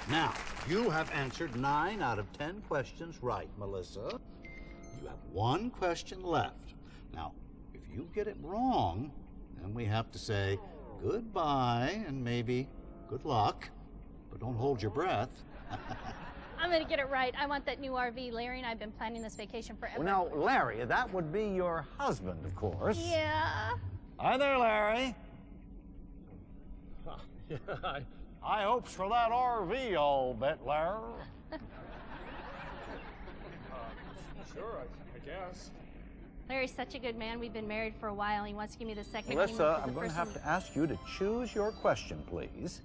Now, you have answered 9 out of 10 questions right, Melissa. You have 1 question left. Now, if you get it wrong, then we have to say goodbye and maybe good luck. But don't hold your breath. I'm gonna get it right. I want that new RV. Larry and I have been planning this vacation forever. Well, now, Larry, that would be your husband, of course. Yeah. Hi there, Larry. Yeah, High hopes for that RV, I'll bet, Larry. sure, I guess. Larry's such a good man. We've been married for a while. He wants to give me the second Melissa, honeymoon for I'm the going to person- have to ask you to choose your question, please.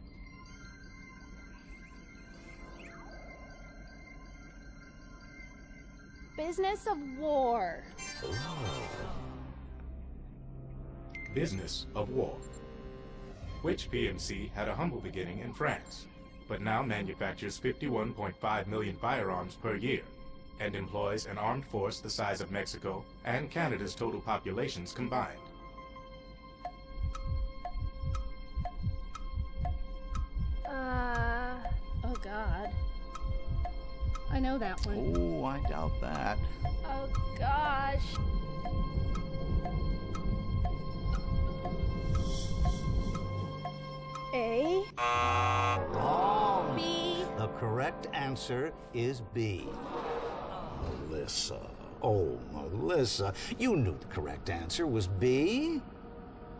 Business of war. Business of war. Which PMC had a humble beginning in France, but now manufactures 51.5 million firearms per year, and employs an armed force the size of Mexico and Canada's total populations combined. Oh God. I know that one. Oh, I doubt that. Oh gosh. A. Wrong. B. The correct answer is B. Melissa. Oh, Melissa. You knew the correct answer was B.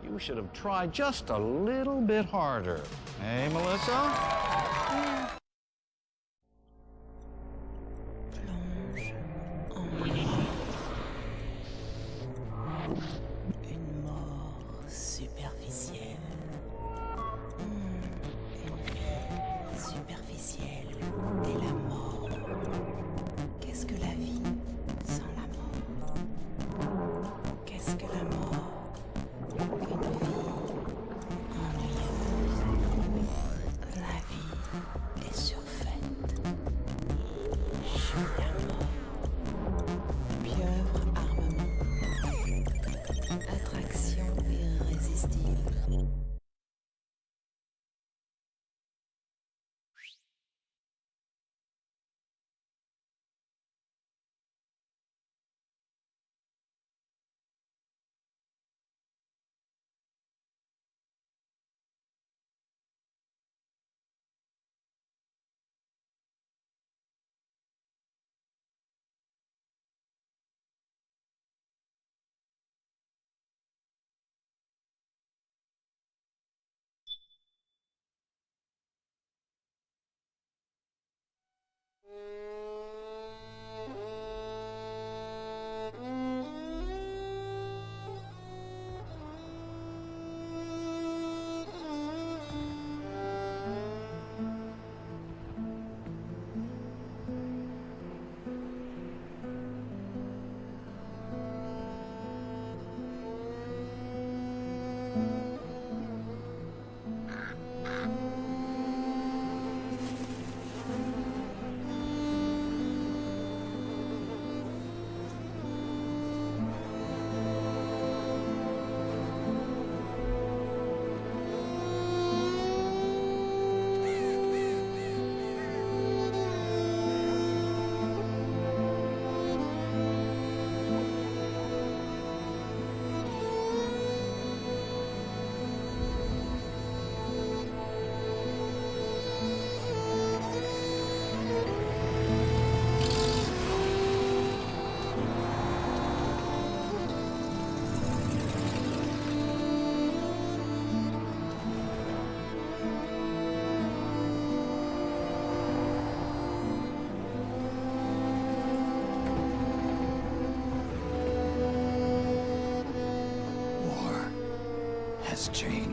You should have tried just a little bit harder. Hey, Melissa? Une mort superficielle. Une vie superficielle et la mort. Qu'est-ce que la vie sans la mort? Qu'est-ce que la mort? Une vie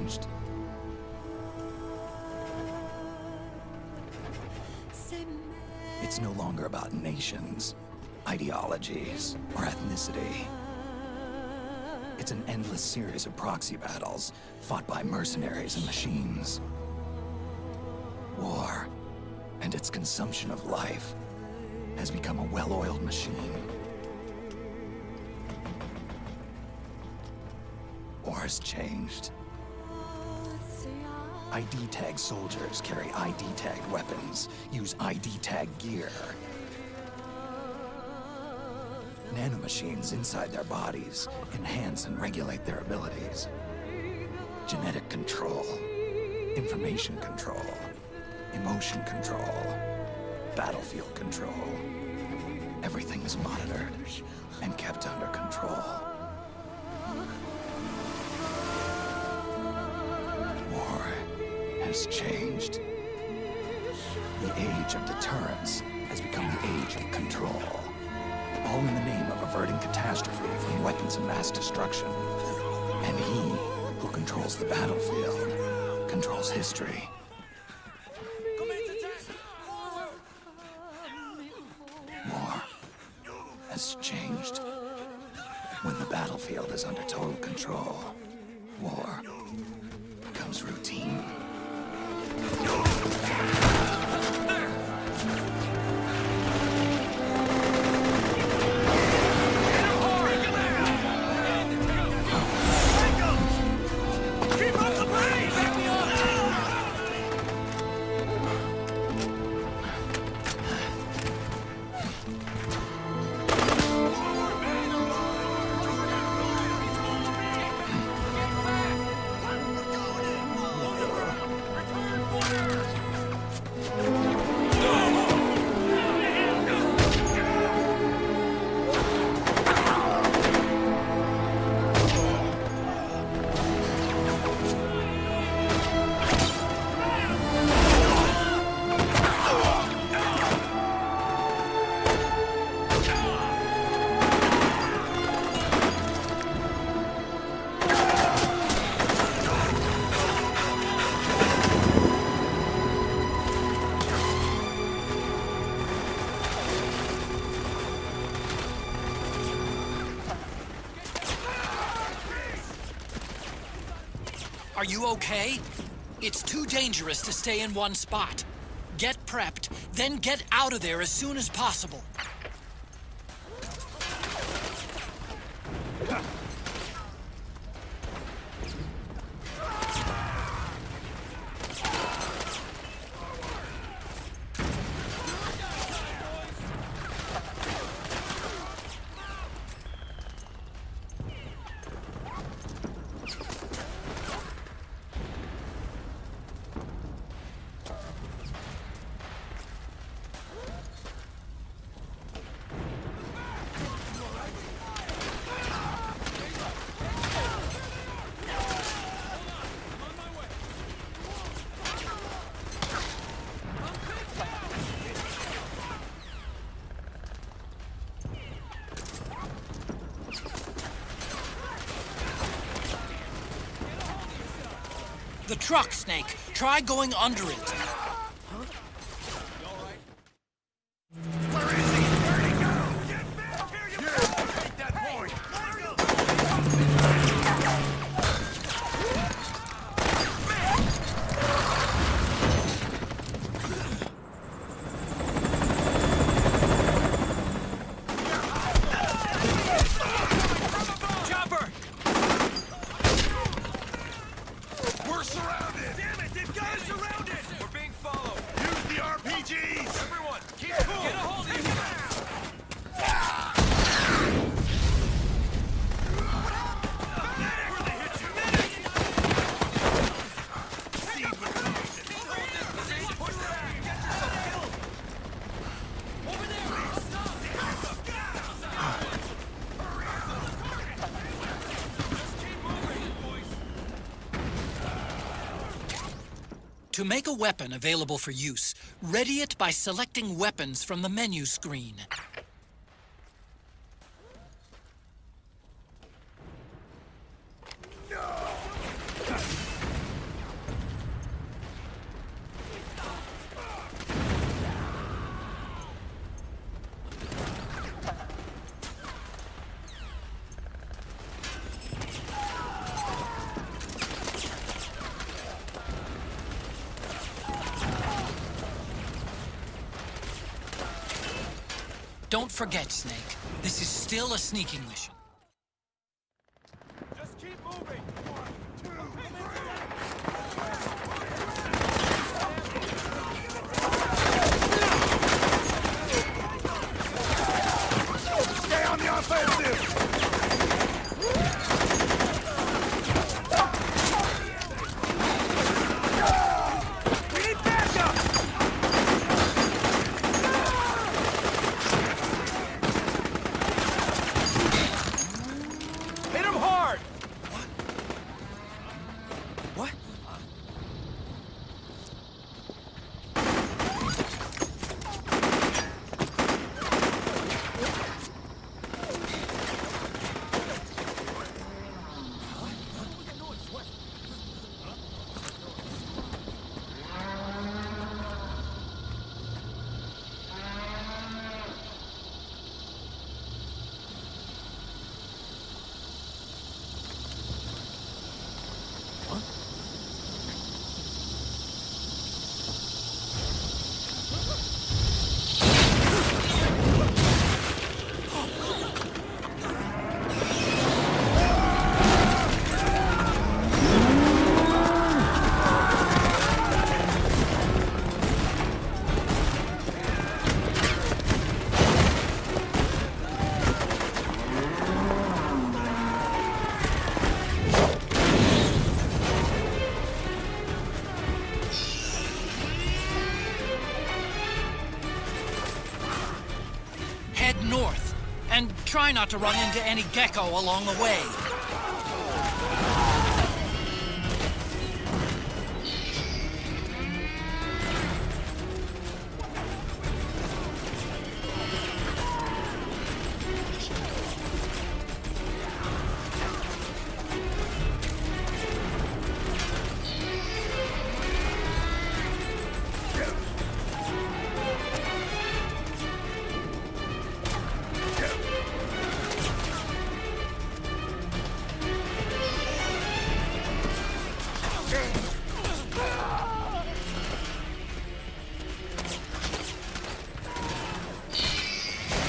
changed. It's no longer about nations, ideologies, or ethnicity. It's an endless series of proxy battles fought by mercenaries and machines. War, and its consumption of life, has become a well-oiled machine. War has changed. ID tag soldiers carry ID tagged weapons, use ID tag gear. Nanomachines inside their bodies enhance and regulate their abilities. Genetic control, information control, emotion control, battlefield control. Everything is monitored and kept under control. War has changed. The age of deterrence has become the age of control. All in the name of averting catastrophe from weapons of mass destruction. And he who controls the battlefield controls history. War has changed. When the battlefield is under total control, war becomes routine. Are you okay? It's too dangerous to stay in one spot. Get prepped, then get out of there as soon as possible. The truck, Snake. Try going under it. To make a weapon available for use, ready it by selecting weapons from the menu screen. Don't forget, Snake. This is still a sneaking mission. Just keep moving. 1, 2, 3. Stay on the offensive. We need backup. Hit him hard. What? Head north, and try not to run into any gecko along the way.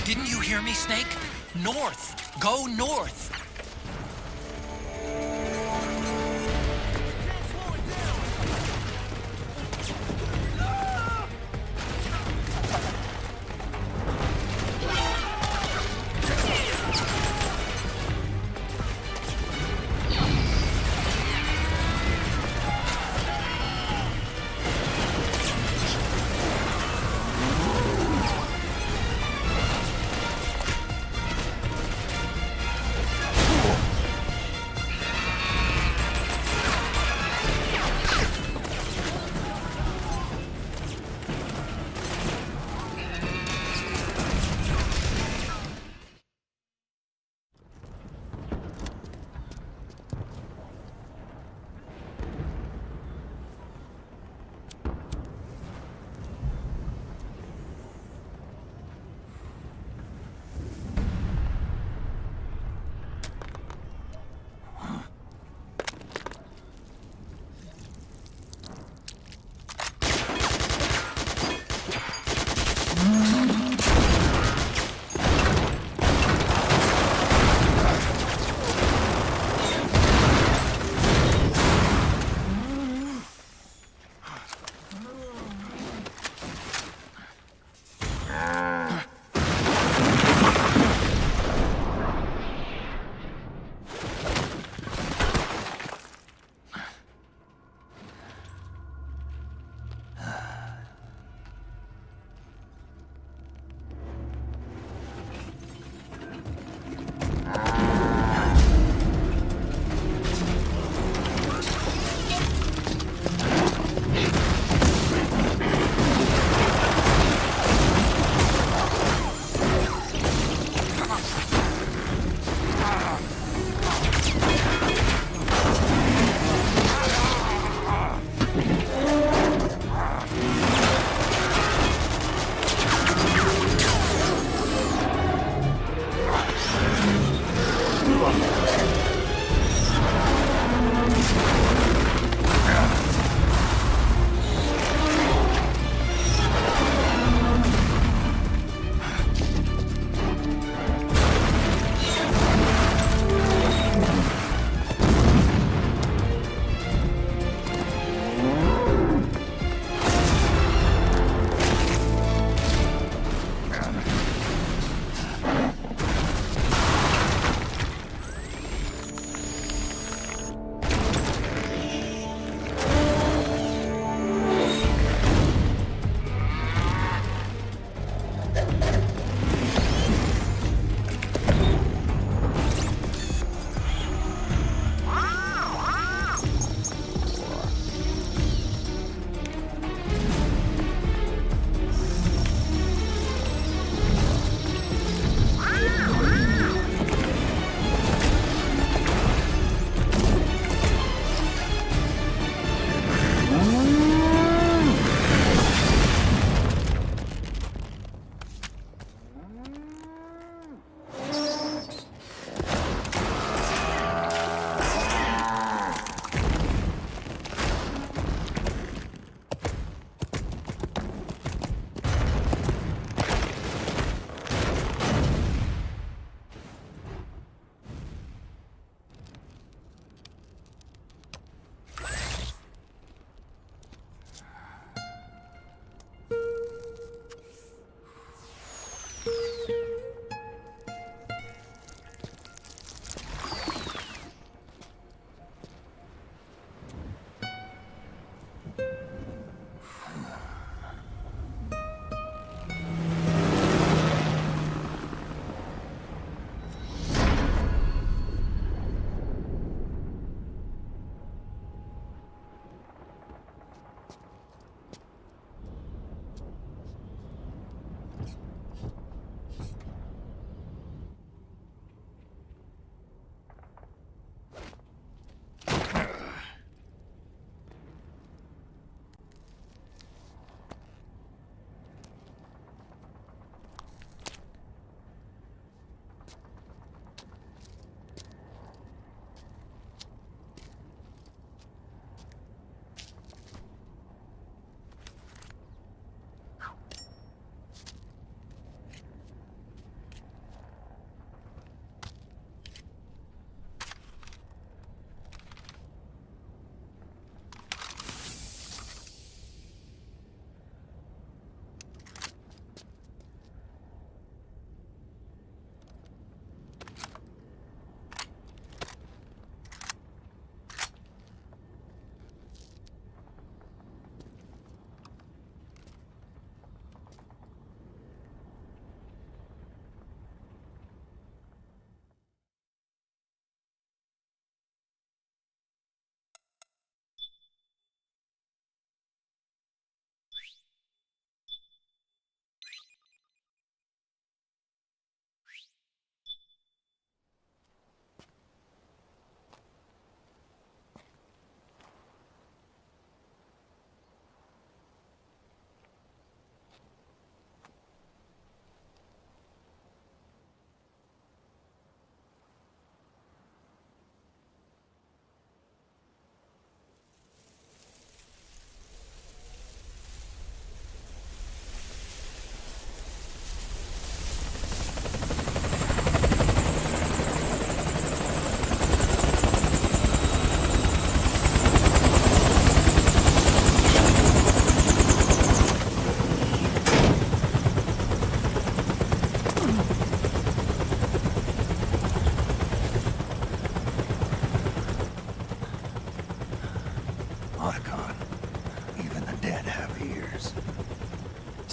Didn't you hear me, Snake? North! Go north!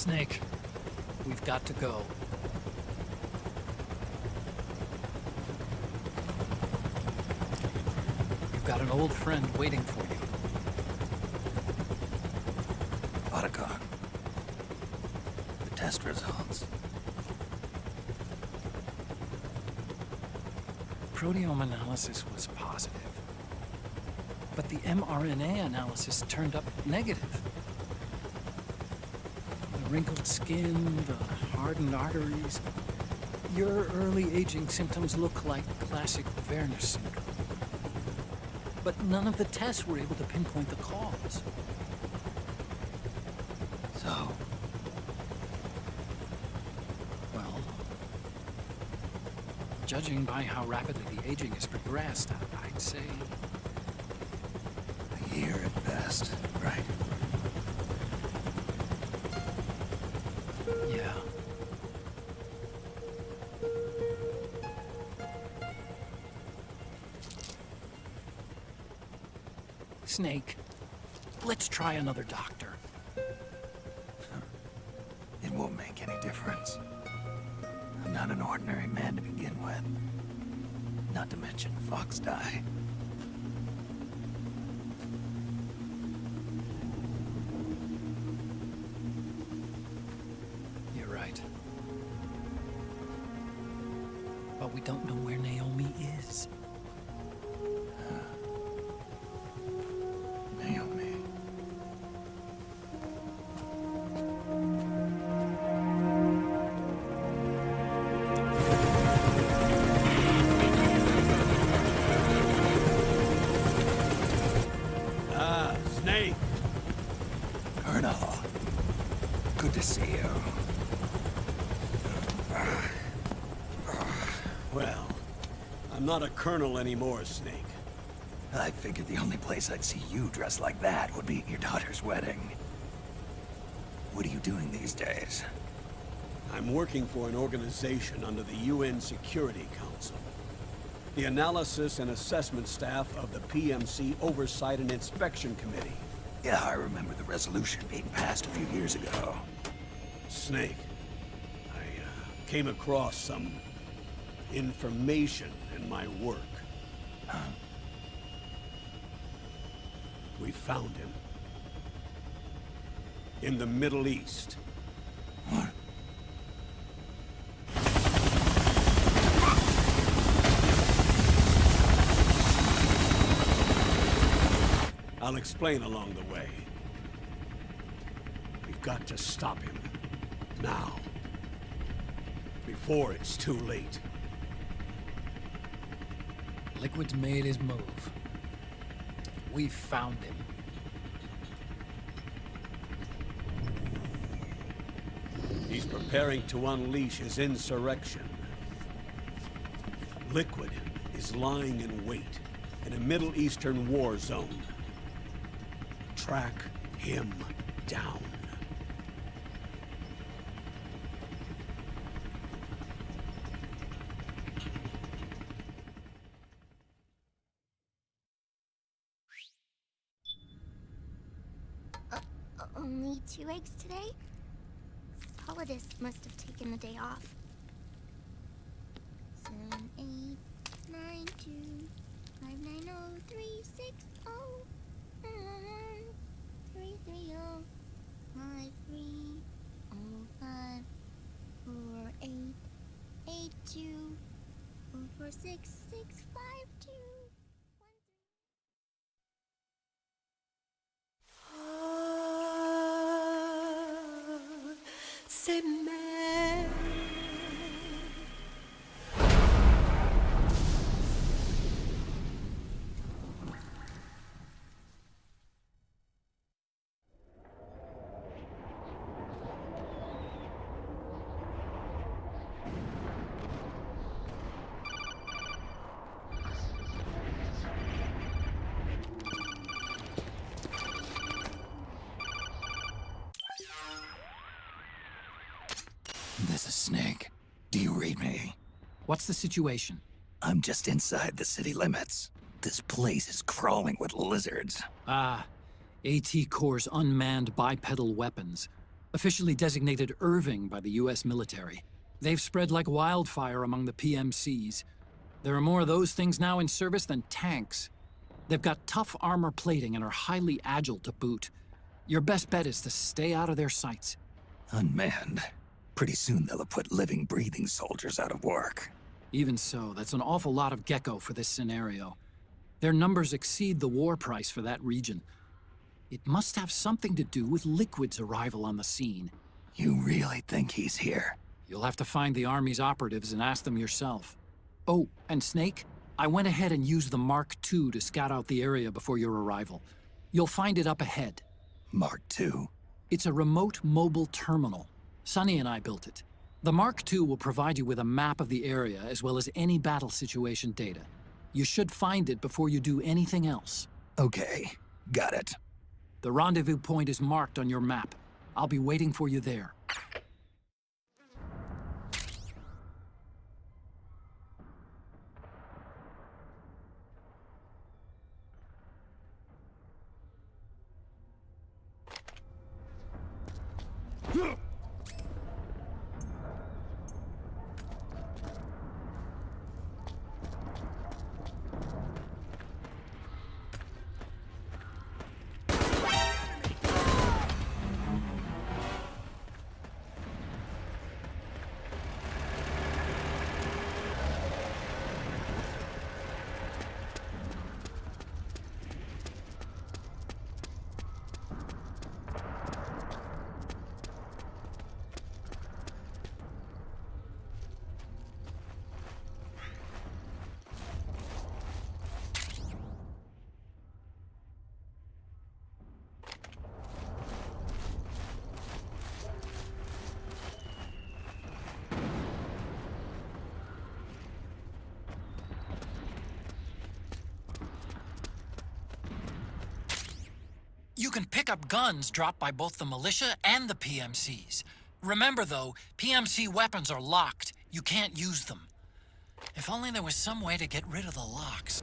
Snake, we've got to go. You've got an old friend waiting for you. Otacon. The test results. Proteome analysis was positive. But the mRNA analysis turned up negative. The wrinkled skin, the hardened arteries. Your early aging symptoms look like classic Werner syndrome. But none of the tests were able to pinpoint the cause. So, Well, judging by how rapidly the aging has progressed, I'd say a year at best, right? yeah. Snake, let's try another doctor. It won't make any difference. I'm not an ordinary man to begin with. Not to mention Fox die. You're right. But we don't know where Naomi is. Naomi. Snake! Colonel. Good to see you. Well, I'm not a colonel anymore, Snake. I figured the only place I'd see you dressed like that would be at your daughter's wedding. What are you doing these days? I'm working for an organization under the UN Security Council. The Analysis and Assessment Staff of the PMC Oversight and Inspection Committee. Yeah, I remember the resolution being passed a few years ago. Snake, I came across some information in my work. Huh? We found him. In the Middle East. What? I'll explain along the way. We've got to stop him. Now. Before it's too late. Liquid's made his move. We found him. He's preparing to unleash his insurrection. Liquid is lying in wait in a Middle Eastern war zone. Track him down. Only 2 eggs today? Solidus must have taken the day off. 7, 8, 9, 2, 5, 9, 0, 3, 6, 0, 3, 3, 0, 5, 3, 0, 5, 4, 8, 8, 2, 4, 4, 6, 6, 5, 2. C'est mère. This is Snake. Do you read me? What's the situation? I'm just inside the city limits. This place is crawling with lizards. Ah, AT Corps' unmanned bipedal weapons. Officially designated Irving by the US military. They've spread like wildfire among the PMCs. There are more of those things now in service than tanks. They've got tough armor plating and are highly agile to boot. Your best bet is to stay out of their sights. Unmanned. Pretty soon they'll have put living, breathing soldiers out of work. Even so, that's an awful lot of Gecko for this scenario. Their numbers exceed the war price for that region. It must have something to do with Liquid's arrival on the scene. You really think he's here? You'll have to find the Army's operatives and ask them yourself. Oh, and Snake, I went ahead and used the Mark II to scout out the area before your arrival. You'll find it up ahead. Mark II? It's a remote mobile terminal. Sonny and I built it. The Mark II will provide you with a map of the area as well as any battle situation data. You should find it before you do anything else. Okay, got it. The rendezvous point is marked on your map. I'll be waiting for you there. You can pick up guns dropped by both the militia and the PMCs. Remember though, PMC weapons are locked. You can't use them. If only there was some way to get rid of the locks.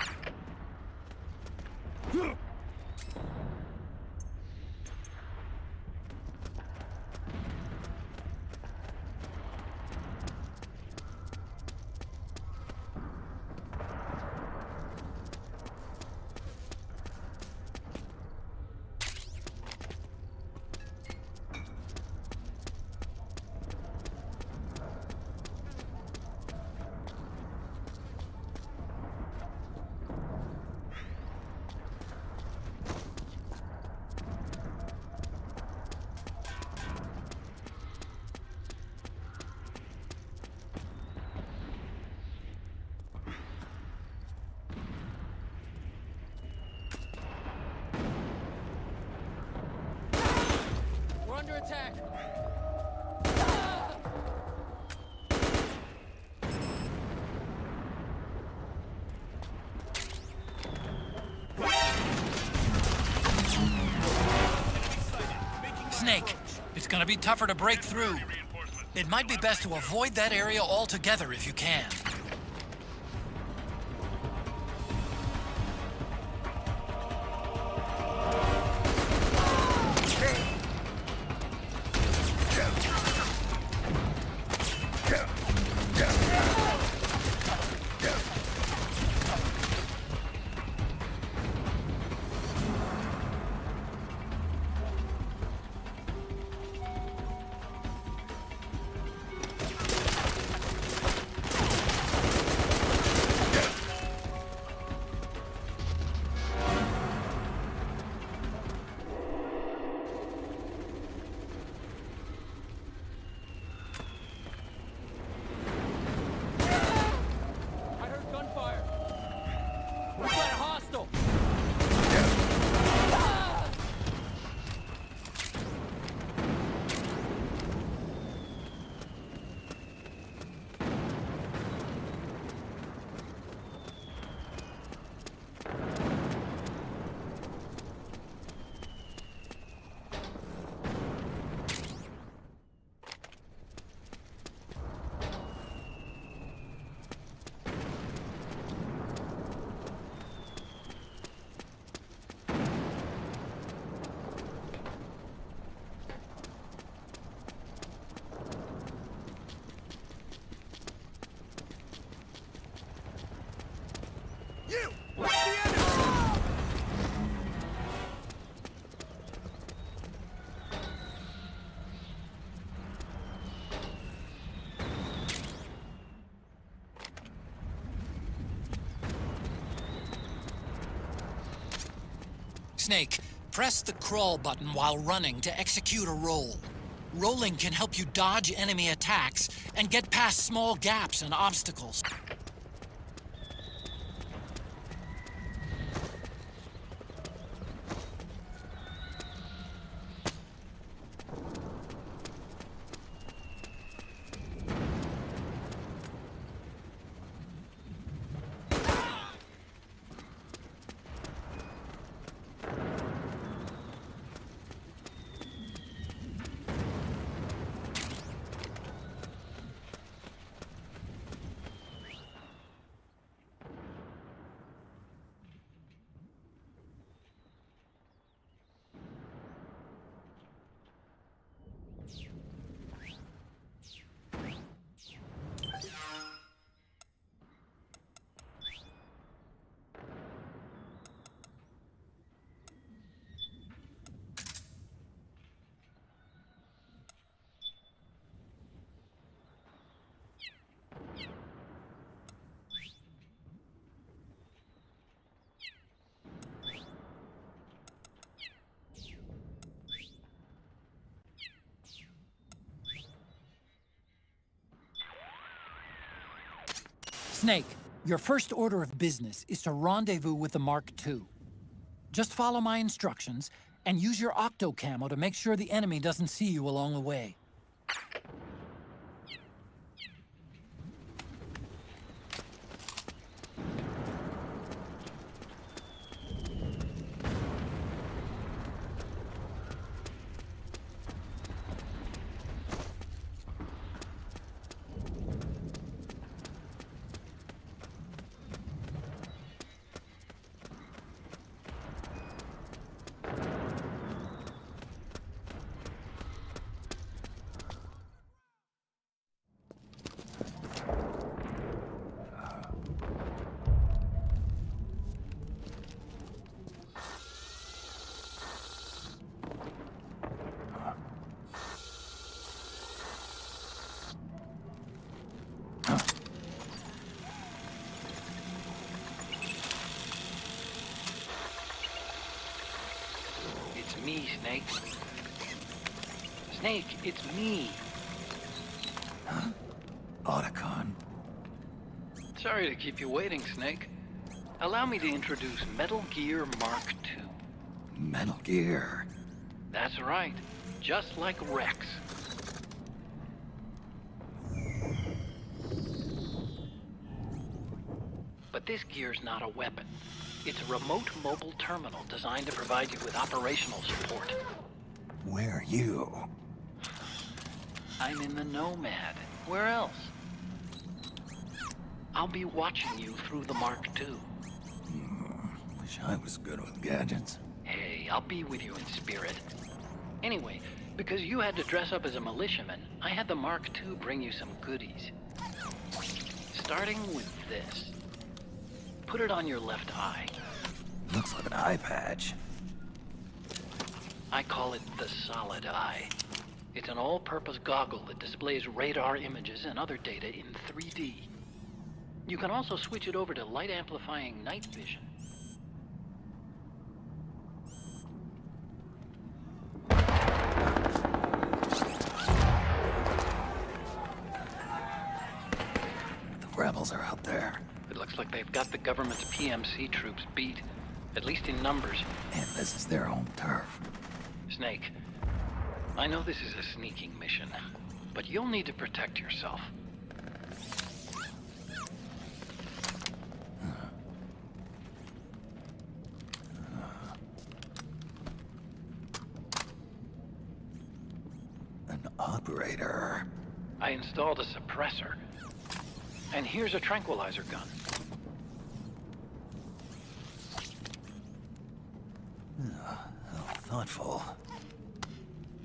Under attack! Snake, it's gonna be tougher to break through. It might be best to avoid that area altogether if you can. Snake, press the crawl button while running to execute a roll. Rolling can help you dodge enemy attacks and get past small gaps and obstacles. Snake, your first order of business is to rendezvous with the Mark II. Just follow my instructions and use your octo-camo to make sure the enemy doesn't see you along the way. It's me, Snake. Snake, it's me. Huh? Otacon. Sorry to keep you waiting, Snake. Allow me to introduce Metal Gear Mark II. Metal Gear. That's right. Just like Rex. But this gear's not a weapon. It's a remote mobile terminal designed to provide you with operational support. Where are you? I'm in the Nomad. Where else? I'll be watching you through the Mark II. Wish I was good with gadgets. Hey, I'll be with you in spirit. Anyway, because you had to dress up as a militiaman, I had the Mark II bring you some goodies. Starting with this. Put it on your left eye. Looks like an eye patch. I call it the Solid Eye. It's an all-purpose goggle that displays radar images and other data in 3D. You can also switch it over to light-amplifying night vision. The rebels are out there. It looks like they've got the government's PMC troops beat, at least in numbers. And this is their home turf. Snake, I know this is a sneaking mission, but you'll need to protect yourself. An operator. I installed a suppressor. And here's a tranquilizer gun. How thoughtful.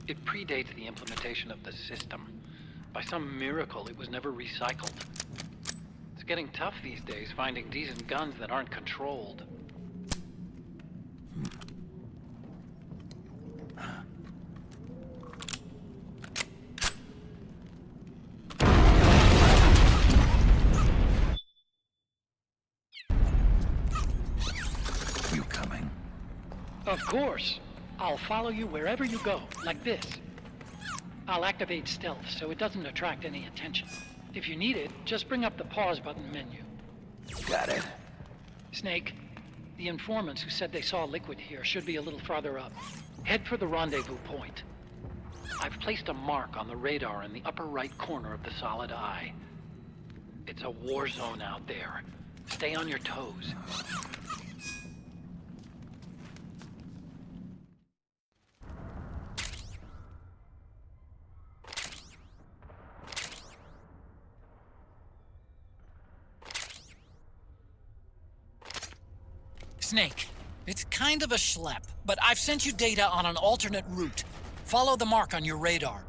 It predates the implementation of the system. By some miracle, it was never recycled. It's getting tough these days finding decent guns that aren't controlled. You coming? Of Of course. I'll follow you wherever you go, like this. I'll activate stealth so it doesn't attract any attention. If you need it, just bring up the pause button menu. Got it. Snake, the informants who said they saw Liquid here should be a little farther up. Head for the rendezvous point. I've placed a mark on the radar in the upper right corner of the solid eye. It's a war zone out there. Stay on your toes. Snake, it's kind of a schlep, but I've sent you data on an alternate route. Follow the mark on your radar.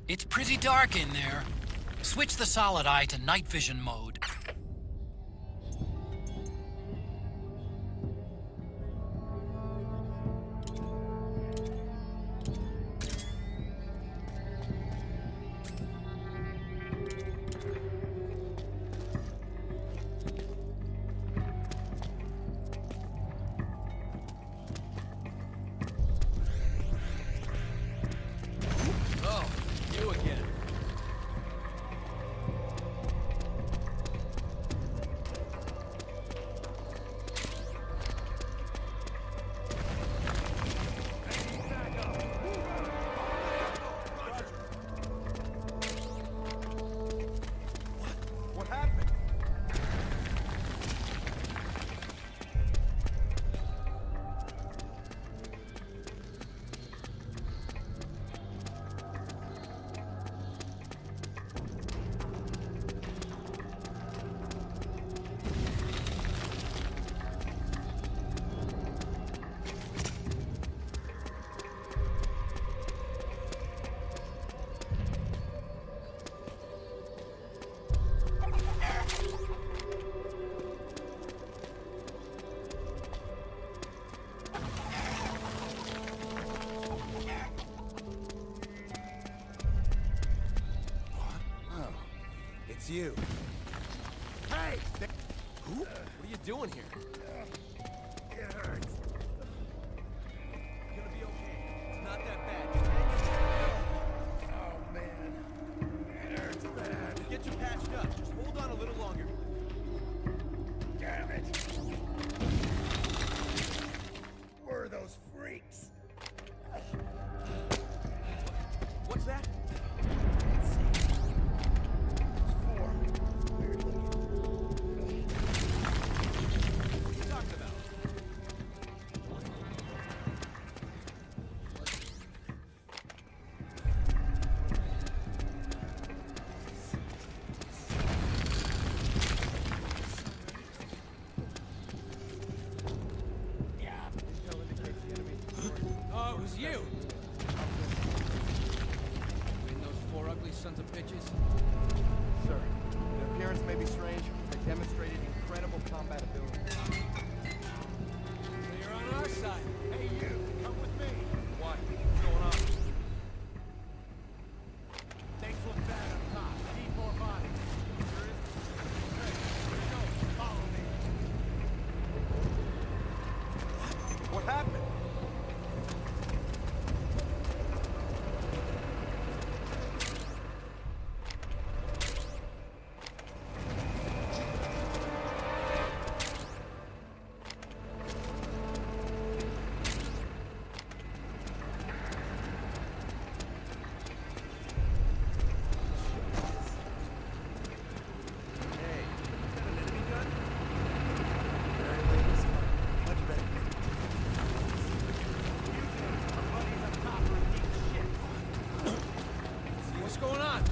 It's pretty dark in there. Switch the solid eye to night vision mode. you. Hey! Who? What are you doing here? It hurts. You're gonna be okay. It's not that bad. Just hang in there. Oh, man. It hurts bad. We'll get you patched up. Just hold on a little longer. Damn it! Where are those freaks? What's that? Oh, it was you! And those four ugly sons of bitches? Sir, their appearance may be strange, but they demonstrated incredible combat ability. So you're on our side. Hey, you! Come with me! What? What's going on? Things look bad up top. We need more bodies. Sure is. Hey, here we go. Follow me. What happened? What's going on?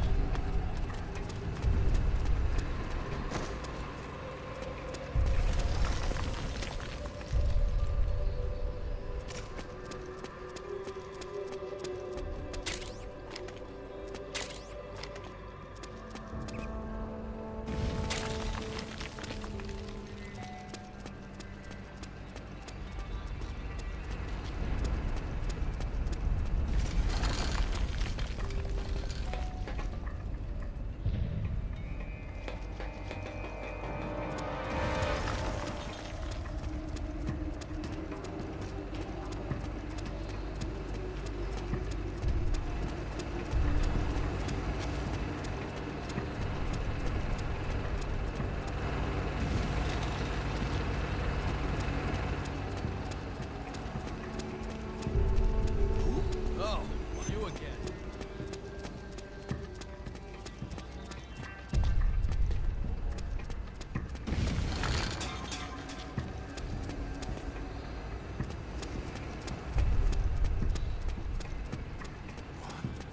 Oh, you again.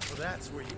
So that's where you were.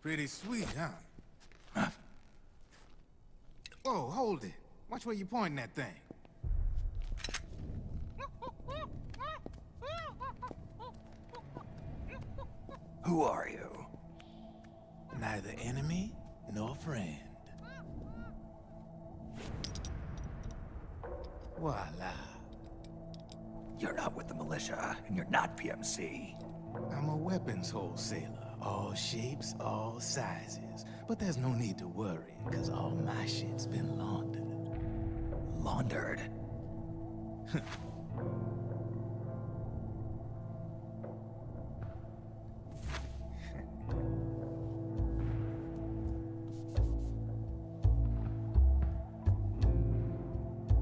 Pretty sweet, huh? Whoa, hold it. Watch where you pointing that thing. Who are you? Neither enemy nor friend. Voila. You're not with the militia, and you're not PMC. I'm a weapons wholesaler. All shapes, all sizes. But there's no need to worry, because all my shit's been laundered. Laundered?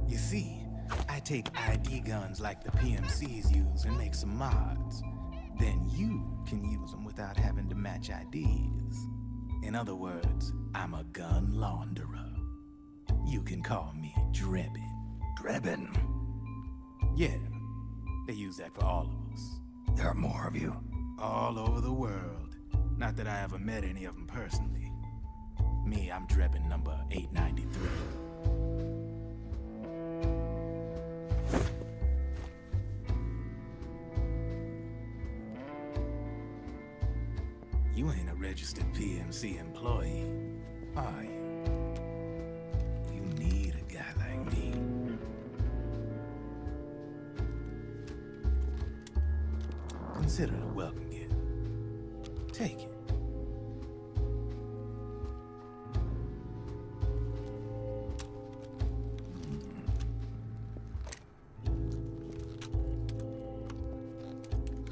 You see, I take ID guns like the PMCs use and make some mods. Then you can use them without having to match IDs. In other words, I'm a gun launderer. You can call me Drebin. Drebin? Yeah, they use that for all of us. There are more of you? All over the world. Not that I ever met any of them personally. Me, I'm Drebin number 893. You ain't a registered PMC employee, are you? You need a guy like me. Consider it a welcome gift. Take it.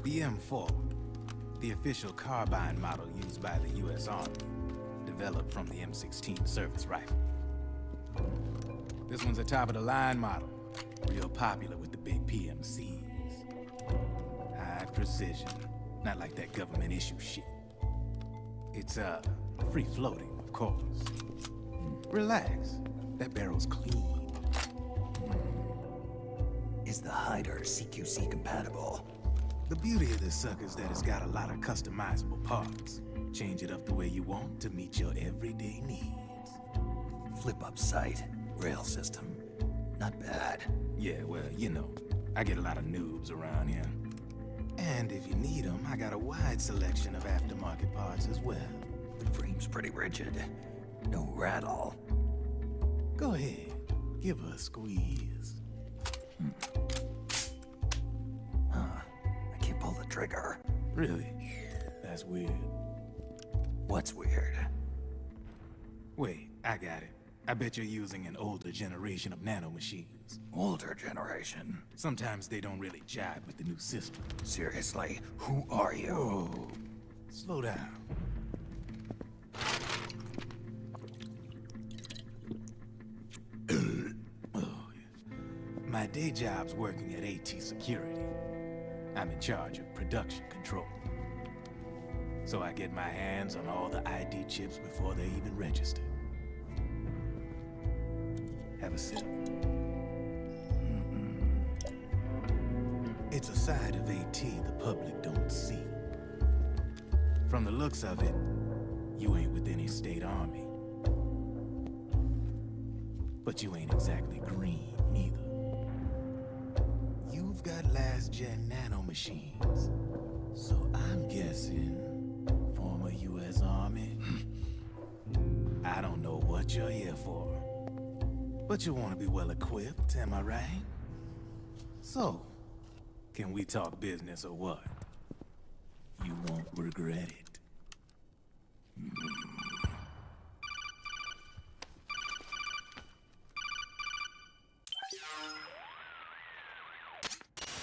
BM4. The official carbine model used by the U.S. Army, developed from the M16 service rifle. This one's a top-of-the-line model, real popular with the big PMCs. High precision, not like that government issue shit. It's, free-floating, of course. Relax, that barrel's clean. Is the hider CQC compatible? The beauty of this sucker is that it's got a lot of customizable parts. Change it up the way you want to meet your everyday needs. Flip-up sight, rail system. Not bad. Yeah, well, you know, I get a lot of noobs around here. And if you need them, I got a wide selection of aftermarket parts as well. The frame's pretty rigid. No rattle. Go ahead, give her a squeeze. Pull the trigger. Really? That's weird. What's weird? Wait, I got it. I bet you're using an older generation of nanomachines. Older generation? Sometimes they don't really jive with the new system. Seriously, who are you? Whoa. Slow down. My day job's working at AT Security. I'm in charge of production control. So I get my hands on all the ID chips before they even register. Have a sip. It's a side of AT the public don't see. From the looks of it, you ain't with any state army. But you ain't exactly green, neither. You've got last-gen nanomachines. So I'm guessing former U.S. Army. I don't know what you're here for. But you want to be well-equipped, am I right? So, can we talk business or what? You won't regret it.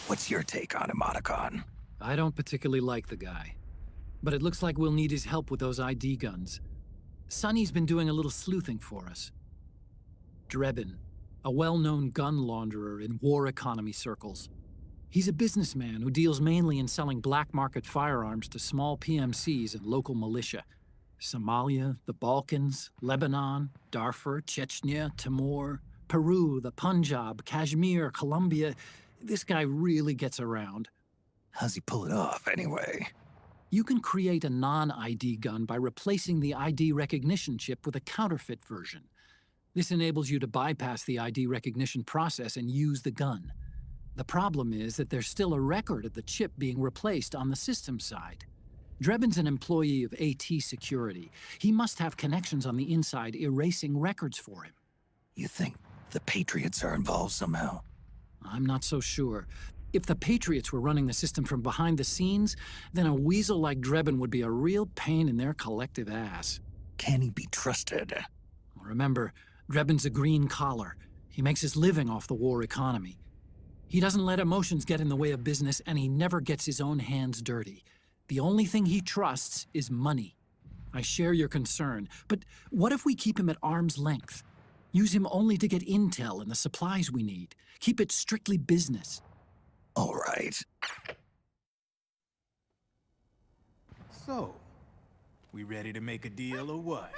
What's your take on Emoticon? I don't particularly like the guy. But it looks like we'll need his help with those ID guns. Sonny's been doing a little sleuthing for us. Drebin, a well-known gun launderer in war economy circles. He's a businessman who deals mainly in selling black market firearms to small PMCs and local militia. Somalia, the Balkans, Lebanon, Darfur, Chechnya, Timor, Peru, the Punjab, Kashmir, Colombia. This guy really gets around. How's he pull it off, anyway? You can create a non-ID gun by replacing the ID recognition chip with a counterfeit version. This enables you to bypass the ID recognition process and use the gun. The problem is that there's still a record of the chip being replaced on the system side. Drebin's an employee of AT Security. He must have connections on the inside erasing records for him. You think the Patriots are involved somehow? I'm not so sure. If the Patriots were running the system from behind the scenes, then a weasel like Drebin would be a real pain in their collective ass. Can he be trusted? Remember, Drebin's a green collar. He makes his living off the war economy. He doesn't let emotions get in the way of business, and he never gets his own hands dirty. The only thing he trusts is money. I share your concern, but what if we keep him at arm's length? Use him only to get intel and the supplies we need. Keep it strictly business. All right. So, we ready to make a deal or what?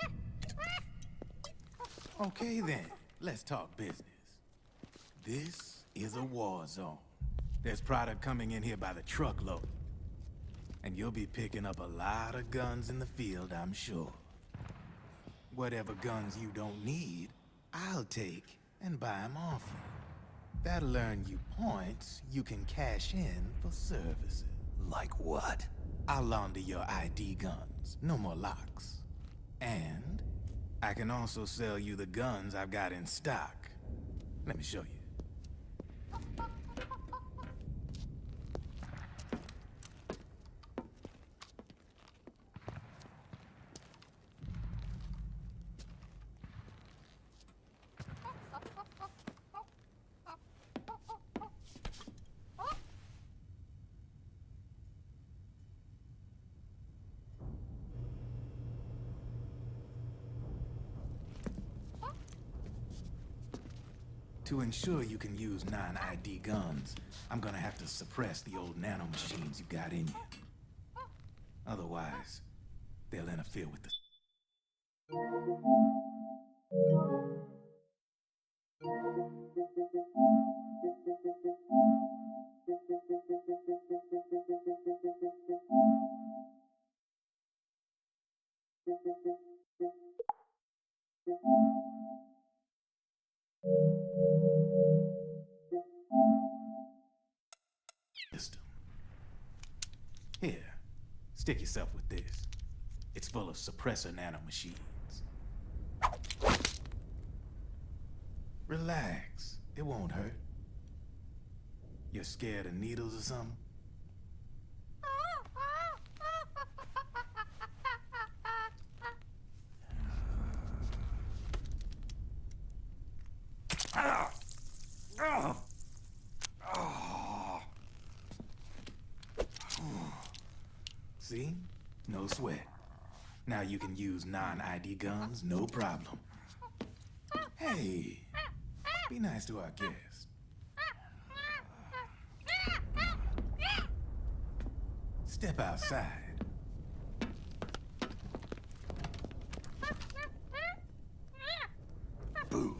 Okay then, let's talk business. This is a war zone. There's product coming in here by the truckload. And you'll be picking up a lot of guns in the field, I'm sure. Whatever guns you don't need, I'll take and buy them off you. That'll earn you points you can cash in for services. Like what? I'll launder your ID guns, no more locks. And I can also sell you the guns I've got in stock. Let me show you. To ensure you can use non-ID guns, I'm gonna have to suppress the old nanomachines you got in you. Otherwise, they'll interfere with the... system. Here, stick yourself with this. It's full of suppressor nanomachines. Relax, it won't hurt. You're scared of needles or something? See? No sweat. Now you can use non-ID guns, no problem. Hey, be nice to our guest. Step outside. Boo.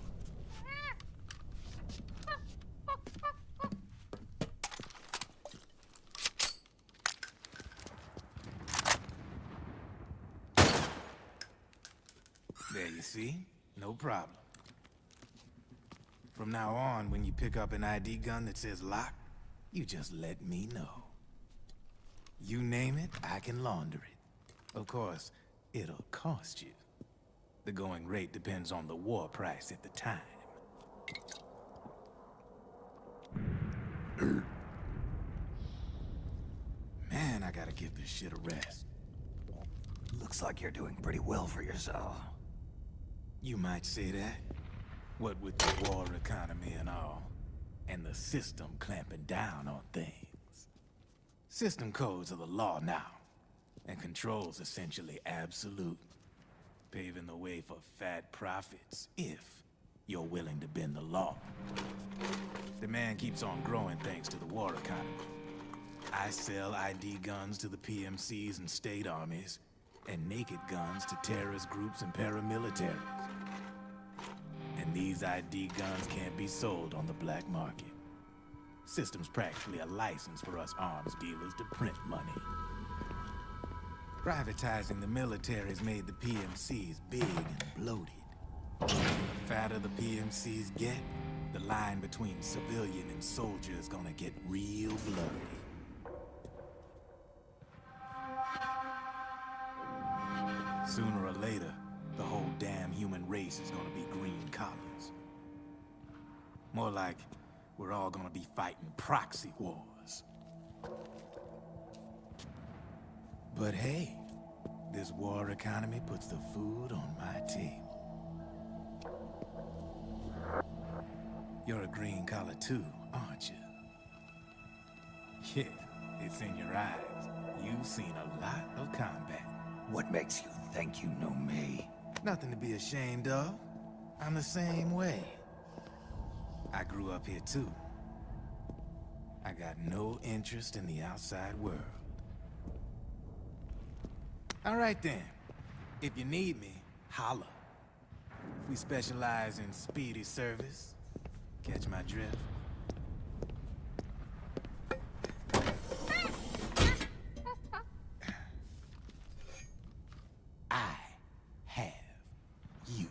There you see? No problem. From now on, when you pick up an ID gun that says lock, you just let me know. You name it, I can launder it. Of course, it'll cost you. The going rate depends on the war price at the time. Man, I gotta give this shit a rest. Looks like you're doing pretty well for yourself. You might say that. What with the war economy and all, and the system clamping down on things. System codes are the law now, and control's essentially absolute, paving the way for fat profits if you're willing to bend the law. Demand keeps on growing thanks to the war economy. I sell ID guns to the PMCs and state armies, and naked guns to terrorist groups and paramilitaries. And these ID guns can't be sold on the black market. System's practically a license for us arms dealers to print money. Privatizing the military's made the PMCs big and bloated. The fatter the PMCs get, the line between civilian and soldier is gonna get real blurry. Sooner or later, the whole damn human race is gonna be green collars. More like we're all gonna be fighting proxy wars. But hey, this war economy puts the food on my table. You're a green collar too, aren't you? Yeah, it's in your eyes. You've seen a lot of combat. What makes you think you know me? Nothing to be ashamed of. I'm the same way. I grew up here too. I got no interest in the outside world. All right then. If you need me, holla. We specialize in speedy service. Catch my drift? I have you.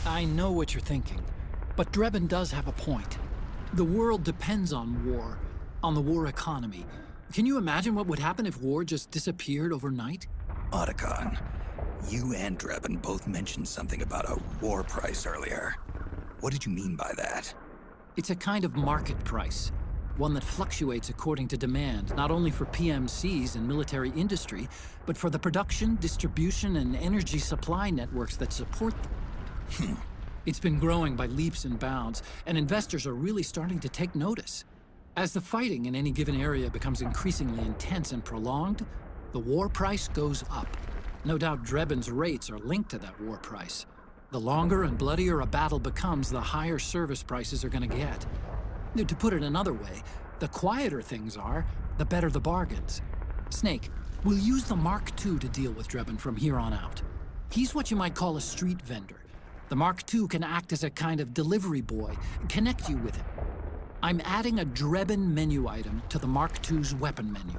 I know what you're thinking, but Drebin does have a point. The world depends on war, on the war economy. Can you imagine what would happen if war just disappeared overnight? Otacon, you and Drebin both mentioned something about a war price earlier. What did you mean by that? It's a kind of market price, one that fluctuates according to demand, not only for PMCs and military industry, but for the production, distribution, and energy supply networks that support them. It's been growing by leaps and bounds, and investors are really starting to take notice. As the fighting in any given area becomes increasingly intense and prolonged, the war price goes up. No doubt Drebin's rates are linked to that war price. The longer and bloodier a battle becomes, the higher service prices are going to get. To put it another way, the quieter things are, the better the bargains. Snake, we'll use the Mark II to deal with Drebin from here on out. He's what you might call a street vendor. The Mark II can act as a kind of delivery boy, connect you with him. I'm adding a Drebin menu item to the Mark II's weapon menu.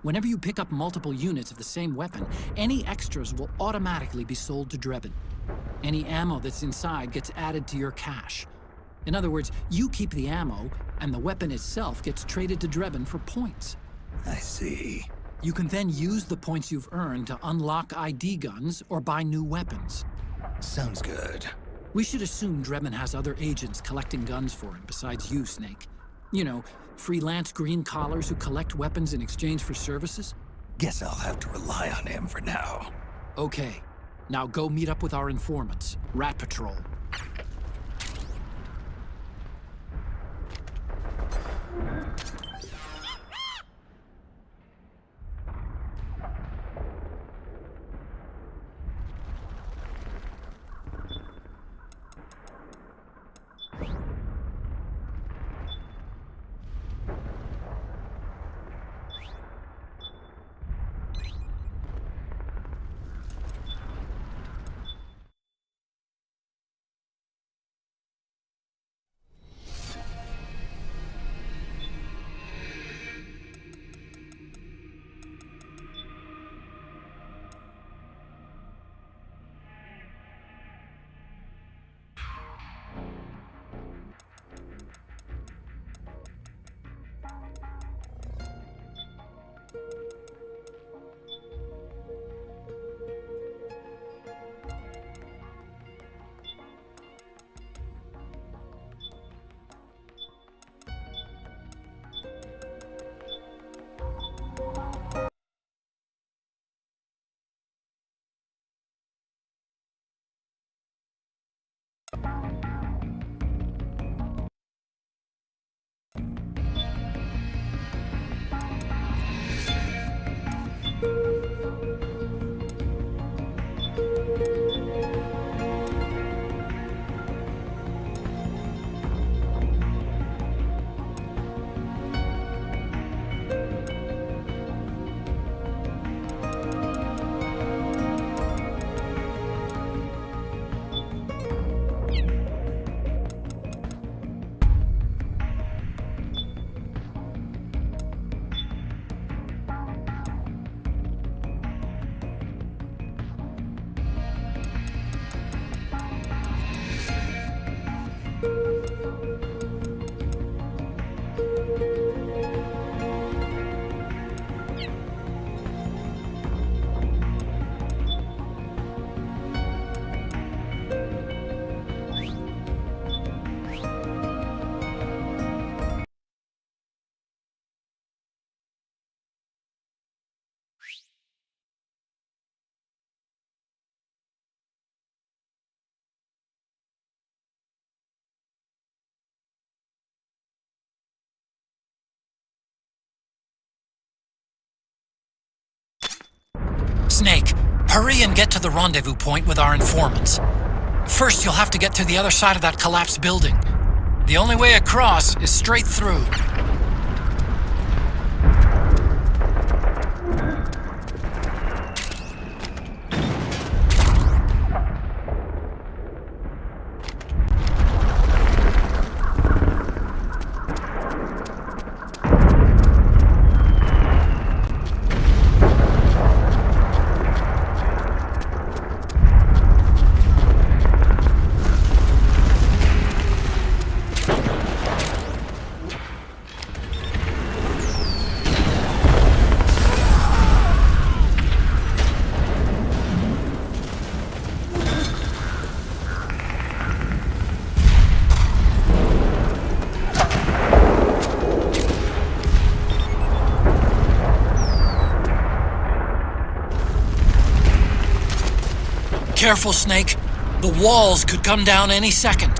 Whenever you pick up multiple units of the same weapon, any extras will automatically be sold to Drebin. Any ammo that's inside gets added to your cache. In other words, you keep the ammo, and the weapon itself gets traded to Drebin for points. I see. You can then use the points you've earned to unlock ID guns or buy new weapons. Sounds good. We should assume Drebin has other agents collecting guns for him besides you, Snake. You know, freelance green collars who collect weapons in exchange for services? Guess I'll have to rely on him for now. Okay. Now go meet up with our informants, Rat Patrol. Snake, hurry and get to the rendezvous point with our informants. First, you'll have to get to the other side of that collapsed building. The only way across is straight through. Careful, Snake. The walls could come down any second.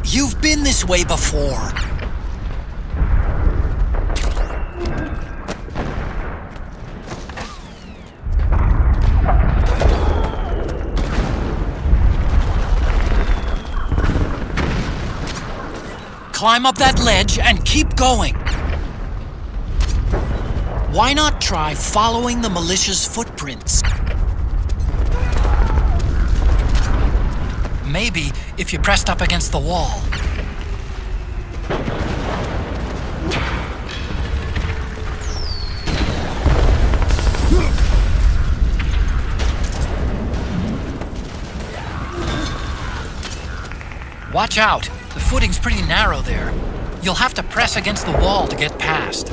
You've been this way before. Climb up that ledge and keep going. Why not try following the militia's footprints? Maybe if you pressed up against the wall. Watch out! The footing's pretty narrow there. You'll have to press against the wall to get past.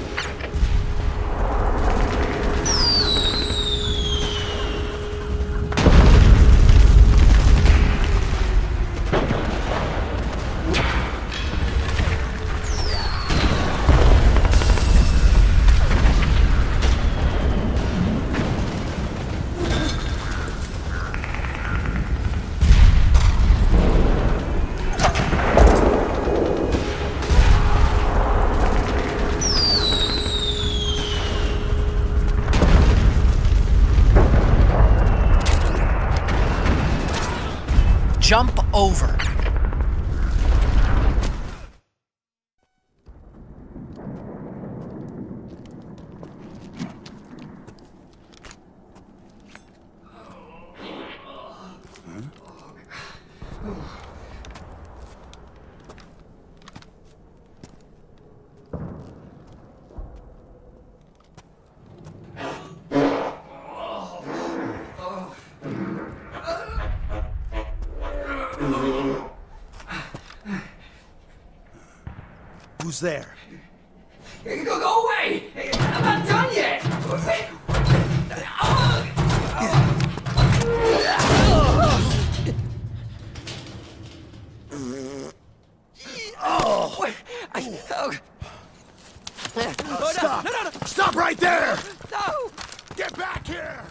jump over. Who's there? Go away! I'm not done yet! Stop! No. Stop right there! No! Get back here!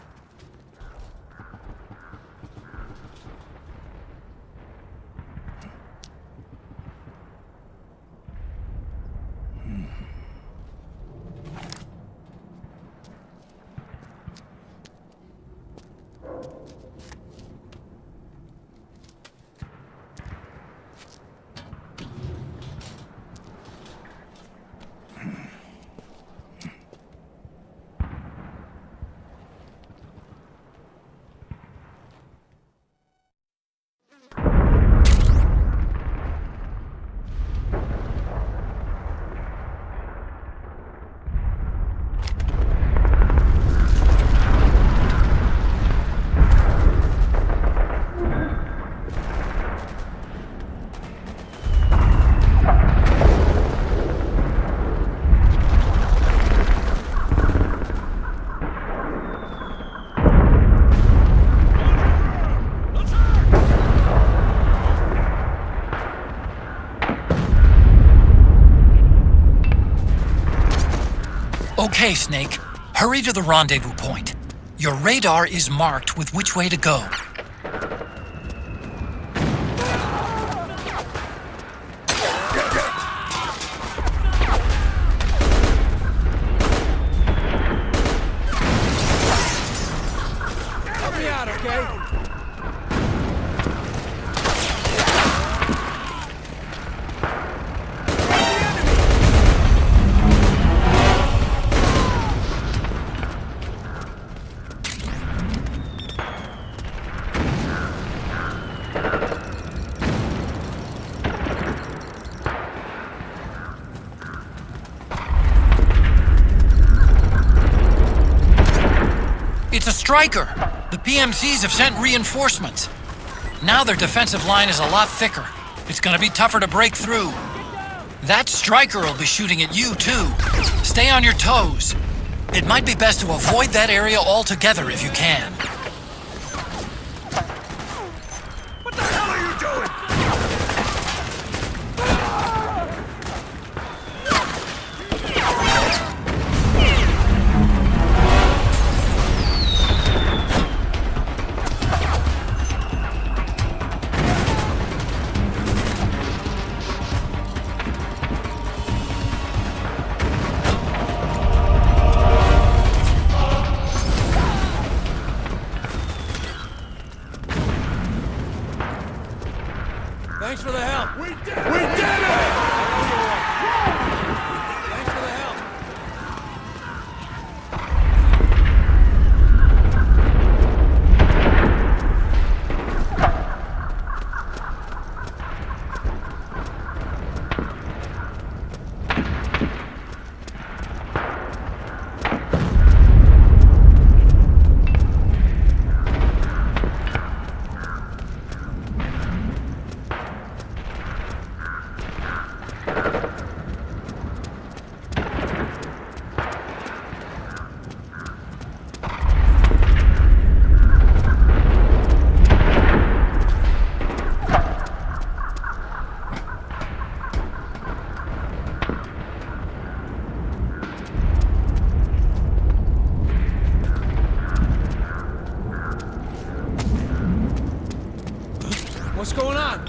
Okay, Snake. Hurry to the rendezvous point. Your radar is marked with which way to go. Help me out, okay? It's a striker! The PMCs have sent reinforcements. Now their defensive line is a lot thicker. It's gonna be tougher to break through. That striker will be shooting at you, too. Stay on your toes. It might be best to avoid that area altogether if you can. What the hell are you doing? Thanks for the help. We did it! We did it! Thanks for the help. What's going on?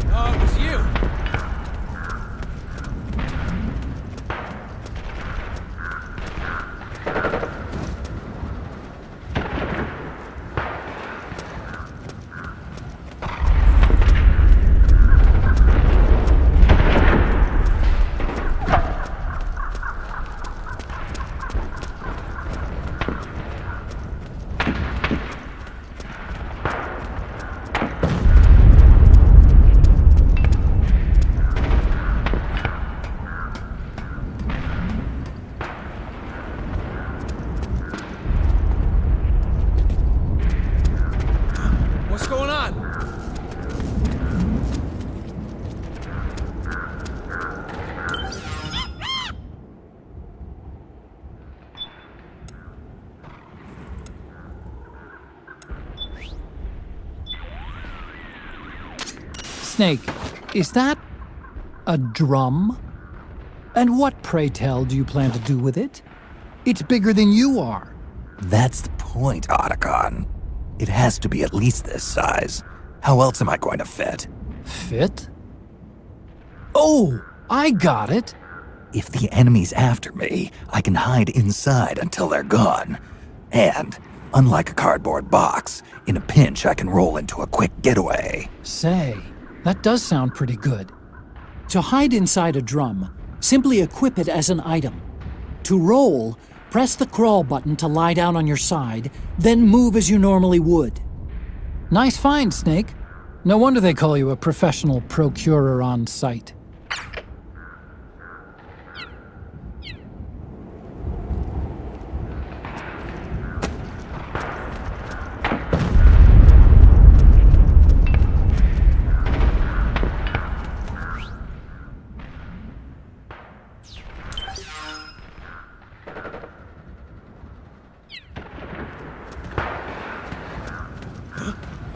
Oh, it was you. Snake, is that a drum? And what, pray tell, do you plan to do with it? It's bigger than you are. That's the point, Otacon. It has to be at least this size. How else am I going to fit? Fit? Oh, I got it. If the enemy's after me, I can hide inside until they're gone. And, unlike a cardboard box, in a pinch I can roll into a quick getaway. Say, that does sound pretty good. To hide inside a drum, simply equip it as an item. To roll, press the crawl button to lie down on your side, then move as you normally would. Nice find, Snake. No wonder they call you a professional procurer on site.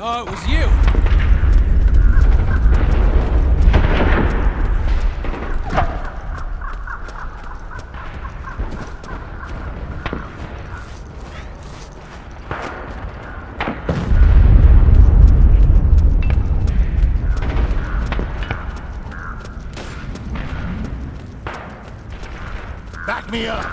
Oh, it was you! Back me up!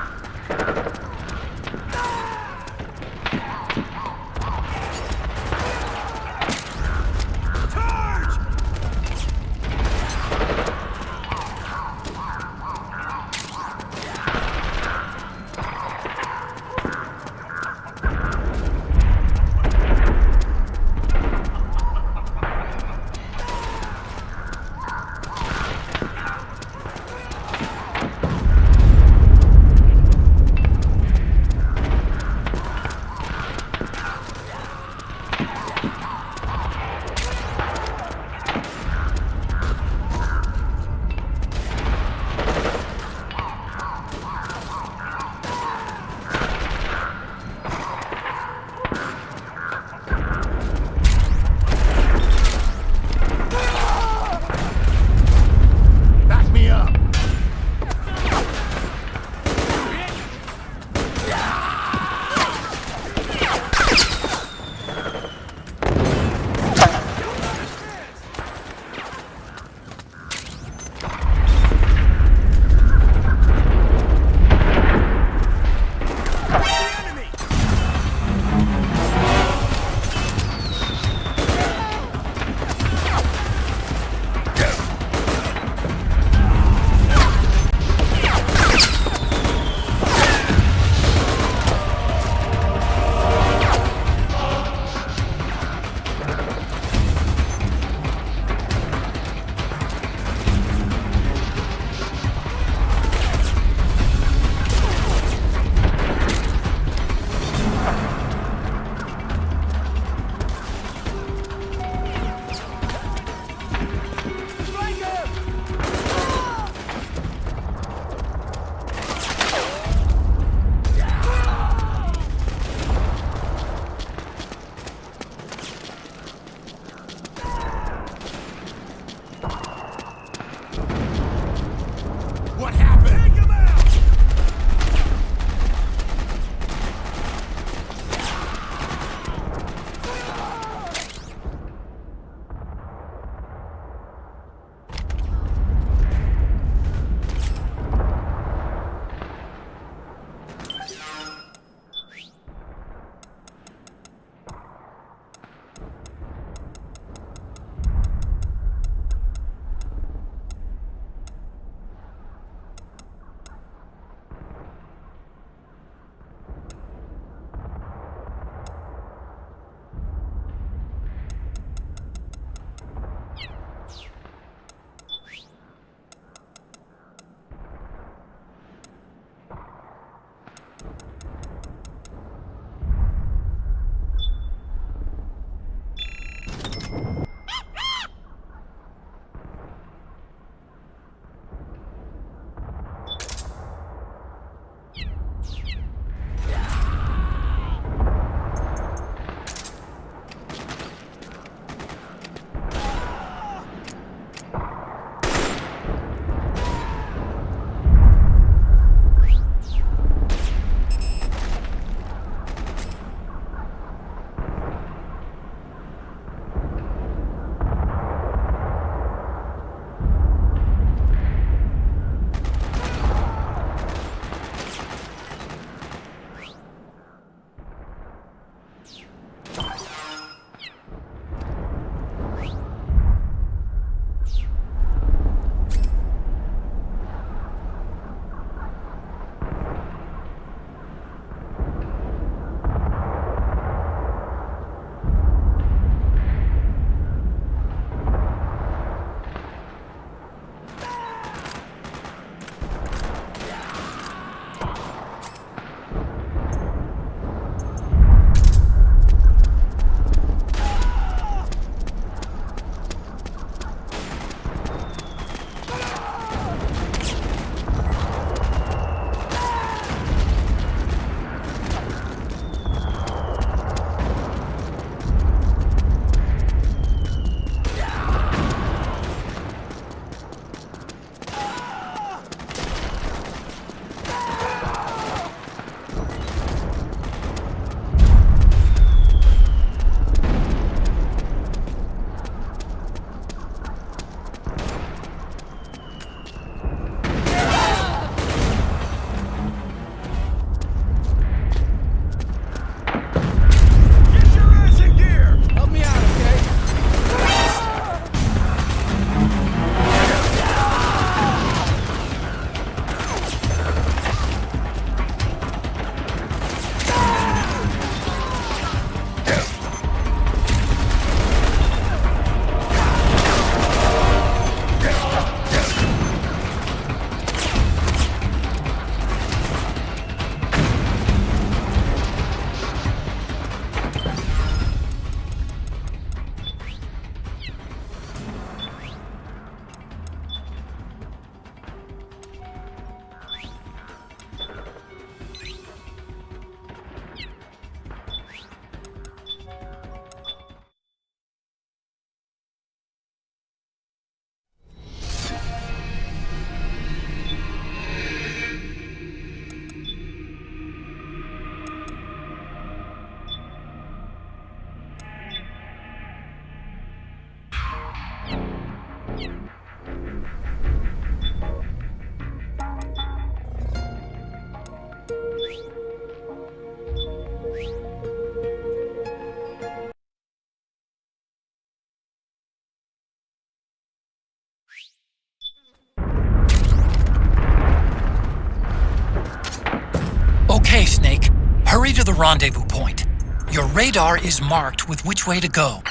Okay, Snake. Hurry to the rendezvous point. Your radar is marked with which way to go.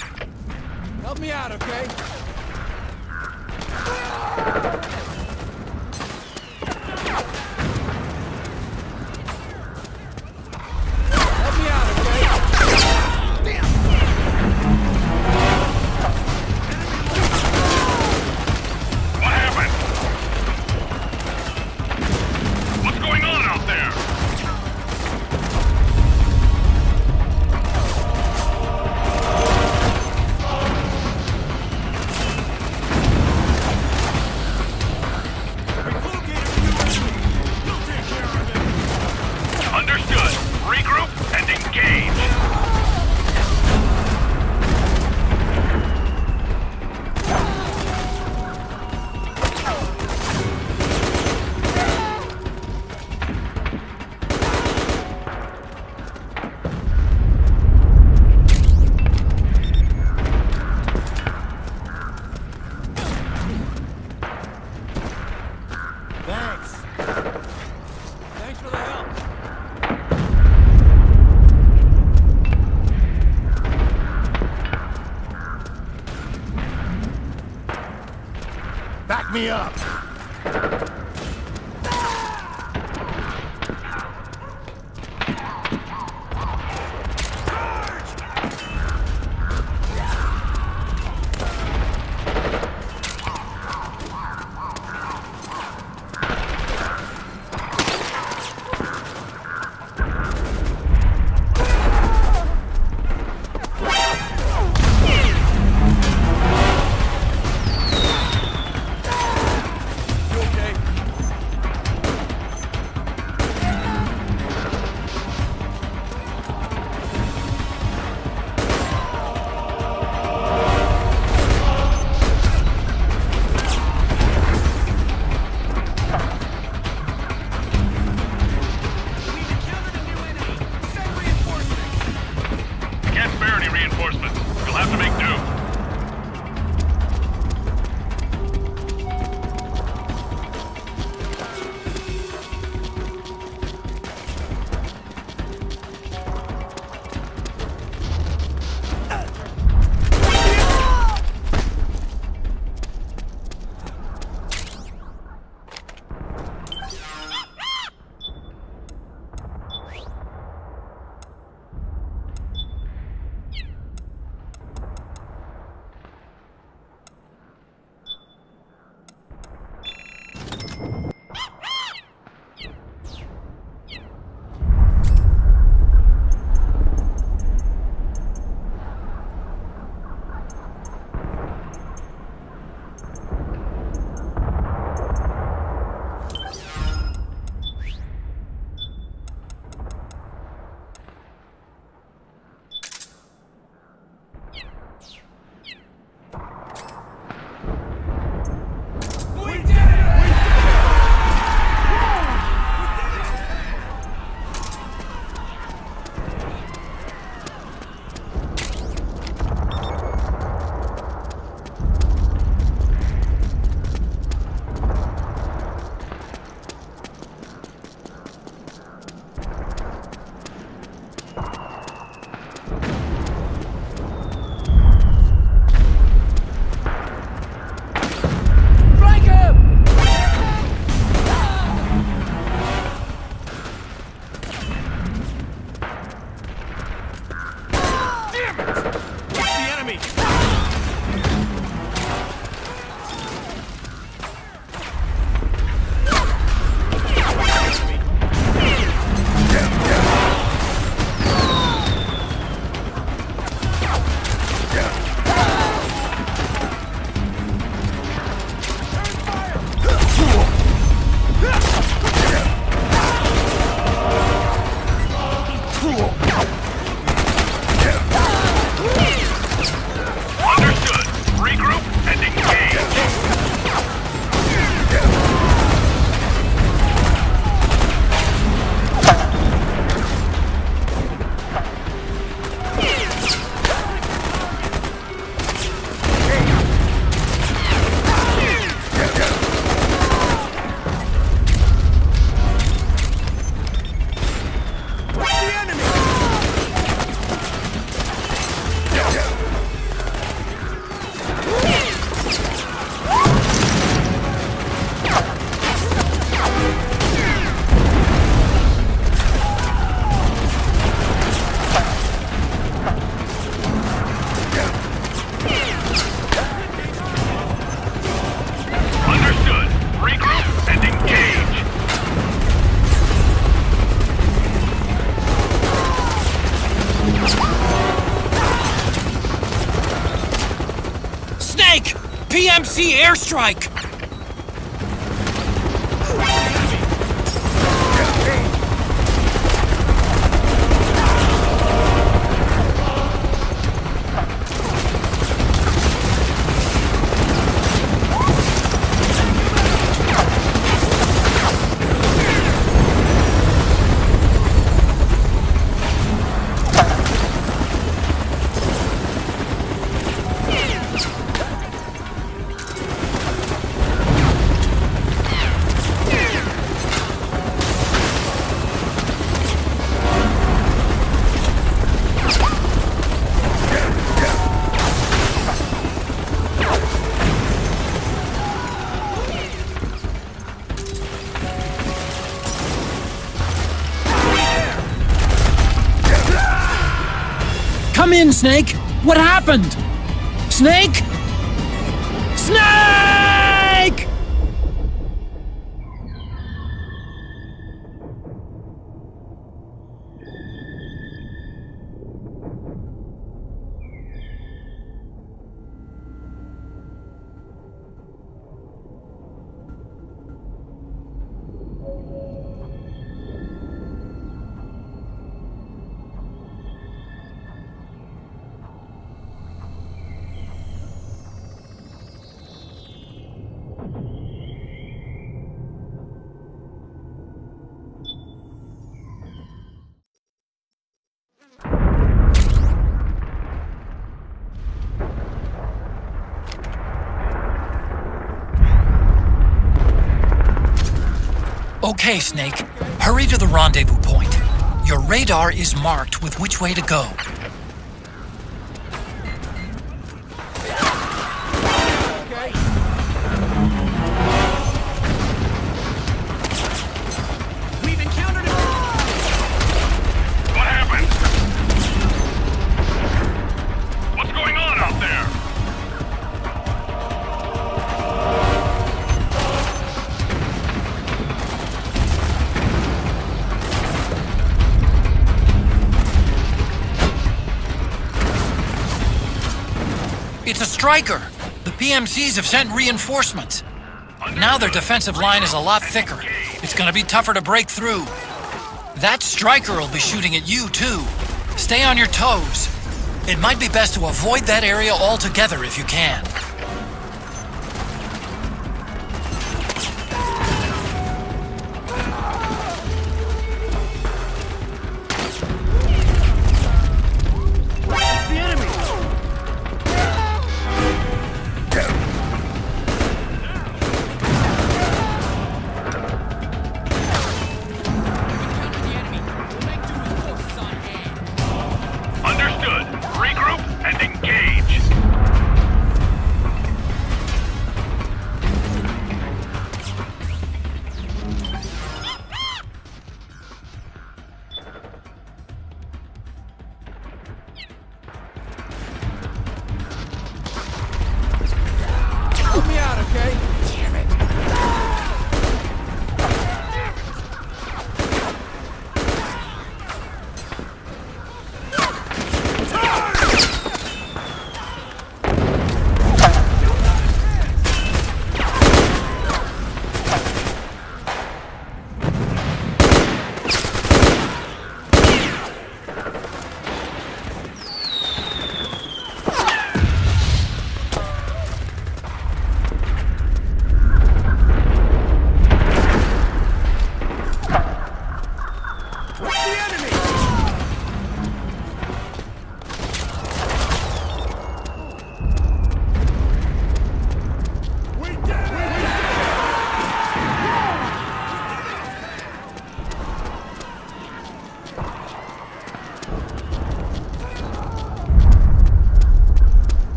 Help me out, okay? Help me out, okay? Damn! What happened? What's going on out there? Understood. Regroup and engage. Thanks. Thanks for the help. Back me up. You okay? strike! Come in, Snake! What happened? Snake? Snake! Okay, Snake. Hurry to the rendezvous point. Your radar is marked with which way to go. We've encountered him! What happened? What's going on out there? It's a striker! The PMCs have sent reinforcements. Now their defensive line is a lot thicker. It's gonna be tougher to break through. That striker will be shooting at you, too. Stay on your toes. It might be best to avoid that area altogether if you can. Understood. Regroup and engage. Help me out, okay? Damn it.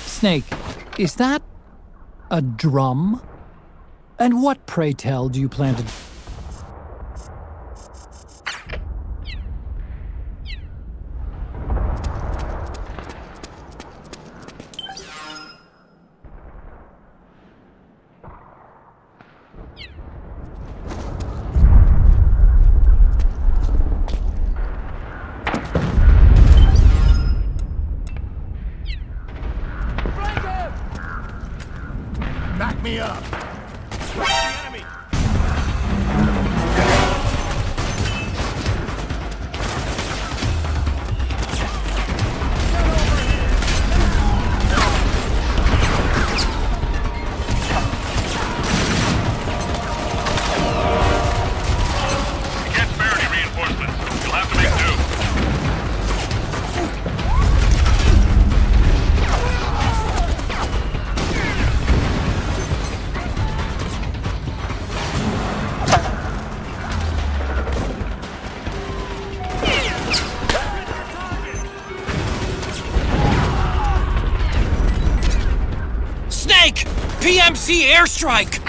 Snake, is that a drum? And what, pray tell, do you plan to... PMC airstrike!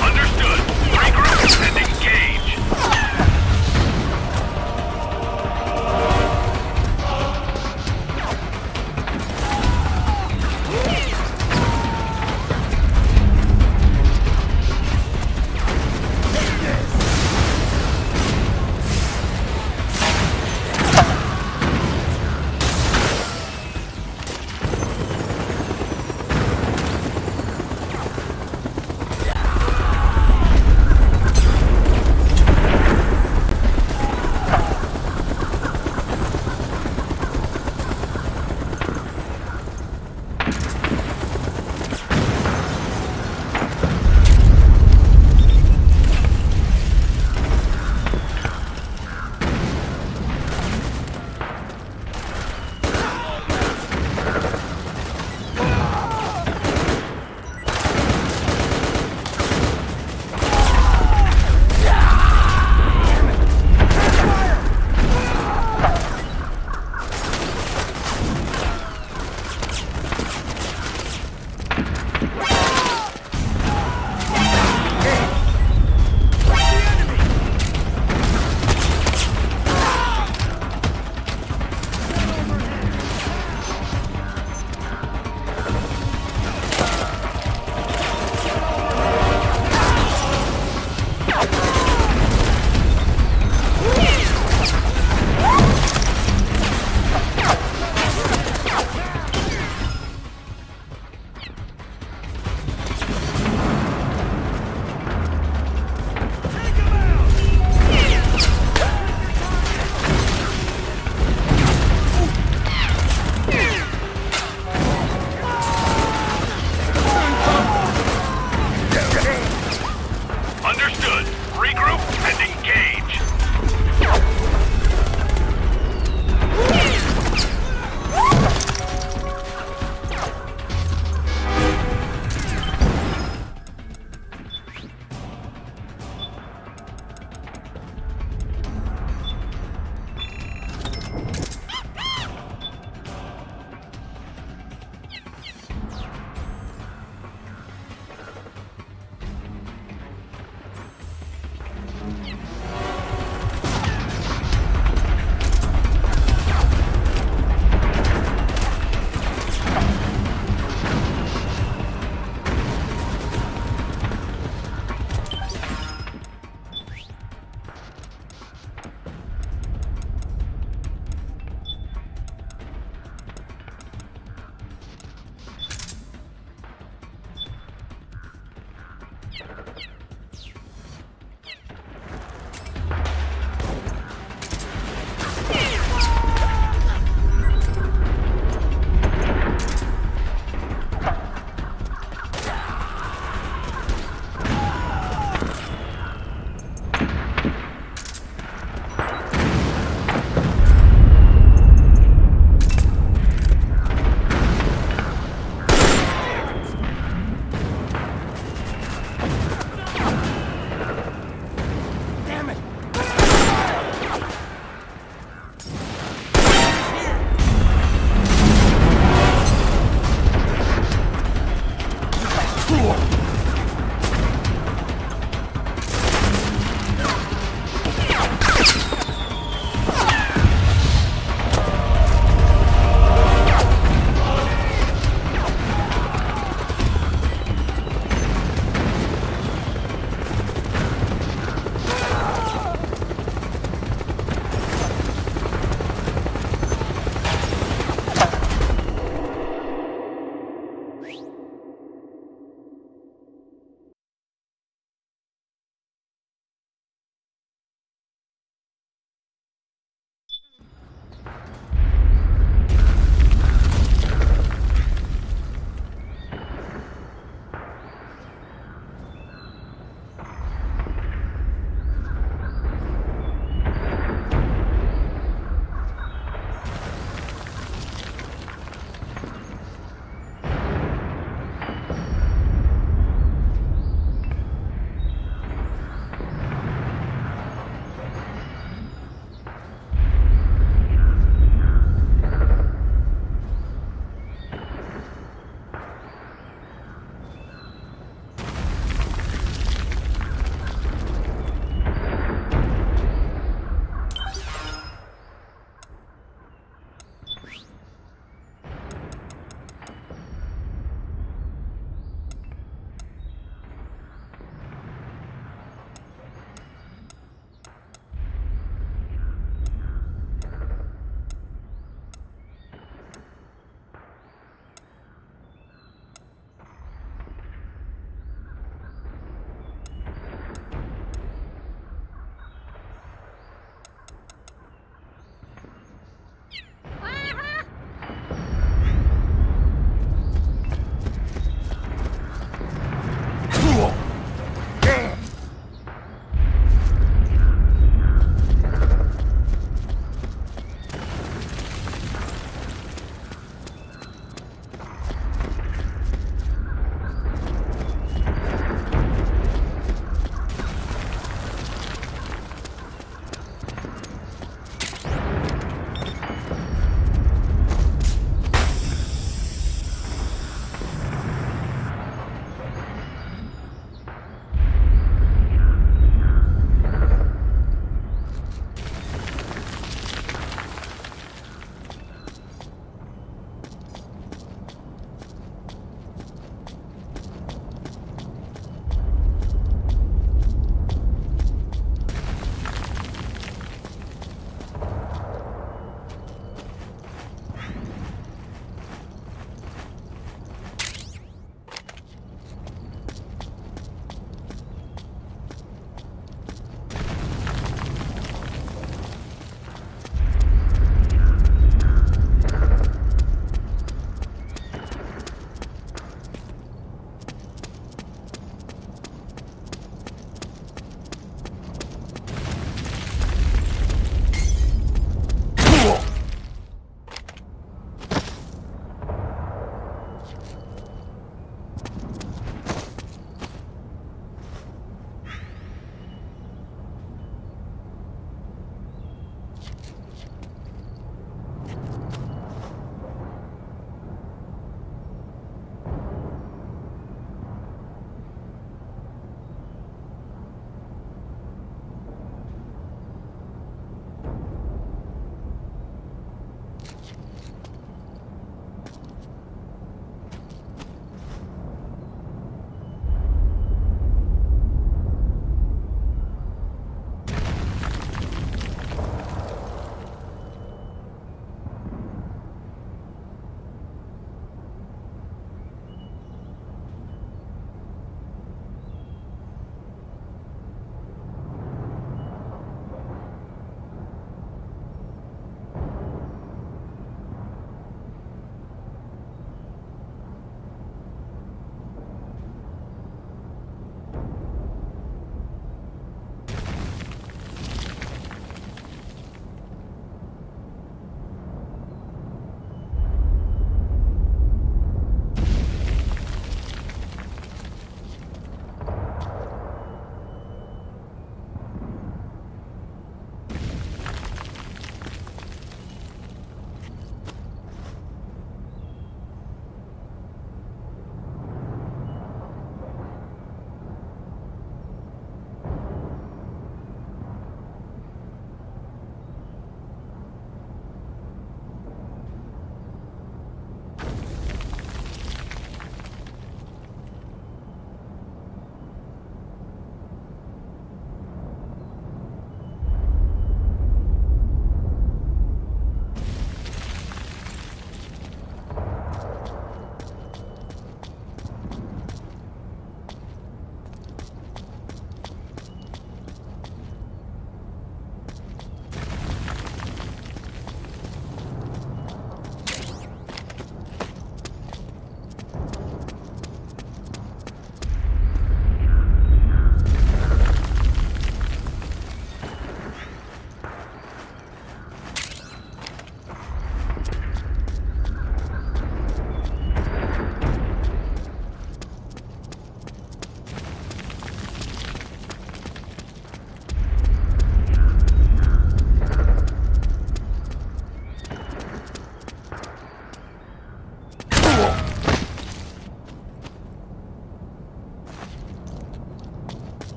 Understood. Regroup.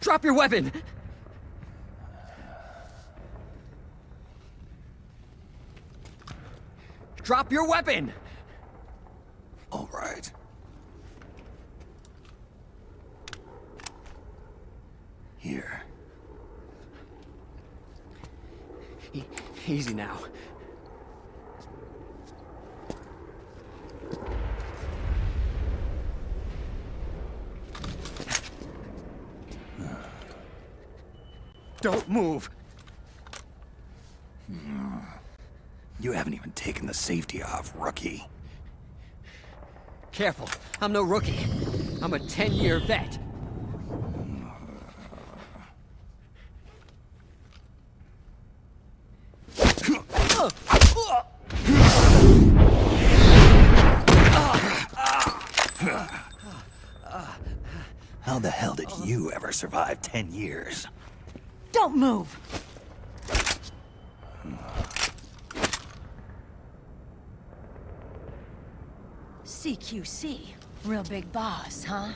Drop your weapon! Drop your weapon! All right. Here. Easy now. Don't move! You haven't even taken the safety off, rookie. Careful, I'm no rookie. I'm a 10-year vet. How the hell did you ever survive 10 years? Don't move! CQC. Real big boss, huh?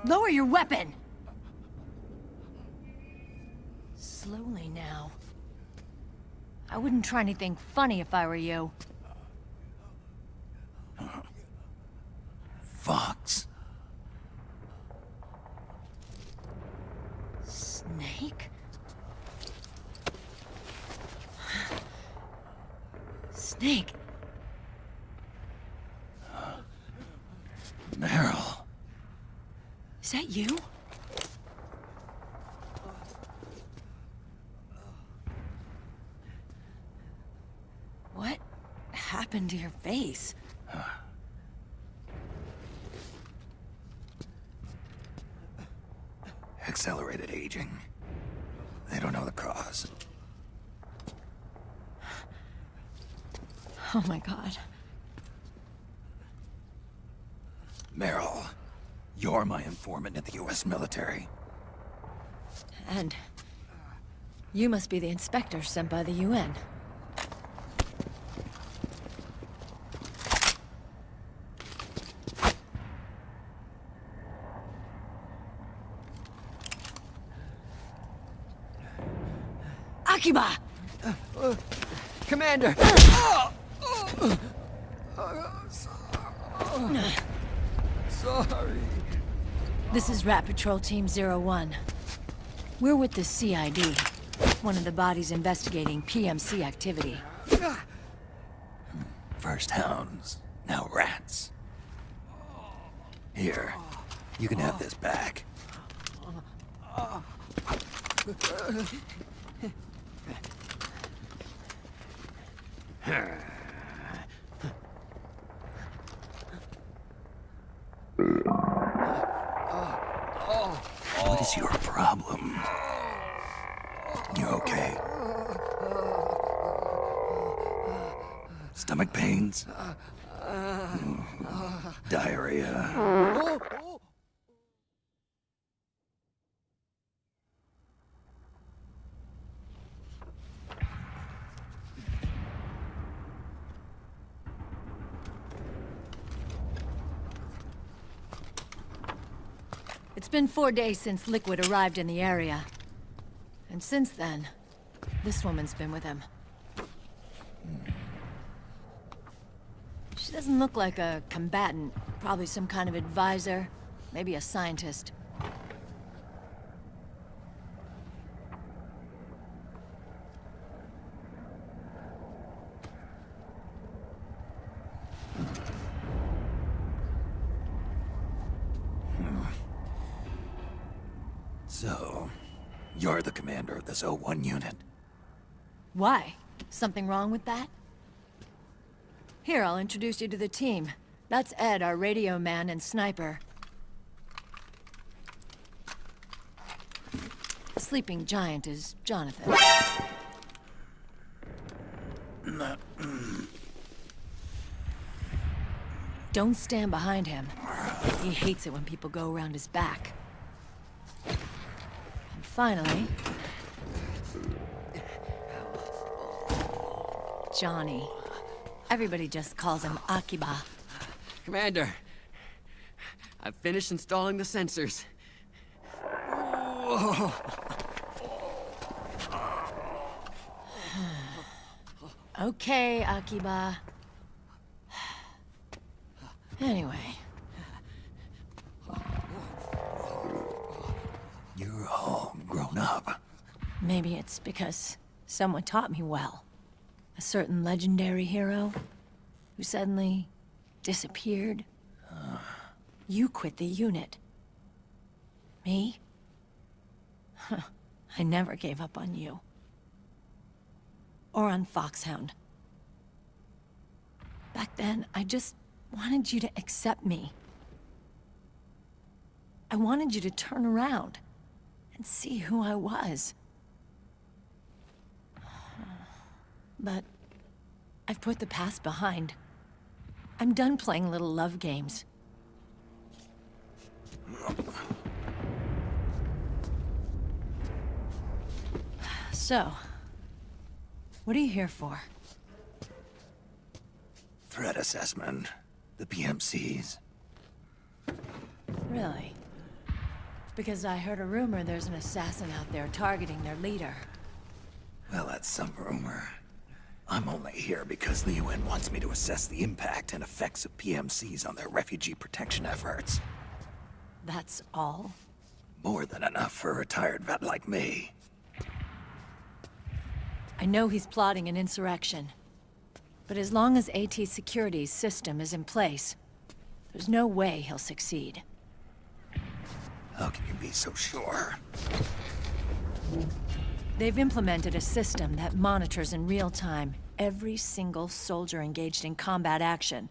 Lower your weapon! Slowly now. I wouldn't try anything funny if I were you. Fox. Snake? Snake? Meryl. Is that you? What happened to your face? Accelerated aging. They don't know the cause. Oh my god. Meryl, you're my informant in the U.S. military. And you must be the inspector sent by the UN. Akiba! Commander! Sorry. This is Rat Patrol Team 01. We're with the CID, one of the bodies investigating PMC activity. First hounds, now rats. Here, you can have this back. What is your problem? You okay? Stomach pains? Diarrhea? It's been 4 days since Liquid arrived in the area. And since then, this woman's been with him. She doesn't look like a combatant. Probably some kind of advisor. Maybe a scientist. So, you're the commander of this O1 unit? Why? Something wrong with that? Here, I'll introduce you to the team. That's Ed, our radio man and sniper. Sleeping giant is Jonathan. Don't stand behind him. He hates it when people go around his back. And finally... Johnny. Everybody just calls him Akiba. Commander, I've finished installing the sensors. Okay, Akiba. Anyway. You're all grown up. Maybe it's because someone taught me well. A certain legendary hero who suddenly disappeared. You quit the unit. Me? Huh. I never gave up on you. Or on Foxhound. Back then, I just wanted you to accept me. I wanted you to turn around and see who I was. But I've put the past behind. I'm done playing little love games. So, what are you here for? Threat assessment. The PMCs. Really? Because I heard a rumor there's an assassin out there targeting their leader. Well, that's some rumor. I'm only here because the UN wants me to assess the impact and effects of PMCs on their refugee protection efforts. That's all? More than enough for a retired vet like me. I know he's plotting an insurrection. But as long as AT Security's system is in place, there's no way he'll succeed. How can you be so sure? They've implemented a system that monitors in real time every single soldier engaged in combat action,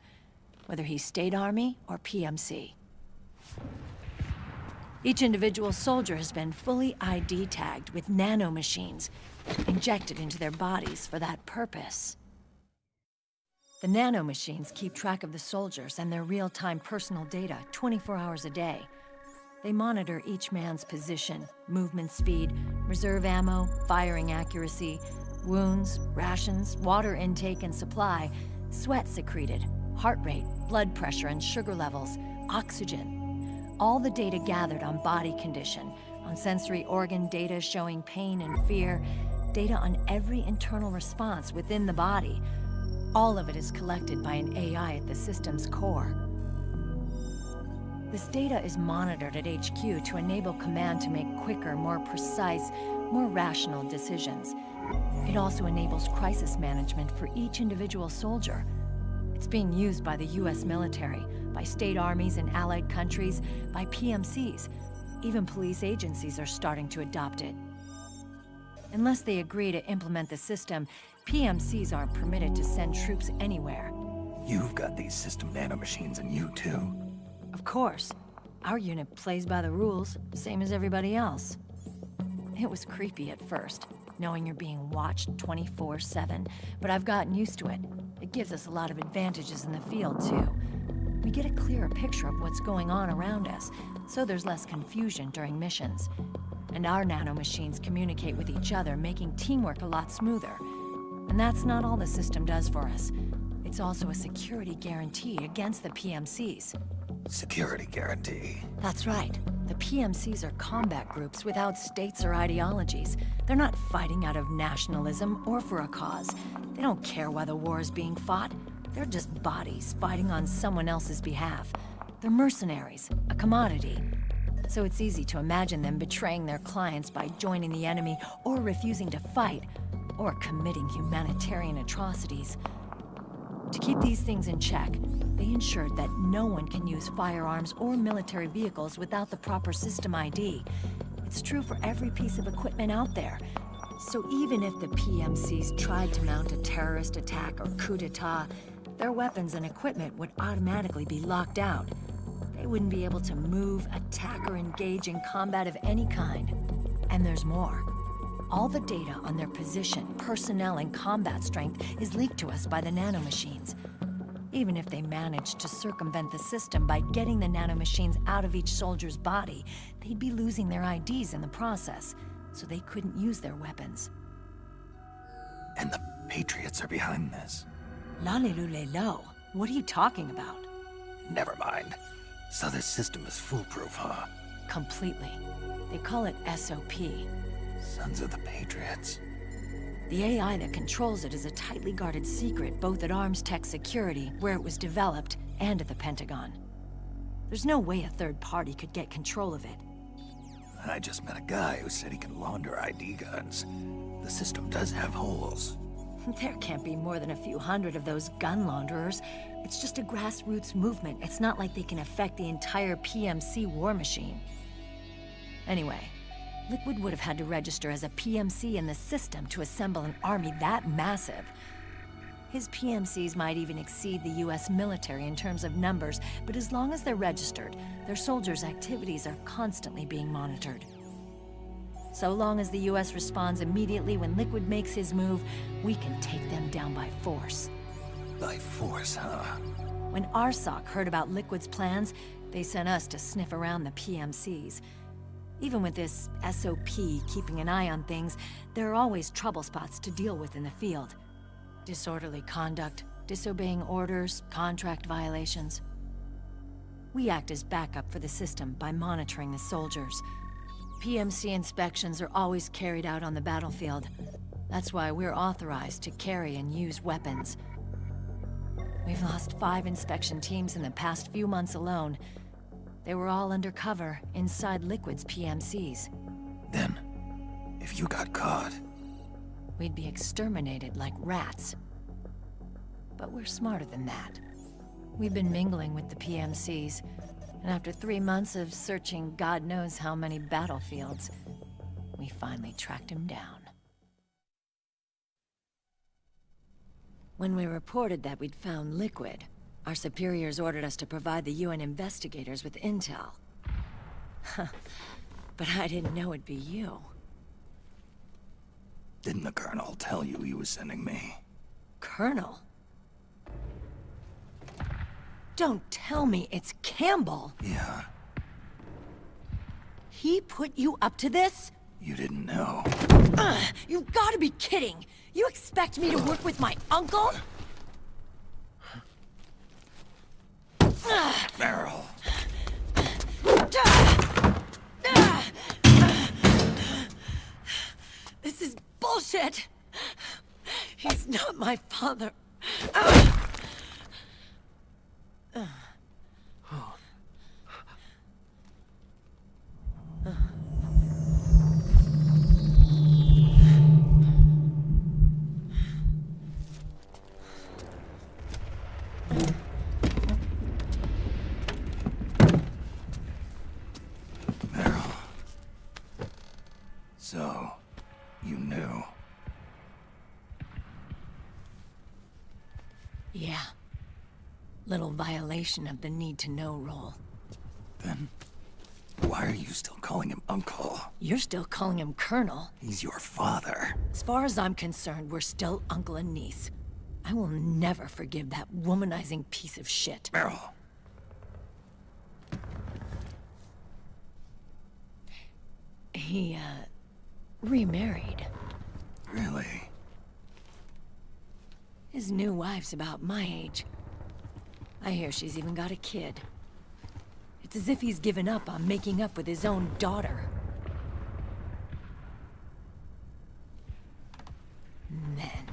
whether he's State Army or PMC. Each individual soldier has been fully ID tagged with nanomachines injected into their bodies for that purpose. The nanomachines keep track of the soldiers and their real-time personal data 24 hours a day. They monitor each man's position, movement speed, reserve ammo, firing accuracy, wounds, rations, water intake and supply, sweat secreted, heart rate, blood pressure and sugar levels, oxygen. All the data gathered on body condition, on sensory organ data showing pain and fear, data on every internal response within the body. All of it is collected by an AI at the system's core. This data is monitored at HQ to enable command to make quicker, more precise, more rational decisions. It also enables crisis management for each individual soldier. It's being used by the US military, by state armies in allied countries, by PMCs. Even police agencies are starting to adopt it. Unless they agree to implement the system, PMCs aren't permitted to send troops anywhere. You've got these system nanomachines in you too. Of course. Our unit plays by the rules, same as everybody else. It was creepy at first, knowing you're being watched 24/7, but I've gotten used to it. It gives us a lot of advantages in the field, too. We get a clearer picture of what's going on around us, so there's less confusion during missions. And our nanomachines communicate with each other, making teamwork a lot smoother. And that's not all the system does for us. It's also a security guarantee against the PMCs. Security guarantee. That's right. The PMCs are combat groups without states or ideologies. They're not fighting out of nationalism or for a cause. They don't care why the war is being fought. They're just bodies fighting on someone else's behalf. They're mercenaries, a commodity. So it's easy to imagine them betraying their clients by joining the enemy or refusing to fight, or committing humanitarian atrocities. To keep these things in check, they ensured that no one can use firearms or military vehicles without the proper system ID. It's true for every piece of equipment out there. So even if the PMCs tried to mount a terrorist attack or coup d'etat, their weapons and equipment would automatically be locked out. They wouldn't be able to move, attack, or engage in combat of any kind. And there's more. All the data on their position, personnel, and combat strength is leaked to us by the nanomachines. Even if they managed to circumvent the system by getting the nanomachines out of each soldier's body, they'd be losing their IDs in the process, so they couldn't use their weapons. And the Patriots are behind this. Lalilulelo, what are you talking about? Never mind. So this system is foolproof, huh? Completely. They call it SOP. Sons of the Patriots. The AI that controls it is a tightly guarded secret both at Arms Tech Security, where it was developed, and at the Pentagon. There's no way a third party could get control of it. I just met a guy who said he can launder ID guns. The system does have holes. There can't be more than a few hundred of those gun launderers. It's just a grassroots movement. It's not like they can affect the entire PMC war machine. Anyway, Liquid would have had to register as a PMC in the system to assemble an army that massive. His PMCs might even exceed the US military in terms of numbers, but as long as they're registered, their soldiers' activities are constantly being monitored. So long as the US responds immediately when Liquid makes his move, we can take them down by force. By force, huh? When RSOC heard about Liquid's plans, they sent us to sniff around the PMCs. Even with this SOP keeping an eye on things, there are always trouble spots to deal with in the field. Disorderly conduct, disobeying orders, contract violations. We act as backup for the system by monitoring the soldiers. PMC inspections are always carried out on the battlefield. That's why we're authorized to carry and use weapons. We've lost 5 inspection teams in the past few months alone. They were all undercover inside Liquid's PMCs. Then, if you got caught... we'd be exterminated like rats. But we're smarter than that. We've been mingling with the PMCs, and after 3 months of searching God knows how many battlefields, we finally tracked him down. When we reported that we'd found Liquid, our superiors ordered us to provide the UN investigators with intel. But I didn't know it'd be you. Didn't the Colonel tell you he was sending me? Colonel? Don't tell me it's Campbell! Yeah. He put you up to this? You didn't know. You've gotta be kidding! You expect me to work with my uncle? Meryl. This is bullshit! He's not my father. Meryl. So, you knew. Yeah. Little violation of the need-to-know rule. Then, why are you still calling him Uncle? You're still calling him Colonel. He's your father. As far as I'm concerned, we're still uncle and niece. I will never forgive that womanizing piece of shit. Meryl. He, remarried. Really? His new wife's about my age. I hear she's even got a kid. It's as if he's given up on making up with his own daughter. Men.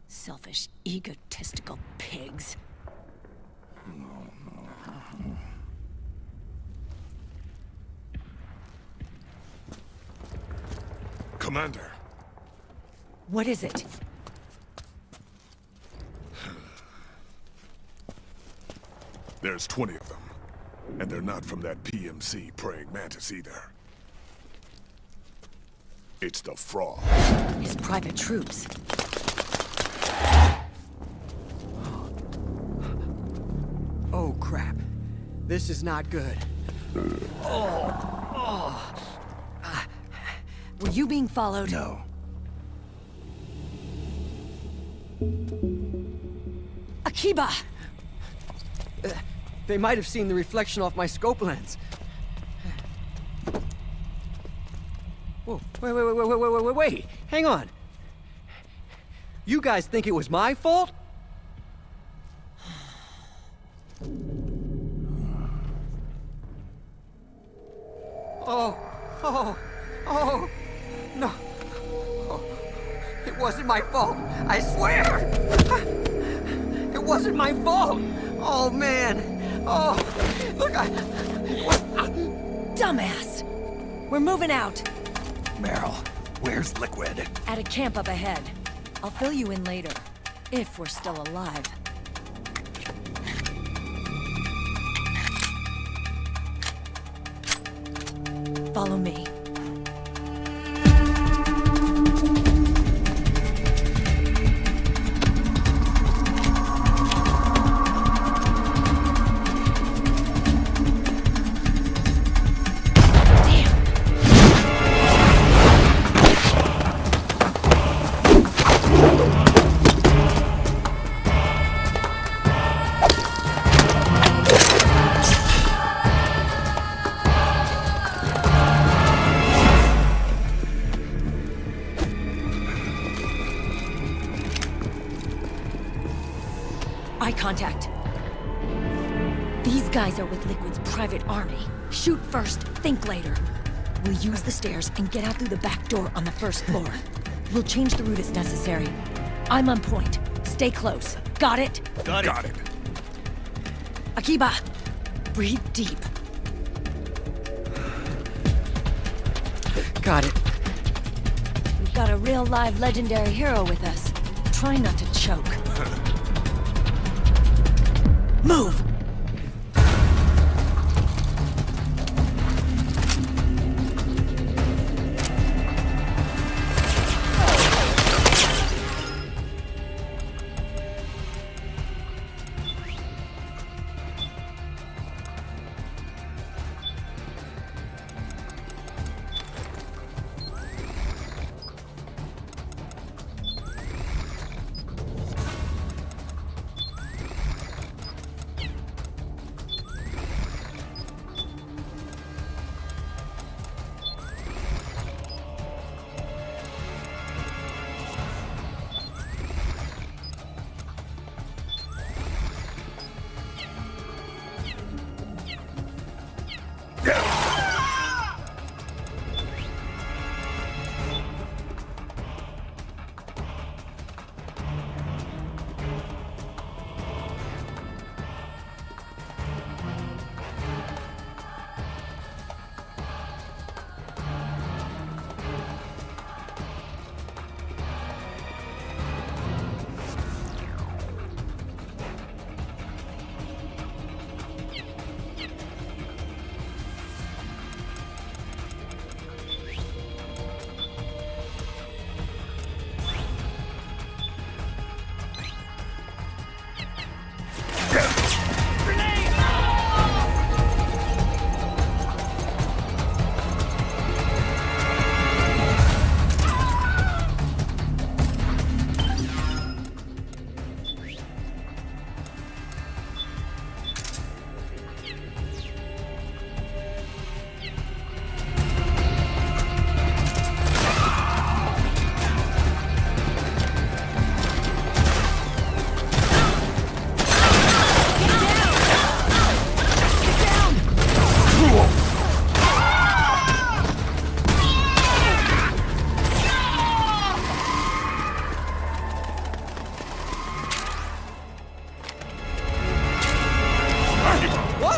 Selfish, egotistical pigs. Commander. What is it? There's 20 of them. And they're not from that PMC praying mantis either. It's the Frog. His private troops. Oh, crap. This is not good. Were you being followed? No. Akiba! They might have seen the reflection off my scope lens. Whoa, wait, hang on. You guys think it was my fault? Oh, no. Oh, it wasn't my fault, I swear! It wasn't my fault! Oh, man. Oh, look, Dumbass! We're moving out. Meryl, where's Liquid? At a camp up ahead. I'll fill you in later. If we're still alive. Follow me. Eye contact. These guys are with Liquid's private army. Shoot first, think later. We'll use the stairs and get out through the back door on the first floor. We'll change the route as necessary. I'm on point. Stay close. Got it? Got it. Akiba, breathe deep. Got it. We've got a real live legendary hero with us. Try not to choke. Move!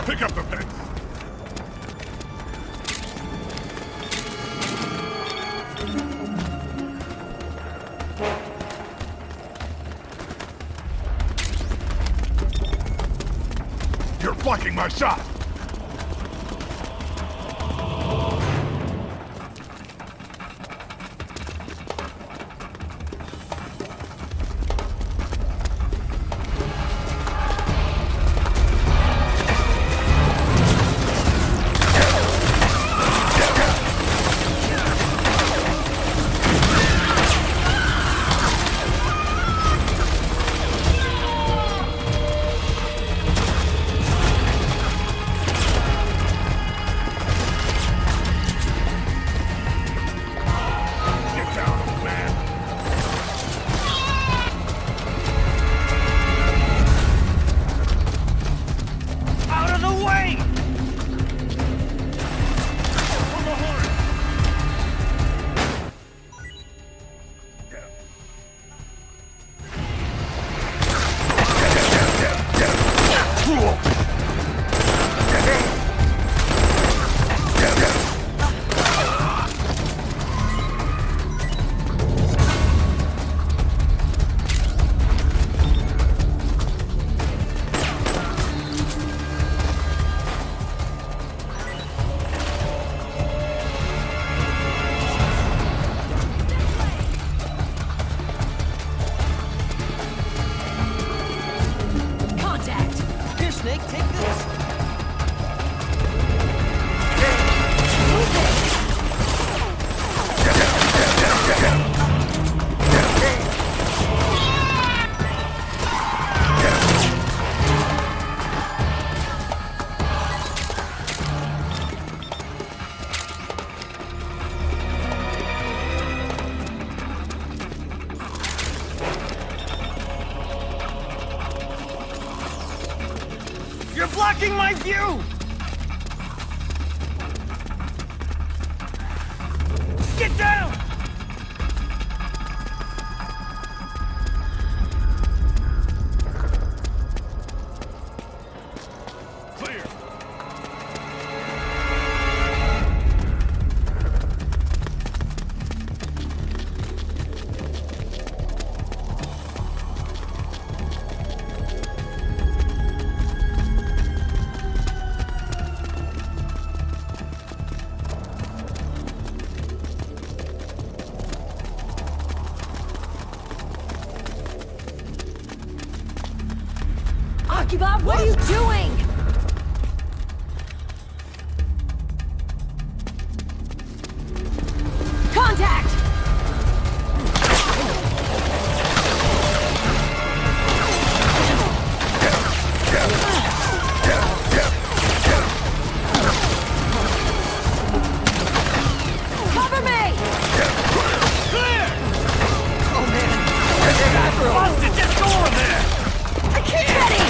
Pick up the pen. You're blocking my shot. Snake, take this. You're blocking my view! Get down! Clear! Akiba, what are you doing? Contact! Cover me! Clear! Oh man! There's that room! Austin, just go over there! I can't! Eddie!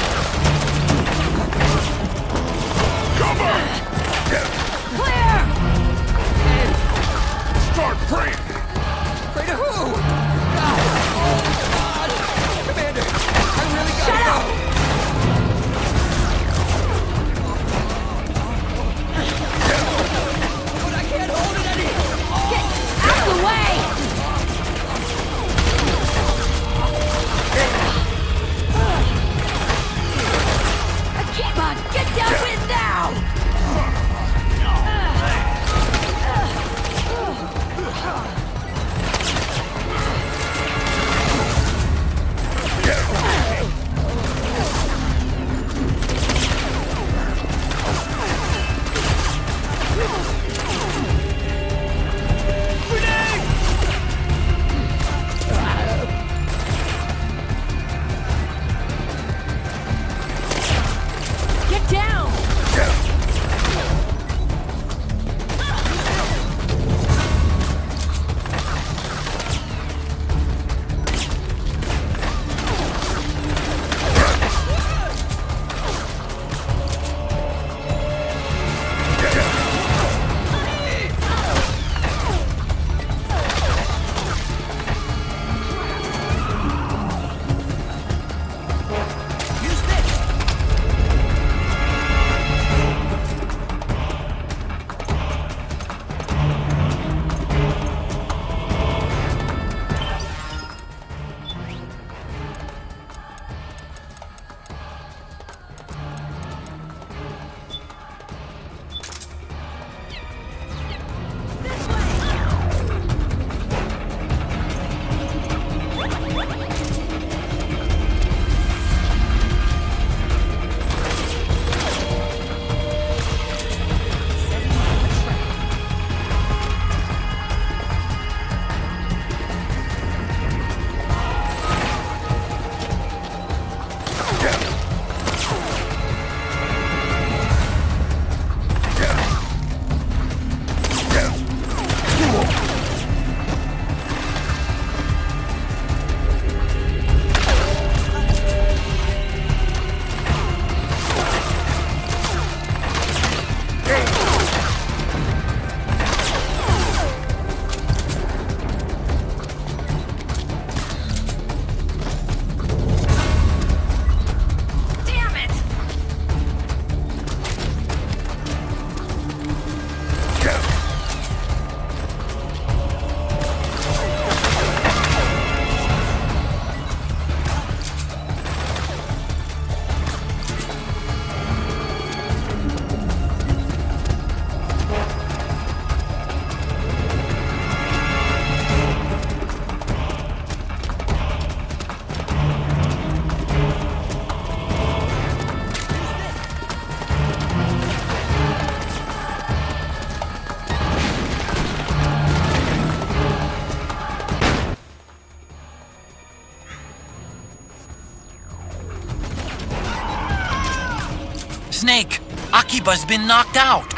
Snake, Akiba's been knocked out.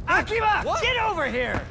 Akiba! What? Get over here!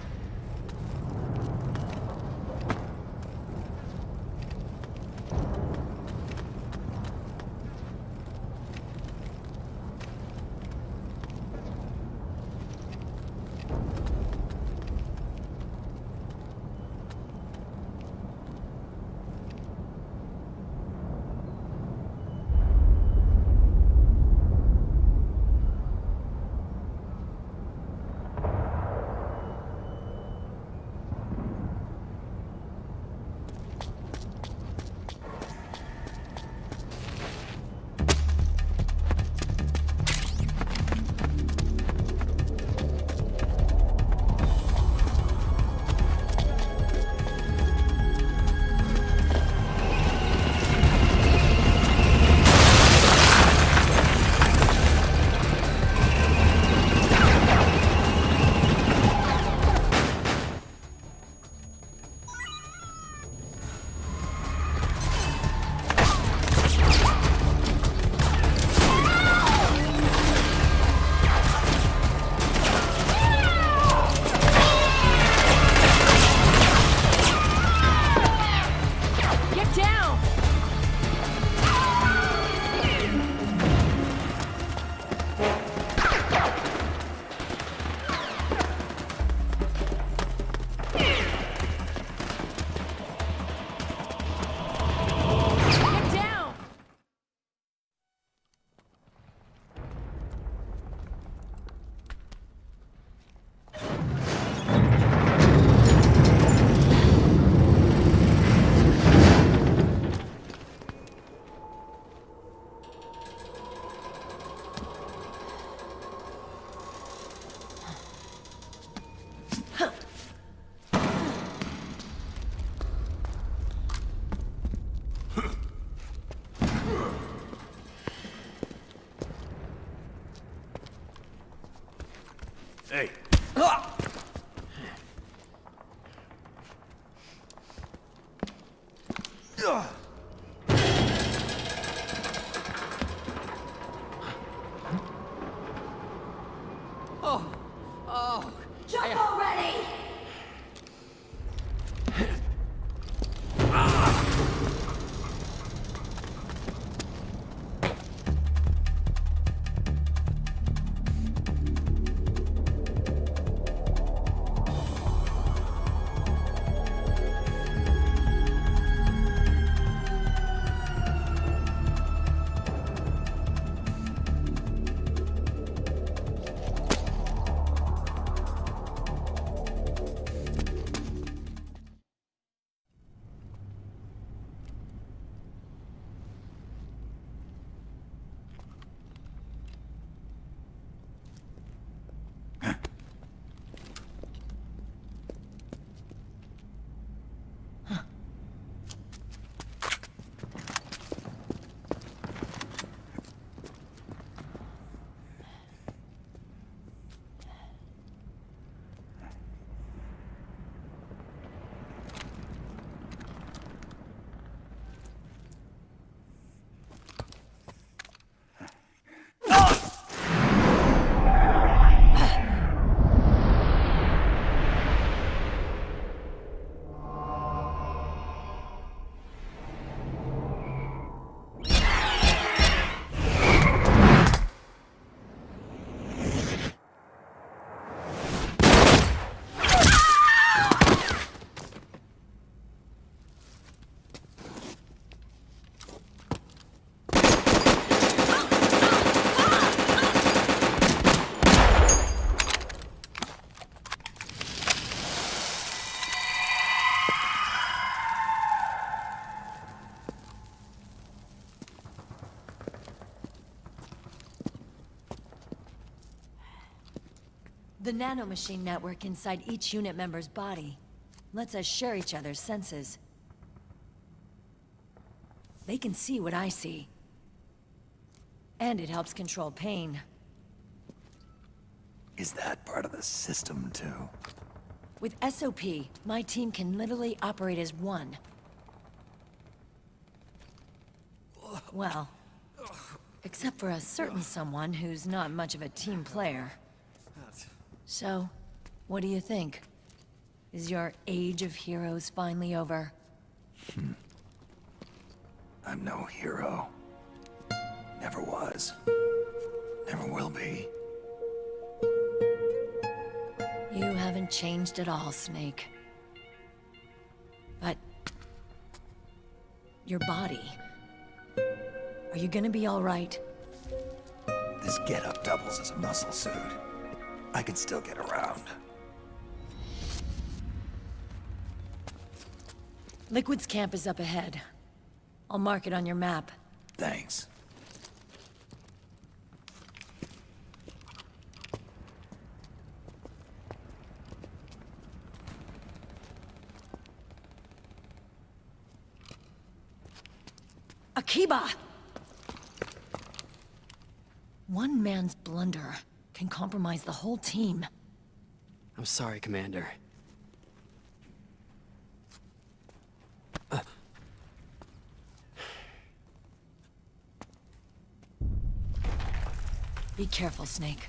Hey. Oh. Jump already! The nanomachine network inside each unit member's body lets us share each other's senses. They can see what I see. And it helps control pain. Is that part of the system, too? With SOP, my team can literally operate as one. Well, except for a certain someone who's not much of a team player. So, what do you think? Is your age of heroes finally over? I'm no hero. Never was. Never will be. You haven't changed at all, Snake. But... your body... are you gonna be alright? This getup doubles as a muscle suit. I can still get around. Liquid's camp is up ahead. I'll mark it on your map. Thanks. Akiba! One man's blunder can compromise the whole team. I'm sorry, Commander. Be careful, Snake.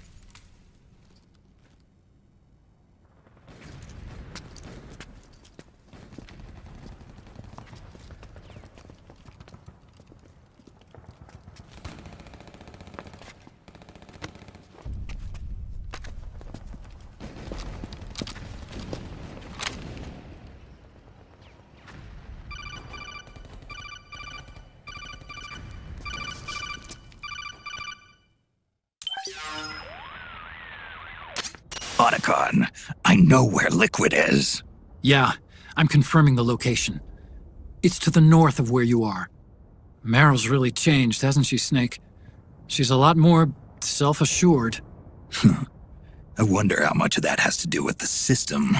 Otacon, I know where Liquid is. Yeah, I'm confirming the location. It's to the north of where you are. Meryl's really changed, hasn't she, Snake? She's a lot more self-assured. I wonder how much of that has to do with the system.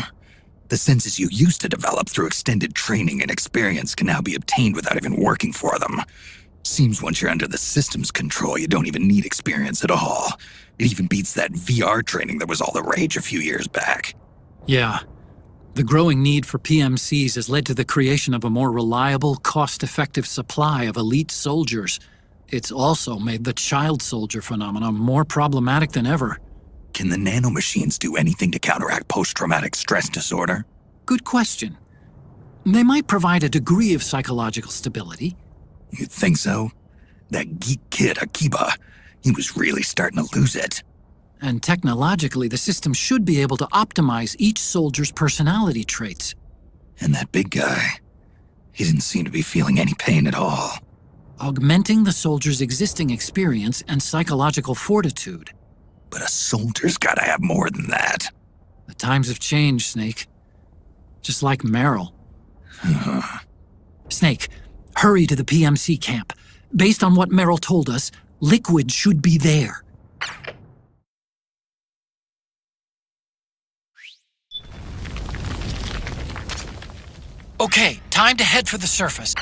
The senses you used to develop through extended training and experience can now be obtained without even working for them. Seems once you're under the system's control, you don't even need experience at all. It even beats that VR training that was all the rage a few years back. Yeah. The growing need for PMCs has led to the creation of a more reliable, cost-effective supply of elite soldiers. It's also made the child soldier phenomenon more problematic than ever. Can the nanomachines do anything to counteract post-traumatic stress disorder? Good question. They might provide a degree of psychological stability. You'd think so? That geek kid, Akiba, he was really starting to lose it. And technologically, the system should be able to optimize each soldier's personality traits. And that big guy, he didn't seem to be feeling any pain at all. Augmenting the soldier's existing experience and psychological fortitude. But a soldier's gotta have more than that. The times have changed, Snake. Just like Meryl. Snake, hurry to the PMC camp. Based on what Meryl told us, Liquid should be there. Okay, time to head for the surface.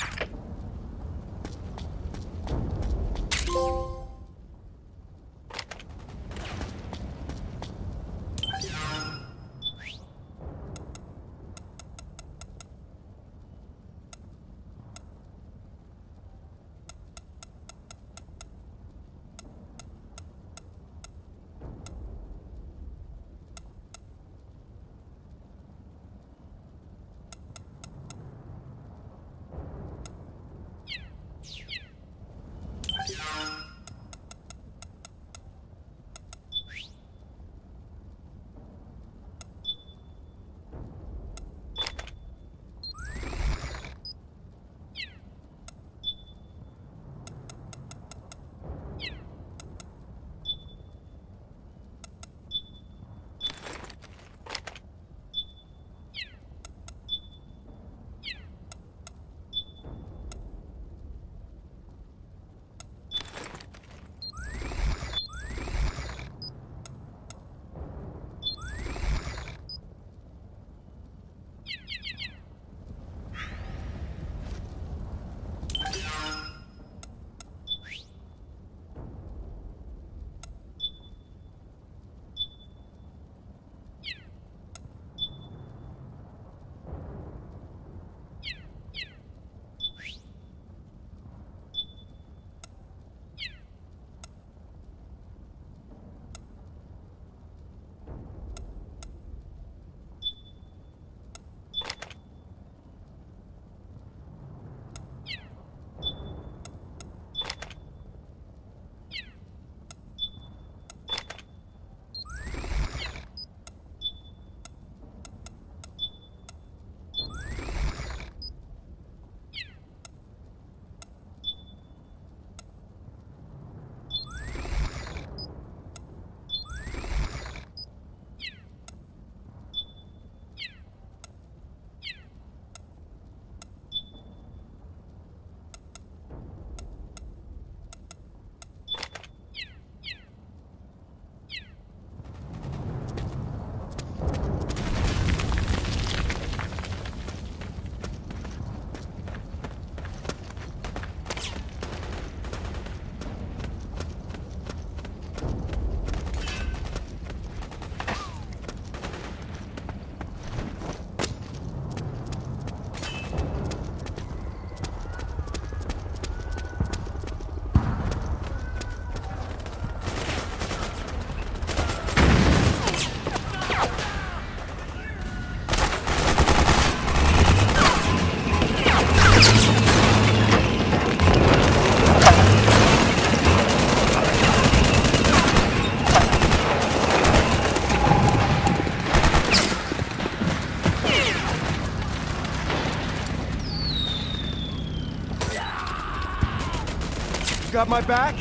got my back?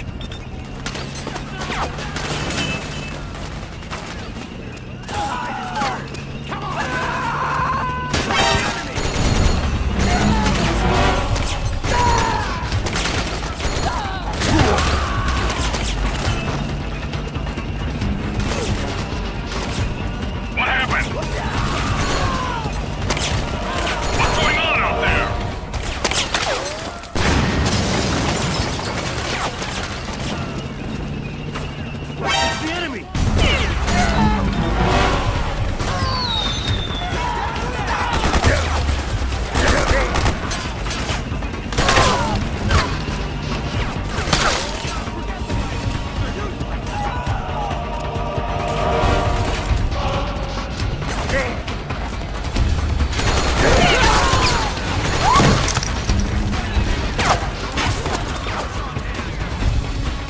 What happened? What's going on out there? It's the enemy!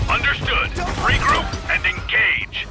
Understood. Regroup and engage.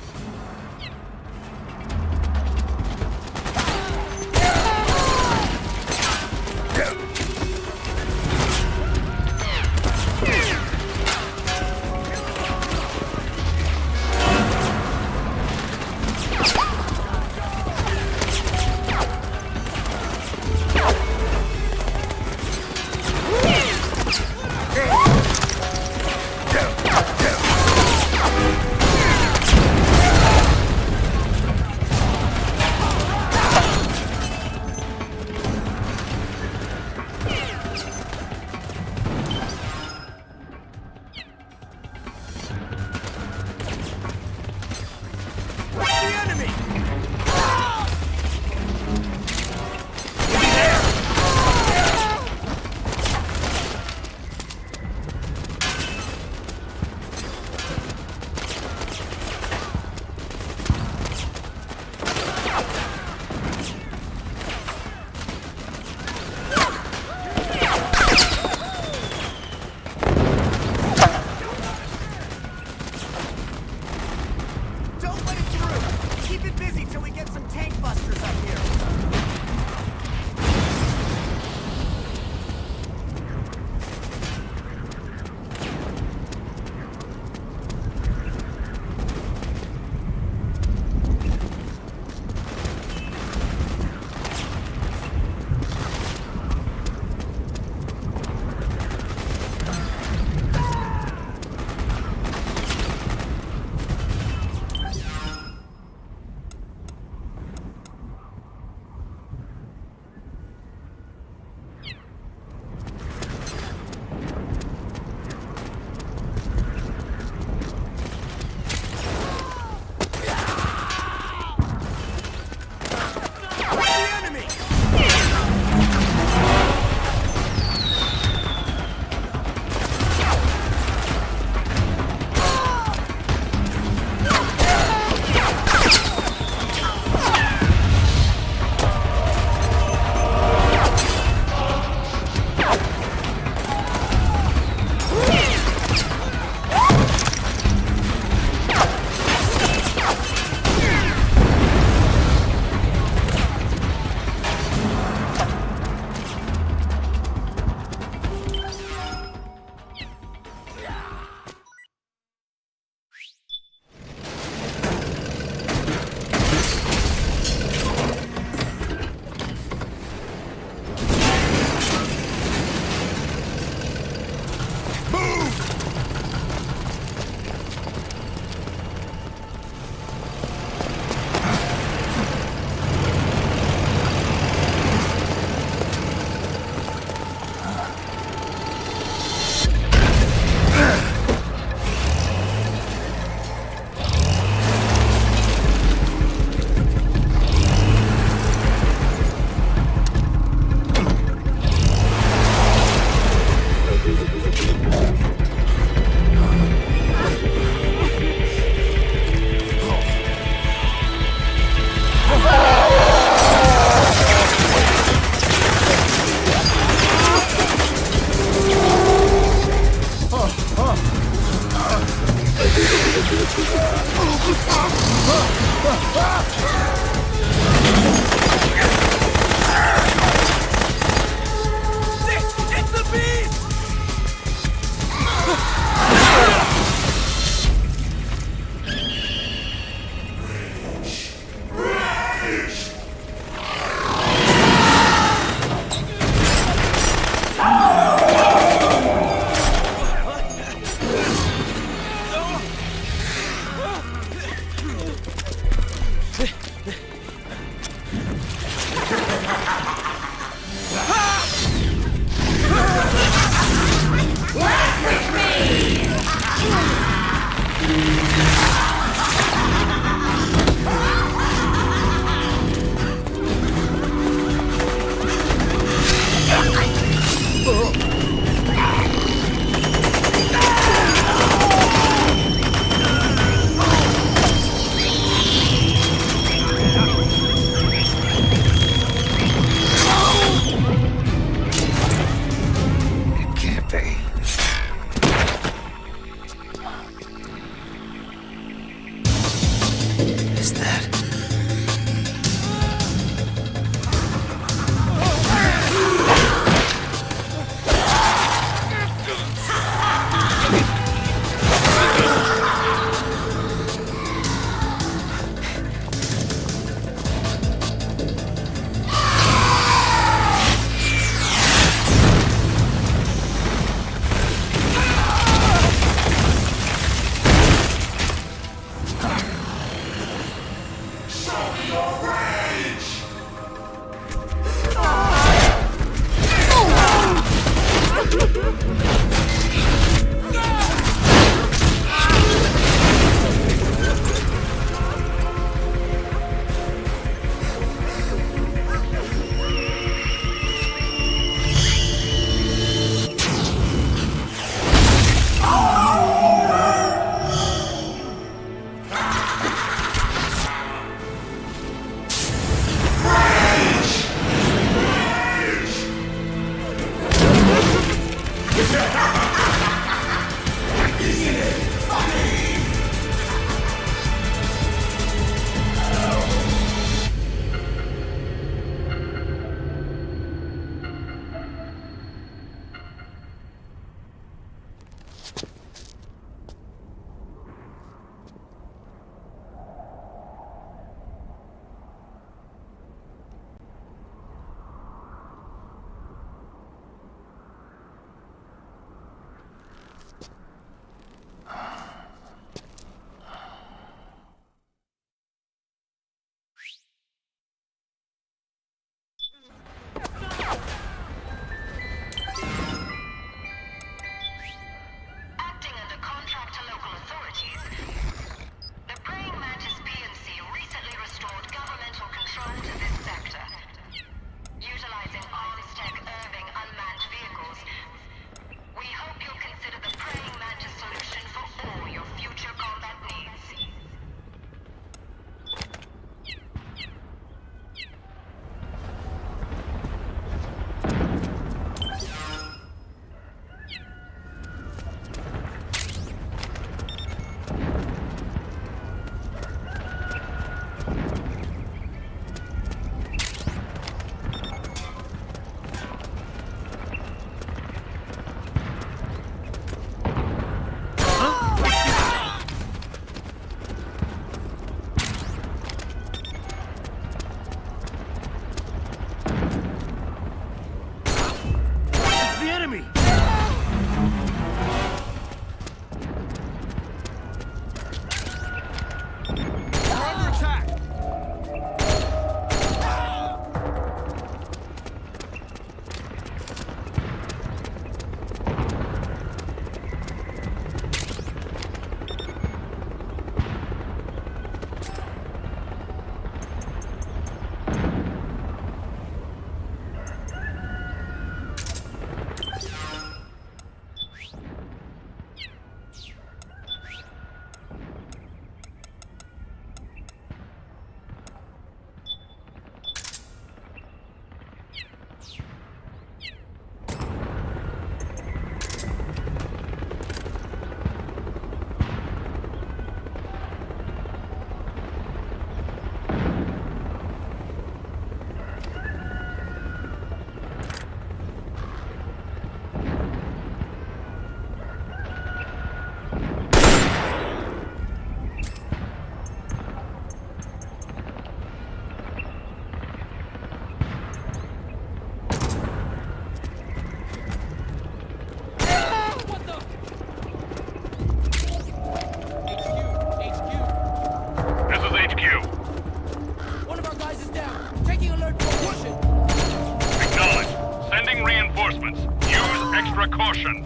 extra caution.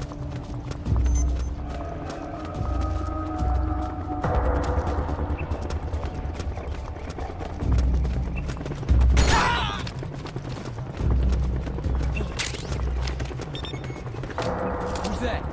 Who's that?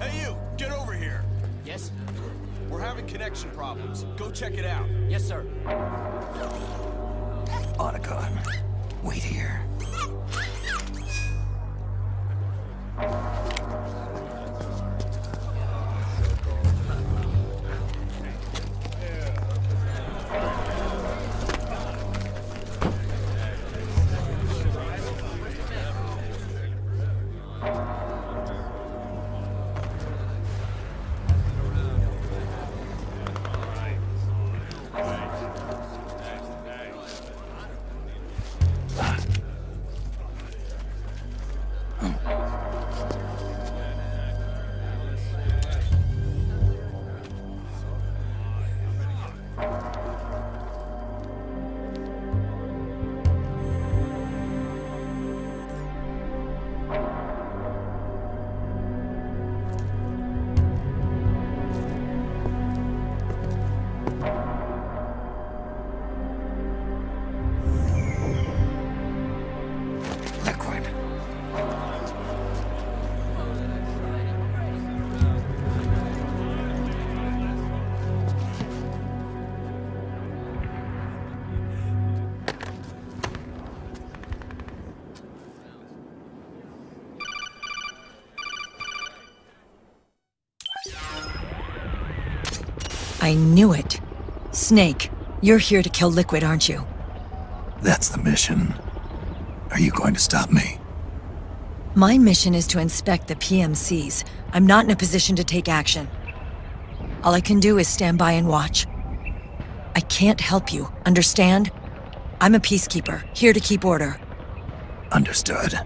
Hey, you! Get over here! Yes? We're having connection problems. Go check it out. Yes, sir. Otacon, wait here. Liquid. I knew it. Snake, you're here to kill Liquid, aren't you? That's the mission. Are you going to stop me? My mission is to inspect the PMCs. I'm not in a position to take action. All I can do is stand by and watch. I can't help you, understand? I'm a peacekeeper, here to keep order. Understood.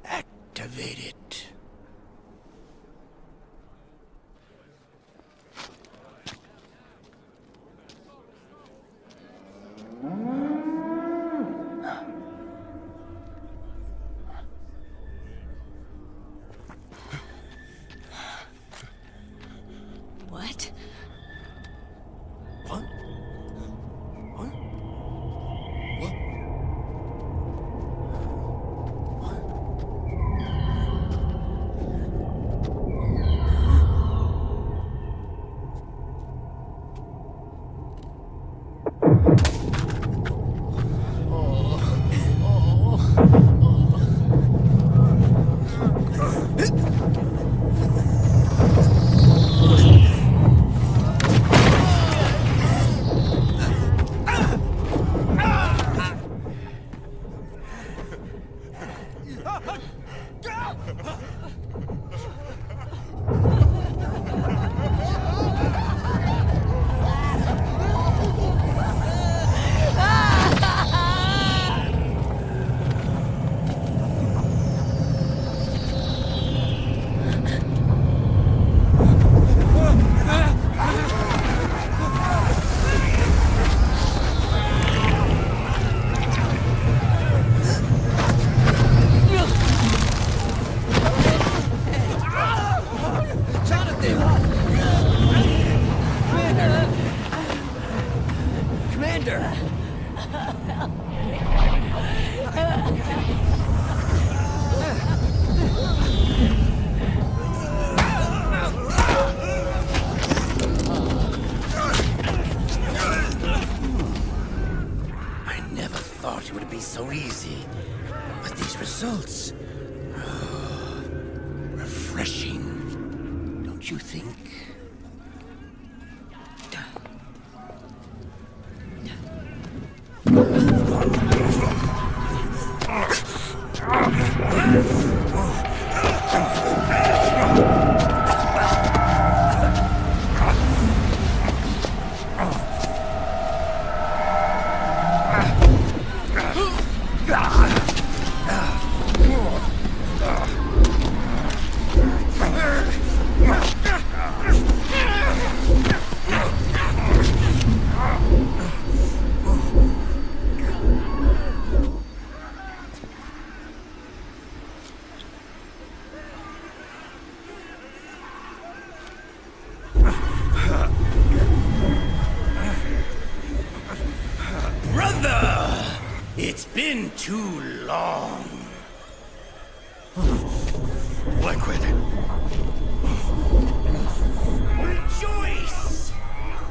Activate it. What? What? What? What? is refreshing, don't you think? It's been too long. Liquid. Rejoice!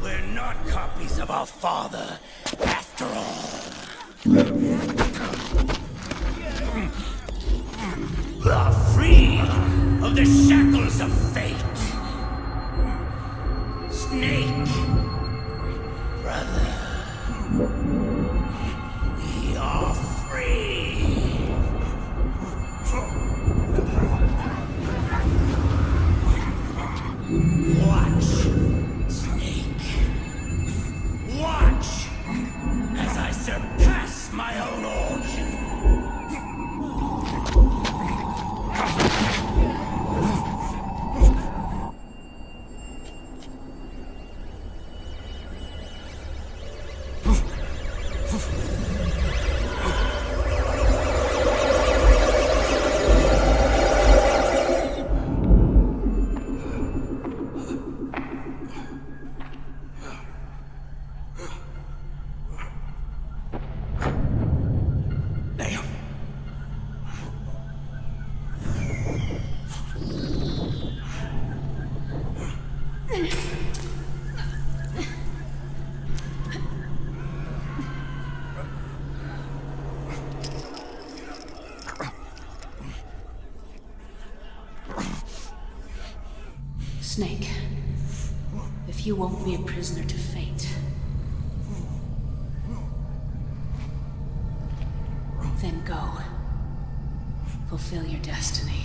We're not copies of our father, after all. Are freed of the shackles of fate. Snake, brother. We are free. Watch, Snake. Watch as I surpass my own origin. Snake, if you won't be a prisoner to fate, then go. Fulfill your destiny.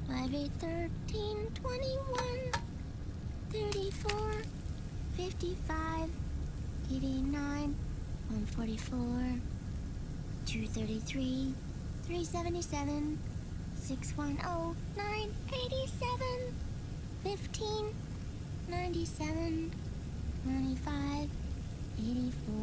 5, 8, 13, 21, 34, 55, 89, 144, 233, 377, 610, 987, 15, 97, 95, 84.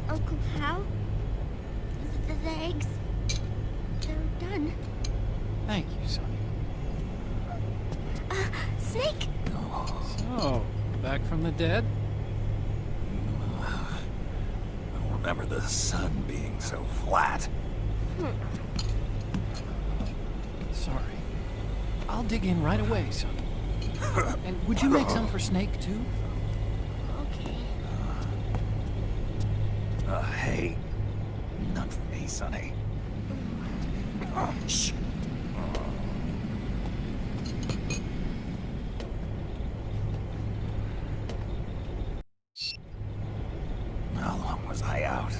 Uncle Hal? The eggs? They're done. Thank you, Sonny. Snake! So, back from the dead? I don't remember the sun being so flat. Sorry. I'll dig in right away, Sonny. And would you make some for Snake, too? Okay. Hey. None for me, Sonny. Shh. How long was I out?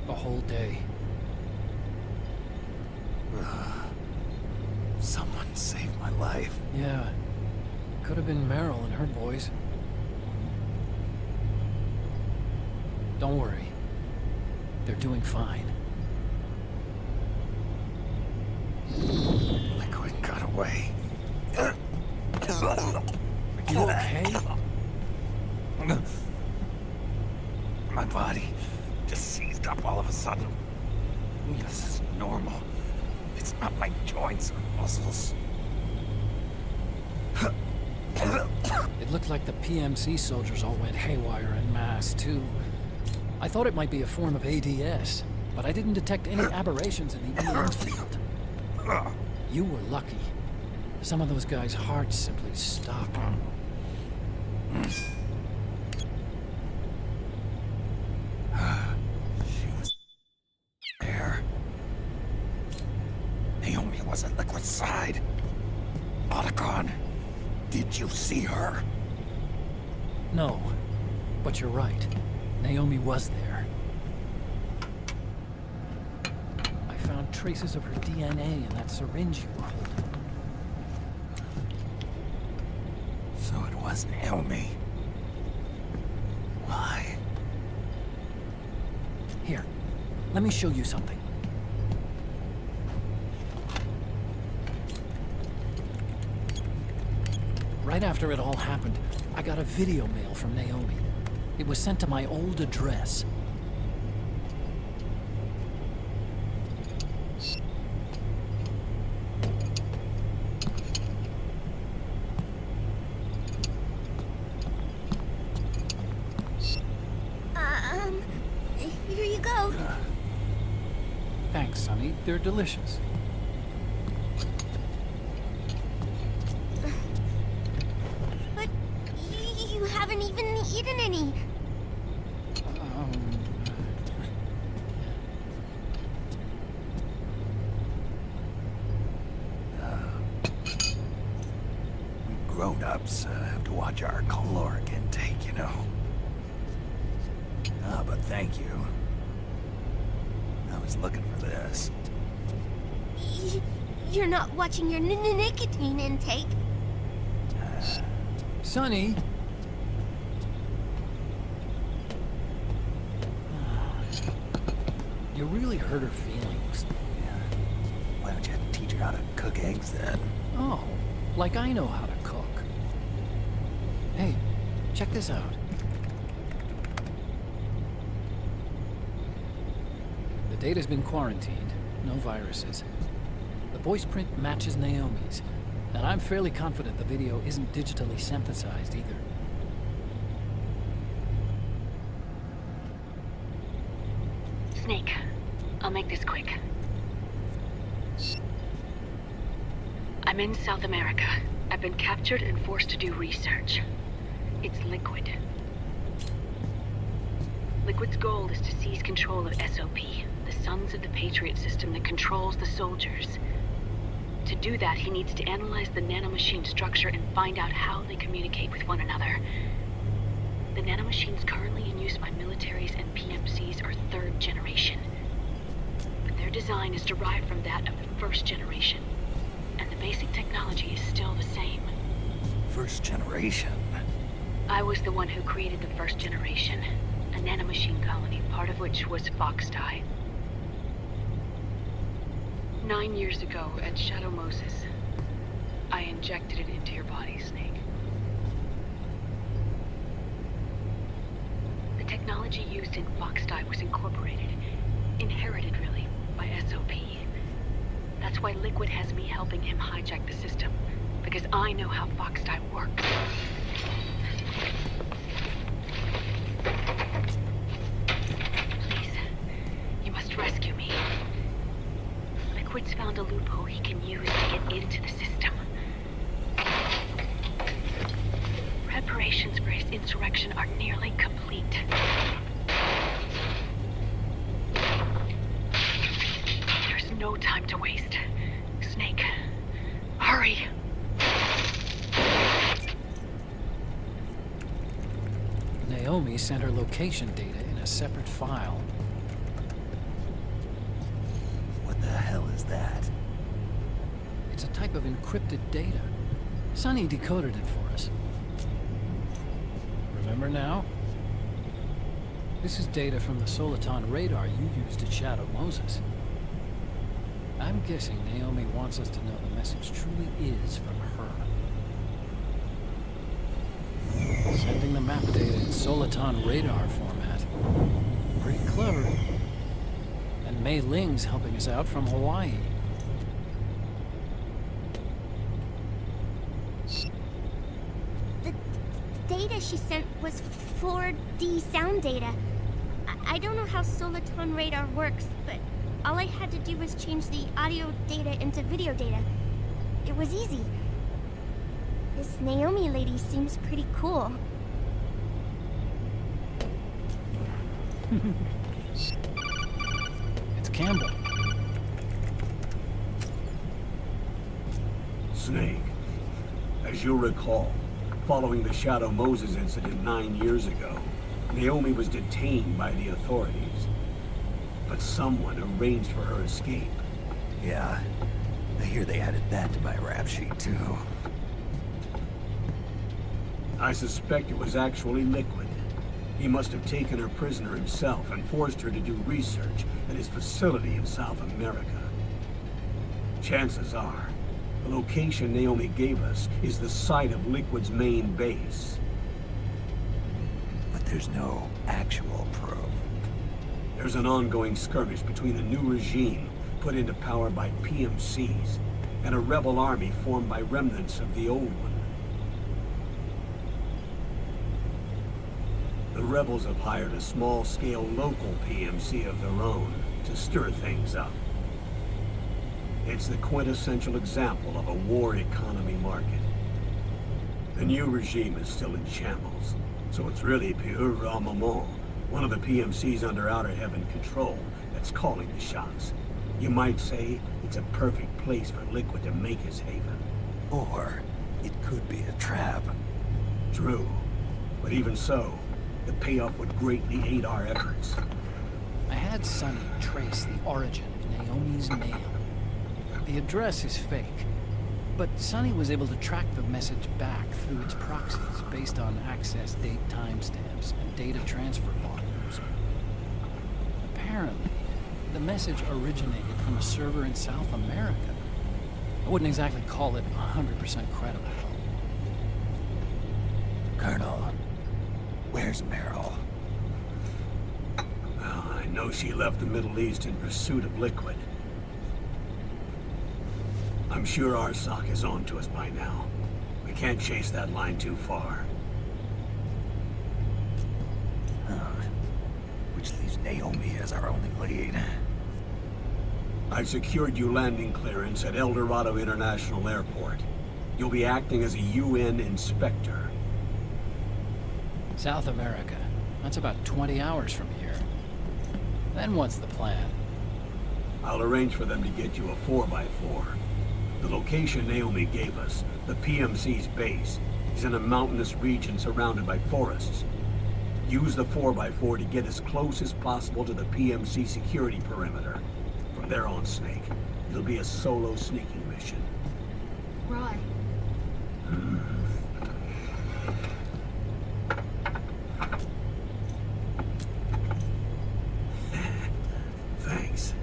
A whole day. Someone saved my life. Yeah. It could have been Meryl and her boys. Don't worry. They're doing fine. Liquid got away. Are you okay? My body just seized up all of a sudden. This is normal. It's not my joints or muscles. It looked like the PMC soldiers all went haywire en masse, too. I thought it might be a form of ADS, but I didn't detect any aberrations in the EM field. You were lucky. Some of those guys' hearts simply stopped. She was there. Naomi was at Liquid side. Otacon, did you see her? No, but you're right. Naomi was there. I found traces of her DNA in that syringe you were holding. So it was Naomi. Why? Here, let me show you something. Right after it all happened, I got a video mail from Naomi. It was sent to my old address. Here you go. Thanks, Sonny. They're delicious. But you haven't even eaten any. We grown-ups have to watch our caloric intake, you know. But thank you. I was looking for this. You're not watching your nicotine intake. Sonny! You really hurt her feelings. Yeah. Why don't you teach her how to cook eggs then? Oh, like I know how to cook. Hey, check this out. The data's been quarantined, no viruses. The voice print matches Naomi's, And I'm fairly confident the video isn't digitally synthesized either. Snake, I'll make this quick. I'm in South America. I've been captured and forced to do research. It's Liquid. Liquid's goal is to seize control of SOP, the Sons of the Patriot system that controls the soldiers. To do that, he needs to analyze the nanomachine structure and find out how they communicate with one another. The nanomachines currently in use by militaries and PMCs are 3rd generation. But their design is derived from that of the 1st generation. And the basic technology is still the same. 1st generation? I was the one who created the 1st generation. A nanomachine colony, part of which was Foxdie. 9 years ago at Shadow Moses, I injected it into your body, Snake. The technology used in Foxdie was incorporated, inherited really, by SOP. That's why Liquid has me helping him hijack the system, because I know how Foxdie works. Please, you must rescue me. Liquid's found a loophole he can use to get into the system. Preparations for his insurrection are nearly complete. There's no time to waste. Snake, hurry! Naomi sent her location data in a separate file. What the hell is that? It's a type of encrypted data. Sonny decoded it for us. Remember now? This is data from the Soliton radar you used at Shadow Moses. I'm guessing Naomi wants us to know the message truly is from her. Sending the map data in Soliton radar format. Pretty clever. And Mei Ling's helping us out from Hawaii. The data she sent was 4D sound data. I don't know how Soliton radar works, but all I had to do was change the audio data into video data. It was easy. This Naomi lady seems pretty cool. It's Campbell. Snake, as you'll recall, following the Shadow Moses incident 9 years ago, Naomi was detained by the authorities. But someone arranged for her escape. Yeah, I hear they added that to my rap sheet, too. I suspect it was actually Liquid. He must have taken her prisoner himself and forced her to do research at his facility in South America. Chances are, the location Naomi gave us is the site of Liquid's main base. But there's no actual proof. There's an ongoing skirmish between a new regime put into power by PMCs and a rebel army formed by remnants of the old one. The rebels have hired a small-scale local PMC of their own to stir things up. It's the quintessential example of a war economy market. The new regime is still in shambles, so it's really Pure Ramamon, one of the PMCs under Outer Heaven control, that's calling the shots. You might say it's a perfect place for Liquid to make his haven. Or it could be a trap. True, but even so, the payoff would greatly aid our efforts. I had Sonny trace the origin of Naomi's mail. The address is fake, but Sonny was able to track the message back through its proxies based on access date timestamps and data transfer volumes. Apparently, the message originated from a server in South America. I wouldn't exactly call it 100% credible. Colonel, where's Meryl? Well, I know she left the Middle East in pursuit of Liquid. I'm sure Arsak is on to us by now. We can't chase that line too far. Which leaves Naomi as our only lead. I've secured you landing clearance at El Dorado International Airport. You'll be acting as a UN inspector. South America. That's about 20 hours from here. Then what's the plan? I'll arrange for them to get you a 4x4. The location Naomi gave us, the PMC's base, is in a mountainous region surrounded by forests. Use the 4x4 to get as close as possible to the PMC security perimeter. From there on, Snake, it'll be a solo sneaking mission. Right. Thanks.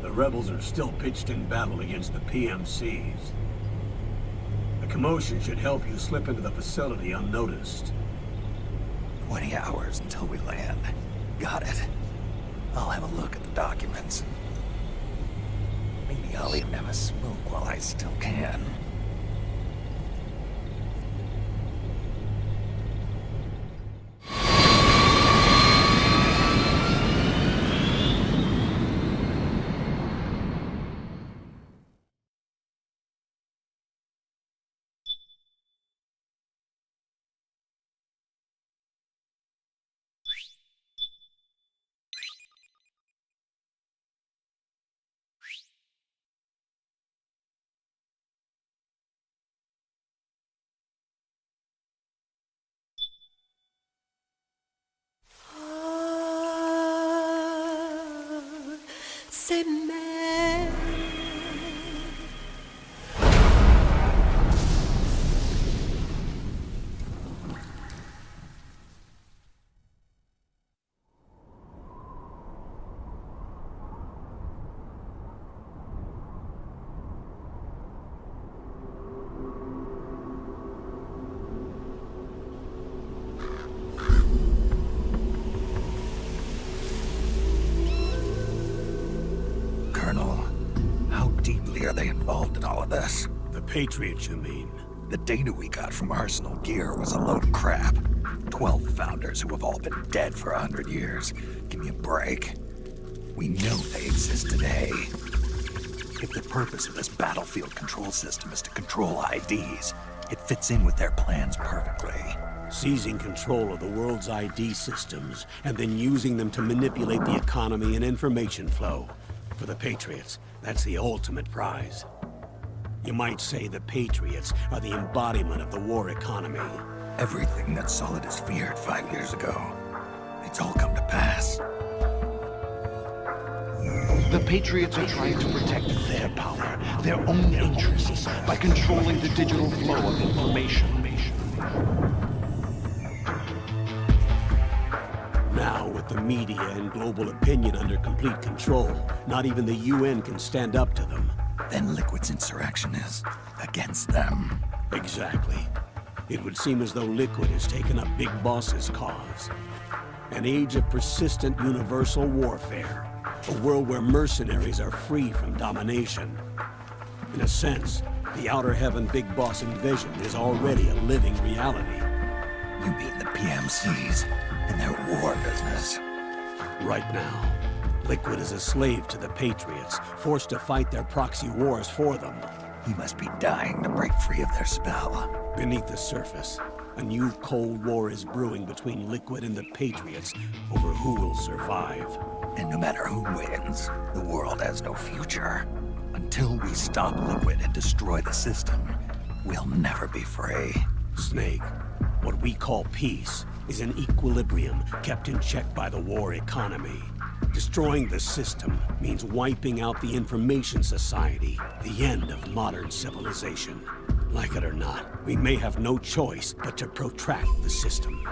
The rebels are still pitched in battle against the PMCs. The commotion should help you slip into the facility unnoticed. 20 hours until we land. Got it. I'll have a look at the documents. Maybe I'll even have a smoke while I still can. C'est mère. Are they involved in all of this? The Patriots, you mean? The data we got from Arsenal Gear was a load of crap. 12 founders who have all been dead for 100 years. Give me a break. We know they exist today. If the purpose of this battlefield control system is to control IDs, it fits in with their plans perfectly. Seizing control of the world's ID systems, and then using them to manipulate the economy and information flow. For the Patriots, that's the ultimate prize. You might say the Patriots are the embodiment of the war economy. Everything that Solidus feared 5 years ago, it's all come to pass. The Patriots are trying to protect their power, their own interests, by controlling the digital flow of information. Now, with the media and global opinion under complete control, not even the UN can stand up to them. Then Liquid's insurrection is against them. Exactly. It would seem as though Liquid has taken up Big Boss's cause. An age of persistent universal warfare. A world where mercenaries are free from domination. In a sense, the Outer Heaven Big Boss invasion is already a living reality. You mean the PMCs and their war business? Right now, Liquid is a slave to the Patriots, forced to fight their proxy wars for them. He must be dying to break free of their spell. Beneath the surface, a new Cold War is brewing between Liquid and the Patriots over who will survive. And no matter who wins, the world has no future. Until we stop Liquid and destroy the system, we'll never be free. Snake, what we call peace is an equilibrium kept in check by the war economy. Destroying the system means wiping out the information society, the end of modern civilization. Like it or not, we may have no choice but to protract the system.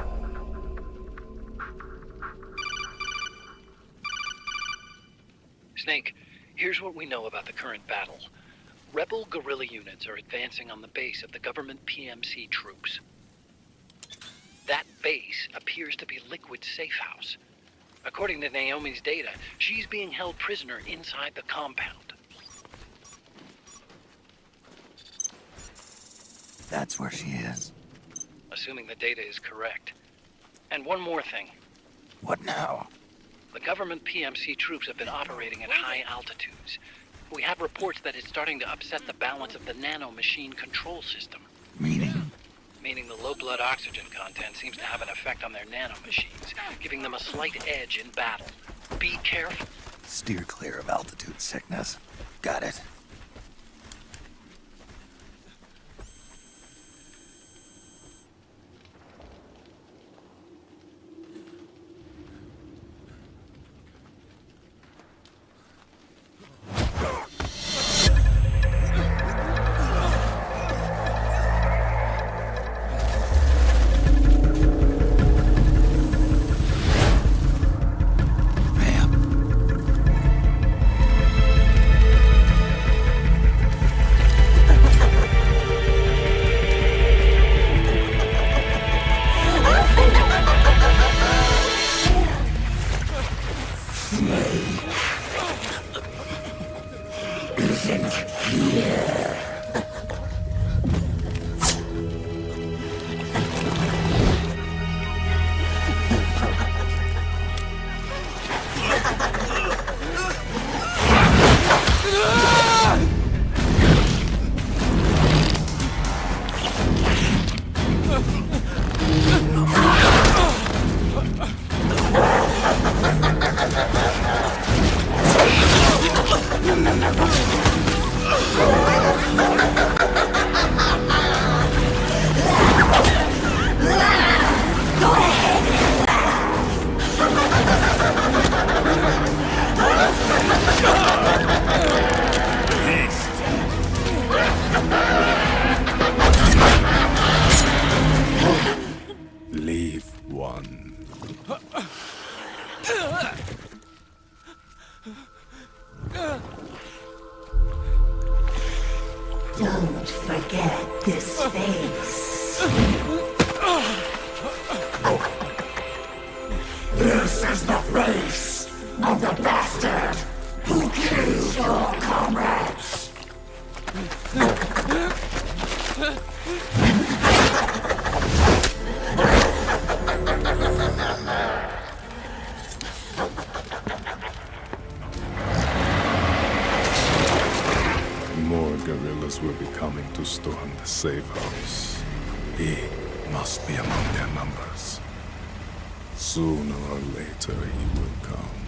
Snake, here's what we know about the current battle. Rebel guerrilla units are advancing on the base of the government PMC troops. That base appears to be Liquid's safe house. According to Naomi's data, she's being held prisoner inside the compound. That's where she is. Assuming the data is correct. And one more thing. What now? The government PMC troops have been operating at high altitudes. We have reports that it's starting to upset the balance of the nano-machine control system. Meaning? Meaning the low blood oxygen content seems to have an effect on their nano-machines, giving them a slight edge in battle. Be careful. Steer clear of altitude sickness. Got it. Leave one. Don't forget this face. This is the face of the bastard who killed your comrades. More guerrillas will be coming to storm the safe house. He must be among their numbers. Sooner or later he will come.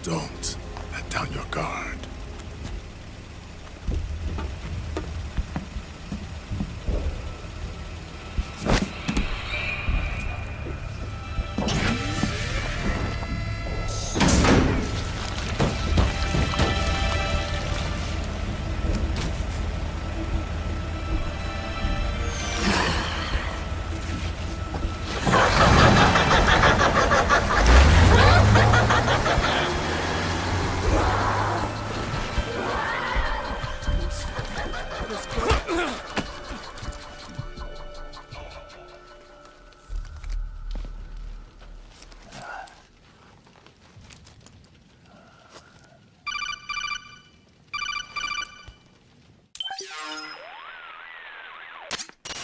Don't let down your guard.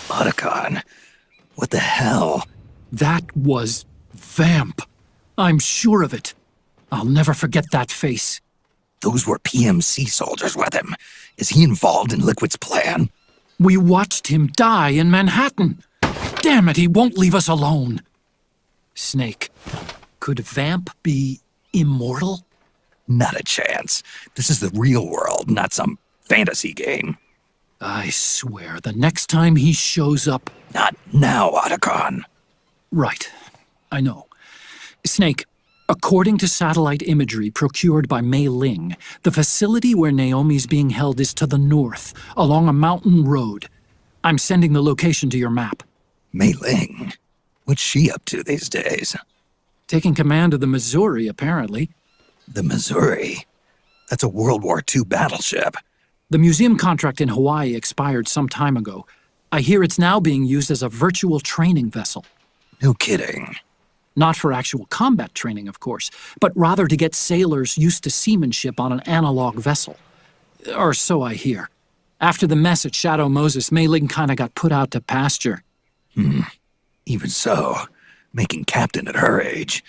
Otacon, what the hell? That was Vamp. I'm sure of it. I'll never forget that face. Those were PMC soldiers with him. Is he involved in Liquid's plan? We watched him die in Manhattan. Damn it, he won't leave us alone. Snake, could Vamp be immortal? Not a chance. This is the real world, not some fantasy game. I swear, the next time he shows up... Not now, Otacon. Right. I know. Snake, according to satellite imagery procured by Mei Ling, the facility where Naomi's being held is to the north, along a mountain road. I'm sending the location to your map. Mei Ling? What's she up to these days? Taking command of the Missouri, apparently. The Missouri? That's a World War II battleship. The museum contract in Hawaii expired some time ago. I hear it's now being used as a virtual training vessel. No kidding. Not for actual combat training, of course, but rather to get sailors used to seamanship on an analog vessel. Or so I hear. After the mess at Shadow Moses, Mei Ling kinda got put out to pasture. Even so, making captain at her age,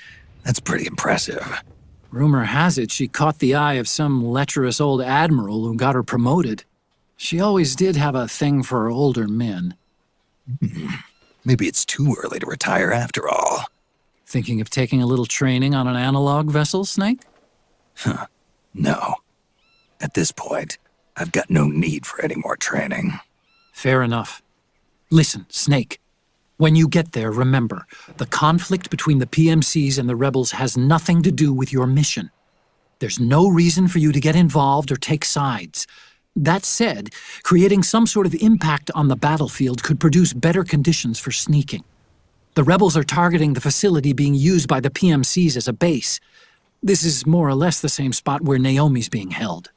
that's pretty impressive. Rumor has it she caught the eye of some lecherous old admiral who got her promoted. She always did have a thing for older men. Maybe it's too early to retire after all. Thinking of taking a little training on an analog vessel, Snake? No. At this point, I've got no need for any more training. Fair enough. Listen, Snake. When you get there, remember, the conflict between the PMCs and the rebels has nothing to do with your mission. There's no reason for you to get involved or take sides. That said, creating some sort of impact on the battlefield could produce better conditions for sneaking. The rebels are targeting the facility being used by the PMCs as a base. This is more or less the same spot where Naomi's being held.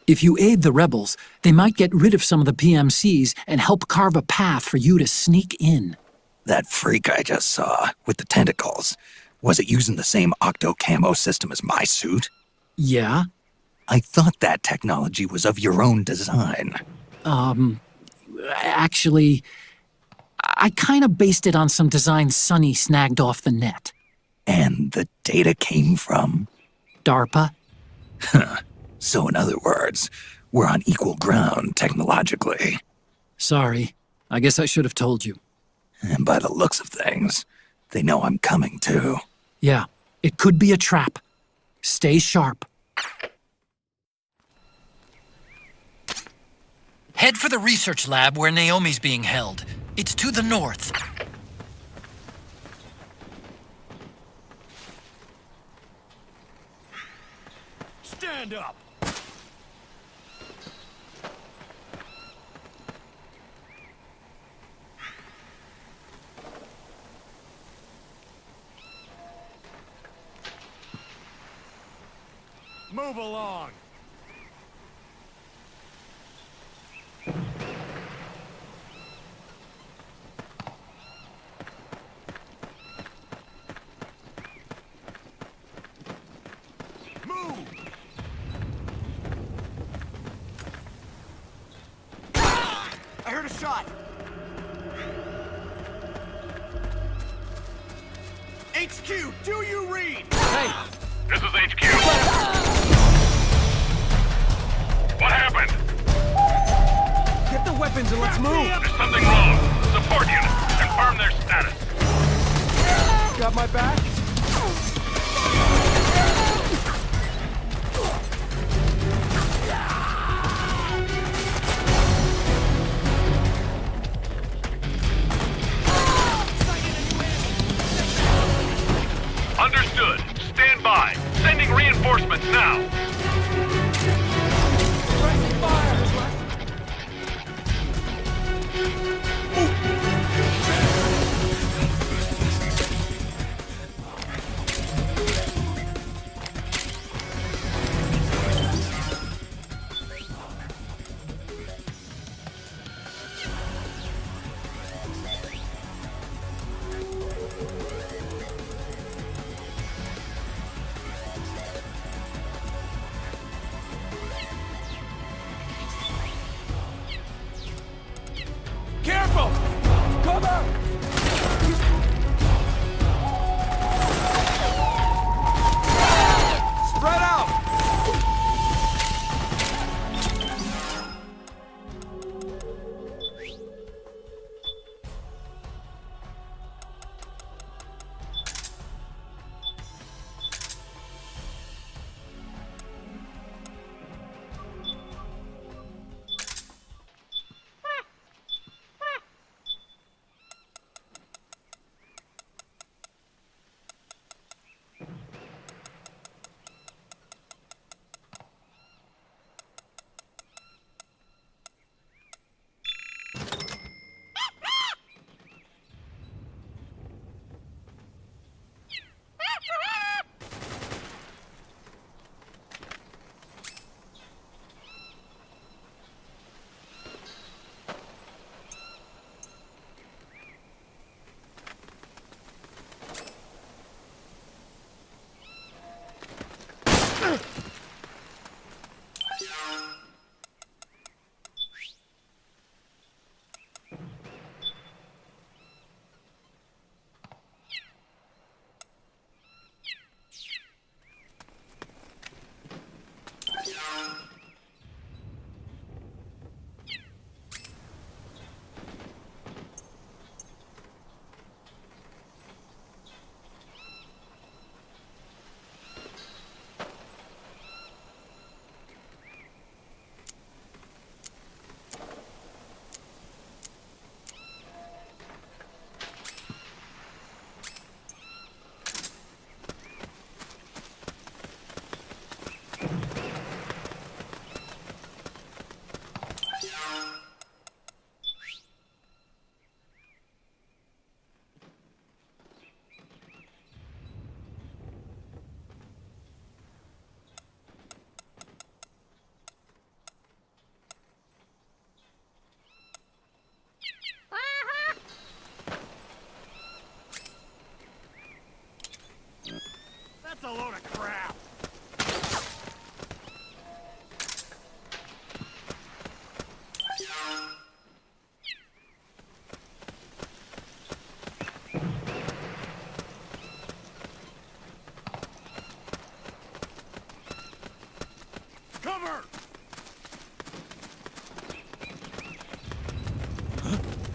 If you aid the rebels, they might get rid of some of the PMCs and help carve a path for you to sneak in. That freak I just saw, with the tentacles, was it using the same octo-camo system as my suit? Yeah? I thought that technology was of your own design. Actually, I kinda based it on some design Sonny snagged off the net. And the data came from? DARPA. So in other words, we're on equal ground technologically. Sorry. I guess I should have told you. And by the looks of things, they know I'm coming too. Yeah, it could be a trap. Stay sharp. Head for the research lab where Naomi's being held. It's to the north. Stand up! Move along! Move! I heard a shot! HQ, do you read? Hey! This is HQ. What happened? Get the weapons and let's move! There's something wrong. Support units, confirm their status. Got my back? Understood. Stand by. Sending reinforcements now. Pressing fire!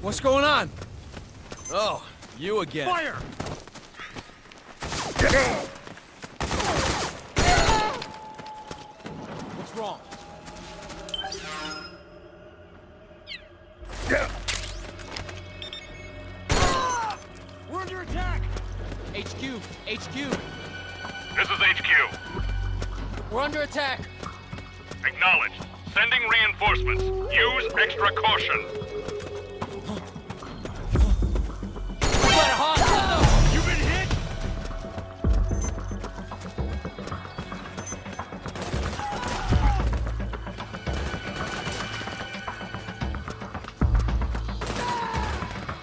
What's going on? Oh, you again. Fire! What's wrong? We're under attack! HQ! HQ! This is HQ. We're under attack! Acknowledged. Sending reinforcements. Use extra caution. Got a hostile! You've been hit!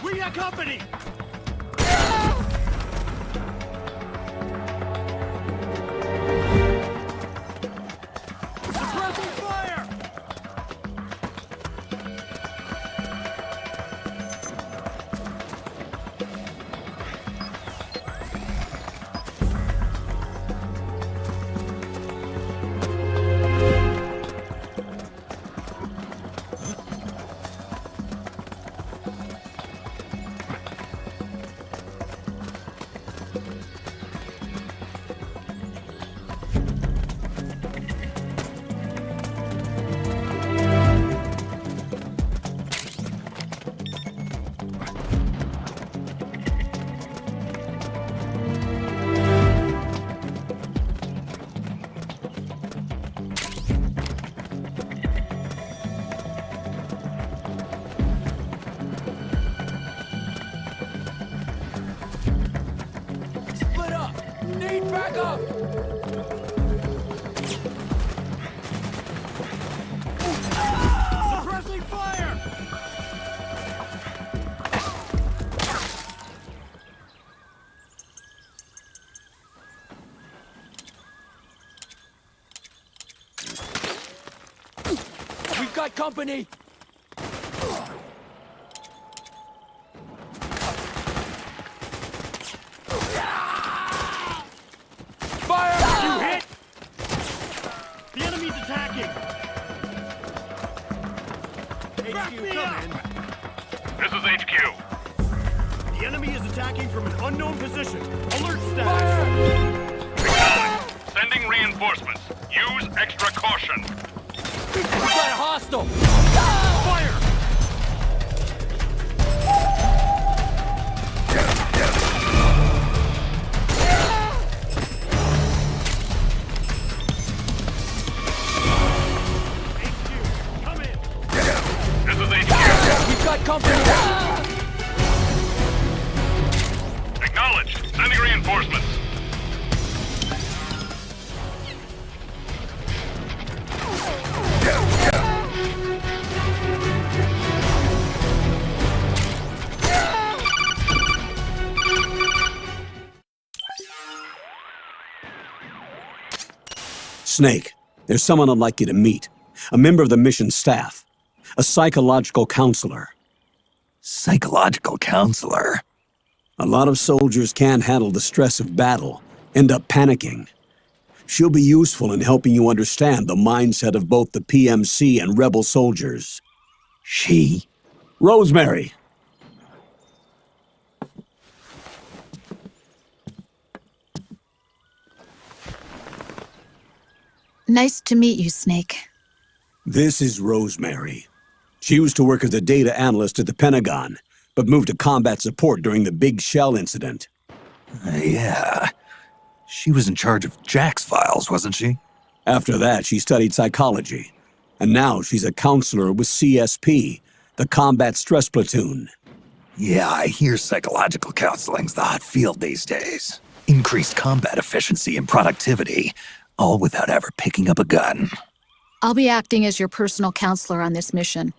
We got company! Suppressing fire! Split up! Need backup! Suppressing fire! We've got company! Fire! You hit! The enemy's attacking! Back me up! This is HQ. The enemy is attacking from an unknown position. Alert status! Acknowledged. Sending reinforcements. Use extra caution. We've got a hostile! Fire! Come in! This is HQ. We've got company! Acknowledged. Sending reinforcements. Snake, there's someone I'd like you to meet. A member of the mission staff. A psychological counselor. Psychological counselor? A lot of soldiers can't handle the stress of battle, end up panicking. She'll be useful in helping you understand the mindset of both the PMC and rebel soldiers. She? Rosemary! Nice to meet you, Snake. This is Rosemary. She used to work as a data analyst at the Pentagon, but moved to combat support during the Big Shell incident. Yeah. She was in charge of Jack's files, wasn't she? After that, she studied psychology. And now she's a counselor with CSP, the Combat Stress Platoon. Yeah, I hear psychological counseling's the hot field these days. Increased combat efficiency and productivity, all without ever picking up a gun. I'll be acting as your personal counselor on this mission.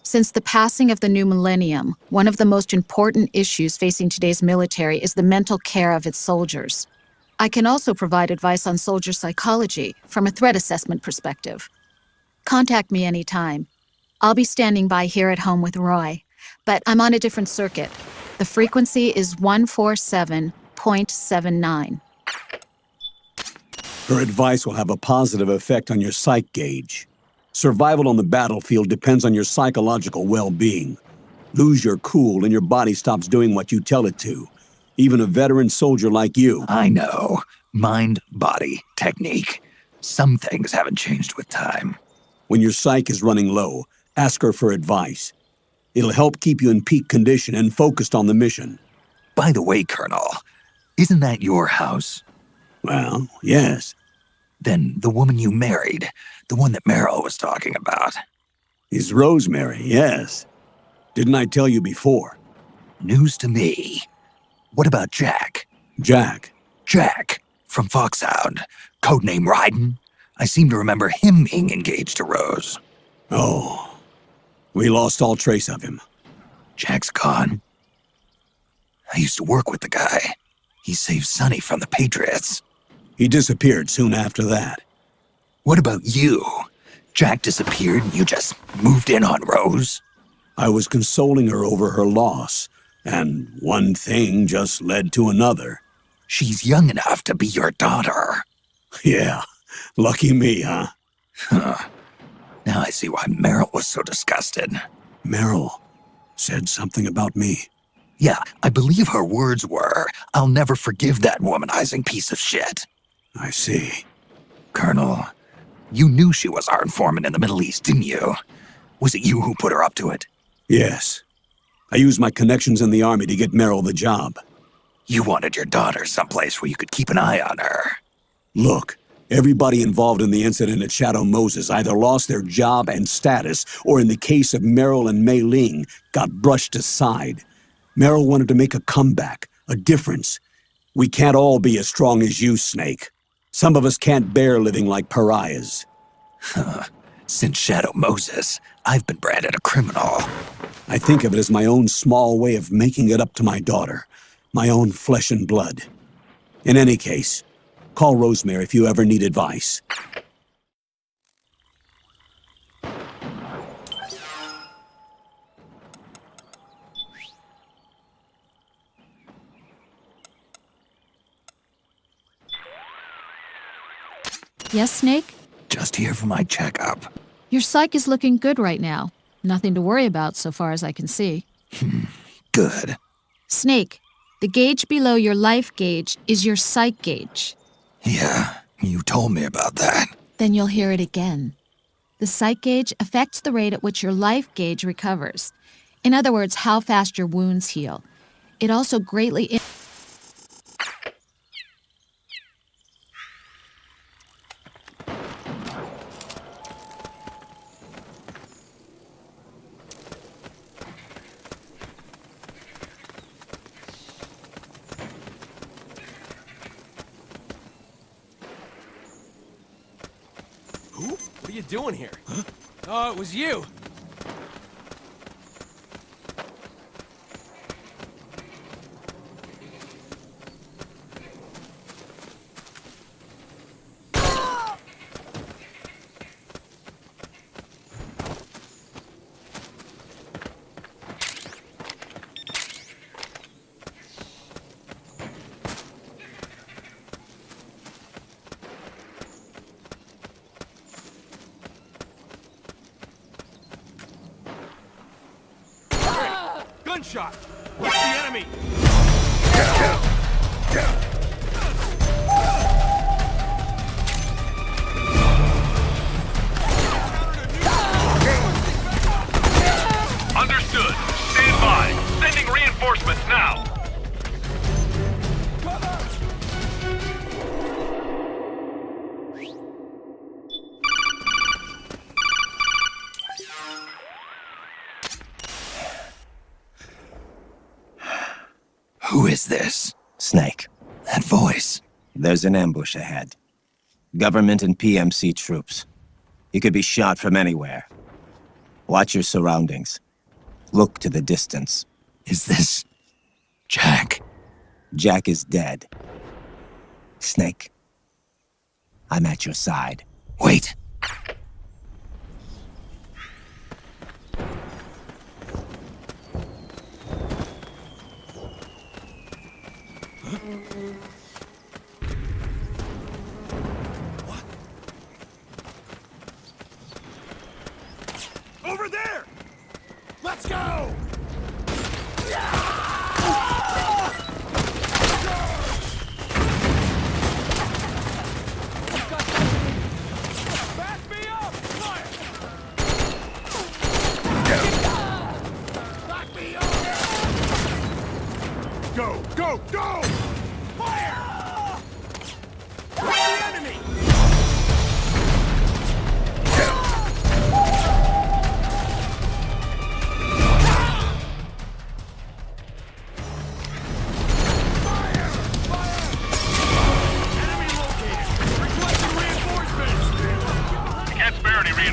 Since the passing of the new millennium, one of the most important issues facing today's military is the mental care of its soldiers. I can also provide advice on soldier psychology from a threat assessment perspective. Contact me anytime. I'll be standing by here at home with Roy, but I'm on a different circuit. The frequency is 147.79. Her advice will have a positive effect on your psych gauge. Survival on the battlefield depends on your psychological well-being. lose your cool and your body stops doing what you tell it to. Even a veteran soldier like you. I know. Mind, body, technique. Some things haven't changed with time. When your psyche is running low, ask her for advice. It'll help keep you in peak condition and focused on the mission. By the way, Colonel, isn't that your house? Well, yes. Then the woman you married, the one that Meryl was talking about. Is Rosemary, yes. Didn't I tell you before? News to me. What about Jack? Jack? Jack, from Foxhound. Codename Raiden. I seem to remember him being engaged to Rose. Oh. We lost all trace of him. Jack's gone. I used to work with the guy. He saved Sonny from the Patriots. He disappeared soon after that. What about you? Jack disappeared and you just moved in on Rose? I was consoling her over her loss, and one thing just led to another. She's young enough to be your daughter. Yeah, lucky me, huh? Now I see why Meryl was so disgusted. Meryl said something about me. Yeah, I believe her words were, "I'll never forgive that womanizing piece of shit." I see. Colonel, you knew she was our informant in the Middle East, didn't you? Was it you who put her up to it? Yes. I used my connections in the army to get Meryl the job. You wanted your daughter someplace where you could keep an eye on her. Look, everybody involved in the incident at Shadow Moses either lost their job and status, or in the case of Meryl and Mei Ling, got brushed aside. Meryl wanted to make a comeback, a difference. We can't all be as strong as you, Snake. Some of us can't bear living like pariahs. Since Shadow Moses, I've been branded a criminal. I think of it as my own small way of making it up to my daughter, my own flesh and blood. In any case, call Rosemary if you ever need advice. Yes, Snake? Just here for my checkup. Your psych is looking good right now. Nothing to worry about so far as I can see. Good. Snake, the gauge below your life gauge is your psych gauge. Yeah, you told me about that. Then you'll hear it again. The psych gauge affects the rate at which your life gauge recovers. In other words, how fast your wounds heal. It also greatly... What are you doing here? Huh? Oh, it was you! Gunshot! What's the enemy? Understood. Stand by. Sending reinforcements now. Who is this? Snake. That voice. There's an ambush ahead. Government and PMC troops. You could be shot from anywhere. Watch your surroundings. Look to the distance. Is this... Jack? Jack is dead. Snake. I'm at your side. Wait. Over there! Let's go!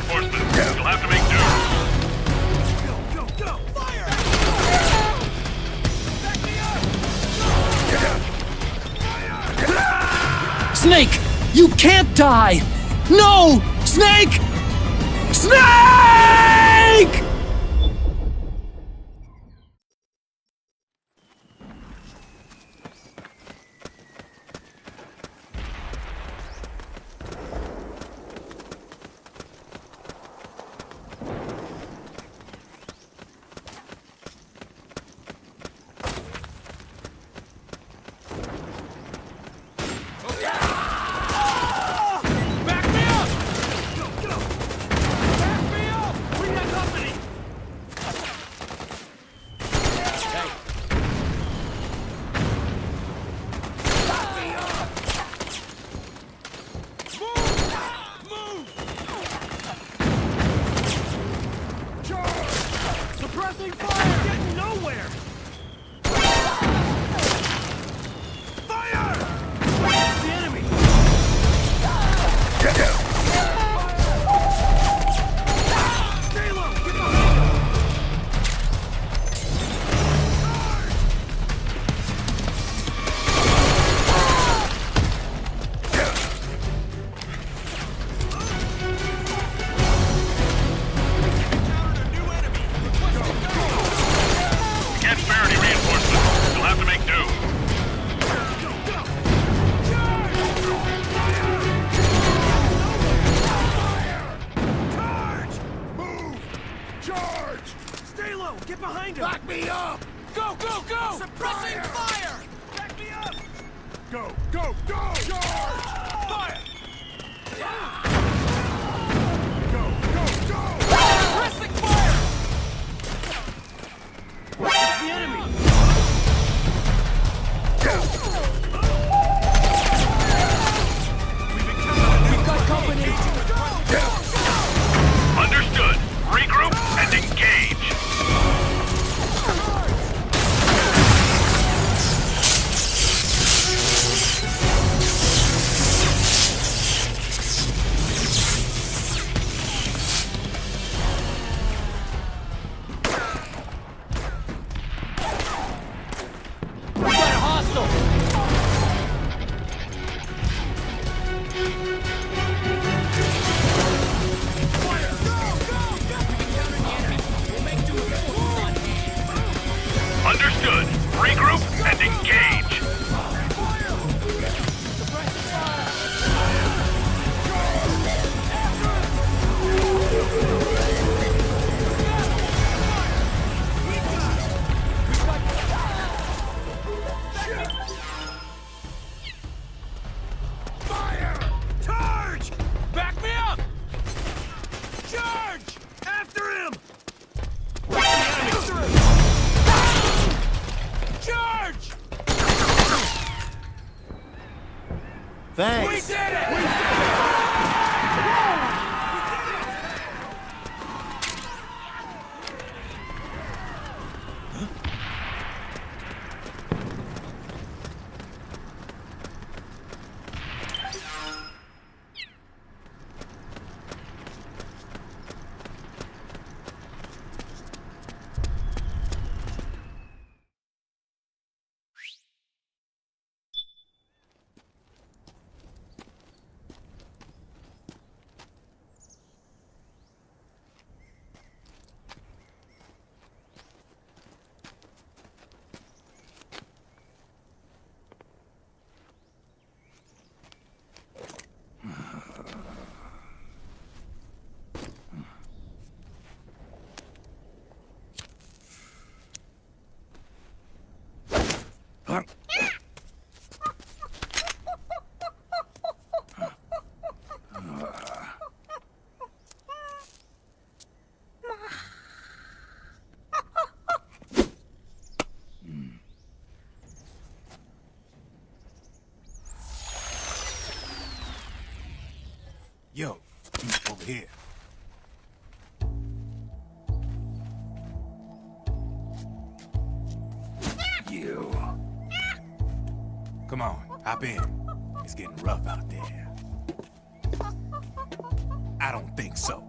reinforcements. You'll have to make do. Go, go, go! Fire! Back me up! Snake! You can't die! No! Snake! Snake! Suppressing fire! Getting nowhere! Fire! The enemy! Stay low! Get behind him! Can't spare any reinforcements. You'll have to make do. Charge! Move! Charge! Stay low! Get behind him! Back me up! Go, go, go! Suppressing fire! Back me up! Go, go, go! Charge! Fire! Go, go, go! Suppressing fire! It's the enemy! We've got company! Understood. Regroup and engage. We got a hostile! Understood. Regroup and engage. Fire! Charge! Back me up! Charge! After him! After him! Charge! Thanks. We did it! Yo, over here. You. Come on, hop in. It's getting rough out there. I don't think so.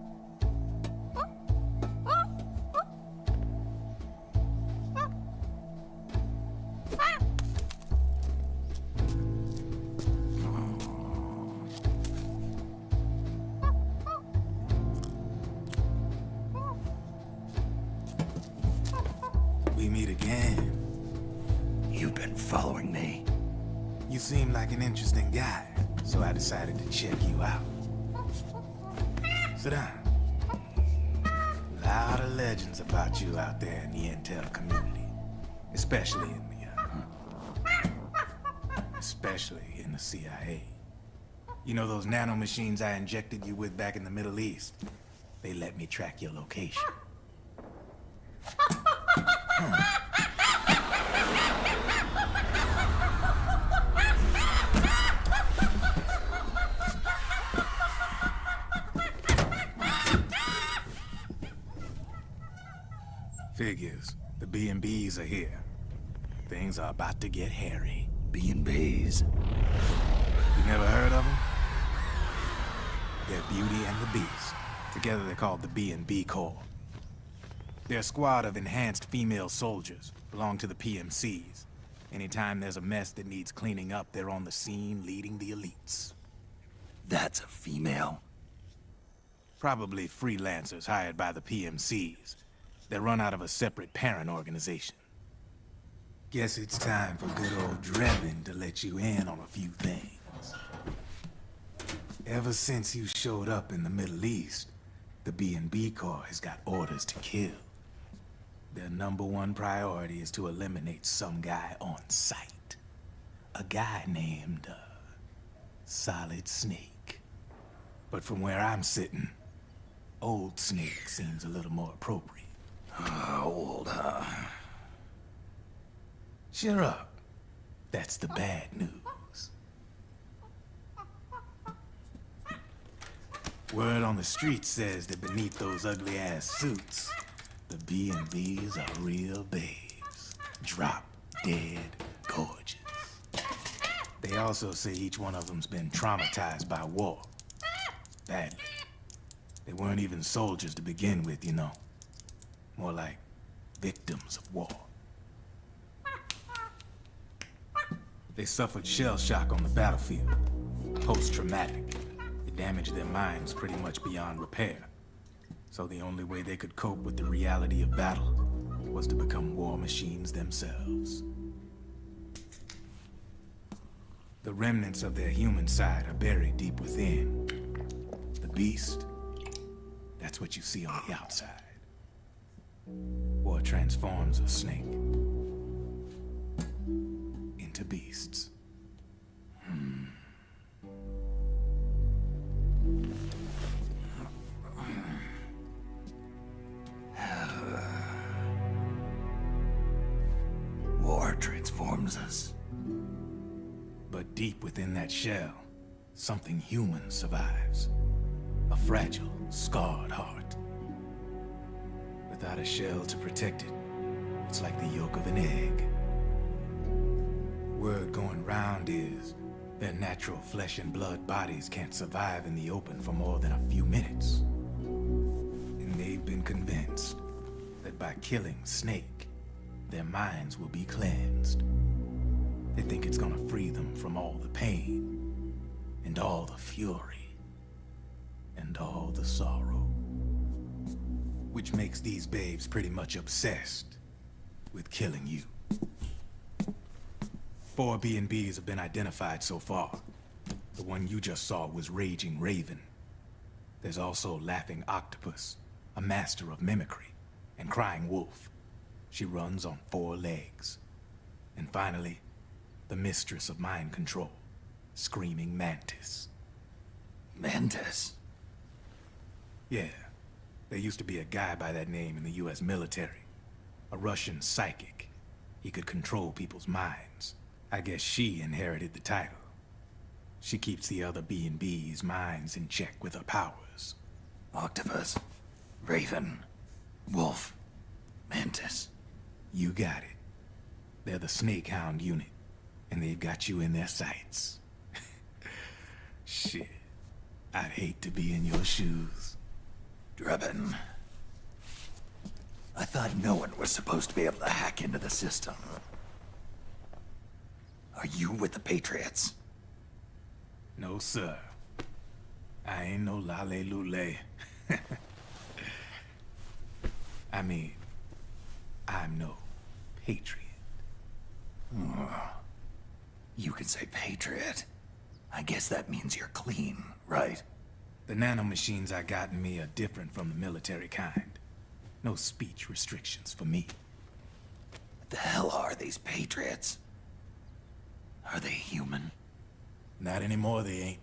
We meet again. You've been following me. You seem like an interesting guy, so I decided to check you out. Sit down. A lot of legends about you out there in the intel community, especially in the CIA. You know those nanomachines I injected you with back in the Middle East? They let me track your location. Figures. The B&Bs are here. Things are about to get hairy. B&Bs? You never heard of them? They're Beauty and the Beast. Together they're called the B&B Corps. They're a squad of enhanced female soldiers, belong to the PMCs. Anytime there's a mess that needs cleaning up, they're on the scene leading the elites. That's a female? Probably freelancers hired by the PMCs. They run out of a separate parent organization. Guess it's time for good old Drebin to let you in on a few things. Ever since you showed up in the Middle East, the B&B Corps has got orders to kill. Their #1 priority is to eliminate some guy on sight. A guy named, Solid Snake. But from where I'm sitting, Old Snake seems a little more appropriate. Old, huh? Cheer up. That's the bad news. Word on the street says that beneath those ugly-ass suits, the B&Bs are real babes. Drop dead gorgeous. They also say each one of them's been traumatized by war. Badly. They weren't even soldiers to begin with, you know. More like victims of war. They suffered shell shock on the battlefield. Post-traumatic. It damaged their minds pretty much beyond repair. So the only way they could cope with the reality of battle was to become war machines themselves. The remnants of their human side are buried deep within. The beast, that's what you see on the outside. War transforms a snake into beasts. War transforms us. But deep within that shell, something human survives. A fragile, scarred heart. Without a shell to protect it, it's like the yolk of an egg. Word going round is their natural flesh and blood bodies can't survive in the open for more than a few minutes. And they've been convinced that by killing Snake, their minds will be cleansed. They think it's gonna free them from all the pain, and all the fury, and all the sorrow. Which makes these babes pretty much obsessed with killing you. 4 B&Bs have been identified so far. The one you just saw was Raging Raven. There's also Laughing Octopus, a master of mimicry, and Crying Wolf. She runs on 4 legs. And finally, the mistress of mind control, Screaming Mantis. Mantis? Yeah. There used to be a guy by that name in the US military. A Russian psychic. He could control people's minds. I guess she inherited the title. She keeps the other B&B's minds in check with her powers. Octopus, Raven, Wolf, Mantis. You got it. They're the Snake Hound unit, and they've got you in their sights. Shit. I'd hate to be in your shoes. Drebin. I thought no one was supposed to be able to hack into the system. Are you with the Patriots? No, sir. I ain't no lale-lule. I mean, I'm no patriot. You can say patriot. I guess that means you're clean, right? The nanomachines I got in me are different from the military kind. No speech restrictions for me. What the hell are these patriots? Are they human? Not anymore, they ain't.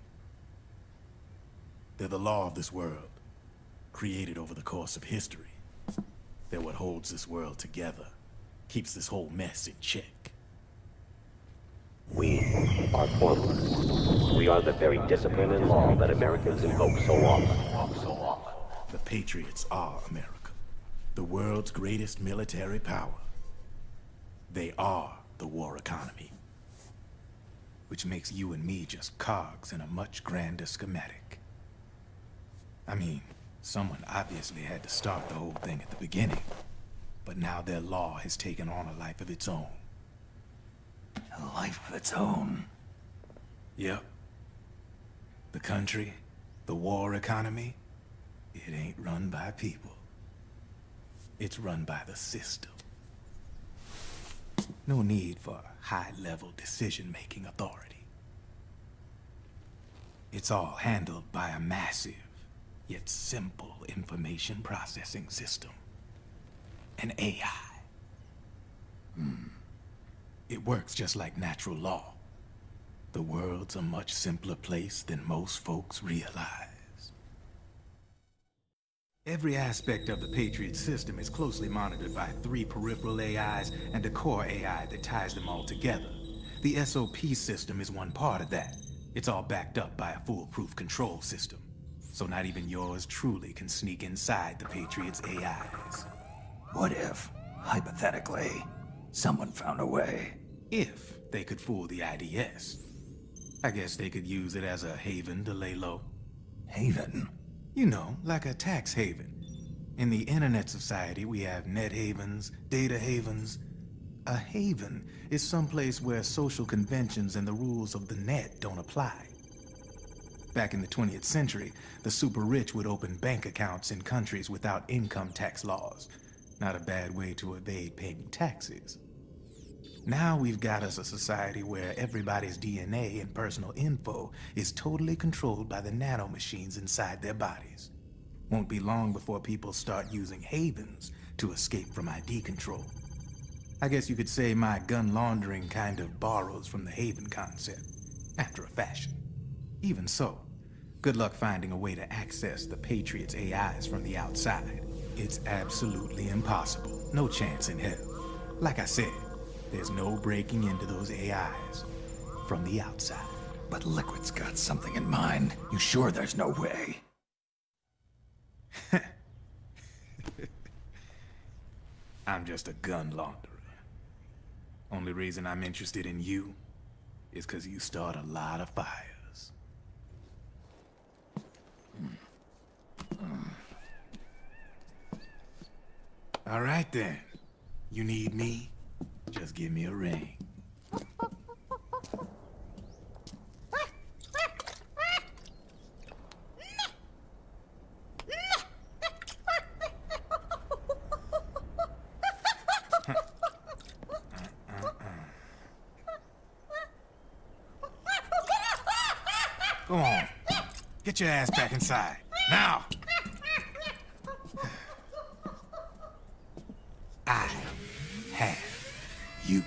They're the law of this world, created over the course of history. They're what holds this world together, keeps this whole mess in check. We are formless. We are the very discipline and law that Americans invoke so often. The Patriots are America, the world's greatest military power. They are the war economy. Which makes you and me just cogs in a much grander schematic. I mean, someone obviously had to start the whole thing at the beginning, but now their law has taken on a life of its own. A life of its own? Yep. The country, the war economy, it ain't run by people. It's run by the system. No need for high-level decision-making authority. It's all handled by a massive, yet simple information processing system. An AI. It works just like natural law. The world's a much simpler place than most folks realize. Every aspect of the Patriot system is closely monitored by 3 peripheral AIs and a core AI that ties them all together. The SOP system is one part of that. It's all backed up by a foolproof control system. So not even yours truly can sneak inside the Patriots' AIs. What if, hypothetically, someone found a way? If they could fool the IDS. I guess they could use it as a haven to lay low. Haven? You know, like a tax haven. In the internet society, we have net havens, data havens. A haven is someplace where social conventions and the rules of the net don't apply. Back in the 20th century, the super rich would open bank accounts in countries without income tax laws. Not a bad way to evade paying taxes. Now we've got us a society where everybody's DNA and personal info is totally controlled by the nanomachines inside their bodies. Won't be long before people start using havens to escape from ID control. I guess you could say my gun laundering kind of borrows from the haven concept, after a fashion. Even so, good luck finding a way to access the Patriots' AIs from the outside. It's absolutely impossible. No chance in hell. Like I said, there's no breaking into those AIs from the outside. But Liquid's got something in mind. You sure there's no way? I'm just a gun launderer. Only reason I'm interested in you is because you start a lot of fires. All right then. You need me? Just give me a ring. Go on. Get your ass back inside. Now! I have you.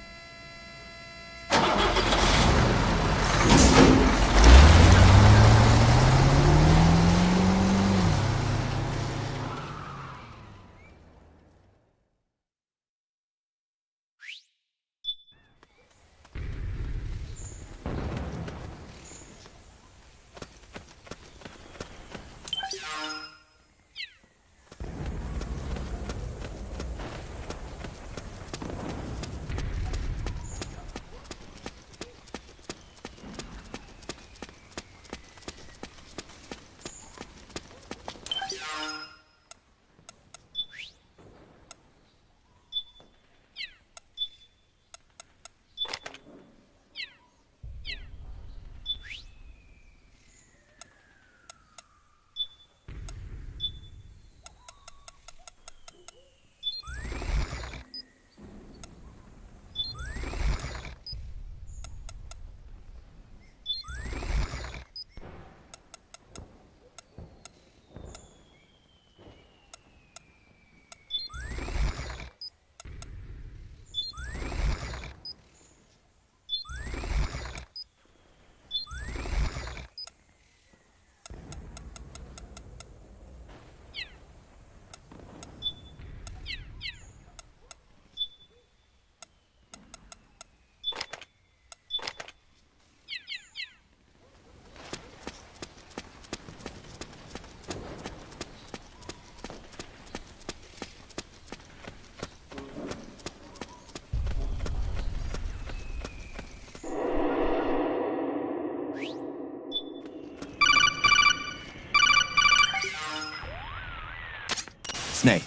Snake,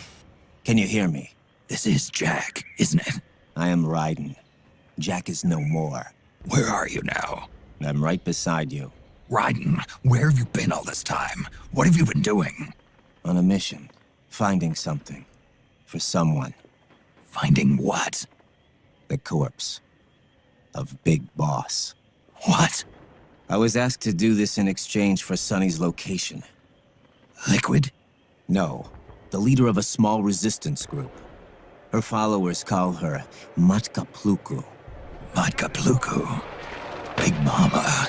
can you hear me? This is Jack, isn't it? I am Raiden. Jack is no more. Where are you now? I'm right beside you. Raiden, where have you been all this time? What have you been doing? On a mission. Finding something. For someone. Finding what? The corpse. Of Big Boss. What? I was asked to do this in exchange for Sonny's location. Liquid? No. The leader of a small resistance group. Her followers call her Matka Pluku. Matka Pluku? Big Mama.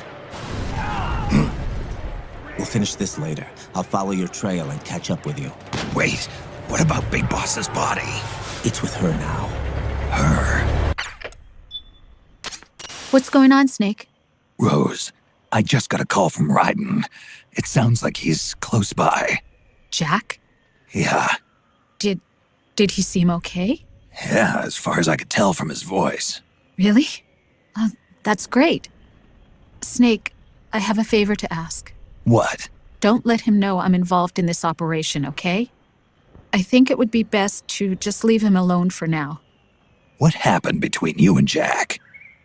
We'll finish this later. I'll follow your trail and catch up with you. Wait, what about Big Boss's body? It's with her now. Her? What's going on, Snake? Rose, I just got a call from Raiden. It sounds like he's close by. Jack? Yeah. Did he seem okay? Yeah, as far as I could tell from his voice. Really? That's great. Snake, I have a favor to ask. What? Don't let him know I'm involved in this operation, okay? I think it would be best to just leave him alone for now. What happened between you and Jack?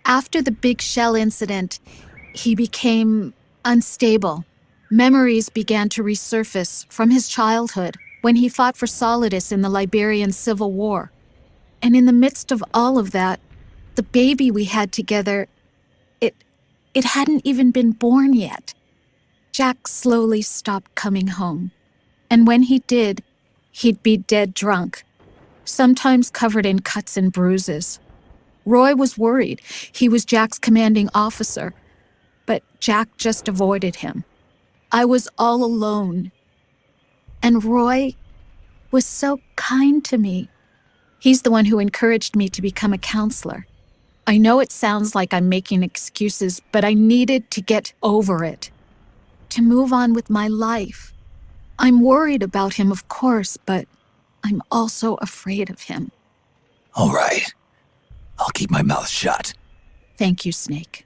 After the Big Shell incident, he became unstable. Memories began to resurface from his childhood when he fought for Solidus in the Liberian Civil War. And in the midst of all of that, the baby we had together, it hadn't even been born yet. Jack slowly stopped coming home. And when he did, he'd be dead drunk, sometimes covered in cuts and bruises. Roy was worried. He was Jack's commanding officer, but Jack just avoided him. I was all alone. And Roy was so kind to me. He's the one who encouraged me to become a counselor. I know it sounds like I'm making excuses, but I needed to get over it. To move on with my life. I'm worried about him, of course, but I'm also afraid of him. All right. I'll keep my mouth shut. Thank you, Snake.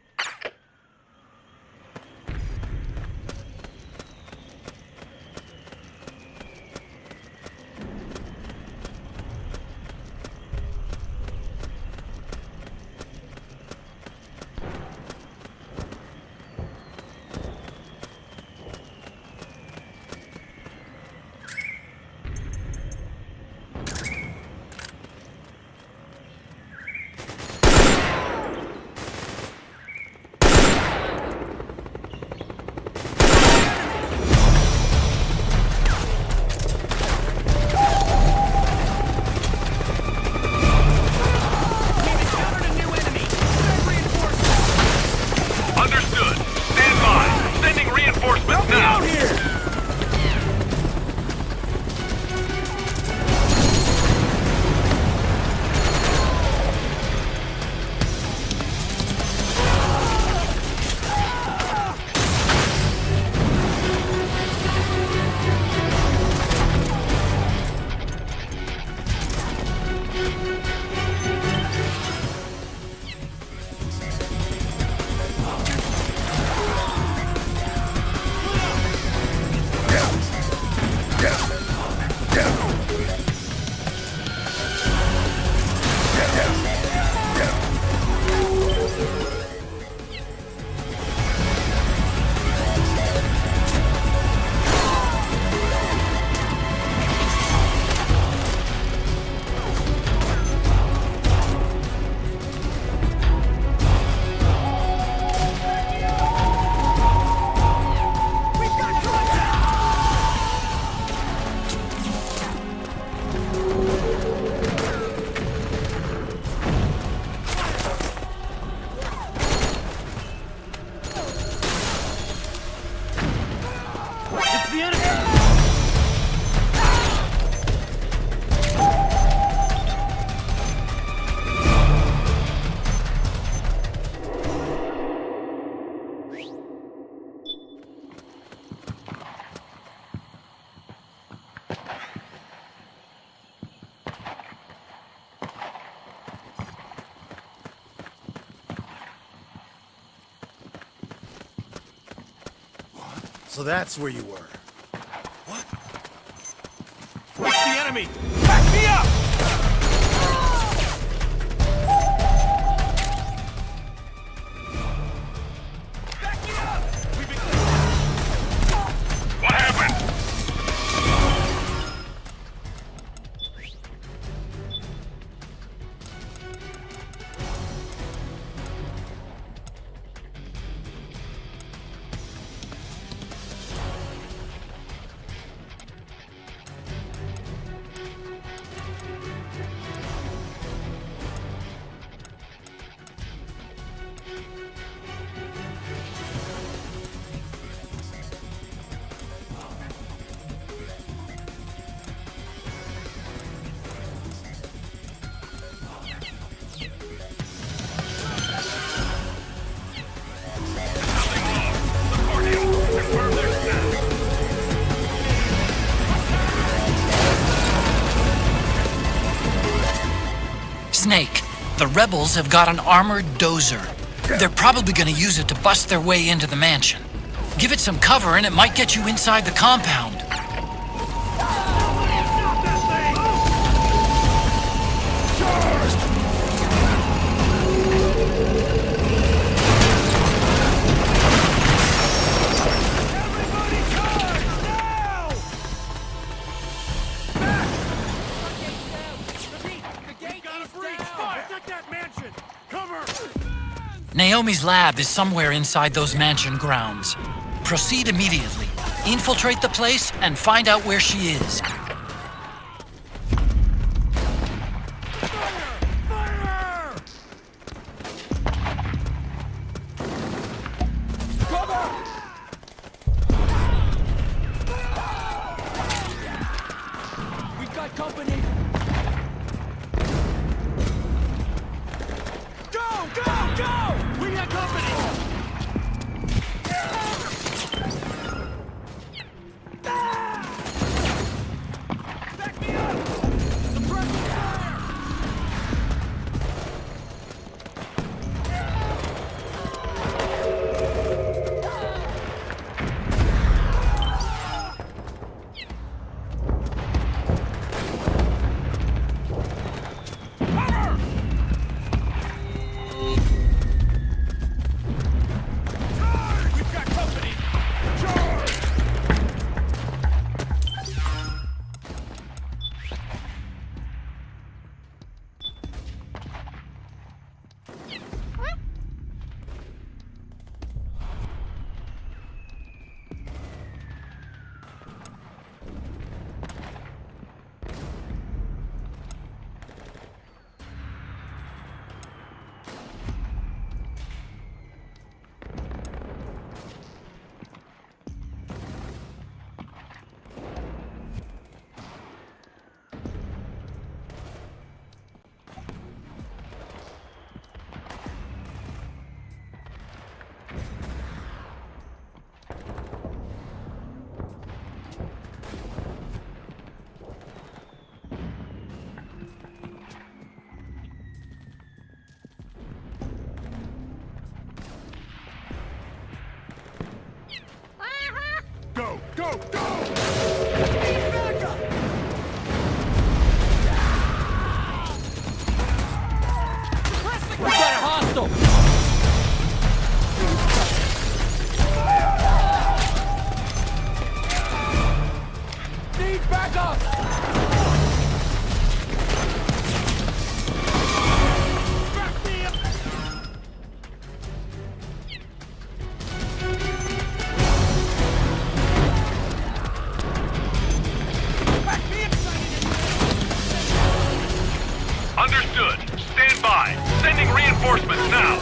So that's where you were. It's the enemy! Back me up! What happened? Snake, the rebels have got an armored dozer. They're probably gonna use it to bust their way into the mansion. Give it some cover and it might get you inside the compound. Naomi's lab is somewhere inside those mansion grounds. Proceed immediately. Infiltrate the place and find out where she is. We've got company! Go! Go! Go! We got company! Back me up! Suppressing fire! We've got company! Charge! Go! Go! Go! Back up! We've got a hostile! Need backup! Back me up! Back me up! Understood. Stand by. Sending reinforcements now.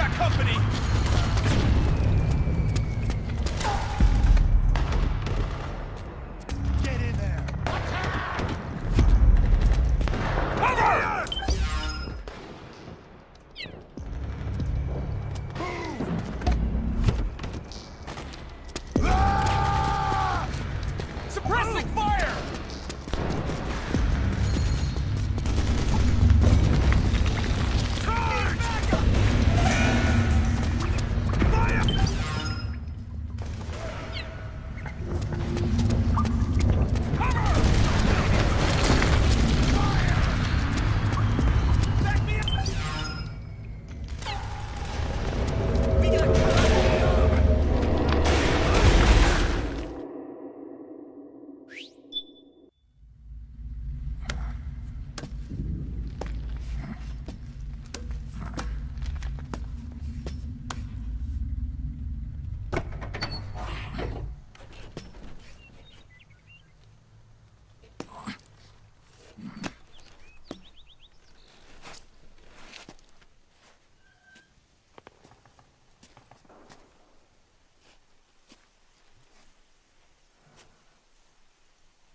got company! Get in there! Cover! Suppressing fire! Charge! Fire! Cover! Back me up! We got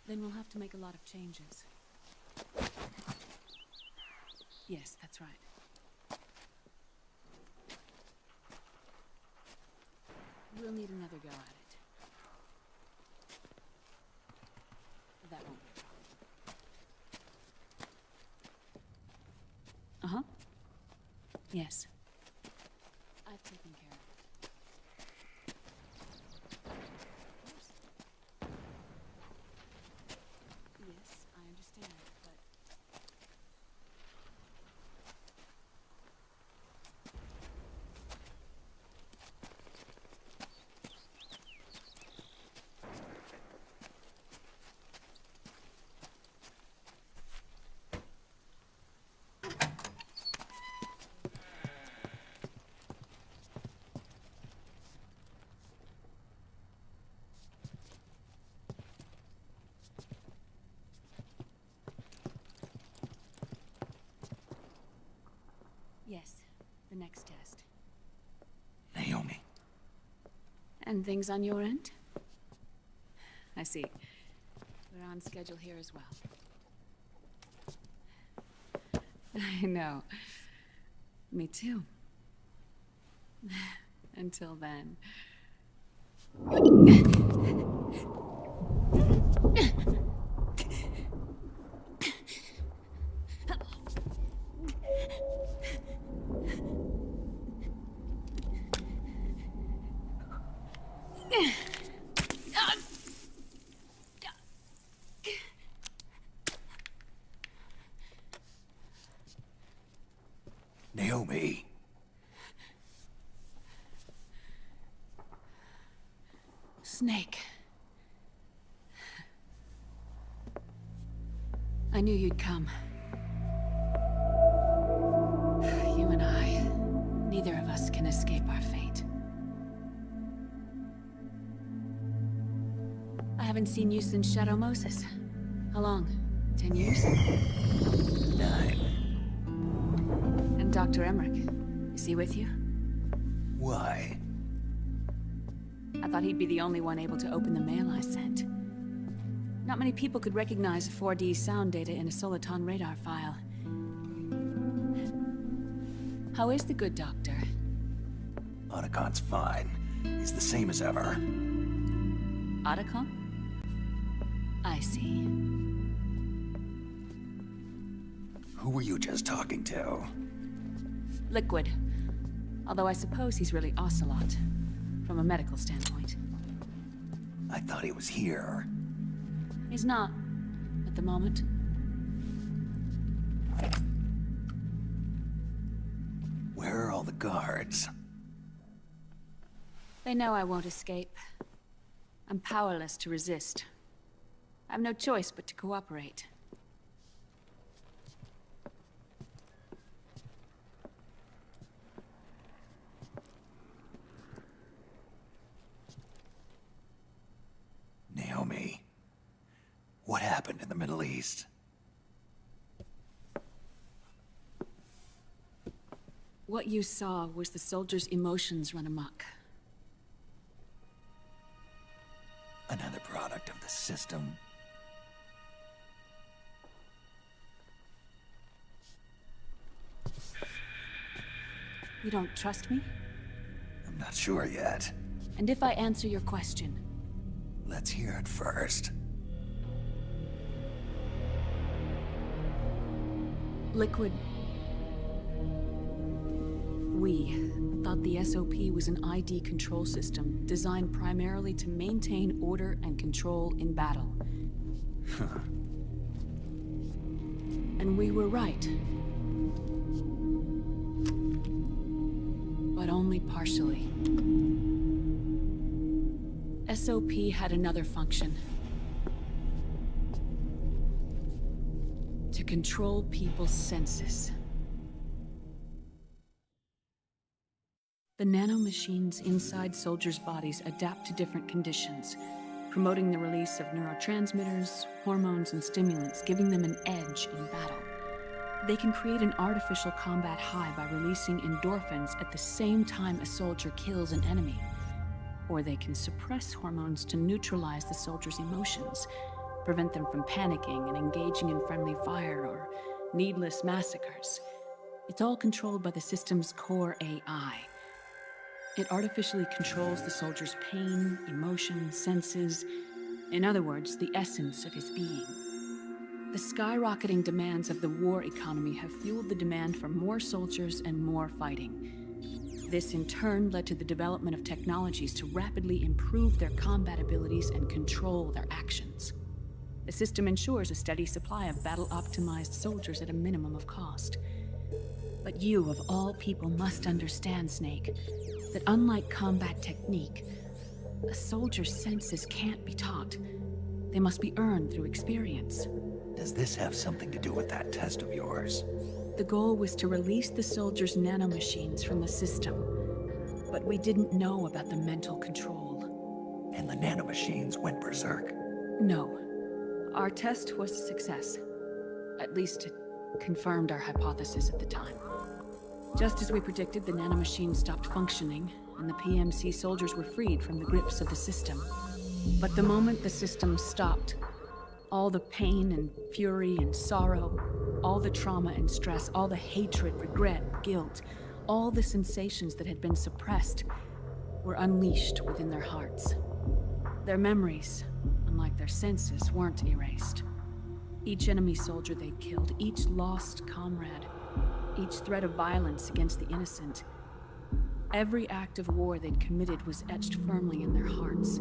Then we'll have to make a lot of changes. Yes, that's right. We'll need another go at it. That won't be a problem. Uh-huh. Yes. I've taken care of it. Yes, I understand, but... Yes, the next test. Naomi. And things on your end? I see. We're on schedule here as well. I know. Me too. Until then. Naomi. Snake. I knew you'd come. You and I, neither of us can escape our fate. I haven't seen you since Shadow Moses. How long? 10 years? 9. And Dr. Emmerich, is he with you? Why? I thought he'd be the only one able to open the mail I sent. Not many people could recognize 4D sound data in a Soliton radar file. How is the good doctor? Otacon's fine. He's the same as ever. Otacon? I see. Who were you just talking to? Liquid. Although I suppose he's really Ocelot, from a medical standpoint. I thought he was here. He's not, at the moment. Where are all the guards? They know I won't escape. I'm powerless to resist. I have no choice but to cooperate. Naomi. What happened in the Middle East? What you saw was the soldiers' emotions run amok. Another product of the system. You don't trust me? I'm not sure yet. And if I answer your question? Let's hear it first. Liquid... We thought the SOP was an ID control system designed primarily to maintain order and control in battle. And we were right. But only partially. SOP had another function. To control people's senses. The nanomachines inside soldiers' bodies adapt to different conditions, promoting the release of neurotransmitters, hormones, and stimulants, giving them an edge in battle. They can create an artificial combat high by releasing endorphins at the same time a soldier kills an enemy. Or they can suppress hormones to neutralize the soldier's emotions, prevent them from panicking and engaging in friendly fire or needless massacres. It's all controlled by the system's core AI. It artificially controls the soldier's pain, emotion, senses, in other words, the essence of his being. The skyrocketing demands of the war economy have fueled the demand for more soldiers and more fighting. This in turn led to the development of technologies to rapidly improve their combat abilities and control their actions. The system ensures a steady supply of battle-optimized soldiers at a minimum of cost. But you, of all people, must understand, Snake, that unlike combat technique, a soldier's senses can't be taught. They must be earned through experience. Does this have something to do with that test of yours? The goal was to release the soldiers' nanomachines from the system, but we didn't know about the mental control. And the nanomachines went berserk? No. Our test was a success. At least it confirmed our hypothesis at the time. Just as we predicted, the nanomachines stopped functioning, and the PMC soldiers were freed from the grips of the system. But the moment the system stopped, all the pain and fury and sorrow, all the trauma and stress, all the hatred, regret, guilt, all the sensations that had been suppressed were unleashed within their hearts. Their memories, unlike their senses, weren't erased. Each enemy soldier they'd killed, each lost comrade, each threat of violence against the innocent, every act of war they'd committed was etched firmly in their hearts.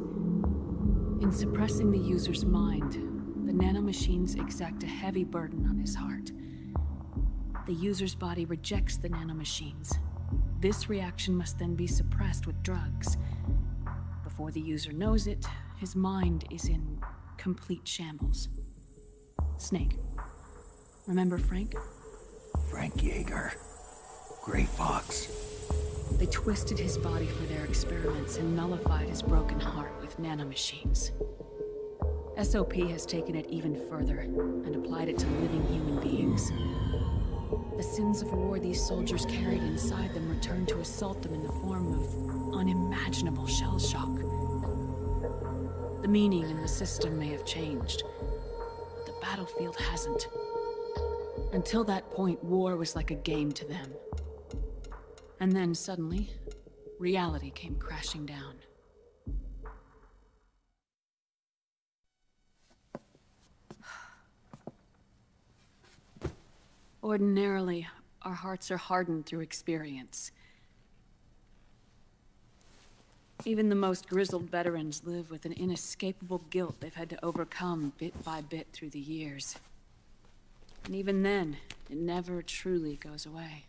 In suppressing the user's mind, the nanomachines exact a heavy burden on his heart. The user's body rejects the nanomachines. This reaction must then be suppressed with drugs. Before the user knows it, his mind is in complete shambles. Snake, remember Frank? Frank Yeager. Gray Fox. They twisted his body for their experiments and nullified his broken heart with nanomachines. SOP has taken it even further and applied it to living human beings. The sins of war these soldiers carried inside them returned to assault them in the form of unimaginable shell shock. The meaning in the system may have changed, but the battlefield hasn't. Until that point, war was like a game to them. And then suddenly, reality came crashing down. Ordinarily, our hearts are hardened through experience. Even the most grizzled veterans live with an inescapable guilt they've had to overcome bit by bit through the years. And even then, it never truly goes away.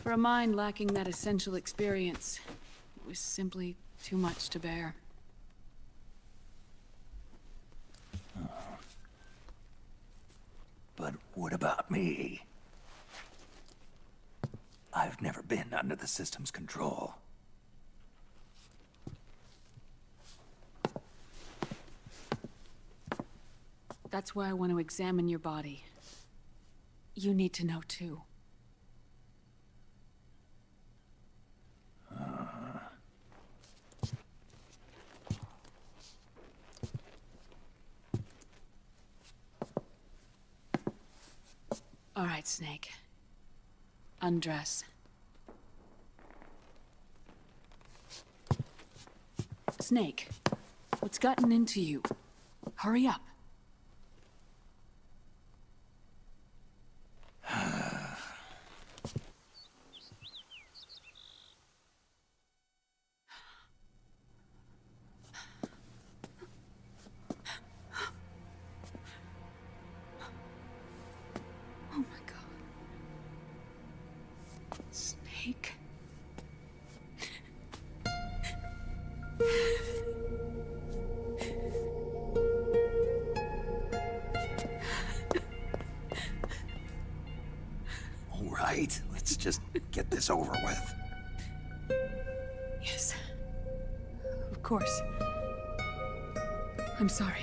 For a mind lacking that essential experience, it was simply too much to bear. But what about me? I've never been under the system's control. That's why I want to examine your body. You need to know too. All right, Snake. Undress. Snake, what's gotten into you? Hurry up. Oh my God. Snake. All right, let's just get this over with. Yes. Of course. I'm sorry.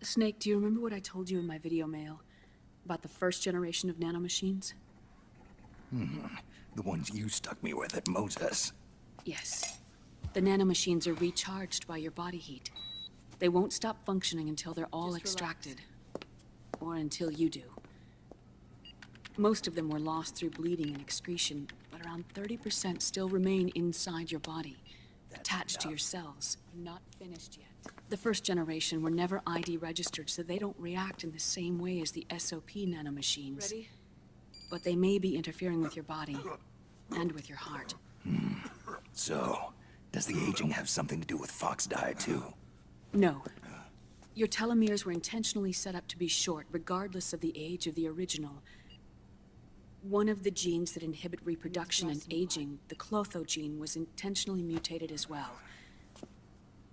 Snake, do you remember what I told you in my video mail about the first generation of nanomachines? The ones you stuck me with at Moses. Yes. The nanomachines are recharged by your body heat. They won't stop functioning until they're all extracted. Or until you do. Most of them were lost through bleeding and excretion, but around 30% still remain inside your body, attached to your cells. Not finished yet. The first generation were never ID registered, so they don't react in the same way as the SOP nanomachines. Ready? But they may be interfering with your body, and with your heart. So, does the aging have something to do with Fox Die too? No. Your telomeres were intentionally set up to be short, regardless of the age of the original. One of the genes that inhibit reproduction and aging, the Clotho gene, was intentionally mutated as well.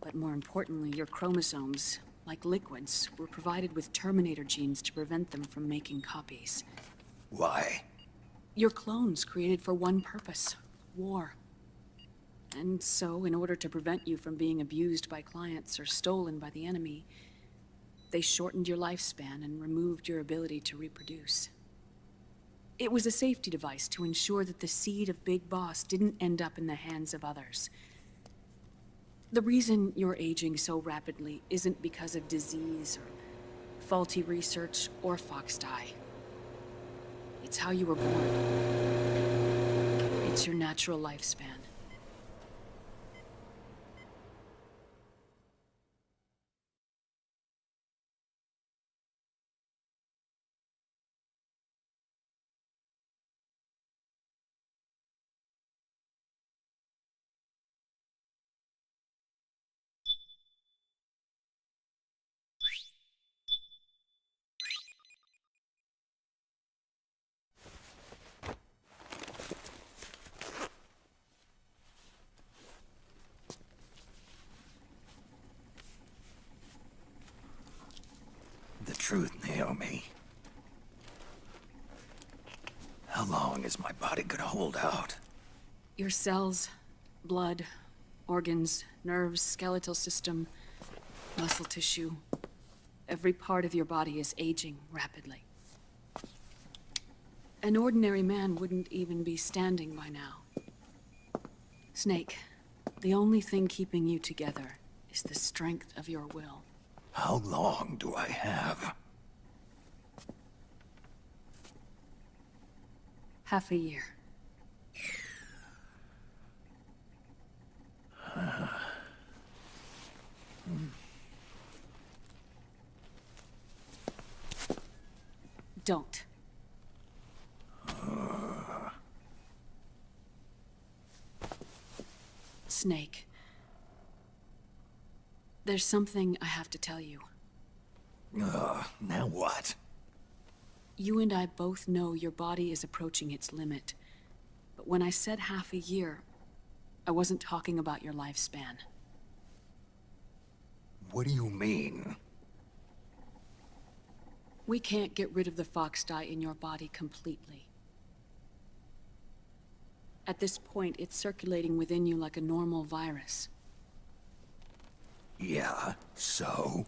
But more importantly, your chromosomes, like liquids, were provided with Terminator genes to prevent them from making copies. Why? Your clones created for one purpose: war. And so, in order to prevent you from being abused by clients or stolen by the enemy, they shortened your lifespan and removed your ability to reproduce. It was a safety device to ensure that the seed of Big Boss didn't end up in the hands of others. The reason you're aging so rapidly isn't because of disease or faulty research or Fox Die. It's how you were born. It's your natural lifespan. The truth, Naomi. How long is my body gonna hold out? Your cells, blood, organs, nerves, skeletal system, muscle tissue. Every part of your body is aging rapidly. An ordinary man wouldn't even be standing by now. Snake, the only thing keeping you together is the strength of your will. How long do I have? Half a year. Don't. Snake. There's something I have to tell you. Now what? You and I both know your body is approaching its limit. But when I said half a year, I wasn't talking about your lifespan. What do you mean? We can't get rid of the Fox Die in your body completely. At this point, it's circulating within you like a normal virus. Yeah, so?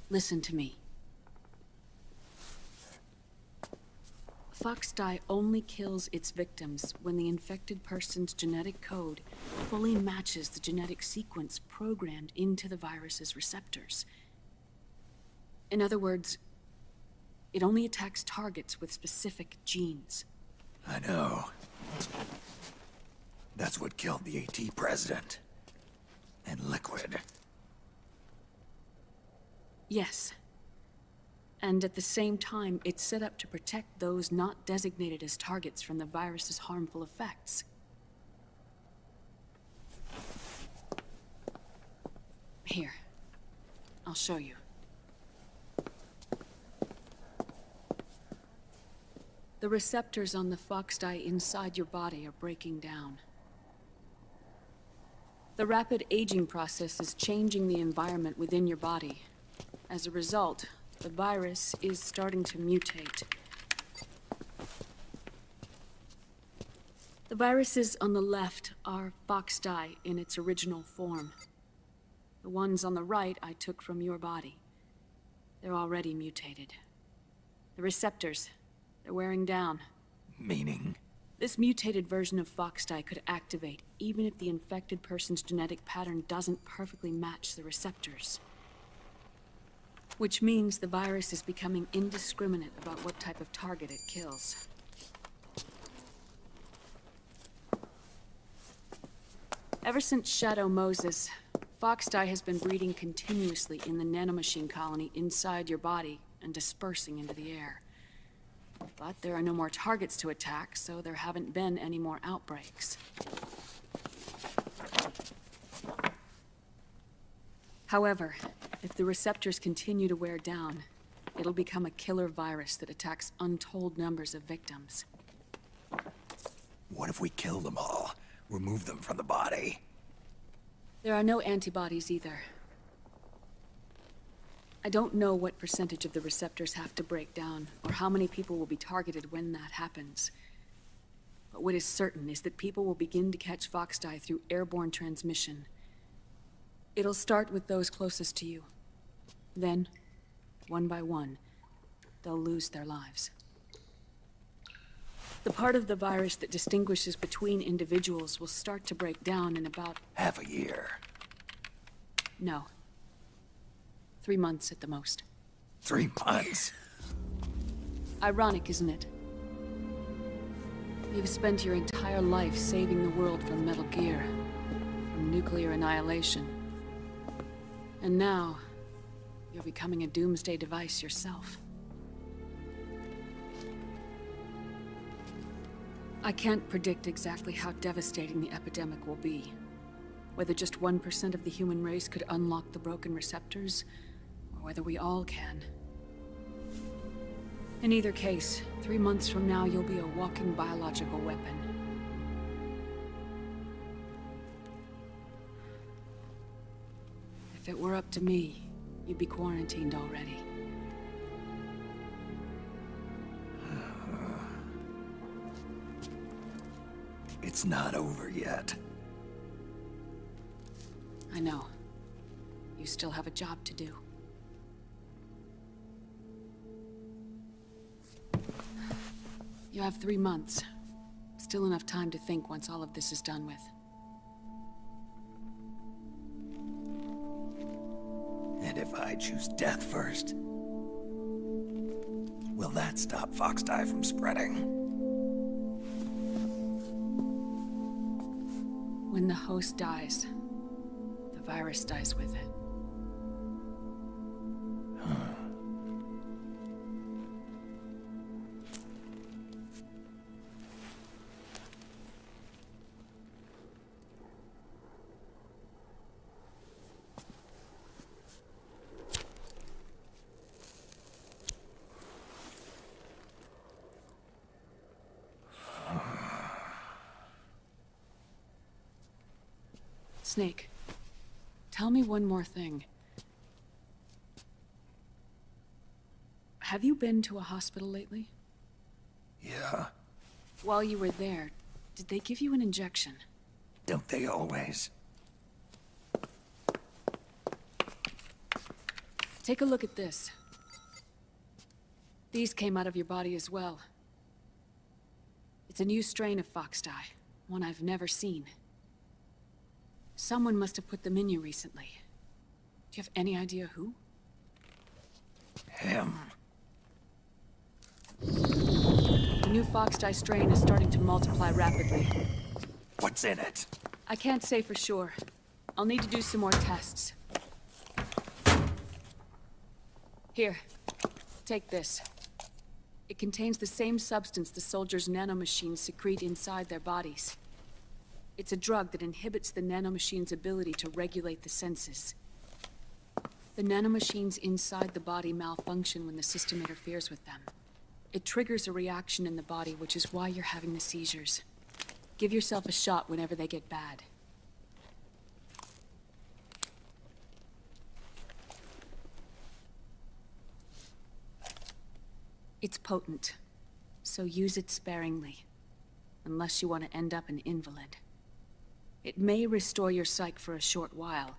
Listen to me. Foxdie only kills its victims when the infected person's genetic code fully matches the genetic sequence programmed into the virus's receptors. In other words, it only attacks targets with specific genes. I know. That's what killed the AT president. And Liquid. Yes. And at the same time, it's set up to protect those not designated as targets from the virus's harmful effects. Here. I'll show you. The receptors on the Foxdie inside your body are breaking down. The rapid aging process is changing the environment within your body. As a result, the virus is starting to mutate. The viruses on the left are Foxdie in its original form. The ones on the right I took from your body. They're already mutated. The receptors, they're wearing down. Meaning? This mutated version of Foxdie could activate even if the infected person's genetic pattern doesn't perfectly match the receptors. Which means the virus is becoming indiscriminate about what type of target it kills. Ever since Shadow Moses, Foxdie has been breeding continuously in the nanomachine colony inside your body and dispersing into the air. But there are no more targets to attack, so there haven't been any more outbreaks. However, if the receptors continue to wear down, it'll become a killer virus that attacks untold numbers of victims. What if we kill them all? Remove them from the body? There are no antibodies either. I don't know what percentage of the receptors have to break down, or how many people will be targeted when that happens. But what is certain is that people will begin to catch Foxdie through airborne transmission. It'll start with those closest to you. Then, one by one, they'll lose their lives. The part of the virus that distinguishes between individuals will start to break down in about... half a year. No. 3 months at the most. 3 months? Ironic, isn't it? You've spent your entire life saving the world from Metal Gear, from nuclear annihilation. And now, you're becoming a doomsday device yourself. I can't predict exactly how devastating the epidemic will be. Whether just 1% of the human race could unlock the broken receptors, or whether we all can. In either case, 3 months from now, you'll be a walking biological weapon. If it were up to me, you'd be quarantined already. It's not over yet. I know. You still have a job to do. You have 3 months. Still enough time to think once all of this is done with. And if I choose death first, will that stop Foxdie from spreading? When the host dies, the virus dies with it. Snake, tell me one more thing. Have you been to a hospital lately? Yeah. While you were there, did they give you an injection? Don't they always? Take a look at this. These came out of your body as well. It's a new strain of foxdie, one I've never seen. Someone must have put them in you recently. Do you have any idea who? Him. The new foxdie strain is starting to multiply rapidly. What's in it? I can't say for sure. I'll need to do some more tests. Here, take this. It contains the same substance the soldiers' nanomachines secrete inside their bodies. It's a drug that inhibits the nanomachine's ability to regulate the senses. The nanomachines inside the body malfunction when the system interferes with them. It triggers a reaction in the body, which is why you're having the seizures. Give yourself a shot whenever they get bad. It's potent, so use it sparingly, unless you want to end up an invalid. It may restore your psyche for a short while,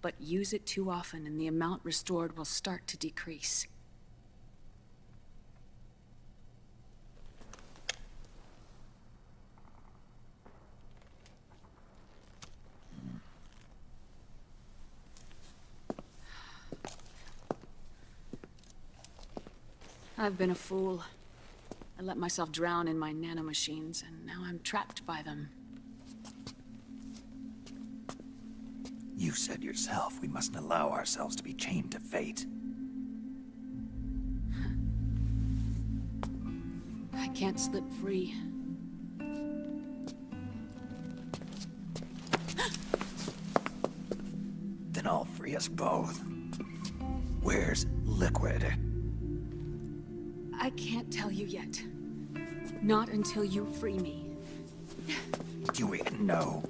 but use it too often and the amount restored will start to decrease. I've been a fool. I let myself drown in my nanomachines, and now I'm trapped by them. You said yourself we mustn't allow ourselves to be chained to fate. I can't slip free. Then I'll free us both. Where's Liquid? I can't tell you yet. Not until you free me. Do you even know?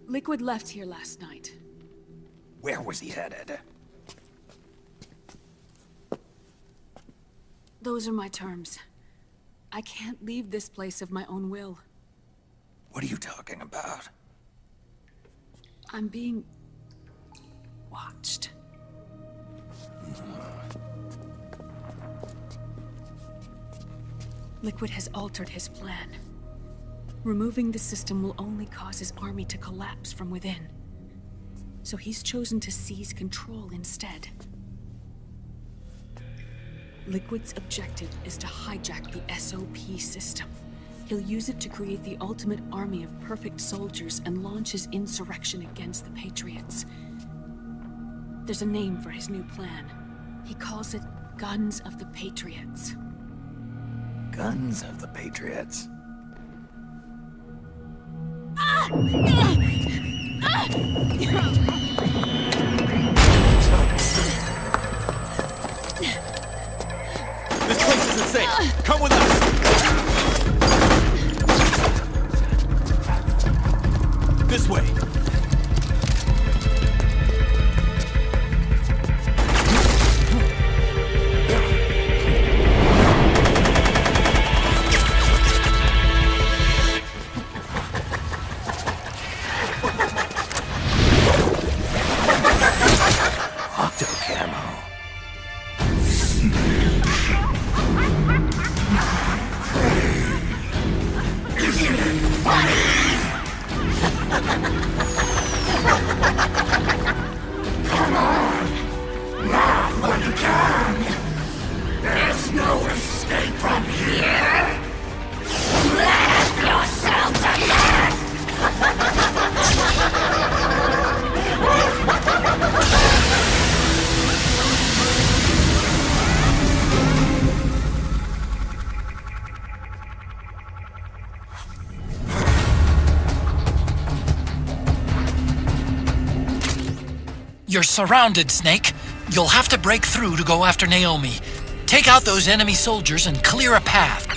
Liquid left here last night. Where was he headed? Those are my terms. I can't leave this place of my own will. What are you talking about? I'm being watched. Liquid has altered his plan. Removing the system will only cause his army to collapse from within. So he's chosen to seize control instead. Liquid's objective is to hijack the SOP system. He'll use it to create the ultimate army of perfect soldiers and launch his insurrection against the Patriots. There's a name for his new plan. He calls it Guns of the Patriots. Guns of the Patriots? This place isn't safe. Come with us. This way. You're surrounded, Snake. You'll have to break through to go after Naomi. Take out those enemy soldiers and clear a path.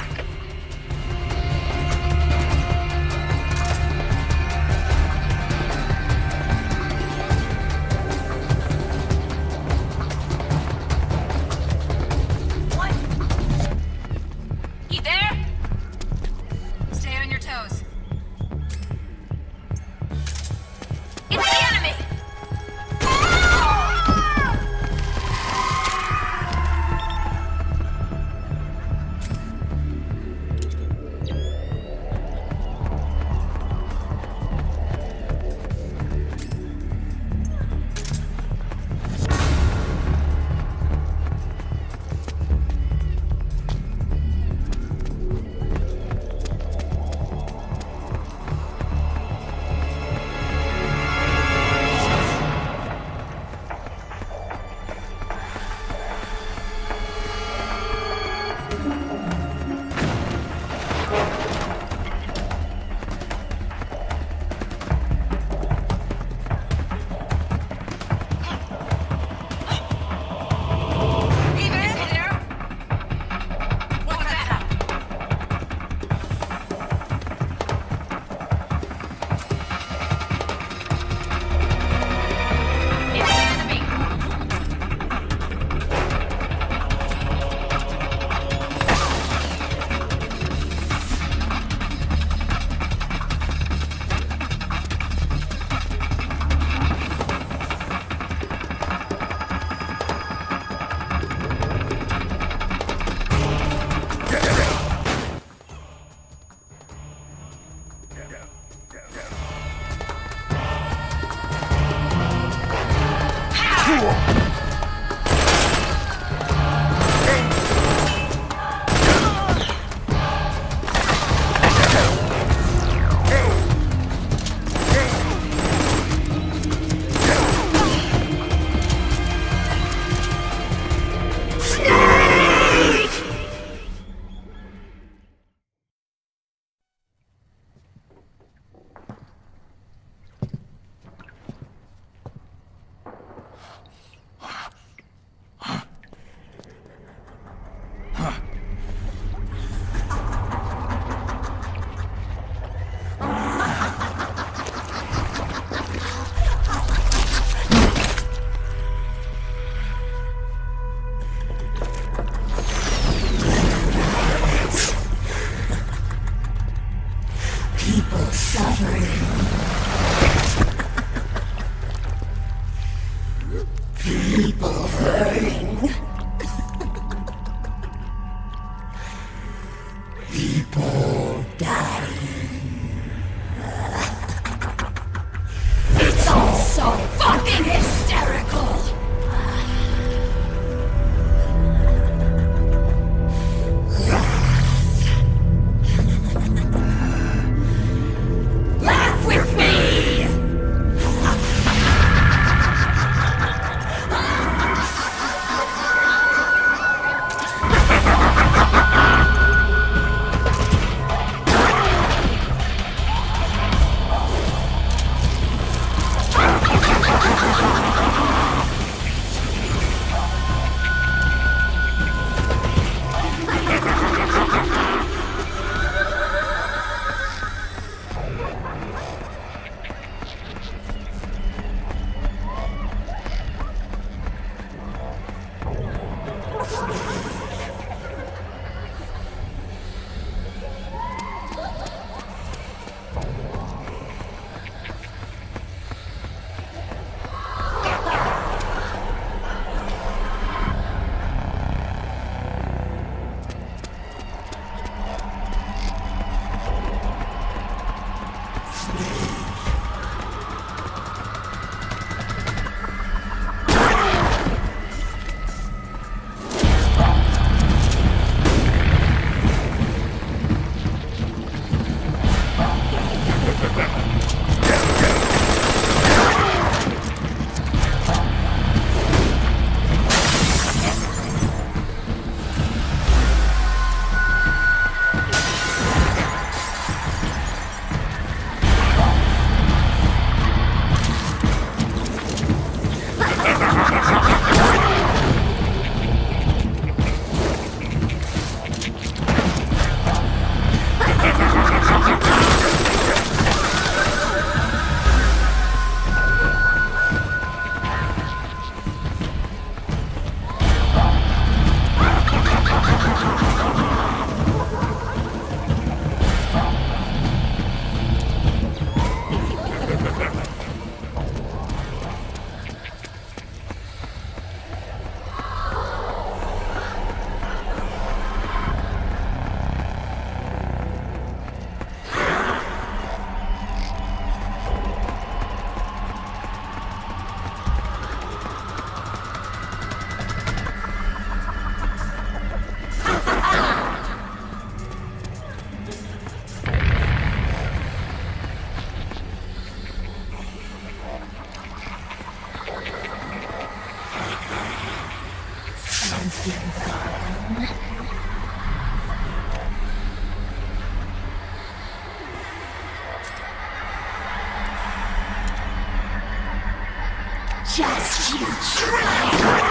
Just you try!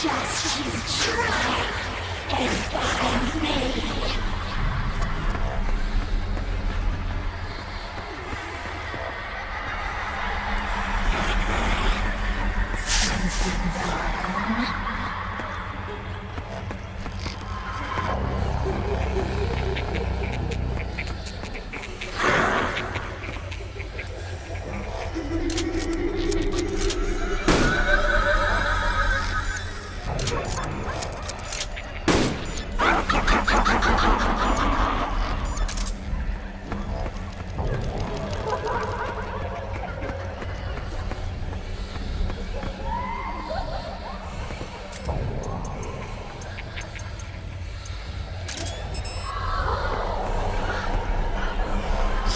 Just you try and find me.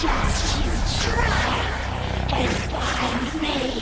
Just you try and find me.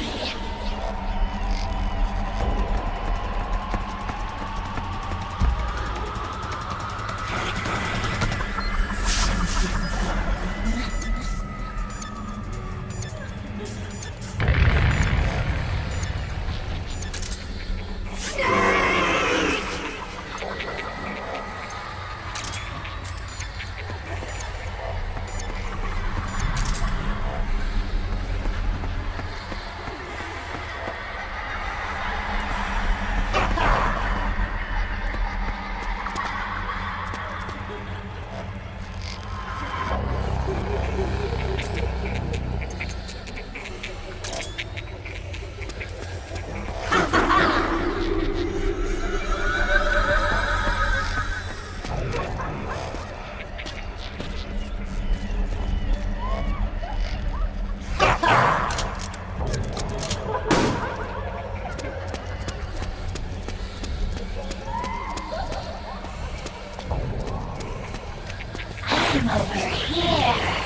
I'm over here.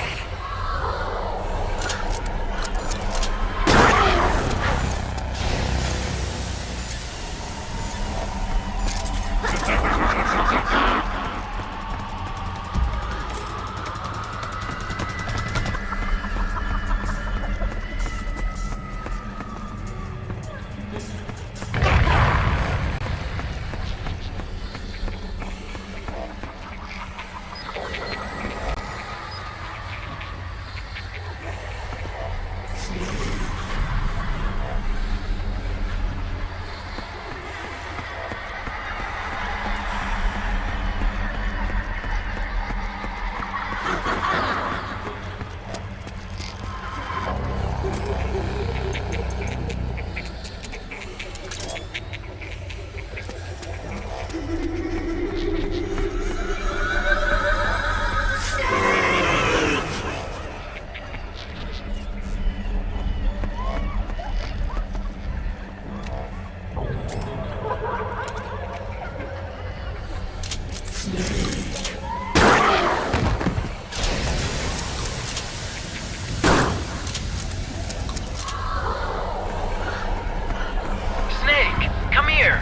Snake, come here.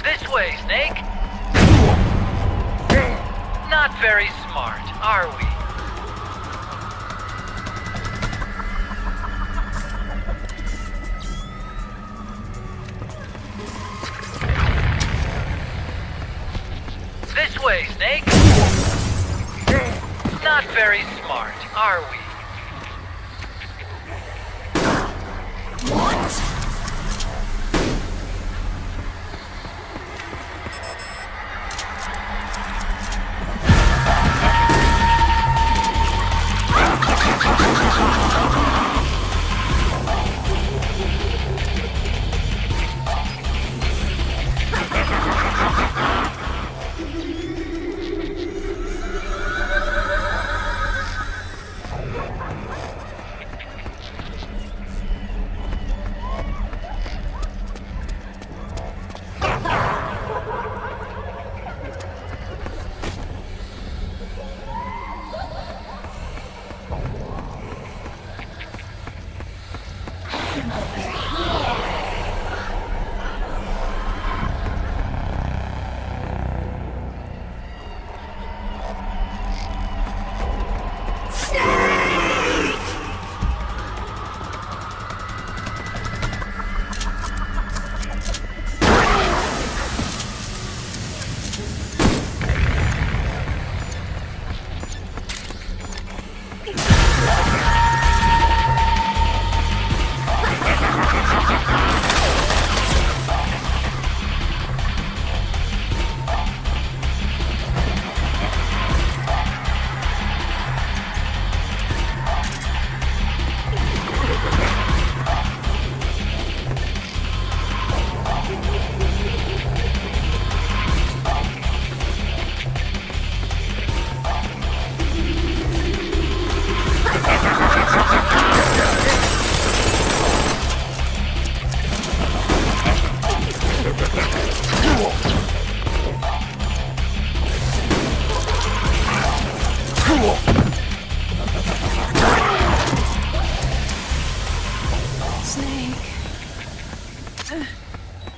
This way, Snake. Not very smart, are we? This way, Snake. Not very smart, are we?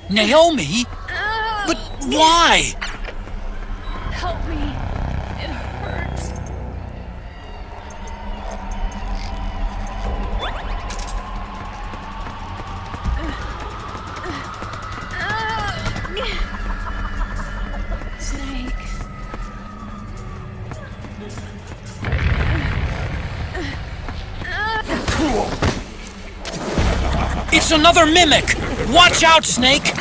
Naomi? But why? Help me. It hurts. Snake. It's another mimic! Watch out, Snake!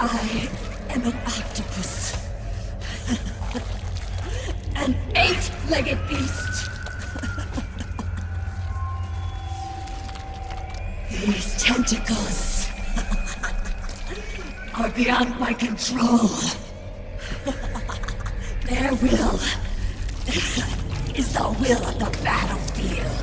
I am an octopus. An eight-legged beast. tentacles are beyond my control. Their will is the will of the battlefield.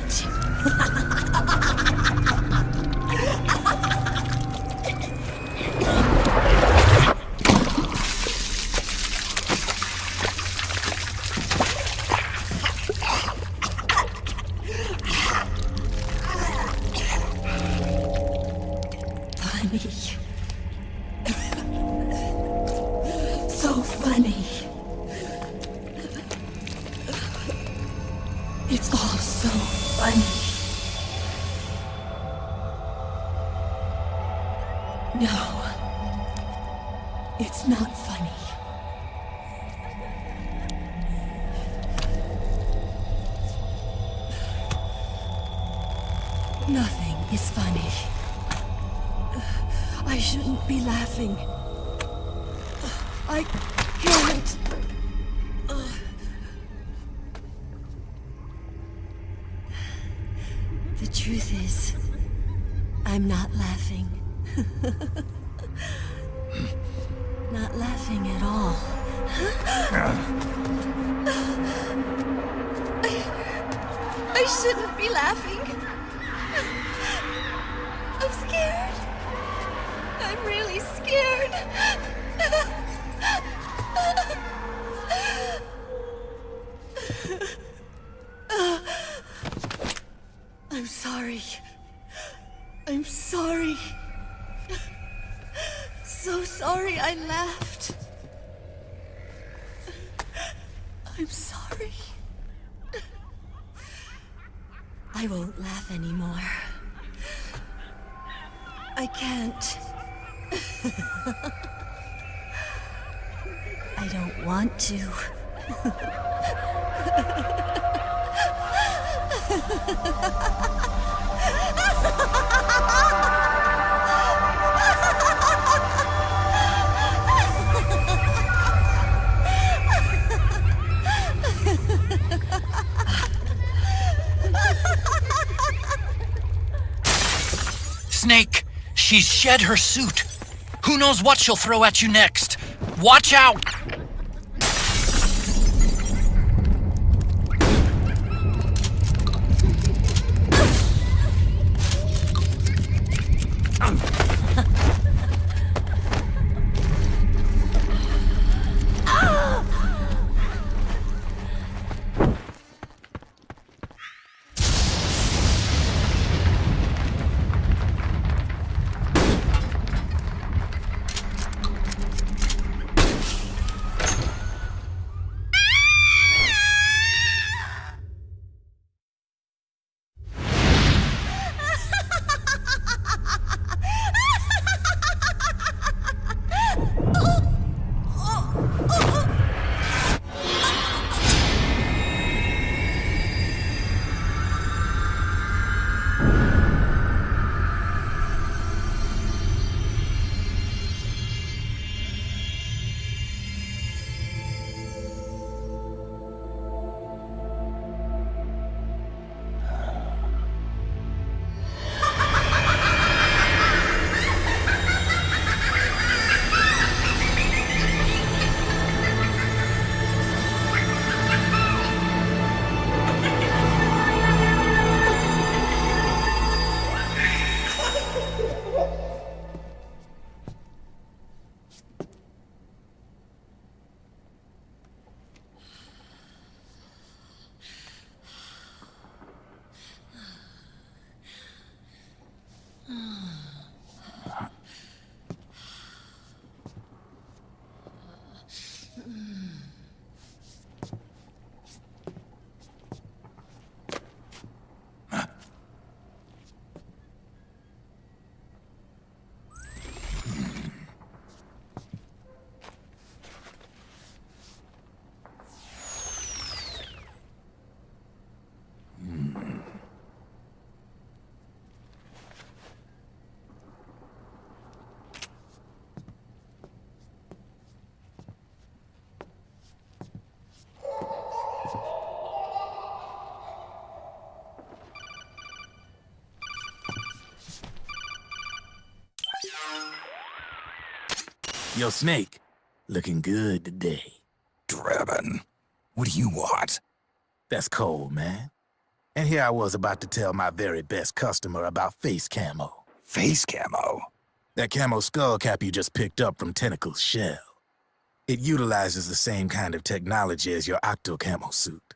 So funny. It's all so funny. No, it's not funny. Nothing is funny. I shouldn't be laughing. I can't. The truth is, I'm not laughing. Not laughing at all. I shouldn't be laughing. I'm scared. I'm really scared. I'm sorry. I'm sorry. So sorry I laughed. I'm sorry. I won't laugh anymore. I can't. I don't want to. Snake, she's shed her suit. Who knows what she'll throw at you next? Watch out! Yo, Snake, looking good today. Drebin, what do you want? That's cold, man. And here I was about to tell my very best customer about face camo. Face camo? That camo skull cap you just picked up from Tentacle's shell. It utilizes the same kind of technology as your Octo camo suit.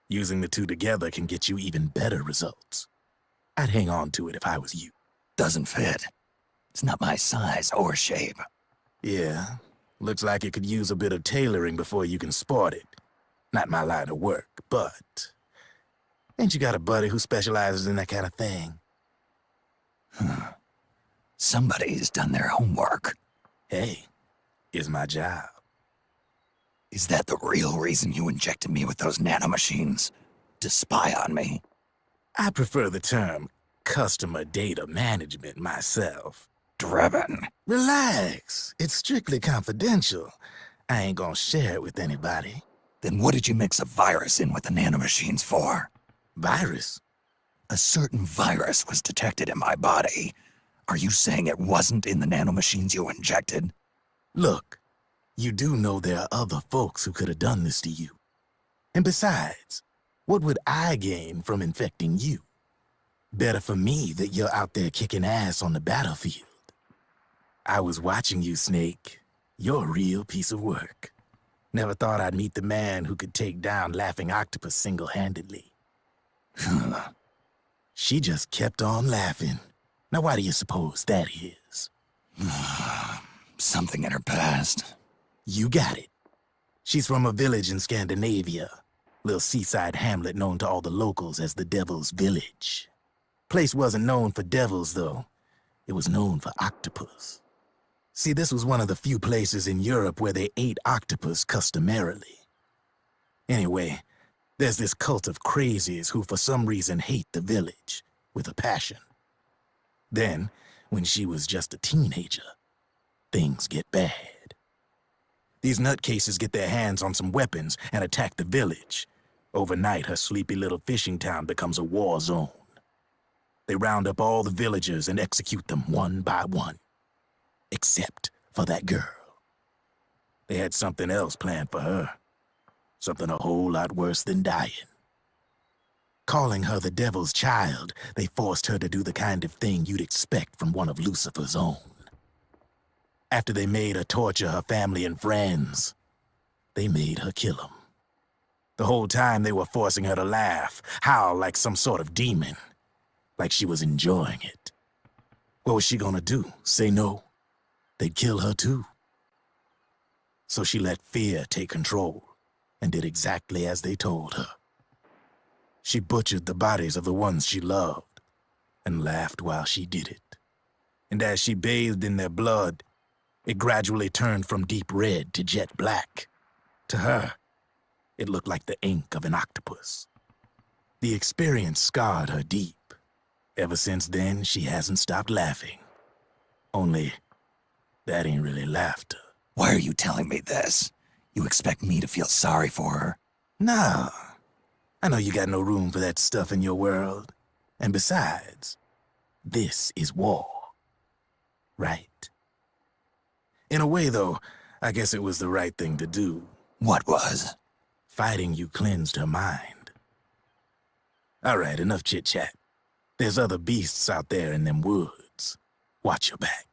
Using the two together can get you even better results. I'd hang on to it if I was you. Doesn't fit. It's not my size or shape. Yeah, looks like it could use a bit of tailoring before you can sport it. Not my line of work, but... Ain't you got a buddy who specializes in that kind of thing? Somebody's done their homework. Hey, it's my job. Is that the real reason you injected me with those nanomachines? To spy on me? I prefer the term customer data management myself. Drebin. Relax. It's strictly confidential. I ain't gonna share it with anybody. Then what did you mix a virus in with the nanomachines for? Virus? A certain virus was detected in my body. Are you saying it wasn't in the nanomachines you injected? Look, you do know there are other folks who could have done this to you. And besides, what would I gain from infecting you? Better for me that you're out there kicking ass on the battlefield. I was watching you, Snake. You're a real piece of work. Never thought I'd meet the man who could take down Laughing Octopus single-handedly. She just kept on laughing. Now why do you suppose that is? Something in her past. You got it. She's from a village in Scandinavia. Little seaside hamlet known to all the locals as the Devil's Village. Place wasn't known for devils, though. It was known for octopus. See, this was one of the few places in Europe where they ate octopus customarily. Anyway, there's this cult of crazies who for some reason hate the village with a passion. Then, when she was just a teenager, things get bad. These nutcases get their hands on some weapons and attack the village. Overnight, her sleepy little fishing town becomes a war zone. They round up all the villagers and execute them one by one. Except for that girl. They had something else planned for her. Something a whole lot worse than dying. Calling her the Devil's Child, they forced her to do the kind of thing you'd expect from one of Lucifer's own. After they made her torture her family and friends, they made her kill them. The whole time they were forcing her to laugh, howl like some sort of demon. Like she was enjoying it. What was she gonna do? Say no? They'd kill her too. So she let fear take control and did exactly as they told her. She butchered the bodies of the ones she loved and laughed while she did it. And as she bathed in their blood, it gradually turned from deep red to jet black. To her, it looked like the ink of an octopus. The experience scarred her deep. Ever since then, she hasn't stopped laughing. Only, that ain't really laughter. Why are you telling me this? You expect me to feel sorry for her? No. I know you got no room for that stuff in your world. And besides, this is war. Right? In a way, though, I guess it was the right thing to do. What was? Fighting you cleansed her mind. All right, enough chit-chat. There's other beasts out there in them woods. Watch your back.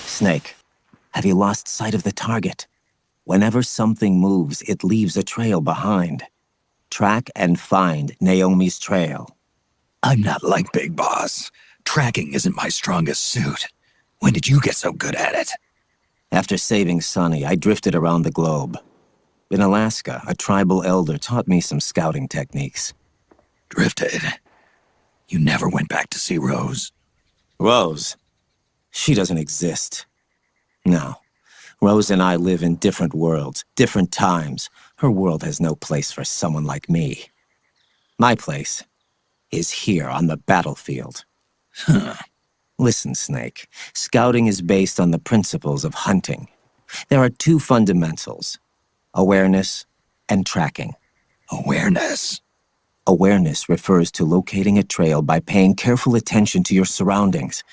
Snake, have you lost sight of the target? Whenever something moves, it leaves a trail behind. Track and find Naomi's trail. I'm not like Big Boss. Tracking isn't my strongest suit. When did you get so good at it? After saving Sonny, I drifted around the globe. In Alaska, a tribal elder taught me some scouting techniques. Drifted? You never went back to see Rose? Rose? She doesn't exist. No. Rose and I live in different worlds, different times. Her world has no place for someone like me. My place is here on the battlefield. Huh. Listen, Snake. Scouting is based on the principles of hunting. There are two fundamentals: awareness and tracking. Awareness? Awareness refers to locating a trail by paying careful attention to your surroundings.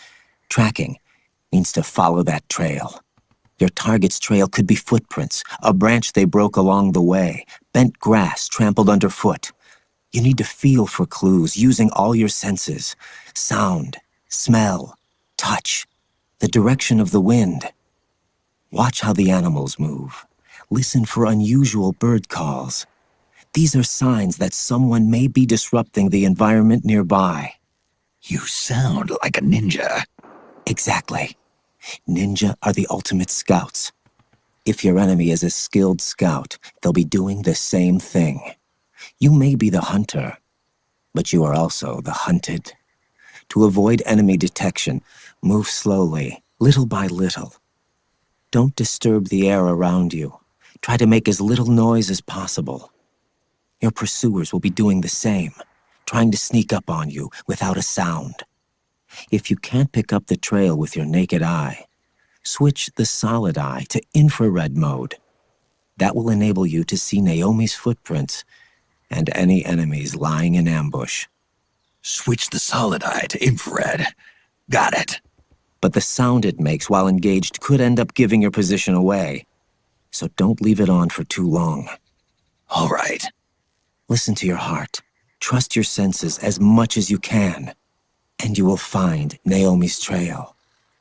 Tracking means to follow that trail. Your target's trail could be footprints, a branch they broke along the way, bent grass trampled underfoot. You need to feel for clues using all your senses: sound, smell, touch, the direction of the wind. Watch how the animals move. Listen for unusual bird calls. These are signs that someone may be disrupting the environment nearby. You sound like a ninja. Exactly. Ninja are the ultimate scouts. If your enemy is a skilled scout, they'll be doing the same thing. You may be the hunter, but you are also the hunted. To avoid enemy detection, move slowly, little by little. Don't disturb the air around you. Try to make as little noise as possible. Your pursuers will be doing the same, trying to sneak up on you without a sound. If you can't pick up the trail with your naked eye, switch the solid eye to infrared mode. That will enable you to see Naomi's footprints and any enemies lying in ambush. Switch the solid eye to infrared. Got it. But the sound it makes while engaged could end up giving your position away. So don't leave it on for too long. All right. Listen to your heart. Trust your senses as much as you can. And you will find Naomi's trail.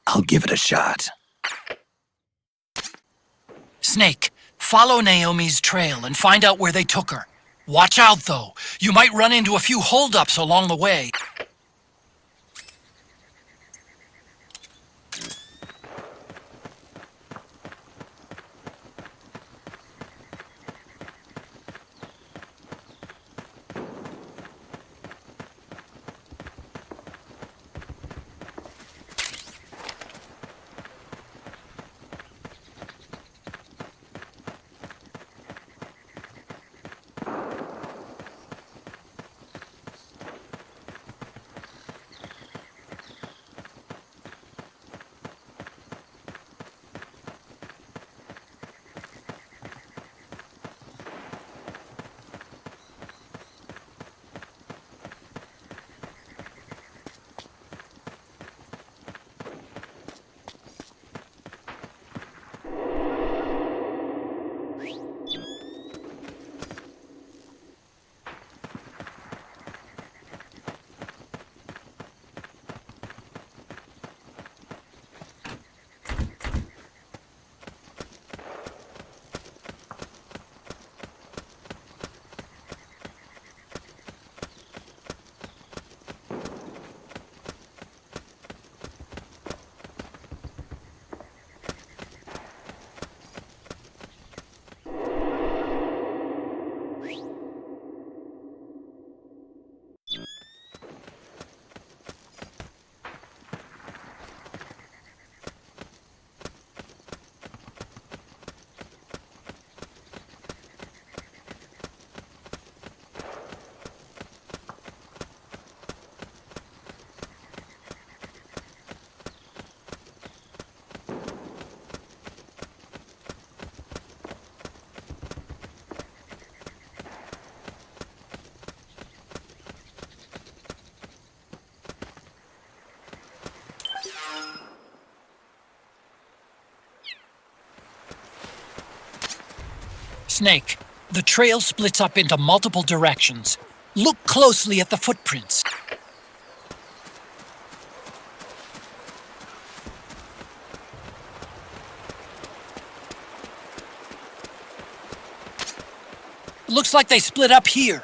I'll give it a shot. Snake, follow Naomi's trail and find out where they took her. Watch out, though. You might run into a few holdups along the way. Snake, the trail splits up into multiple directions. Look closely at the footprints. Looks like they split up here.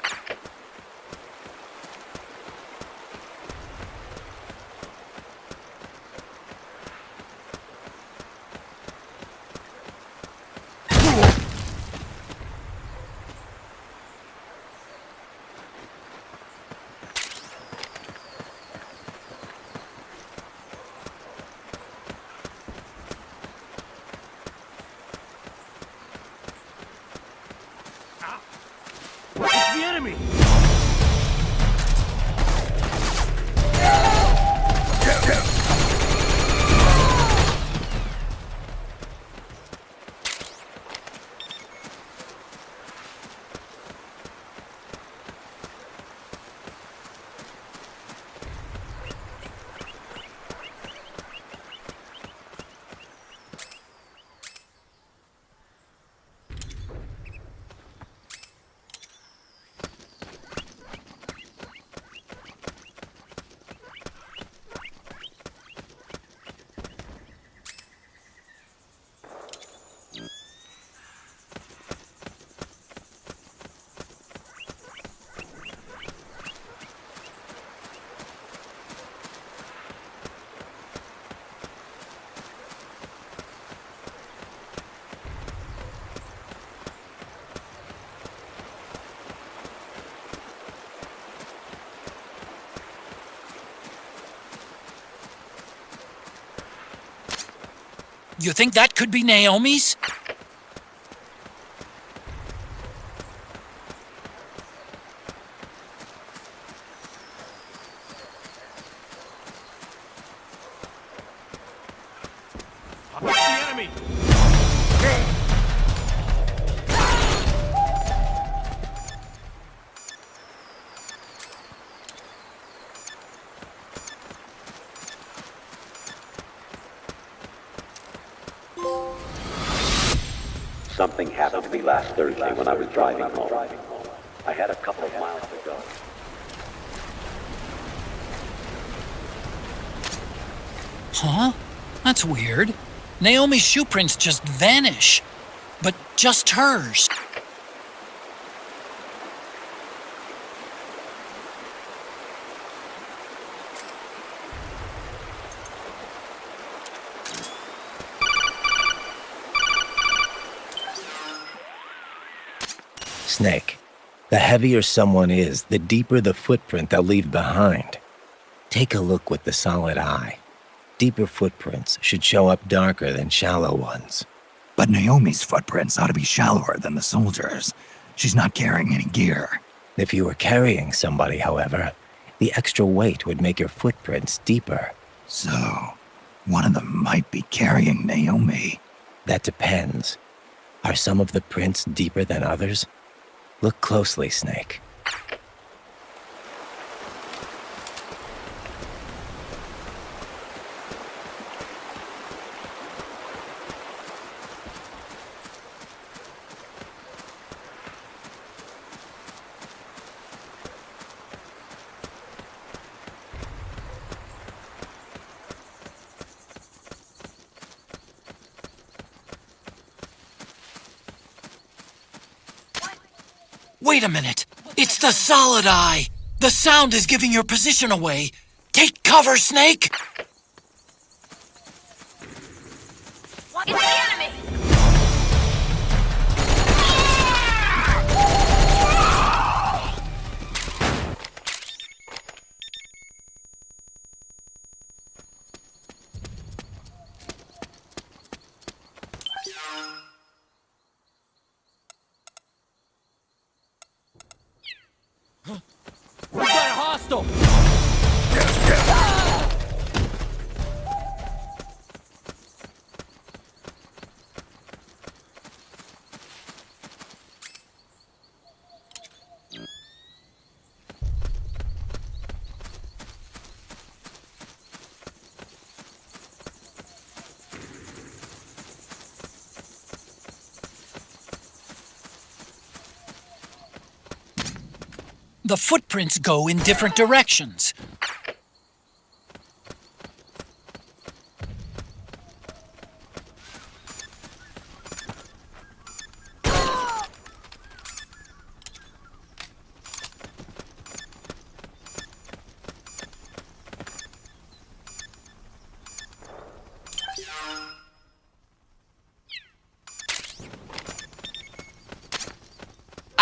It's the enemy! You think that could be Naomi's? It's the enemy! Something happened to me last Thursday when I was driving home. I had a couple of miles to go. Huh? That's weird. Naomi's shoe prints just vanish. But just hers. Snake, the heavier someone is, the deeper the footprint they'll leave behind. Take a look with the solid eye. Deeper footprints should show up darker than shallow ones. But Naomi's footprints ought to be shallower than the soldiers. She's not carrying any gear. If you were carrying somebody, however, the extra weight would make your footprints deeper. So, one of them might be carrying Naomi. That depends. Are some of the prints deeper than others? Look closely, Snake. Wait a minute. It's the solid eye. The sound is giving your position away. Take cover, Snake. It's the enemy! We've got a hostile! The footprints go in different directions.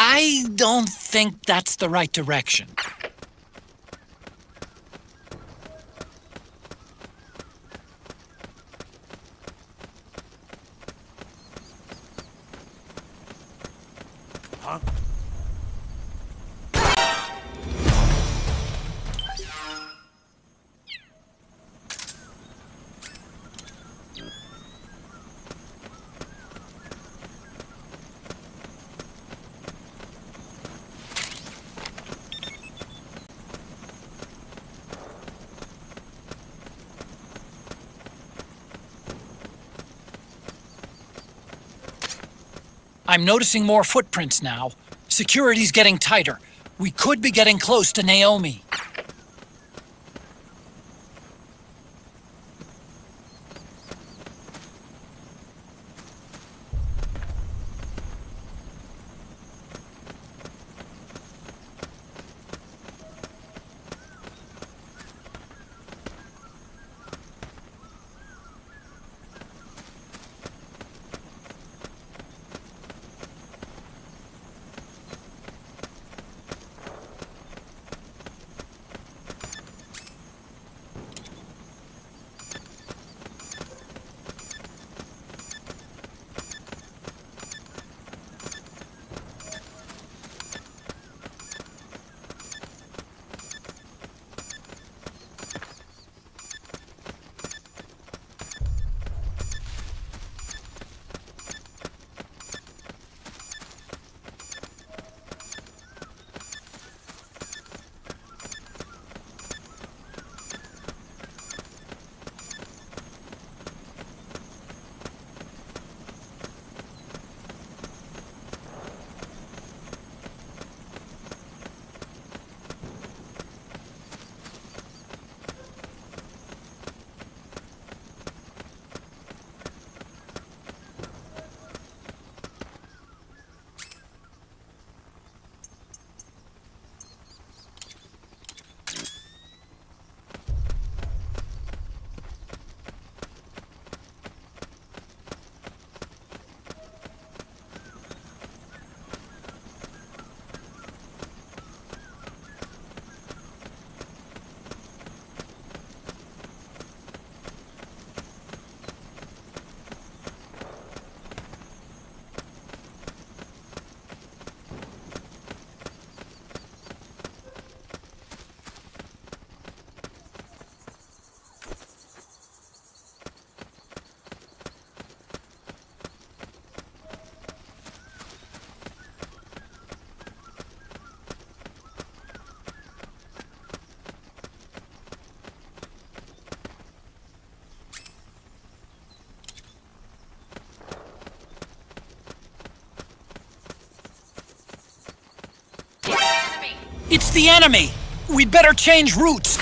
I don't think that's the right direction. Huh? I'm noticing more footprints now. Security's getting tighter. We could be getting close to Naomi. It's the enemy! We'd better change routes!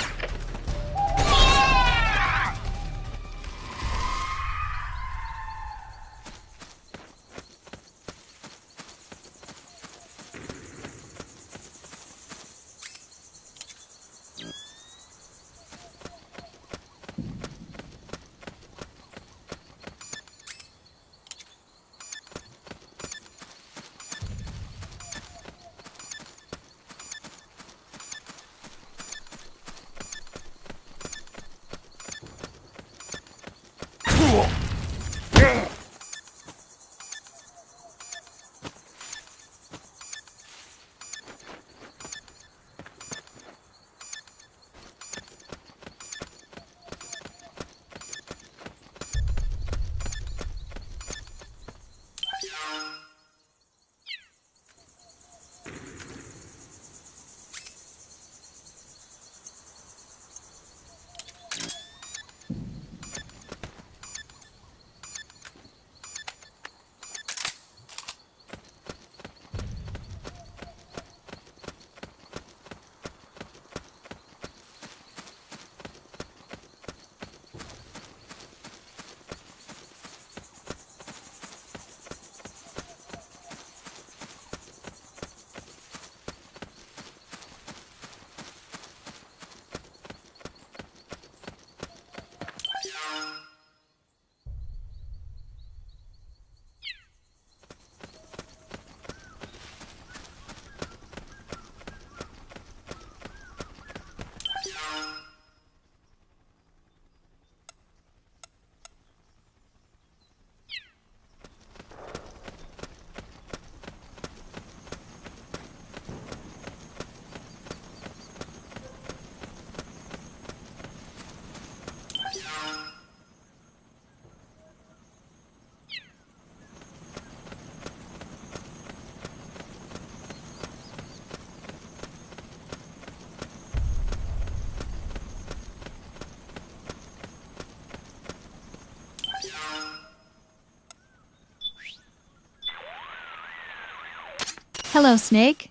Hello, Snake.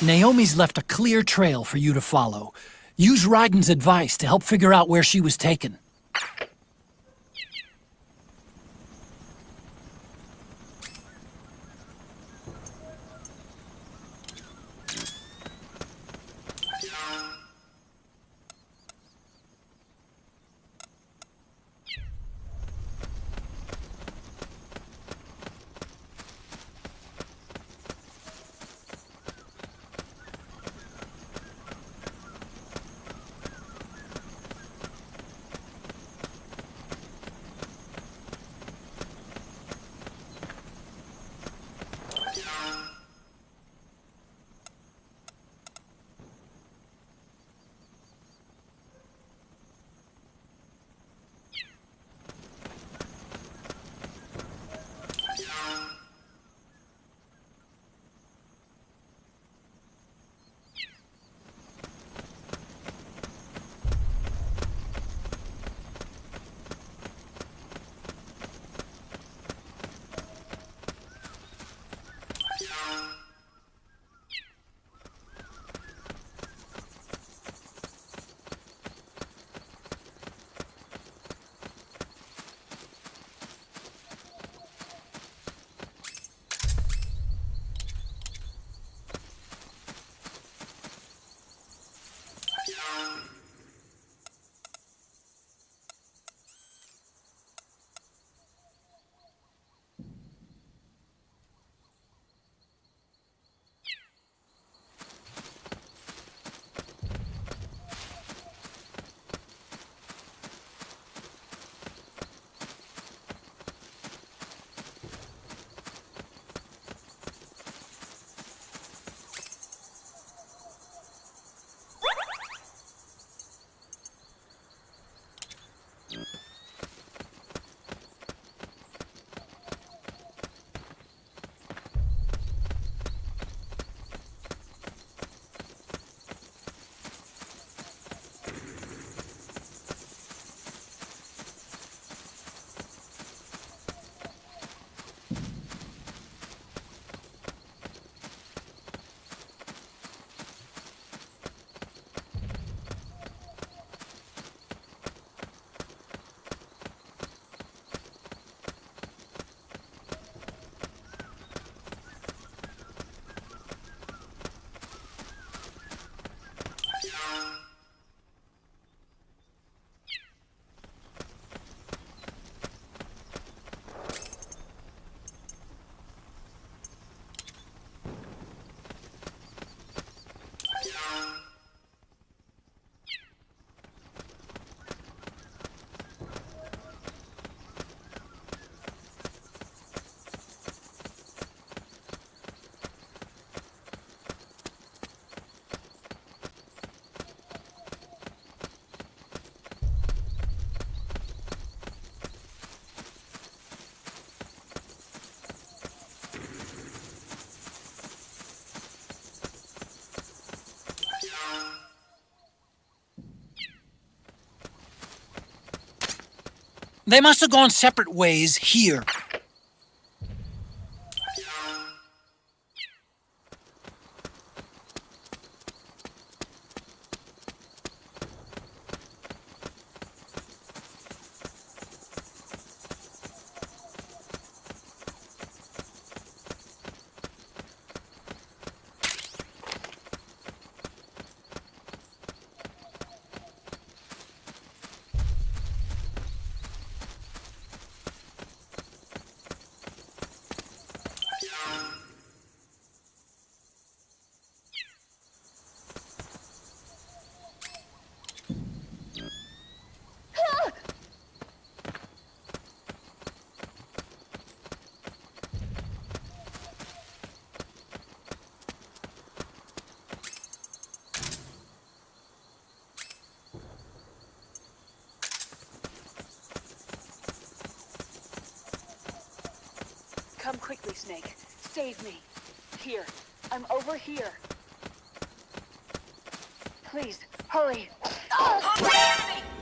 Naomi's left a clear trail for you to follow. Use Raiden's advice to help figure out where she was taken. They must have gone separate ways here. Come quickly, Snake. Save me. Here. I'm over here. Please, hurry. Oh, the enemy!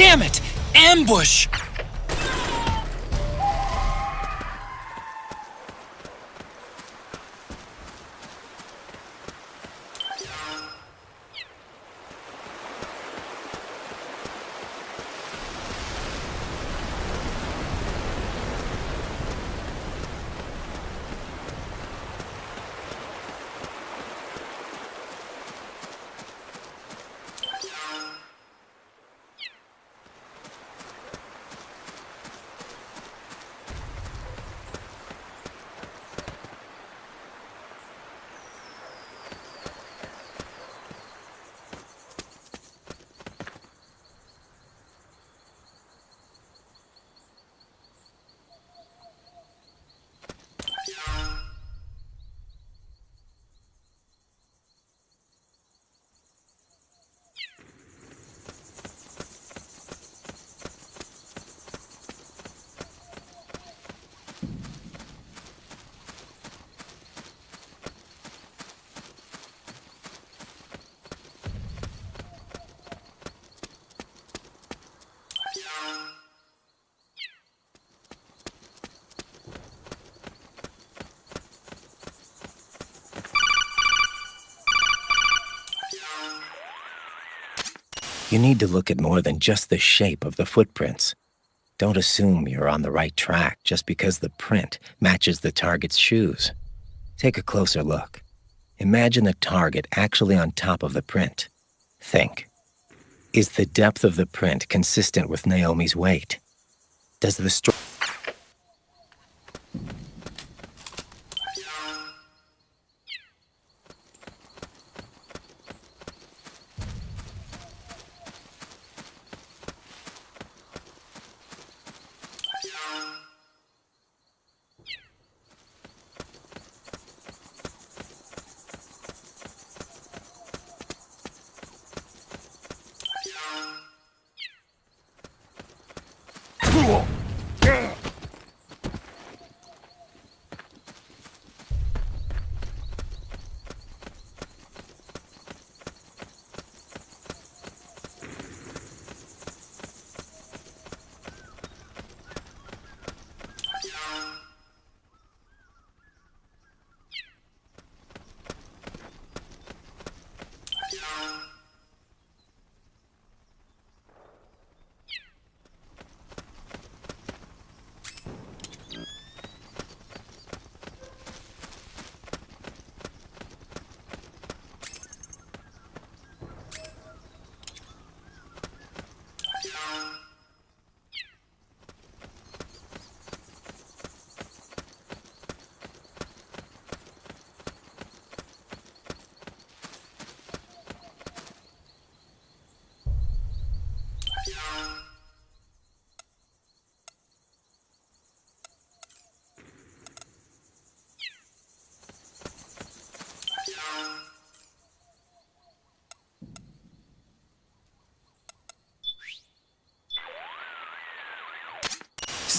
Damn it! Ambush! You need to look at more than just the shape of the footprints. Don't assume you're on the right track just because the print matches the target's shoes. Take a closer look. Imagine the target actually on top of the print. Think. Is the depth of the print consistent with Naomi's weight? Does the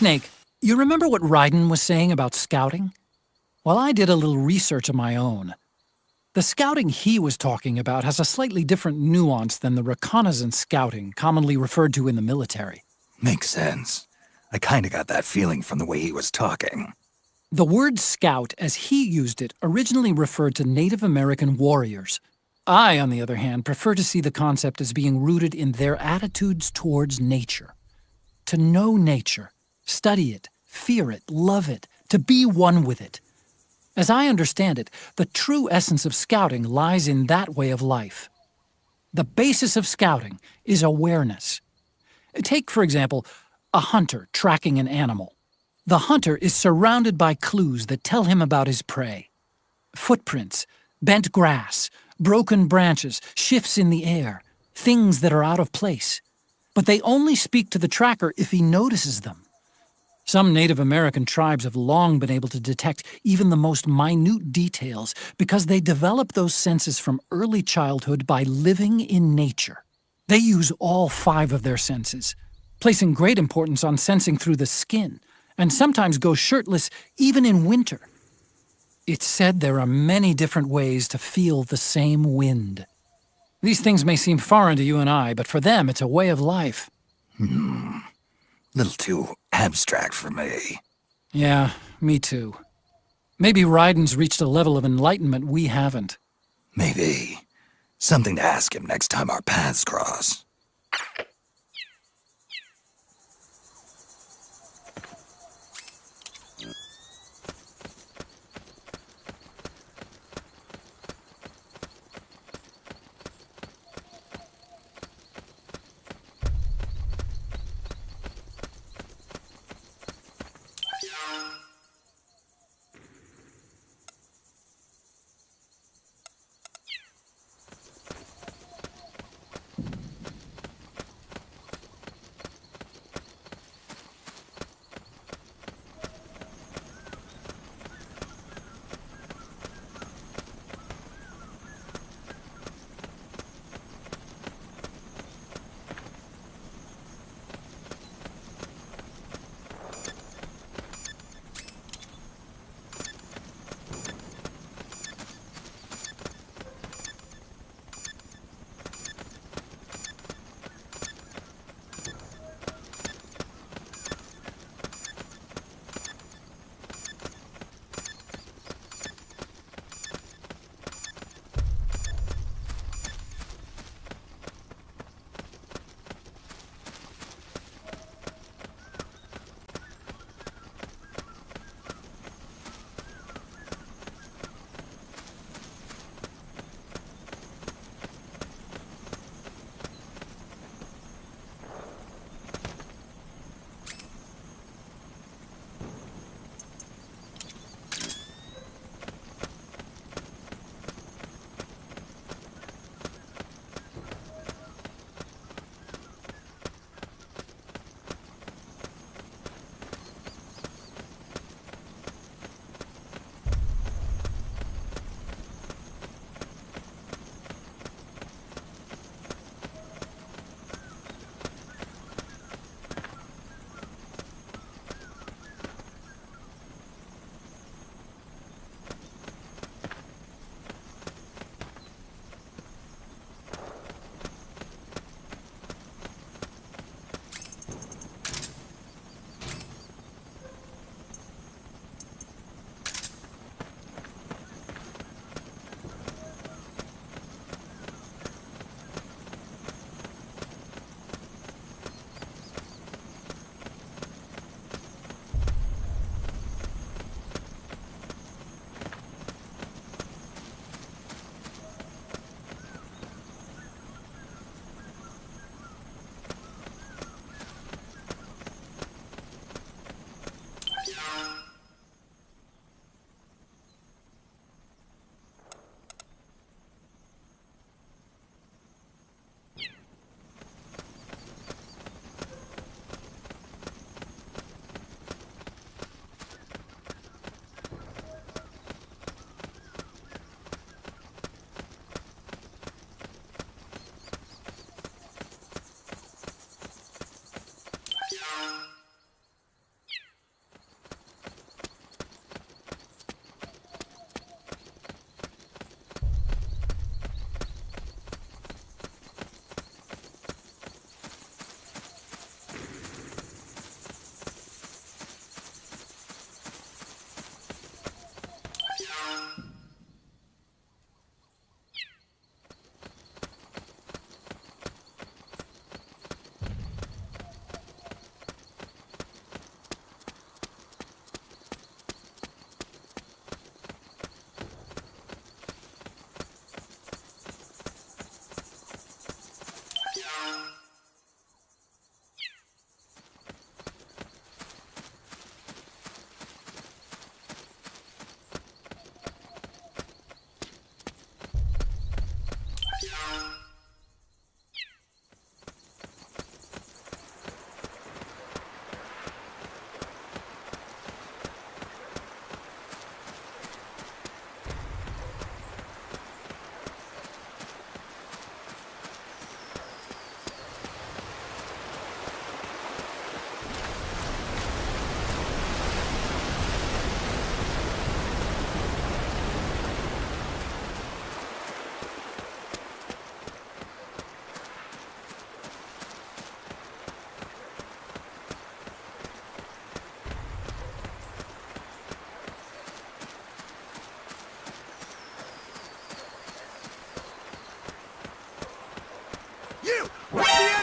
Snake, you remember what Raiden was saying about scouting? Well, I did a little research of my own. The scouting he was talking about has a slightly different nuance than the reconnaissance scouting commonly referred to in the military. Makes sense. I kinda got that feeling from the way he was talking. The word scout, as he used it, originally referred to Native American warriors. I, on the other hand, prefer to see the concept as being rooted in their attitudes towards nature. To know nature, study it, fear it, love it, to be one with it. As I understand it, the true essence of scouting lies in that way of life. The basis of scouting is awareness. Take, for example, a hunter tracking an animal. The hunter is surrounded by clues that tell him about his prey. Footprints, bent grass, broken branches, shifts in the air, things that are out of place. But they only speak to the tracker if he notices them. Some Native American tribes have long been able to detect even the most minute details because they develop those senses from early childhood by living in nature. They use all 5 of their senses, placing great importance on sensing through the skin, and sometimes go shirtless even in winter. It's said there are many different ways to feel the same wind. These things may seem foreign to you and I, but for them it's a way of life. Little too abstract for me. Yeah, me too. Maybe Raiden's reached a level of enlightenment we haven't. Maybe. Something to ask him next time our paths cross.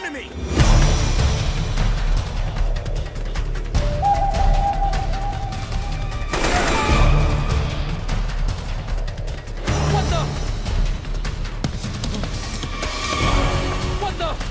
enemy! What the? What the?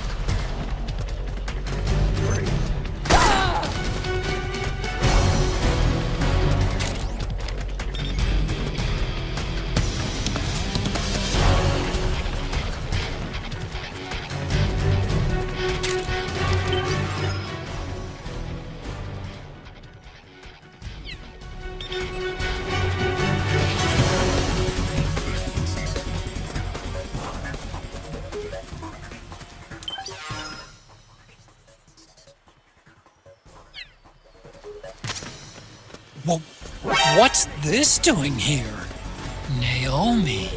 Well, what's this doing here? Naomi.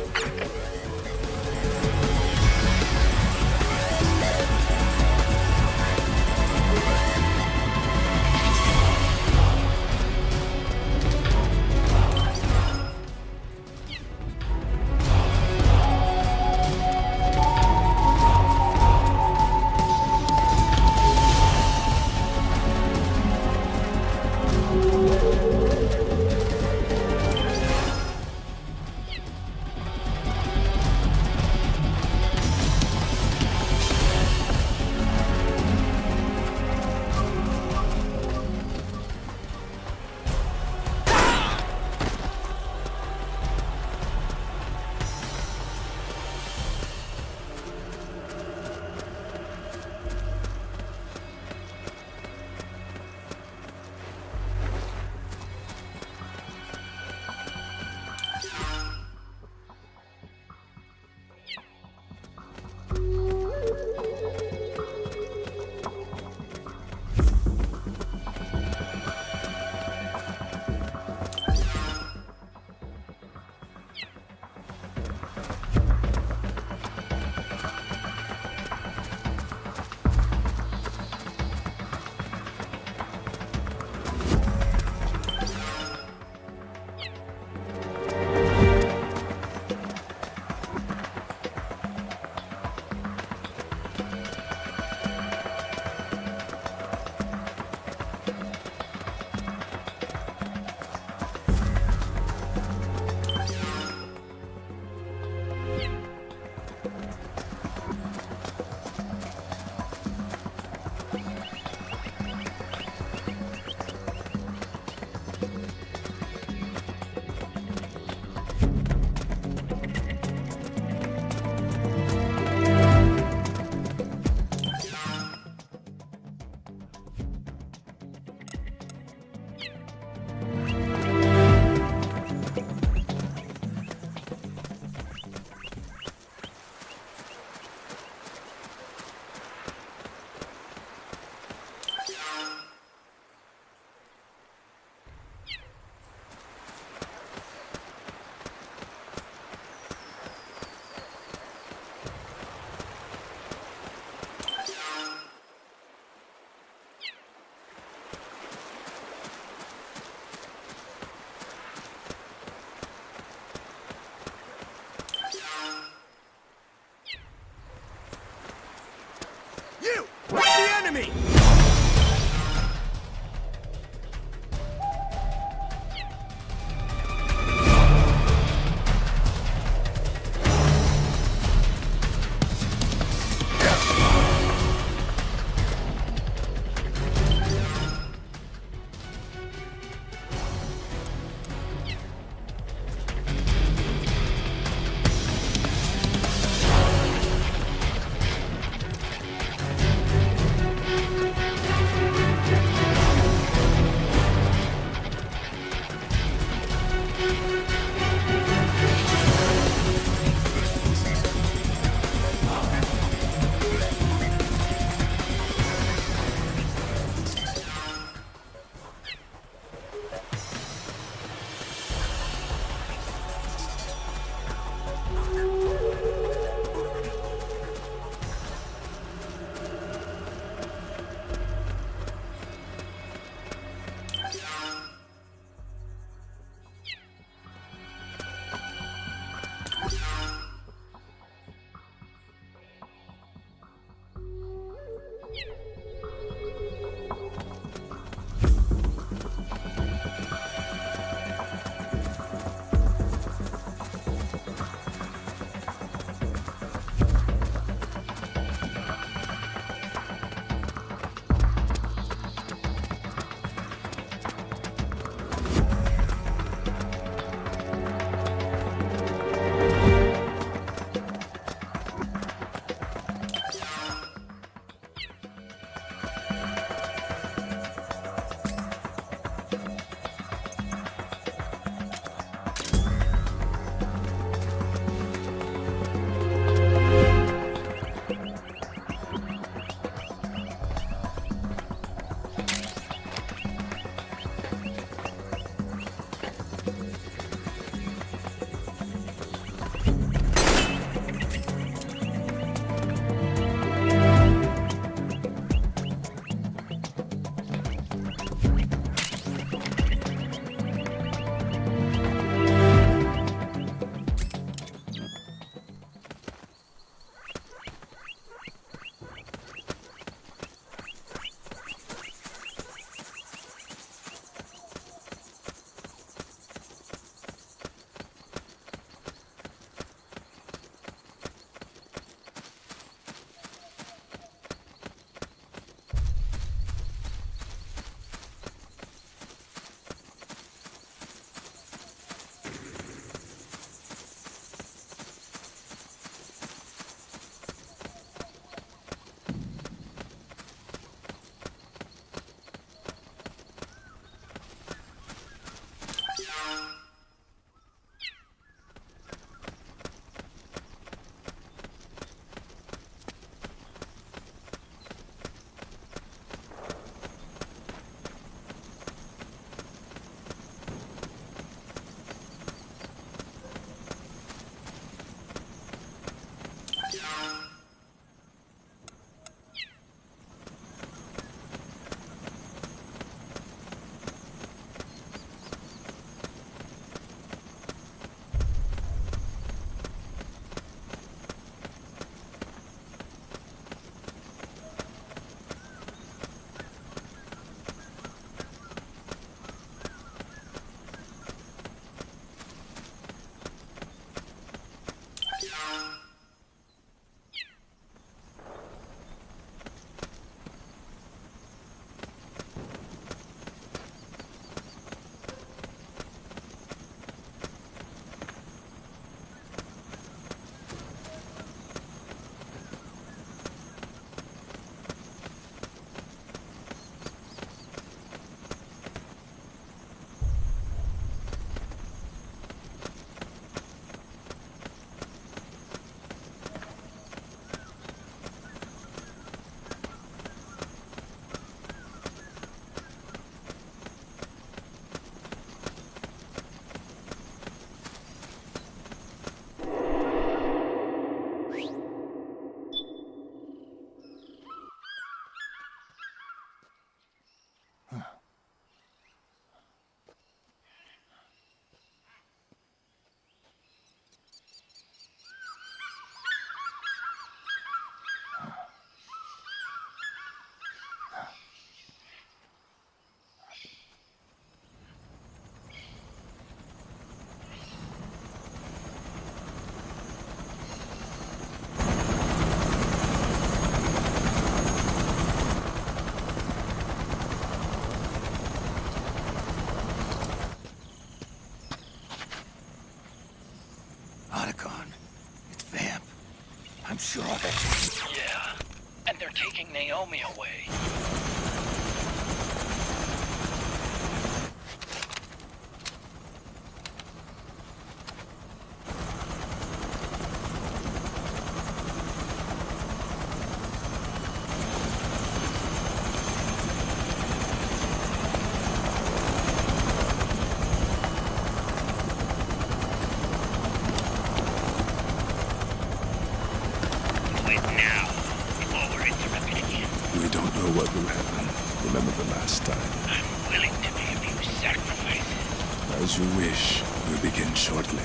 Otacon. It's Vamp. I'm sure of it. Yeah. And they're taking Naomi away. What will happen? Remember the last time. I'm willing to be a few sacrifices. As you wish. We'll begin shortly.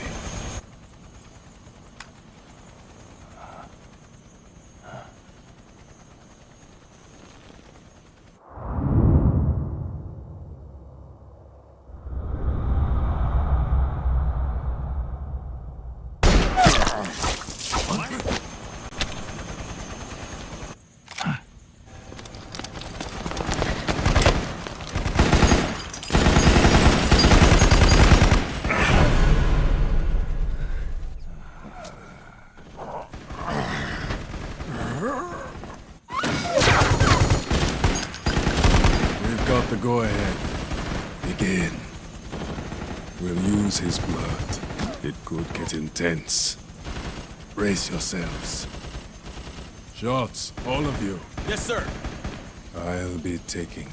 The go-ahead. Begin. We'll use his blood. It could get intense. Brace yourselves. Shots, all of you. Yes, sir. I'll be taking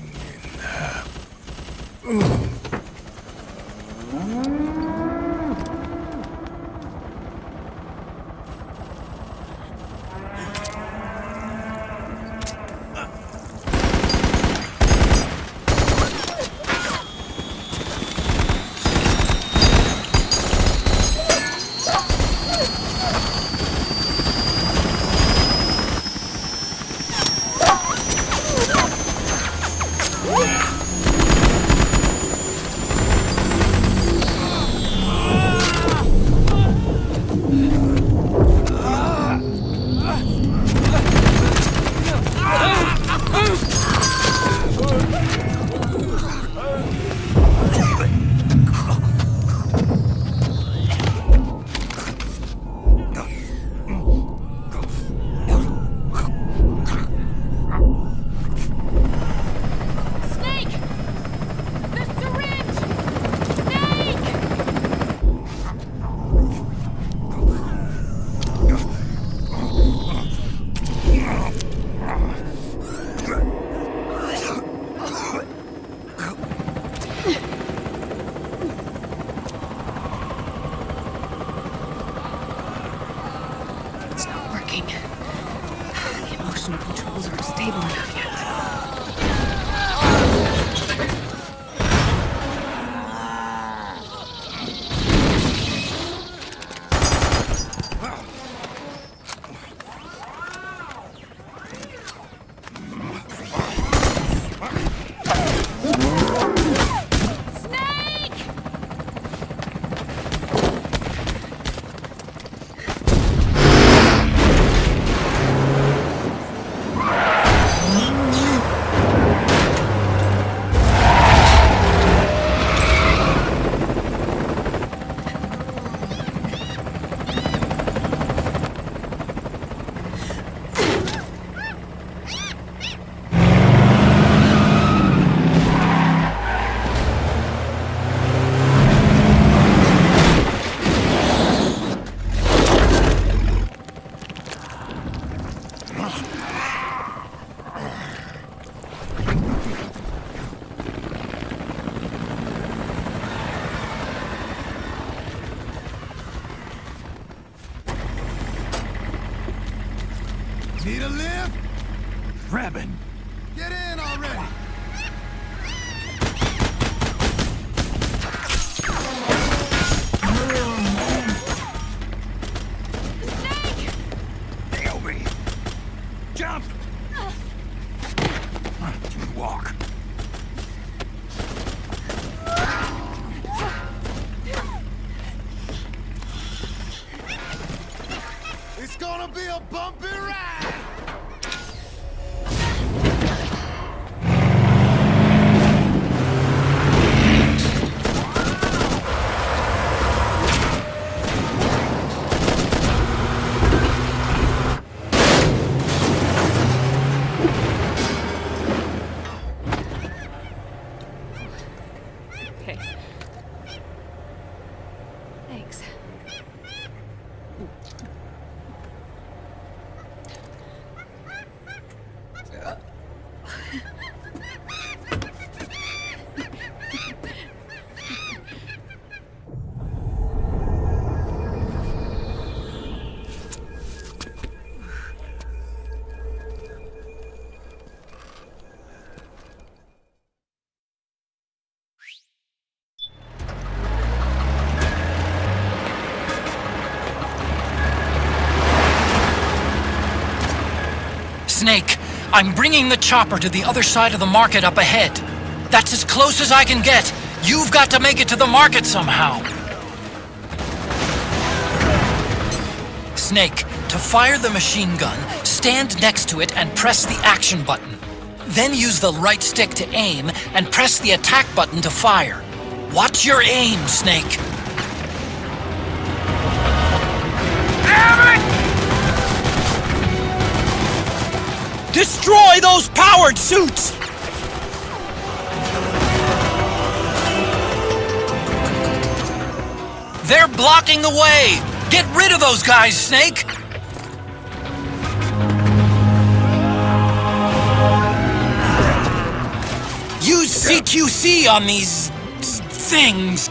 Need a lift? Grabbing. Get in already! Nail me. Jump! Walk. It's gonna be a bumpy ride! Okay. Thanks. Snake, I'm bringing the chopper to the other side of the market up ahead. That's as close as I can get. You've got to make it to the market somehow. Snake, to fire the machine gun, stand next to it and press the action button. Then use the right stick to aim and press the attack button to fire. Watch your aim, Snake. Damn it! Destroy those powered suits! They're blocking the way! Get rid of those guys, Snake! Use CQC on these things.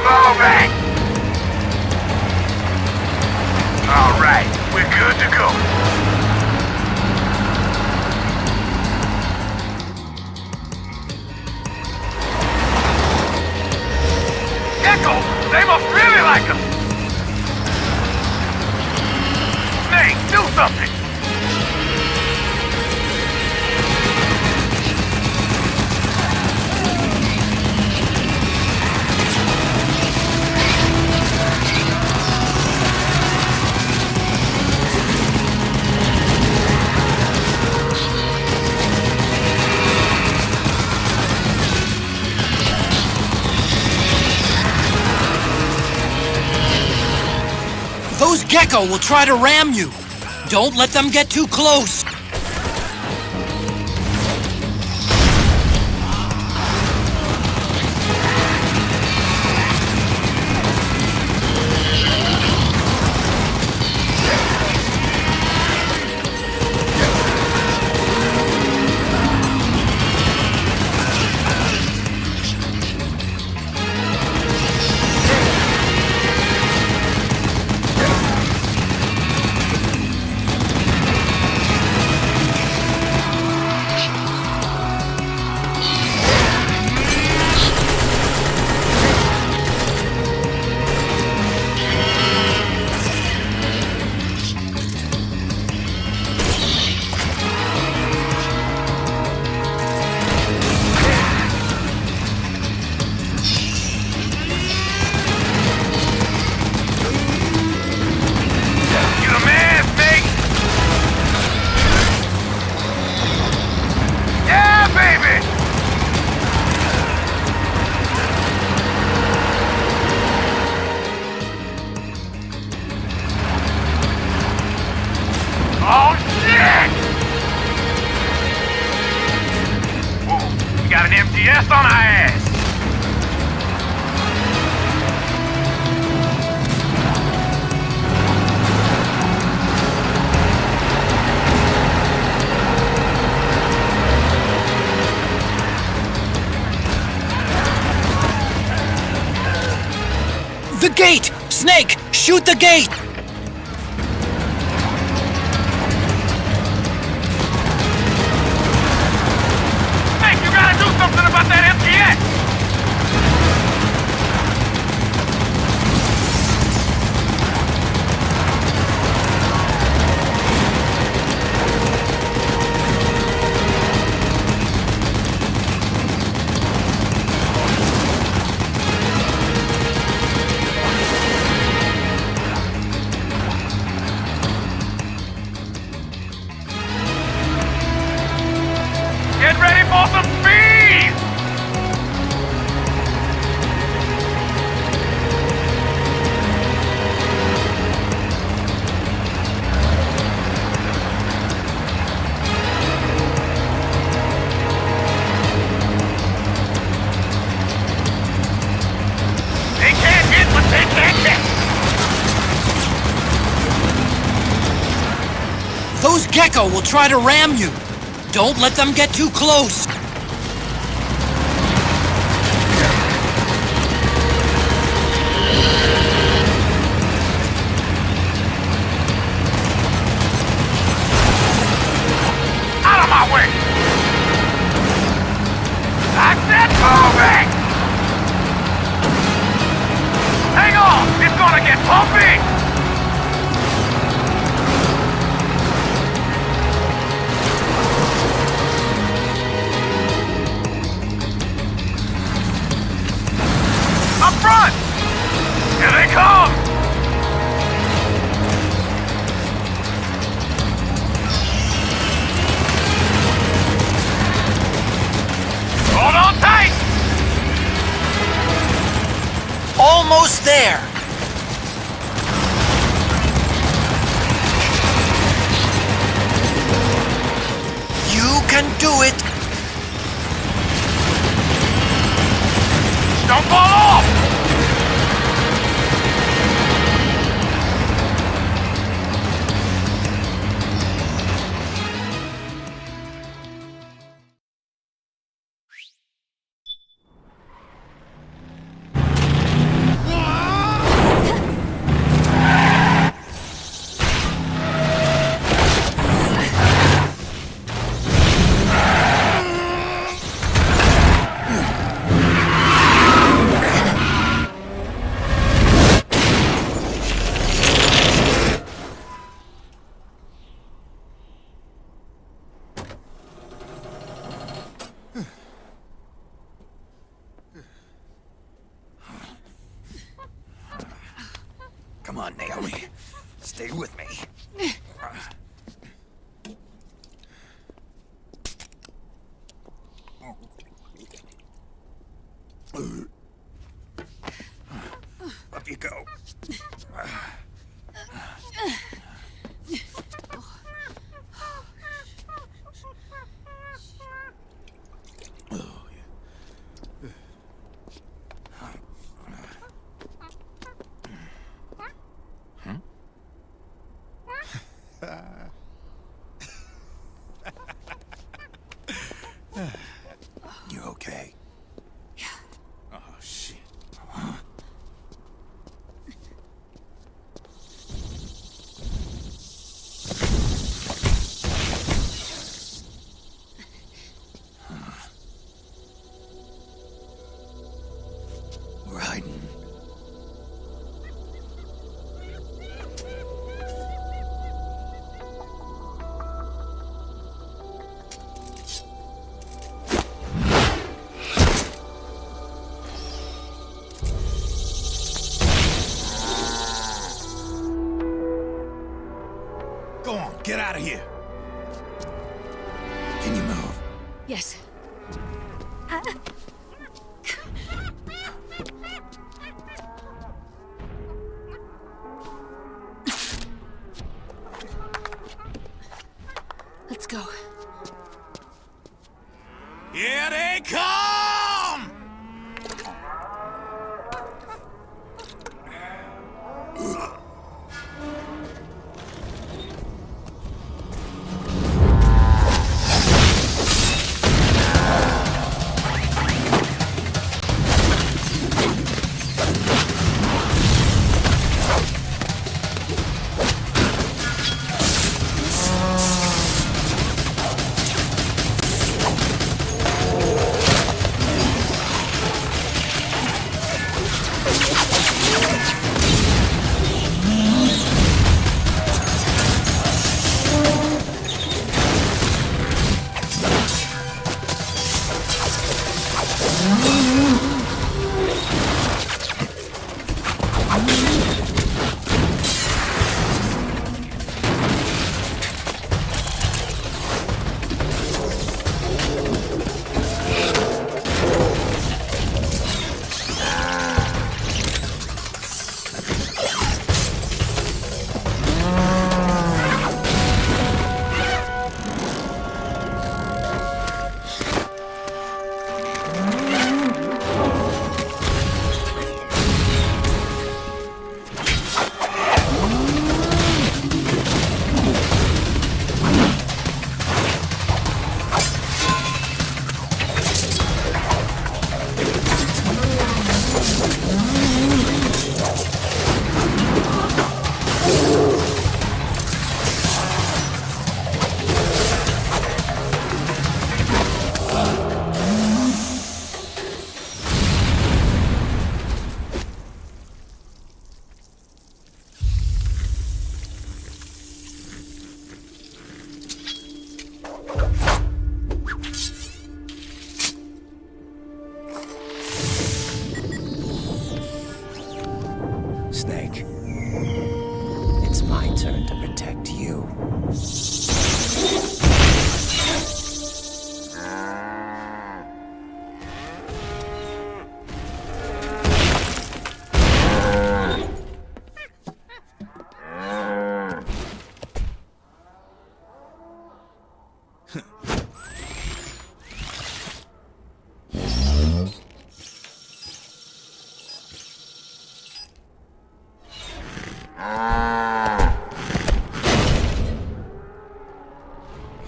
Moving! All right, we're good to go. Gecko, they must really like us. Snake, do something. Those Gecko will try to ram you. Don't let them get too close. Just on our ass! The gate! Snake, shoot the gate! Snake, you gotta do something about that MTX! Get ready for some speed! They can't hit what they can't get! Those Gecko will try to ram you. Don't let them get too close. Out of my way! I said moving! Hang on! It's gonna get bumpy! Up front! Here they come! Hold on tight! Almost there. You can do it. Don't fall off! Come on, Naomi. Stay with me. Up you go. You okay? Yeah. Oh, shit. We're hiding. Go on, get out of here. Can you move? Yes. Let's go. Here they come!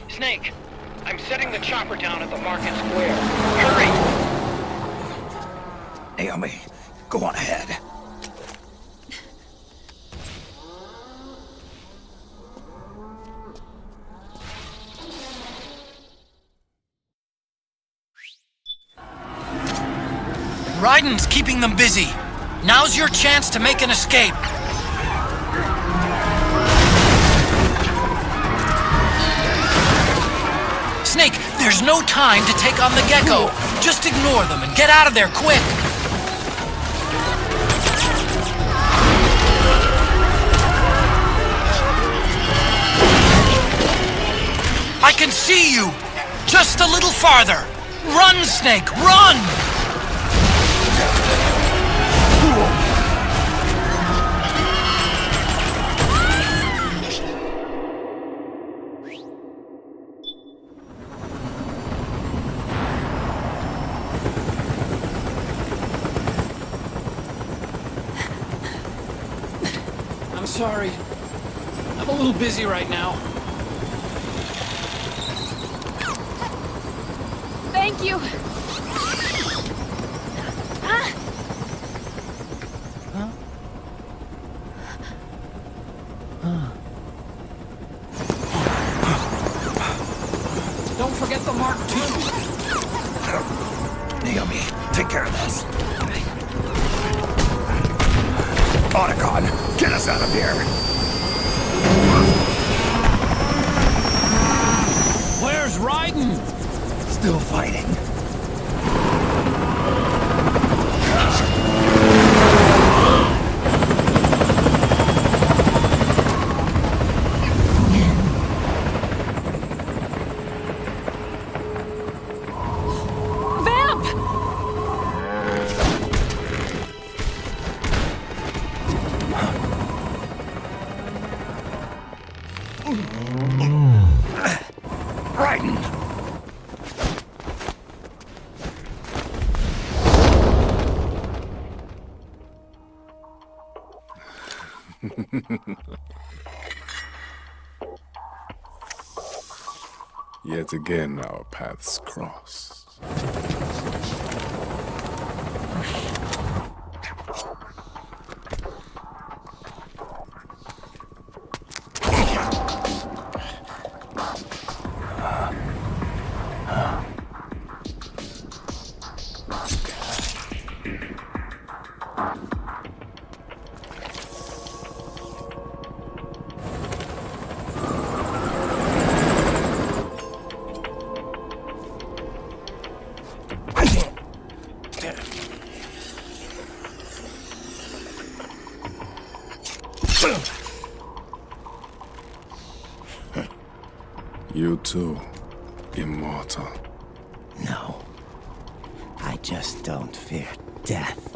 Snake, I'm setting the chopper down at the market square. Hurry! Naomi, go on ahead. Raiden's keeping them busy. Now's your chance to make an escape. Snake, there's no time to take on the Gecko. Just ignore them and get out of there quick. I can see you. Just a little farther. Run, Snake, run! I'm sorry. I'm a little busy right now. Thank you. Don't forget the Mark II. Naomi, take care of this. Otacon, get us out of here. Where's Raiden? Still fighting. Vamp! Raiden! Yet again, our paths cross. You too, immortal. No. I just don't fear death.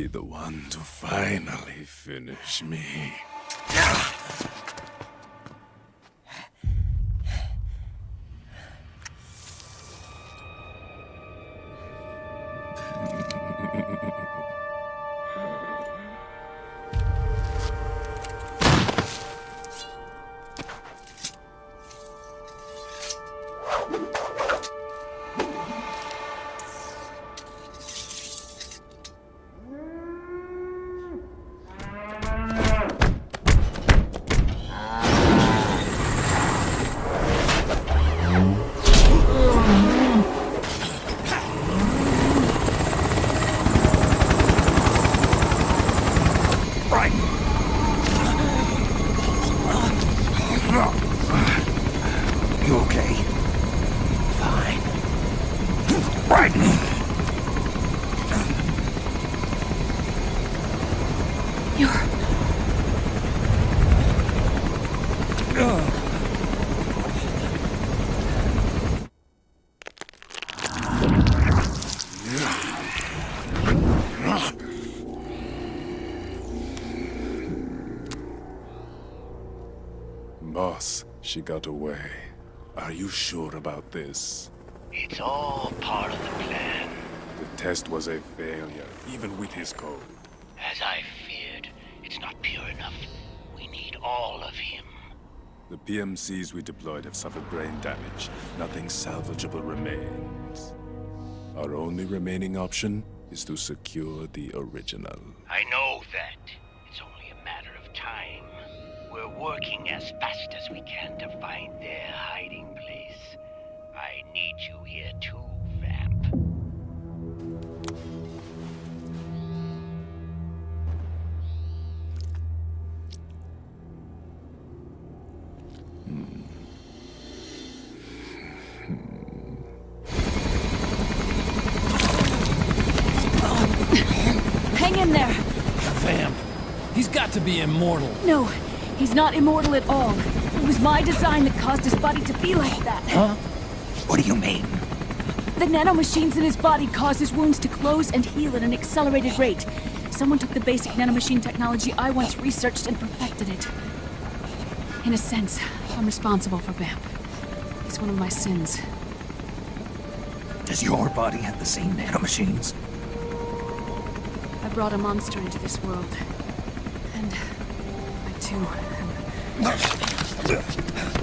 be the one to finally finish me. You okay? Fine. Right. Boss, she got away. Are you sure about this? It's all part of the plan. The test was a failure, even with his code. As I feared, it's not pure enough. We need all of him. The PMCs we deployed have suffered brain damage. Nothing salvageable remains. Our only remaining option is to secure the original. I know that. It's only a matter of time. We're working as fast as we can to find their hiding place. I need you here too, Vamp. Hang in there! Vamp. He's got to be immortal. No, he's not immortal at all. It was my design that caused his body to be like that. Huh? What do you mean? The nanomachines in his body cause his wounds to close and heal at an accelerated rate. Someone took the basic nanomachine technology I once researched and perfected it. In a sense, I'm responsible for Vamp. It's one of my sins. Does your body have the same nanomachines? I brought a monster into this world. And I too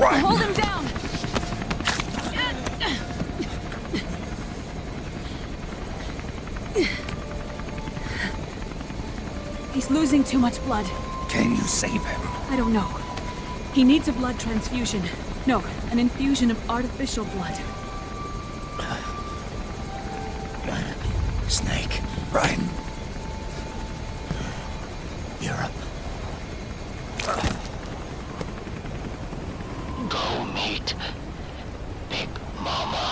Right. Hold him down! He's losing too much blood. Can you save him? I don't know. He needs a blood transfusion. No, an infusion of artificial blood. Snake. Ryan. Europe. Go meet Big Mama.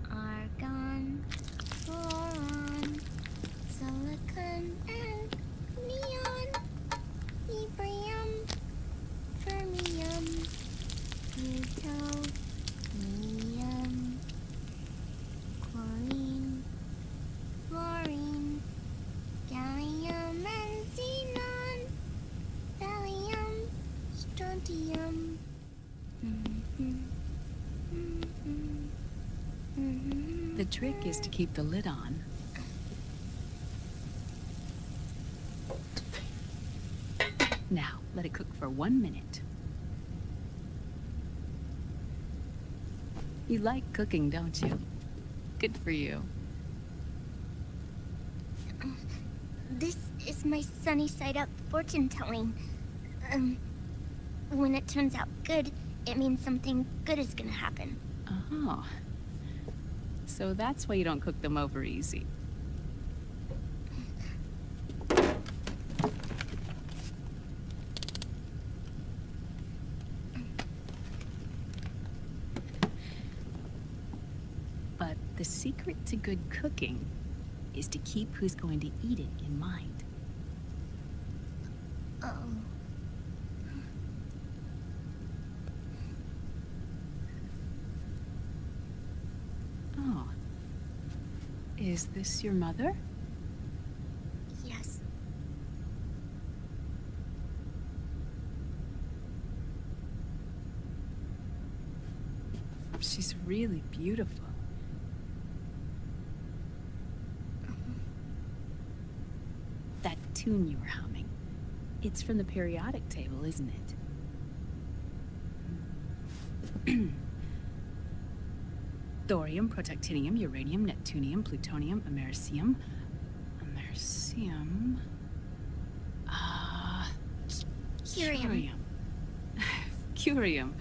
Argon, boron, silicon, and neon, yttrium, fermium, plutonium, chlorine, fluorine, gallium and xenon, thallium, strontium. The trick is to keep the lid on. Now, let it cook for 1 minute. You like cooking, don't you? Good for you. This is my sunny side up fortune telling. When it turns out good, it means something good is gonna happen. Oh. So that's why you don't cook them over easy. But the secret to good cooking is to keep who's going to eat it in mind. Oh. Oh. Is this your mother? Yes. She's really beautiful. That tune you were humming, it's from the periodic table, isn't it? Thorium, protactinium, uranium, neptunium, plutonium, americium. Americium. Curium. Curium.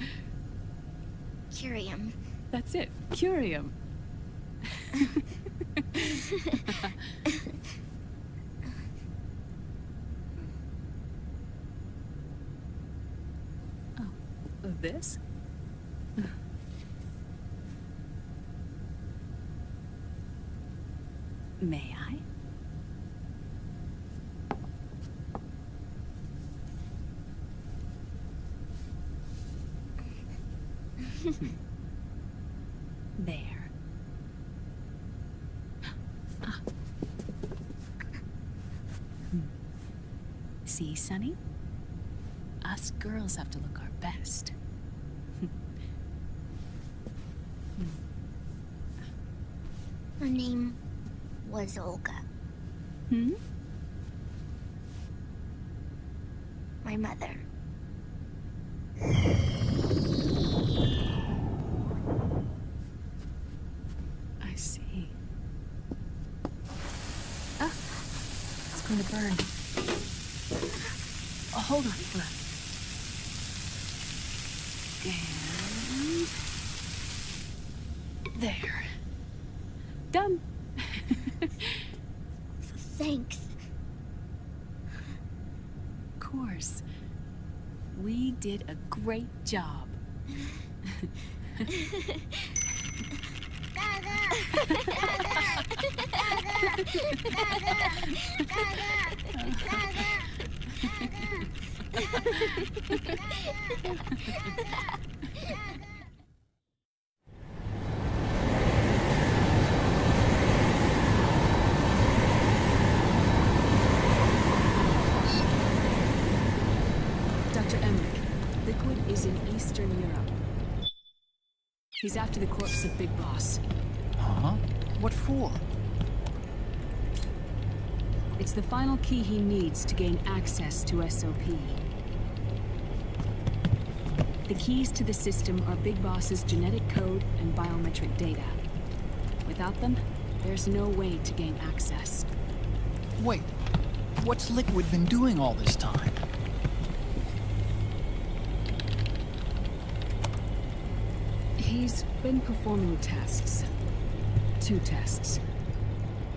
Curium. That's it. Curium. Oh, this? May I? There. Ah. See, Sonny? Us girls have to look our best. Her name was Olga. Hmm? My mother. I see. Ah! It's going to burn. Oh, hold on, Glenn. And... there. Done. Thanks. Of course. We did a great job. Dr. Emmerich, Liquid is in Eastern Europe. He's after the corpse of Big Boss. Huh? What for? It's the final key he needs to gain access to SOP. The keys to the system are Big Boss's genetic code and biometric data. Without them, there's no way to gain access. Wait, what's Liquid been doing all this time? He's been performing tests. 2 tests.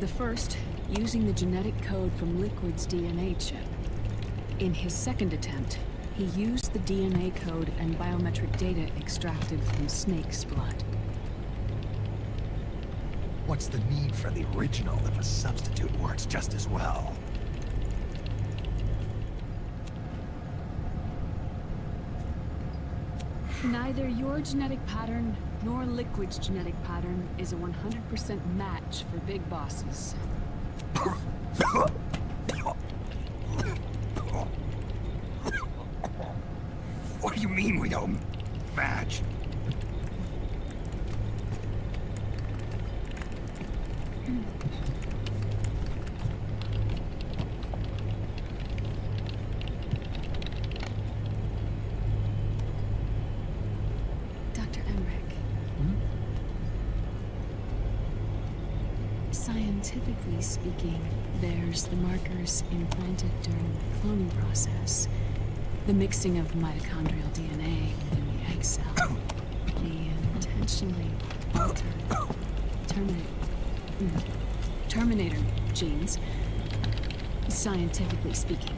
The first, using the genetic code from Liquid's DNA chip. In his second attempt, he used the DNA code and biometric data extracted from Snake's blood. What's the need for the original if a substitute works just as well? Neither your genetic pattern nor Liquid's genetic pattern is a 100% match for Big Bosses. What do you mean we don't match? Scientifically speaking, there's the markers implanted during the cloning process, the mixing of mitochondrial DNA within the egg cell, the intentionally altered Terminator genes, scientifically speaking.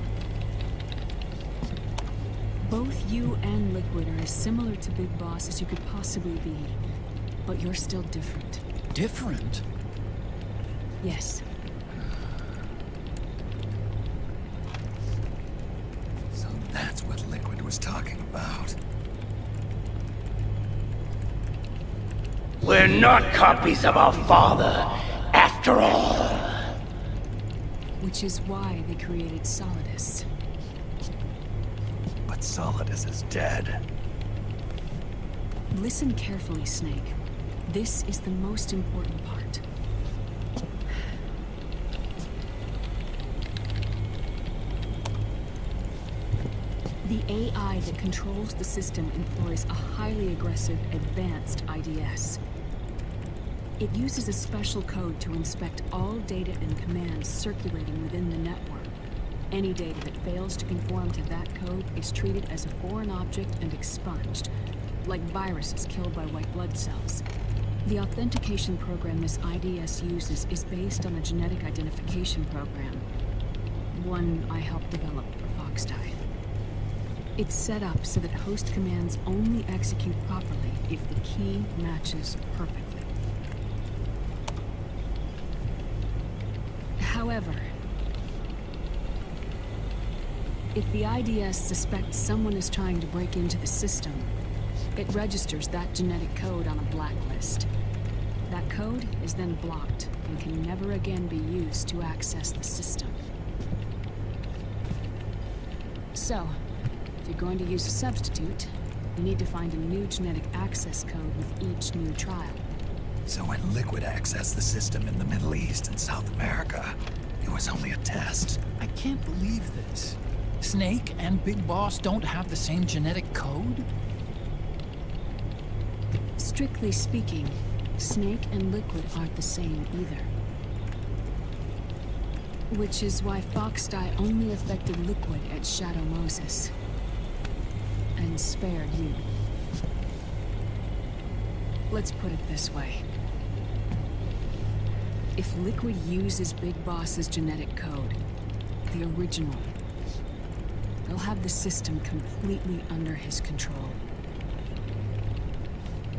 Both you and Liquid are as similar to Big Boss as you could possibly be, but you're still different. Different? Yes. So that's what Liquid was talking about. We're not copies of our father, after all. Which is why they created Solidus. But Solidus is dead. Listen carefully, Snake. This is the most important part. The AI that controls the system employs a highly aggressive, advanced IDS. It uses a special code to inspect all data and commands circulating within the network. Any data that fails to conform to that code is treated as a foreign object and expunged, like viruses killed by white blood cells. The authentication program this IDS uses is based on a genetic identification program, one I helped develop for Foxdie. It's set up so that host commands only execute properly if the key matches perfectly. However, if the IDS suspects someone is trying to break into the system, it registers that genetic code on a blacklist. That code is then blocked and can never again be used to access the system. So, if you're going to use a substitute, you need to find a new genetic access code with each new trial. So when Liquid accessed the system in the Middle East and South America, it was only a test. I can't believe this. Snake and Big Boss don't have the same genetic code? Strictly speaking, Snake and Liquid aren't the same either. Which is why Foxdie only affected Liquid at Shadow Moses. And spared you. Let's put it this way. If Liquid uses Big Boss's genetic code, the original, he'll have the system completely under his control.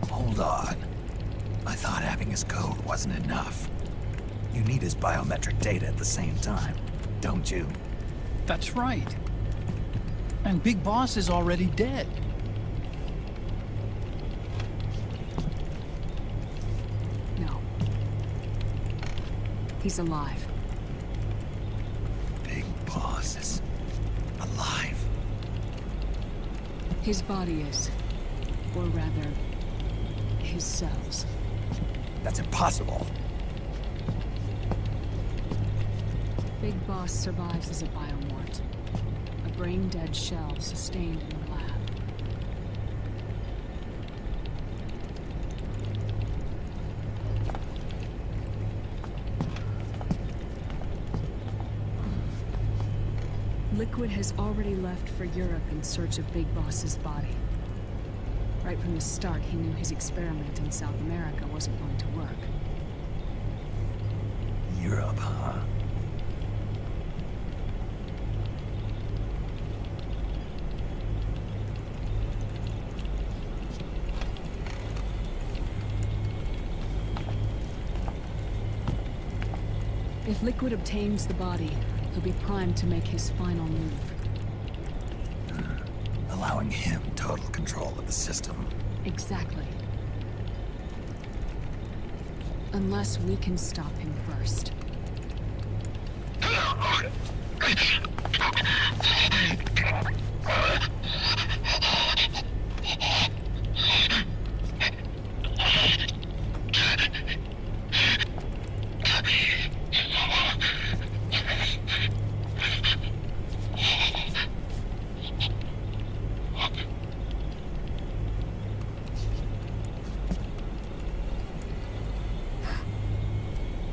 Hold on. I thought having his code wasn't enough. You need his biometric data at the same time, don't you? That's right. And Big Boss is already dead. No. He's alive. Big Boss is alive. His body is. Or rather, his cells. That's impossible. Big Boss survives as a biomort. A brain-dead shell sustained in the lab. Liquid has already left for Europe in search of Big Boss's body. Right from the start, he knew his experiment in South America wasn't going to work. Europe, huh? If Liquid obtains the body, he'll be primed to make his final move. Allowing him total control of the system. Exactly. Unless we can stop him first.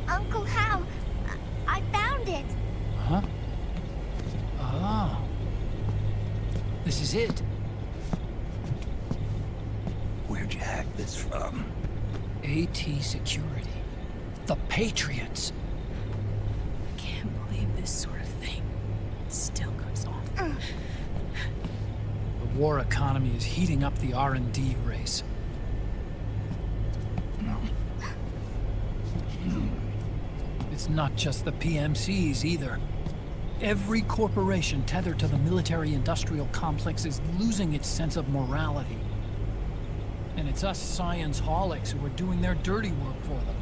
Uncle Hal, This is it. Where'd you hack this from? AT Security. The Patriots. Can't believe this sort of thing still goes on. The war economy is heating up the R&D race. It's not just the PMCs either. Every corporation tethered to the military-industrial complex is losing its sense of morality. And it's us science-holics who are doing their dirty work for them,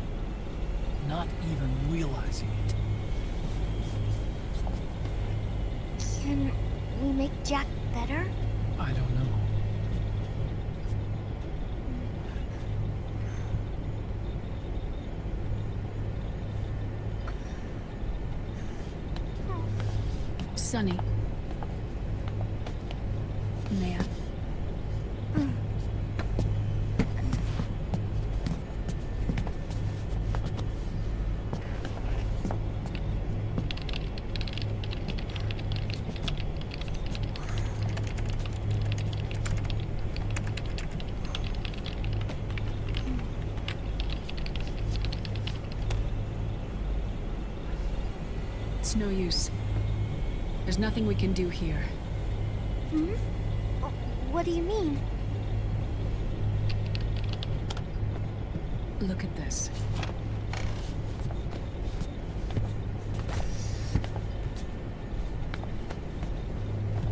not even realizing it. Can we make Jack better? I don't know. Sonny. May I? It's no use. There's nothing we can do here. Hmm? What do you mean? Look at this.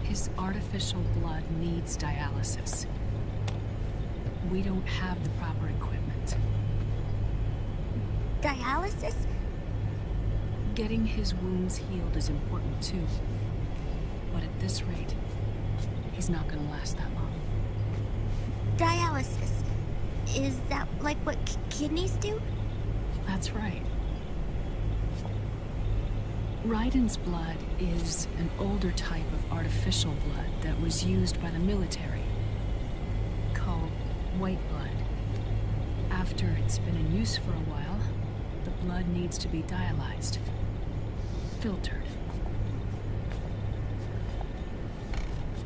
His artificial blood needs dialysis. We don't have the proper equipment. Dialysis? Getting his wounds healed is important too. But at this rate, he's not gonna last that long. Dialysis. Is that like what kidneys do? That's right. Raiden's blood is an older type of artificial blood that was used by the military, called white blood. After it's been in use for a while, the blood needs to be dialyzed, filtered.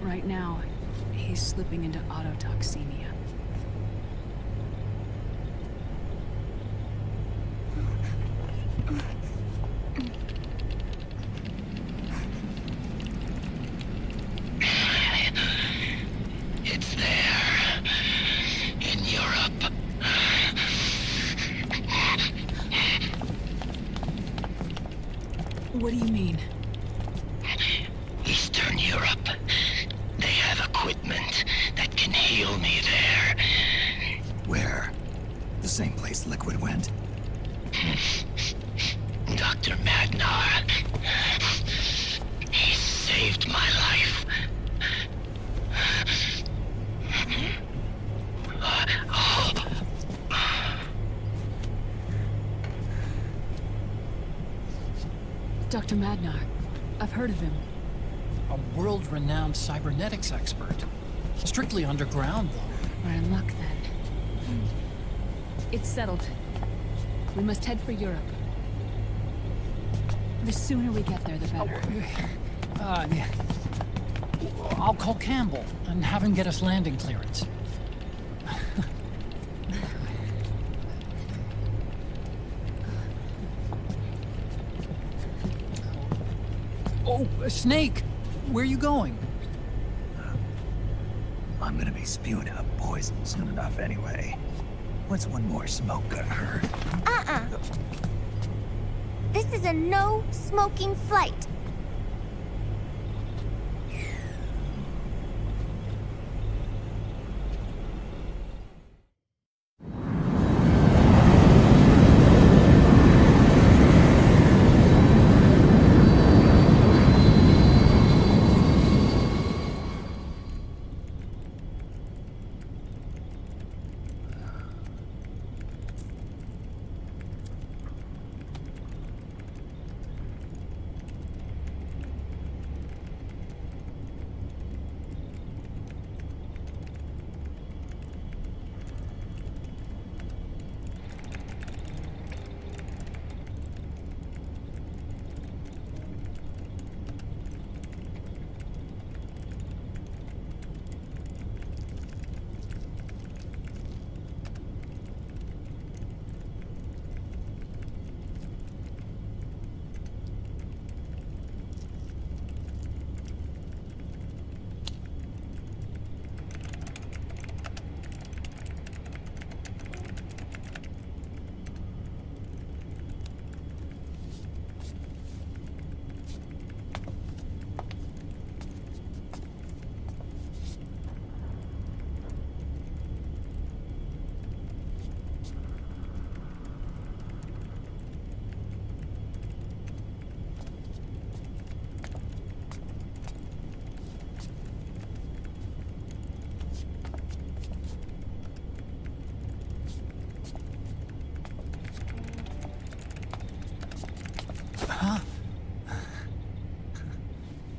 Right now, he's slipping into autotoxemia. It's there. In Europe. What do you mean? Eastern Europe. They have equipment that can heal me there. Where? The same place Liquid went? Dr. Madnar. He saved my life. Dr. Madnar. I've heard of him. A world-renowned cybernetics expert. Strictly underground, though. We're in luck, then. It's settled. We must head for Europe. The sooner we get there, the better. Yeah. I'll call Campbell and have him get us landing clearance. Oh, Snake! Where are you going? I'm gonna be spewing out poison soon enough anyway. What's one more smoke gonna hurt? This is a no-smoking flight.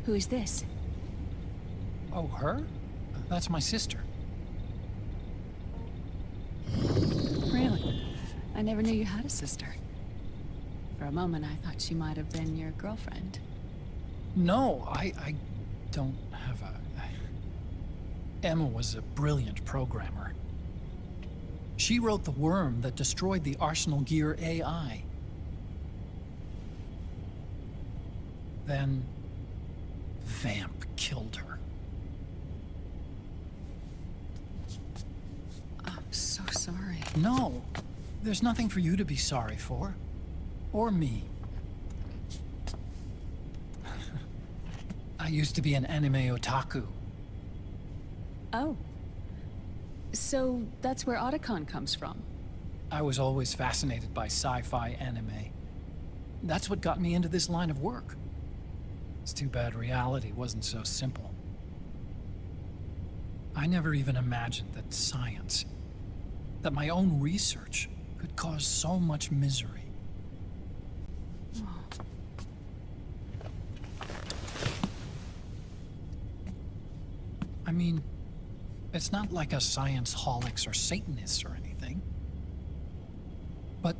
Who is this? Oh, her? That's my sister. Really? I never knew you had a sister. For a moment, I thought she might have been your girlfriend. No, I don't have a... Emma was a brilliant programmer. She wrote the worm that destroyed the Arsenal Gear AI. Then... Vamp killed her. I'm so sorry. No, there's nothing for you to be sorry for. Or me. I used to be an anime otaku. Oh. So that's where Otacon comes from? I was always fascinated by sci-fi anime. That's what got me into this line of work. It's too bad reality wasn't so simple. I never even imagined that science, that my own research, could cause so much misery. I mean, it's not like us science holics or Satanists or anything. But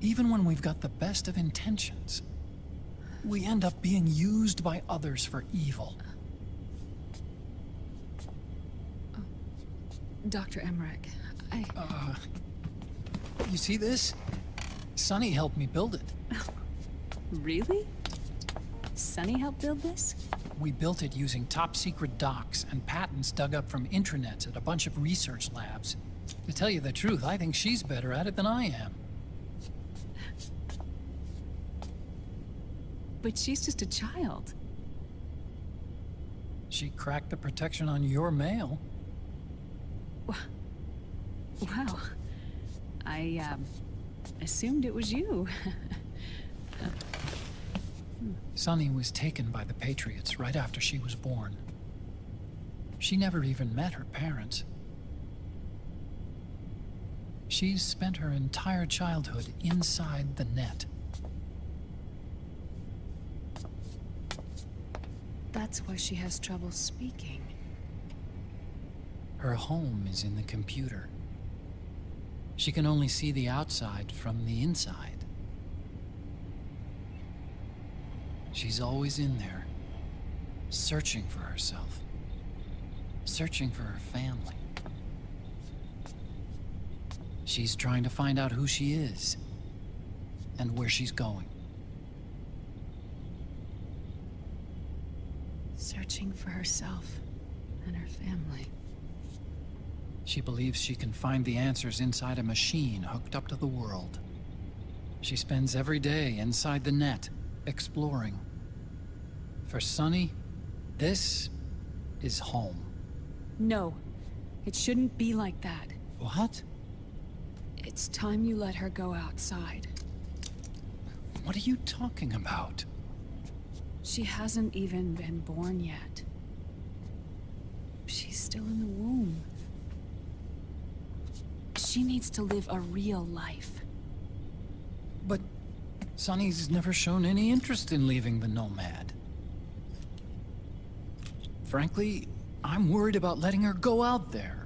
even when we've got the best of intentions, we end up being used by others for evil. Dr. Emmerich, You see this? Sonny helped me build it. Really? Sonny helped build this? We built it using top-secret docs and patents dug up from intranets at a bunch of research labs. To tell you the truth, I think she's better at it than I am. But she's just a child. She cracked the protection on your mail. Wow. I, assumed it was you. Sunny was taken by the Patriots right after she was born. She never even met her parents. She's spent her entire childhood inside the net. That's why she has trouble speaking. Her home is in the computer. She can only see the outside from the inside. She's always in there, searching for herself, searching for her family. She's trying to find out who she is and where she's going. Searching for herself and her family. She believes she can find the answers inside a machine hooked up to the world. She spends every day inside the net, exploring. For Sunny, this is home. No, it shouldn't be like that. What? It's time you let her go outside. What are you talking about? She hasn't even been born yet. She's still in the womb. She needs to live a real life. But Sunny's never shown any interest in leaving the Nomad. Frankly, I'm worried about letting her go out there.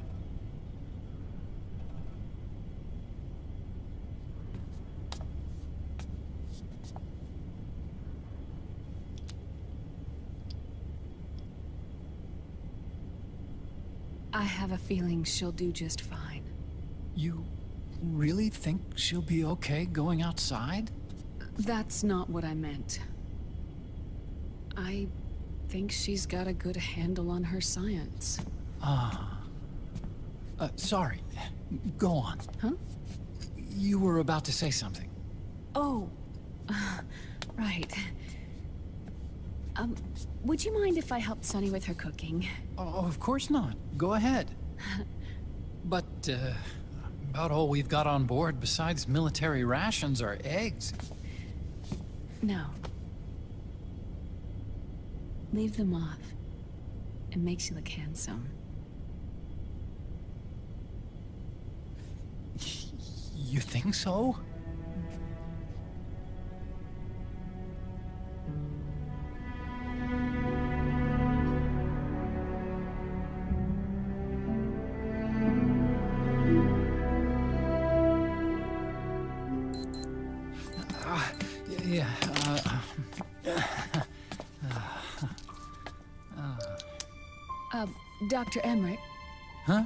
I have a feeling she'll do just fine. You really think she'll be okay going outside? That's not what I meant. I think she's got a good handle on her science. Sorry. Go on. Huh? You were about to say something. Oh, right. Would you mind if I helped Sunny with her cooking? Oh, of course not. Go ahead. But, about all we've got on board besides military rations are eggs. No. Leave them off. It makes you look handsome. You think so? Dr. Emmerich, Huh?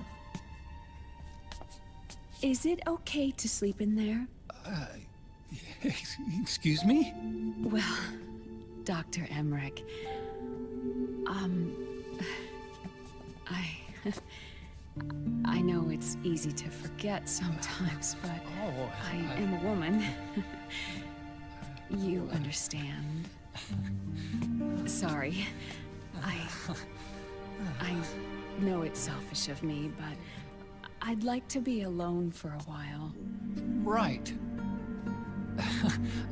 is it okay to sleep in there? Excuse me? Well, Dr. Emmerich, I know it's easy to forget sometimes, but I am a woman. You understand. Sorry. I know it's selfish of me, but I'd like to be alone for a while. Right.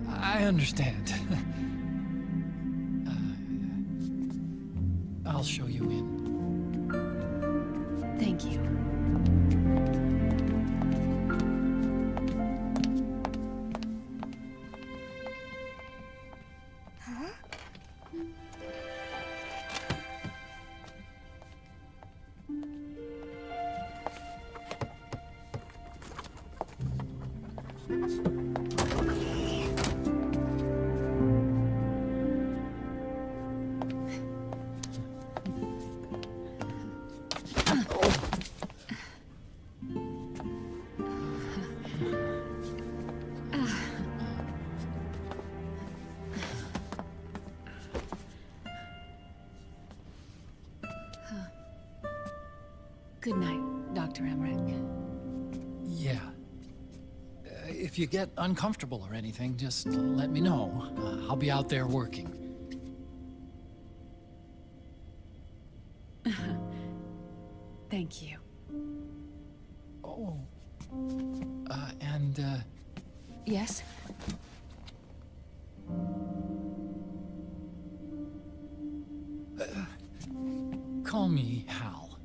I understand. I'll show you in. Thank you. Good night, Dr. Emmerich. Yeah. If you get uncomfortable or anything, just let me know. I'll be out there working. Thank you. Oh. And, Yes? Call me Hal.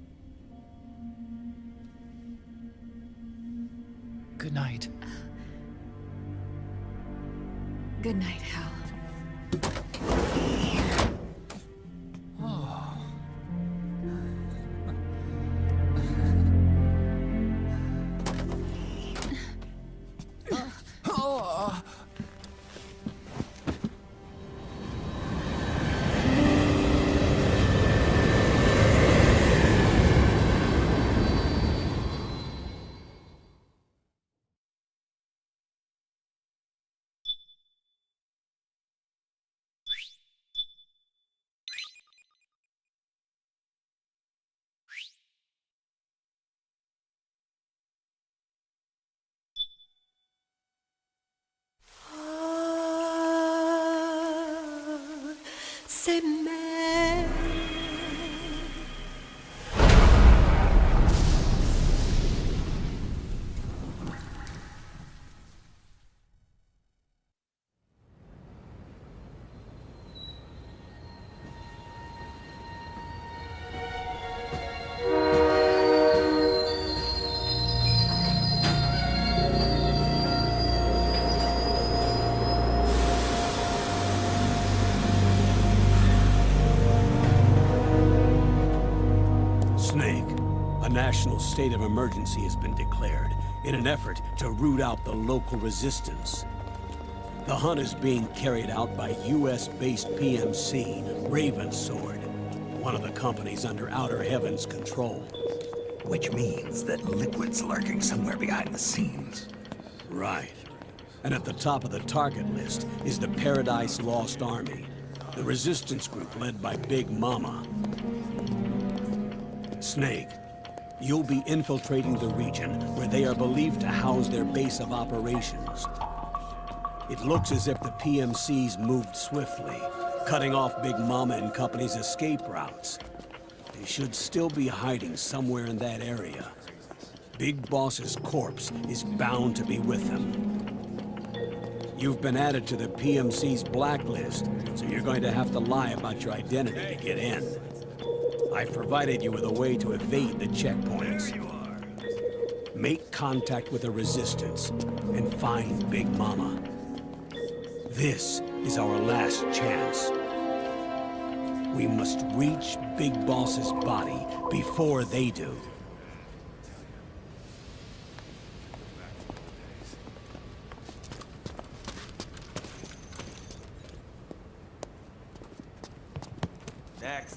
Good night. Good night, Hal. C'est mère. Snake, a national state of emergency has been declared in an effort to root out the local resistance. The hunt is being carried out by US-based PMC, Ravensword, one of the companies under Outer Heaven's control. Which means that Liquid's lurking somewhere behind the scenes. Right. And at the top of the target list is the Paradise Lost Army, the resistance group led by Big Mama. Snake, you'll be infiltrating the region where they are believed to house their base of operations. It looks as if the PMC's moved swiftly, cutting off Big Mama and company's escape routes. They should still be hiding somewhere in that area. Big Boss's corpse is bound to be with them. You've been added to the PMC's blacklist, so you're going to have to lie about your identity to get in. I've provided you with a way to evade the checkpoints. Make contact with the Resistance and find Big Mama. This is our last chance. We must reach Big Boss's body before they do. Next.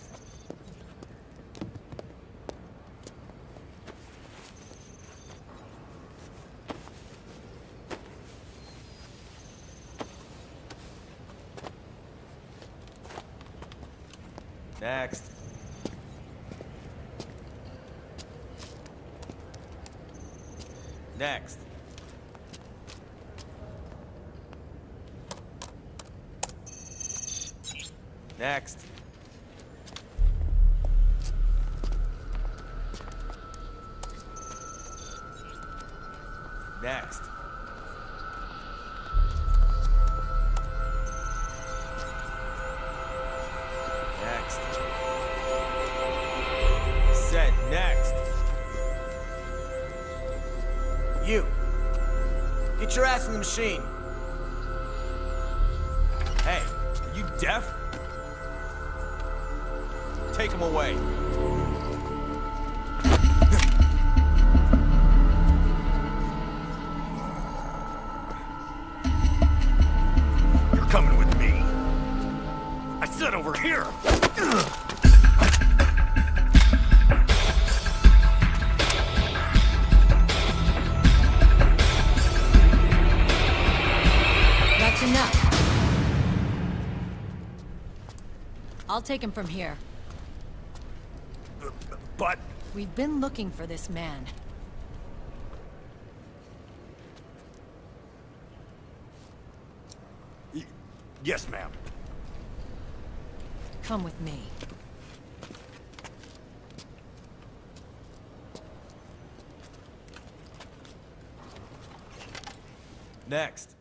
Next. Next. Next. Next. Next. Said next. You. Get your ass in the machine. Hey, are you deaf? Take him away. You're coming with me. I said over here. That's enough. I'll take him from here. But... We've been looking for this man. Yes, ma'am. Come with me. Next.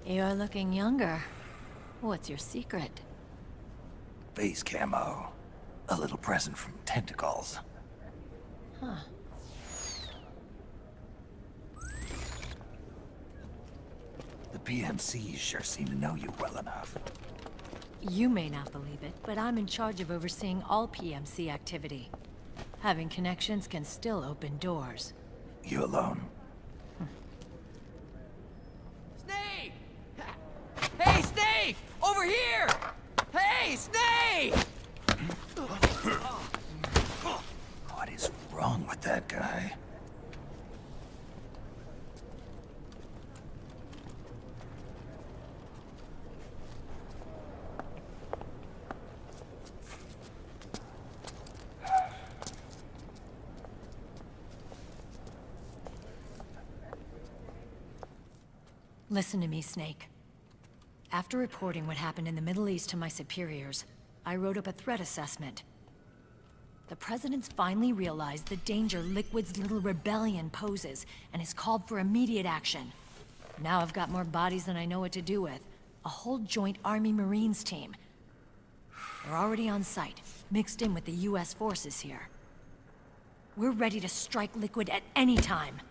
You're looking younger. What's your secret? Base camo. A little present from Tentacles. Huh. The PMCs sure seem to know you well enough. You may not believe it, but I'm in charge of overseeing all PMC activity. Having connections can still open doors. You alone? Snake! Hey, Snake! Over here! Hey, Snake! What is wrong with that guy? Listen to me, Snake. After reporting what happened in the Middle East to my superiors, I wrote up a threat assessment. The President's finally realized the danger Liquid's little rebellion poses, and has called for immediate action. Now I've got more bodies than I know what to do with. A whole joint Army-Marines team. They're already on site, mixed in with the US forces here. We're ready to strike Liquid at any time.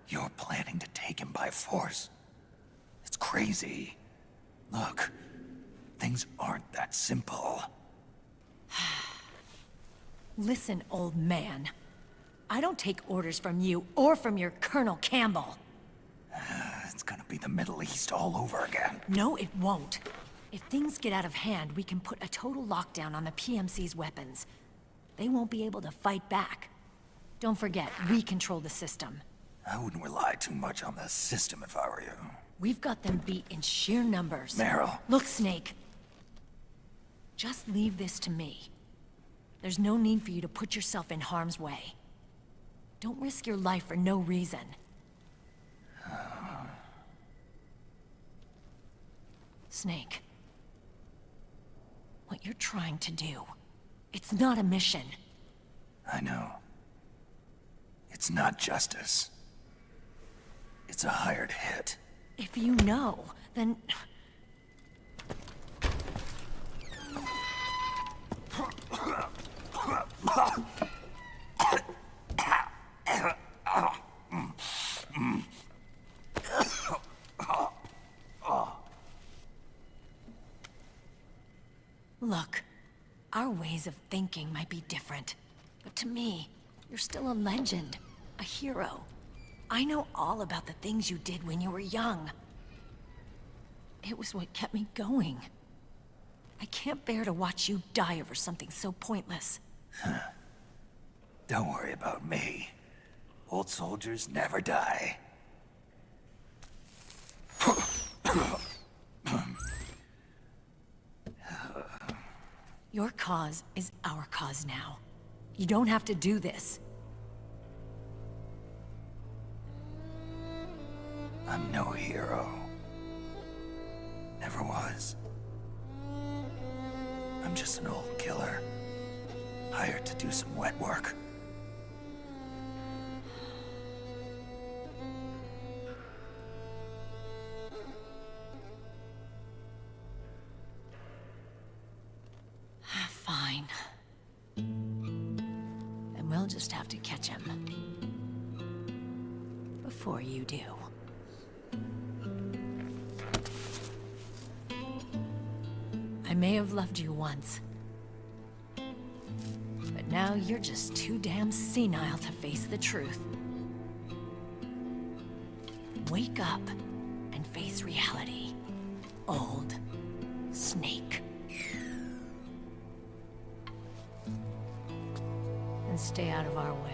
You're planning to take him by force? It's crazy. Look, things aren't that simple. Listen, old man. I don't take orders from you or from your Colonel Campbell. It's gonna be the Middle East all over again. No, it won't. If things get out of hand, we can put a total lockdown on the PMC's weapons. They won't be able to fight back. Don't forget, we control the system. I wouldn't rely too much on the system if I were you. We've got them beat in sheer numbers. Meryl. Look, Snake. Just leave this to me. There's no need for you to put yourself in harm's way. Don't risk your life for no reason. Snake. What you're trying to do, it's not a mission. I know. It's not justice. It's a hired hit. If you know, then... Look, our ways of thinking might be different, but to me, you're still a legend, a hero. I know all about the things you did when you were young. It was what kept me going. I can't bear to watch you die over something so pointless. Don't worry about me. Old soldiers never die. Your cause is our cause now. You don't have to do this. I'm no hero. Never was. I'm just an old killer, hired to do some wet work. Fine. Then we'll just have to catch him. Before you do. I may have loved you once. But now you're just too damn senile to face the truth. Wake up and face reality. Old Snake. And stay out of our way.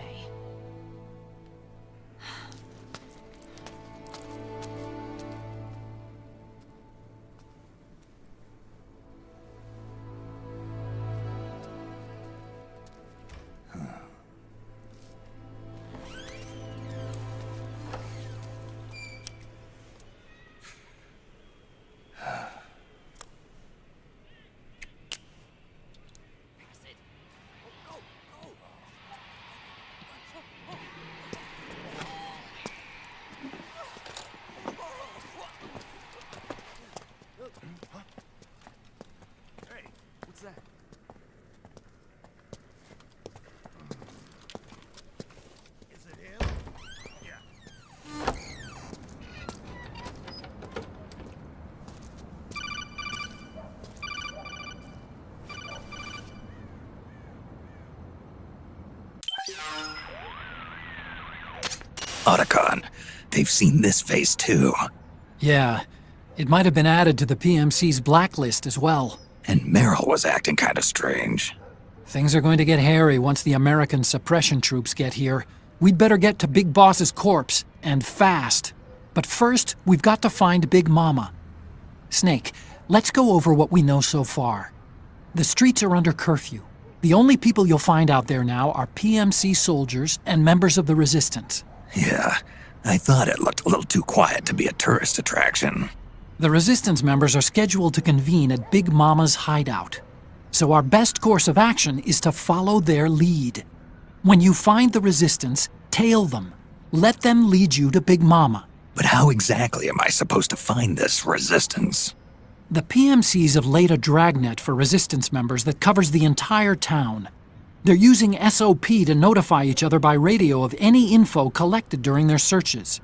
Hey, what's that? Is it him? Yeah. Otacon, they've seen this face too. Yeah, it might have been added to the PMC's blacklist as well. And Meryl was acting kinda strange. Things are going to get hairy once the American suppression troops get here. We'd better get to Big Boss's corpse, and fast. But first, we've got to find Big Mama. Snake, let's go over what we know so far. The streets are under curfew. The only people you'll find out there now are PMC soldiers and members of the Resistance. Yeah, I thought it looked a little too quiet to be a tourist attraction. The Resistance members are scheduled to convene at Big Mama's hideout. So our best course of action is to follow their lead. When you find the Resistance, tail them. Let them lead you to Big Mama. But how exactly am I supposed to find this Resistance? The PMCs have laid a dragnet for Resistance members that covers the entire town. They're using SOP to notify each other by radio of any info collected during their searches.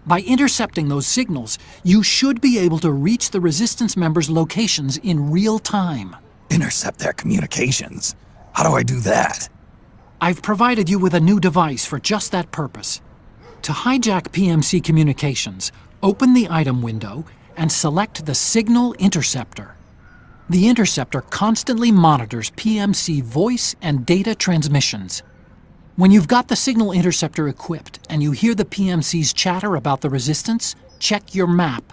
By intercepting those signals, you should be able to reach the Resistance members' locations in real time. Intercept their communications? How do I do that? I've provided you with a new device for just that purpose. To hijack PMC communications, open the item window and select the Signal Interceptor. The interceptor constantly monitors PMC voice and data transmissions. When you've got the Signal Interceptor equipped and you hear the PMC's chatter about the Resistance, check your map.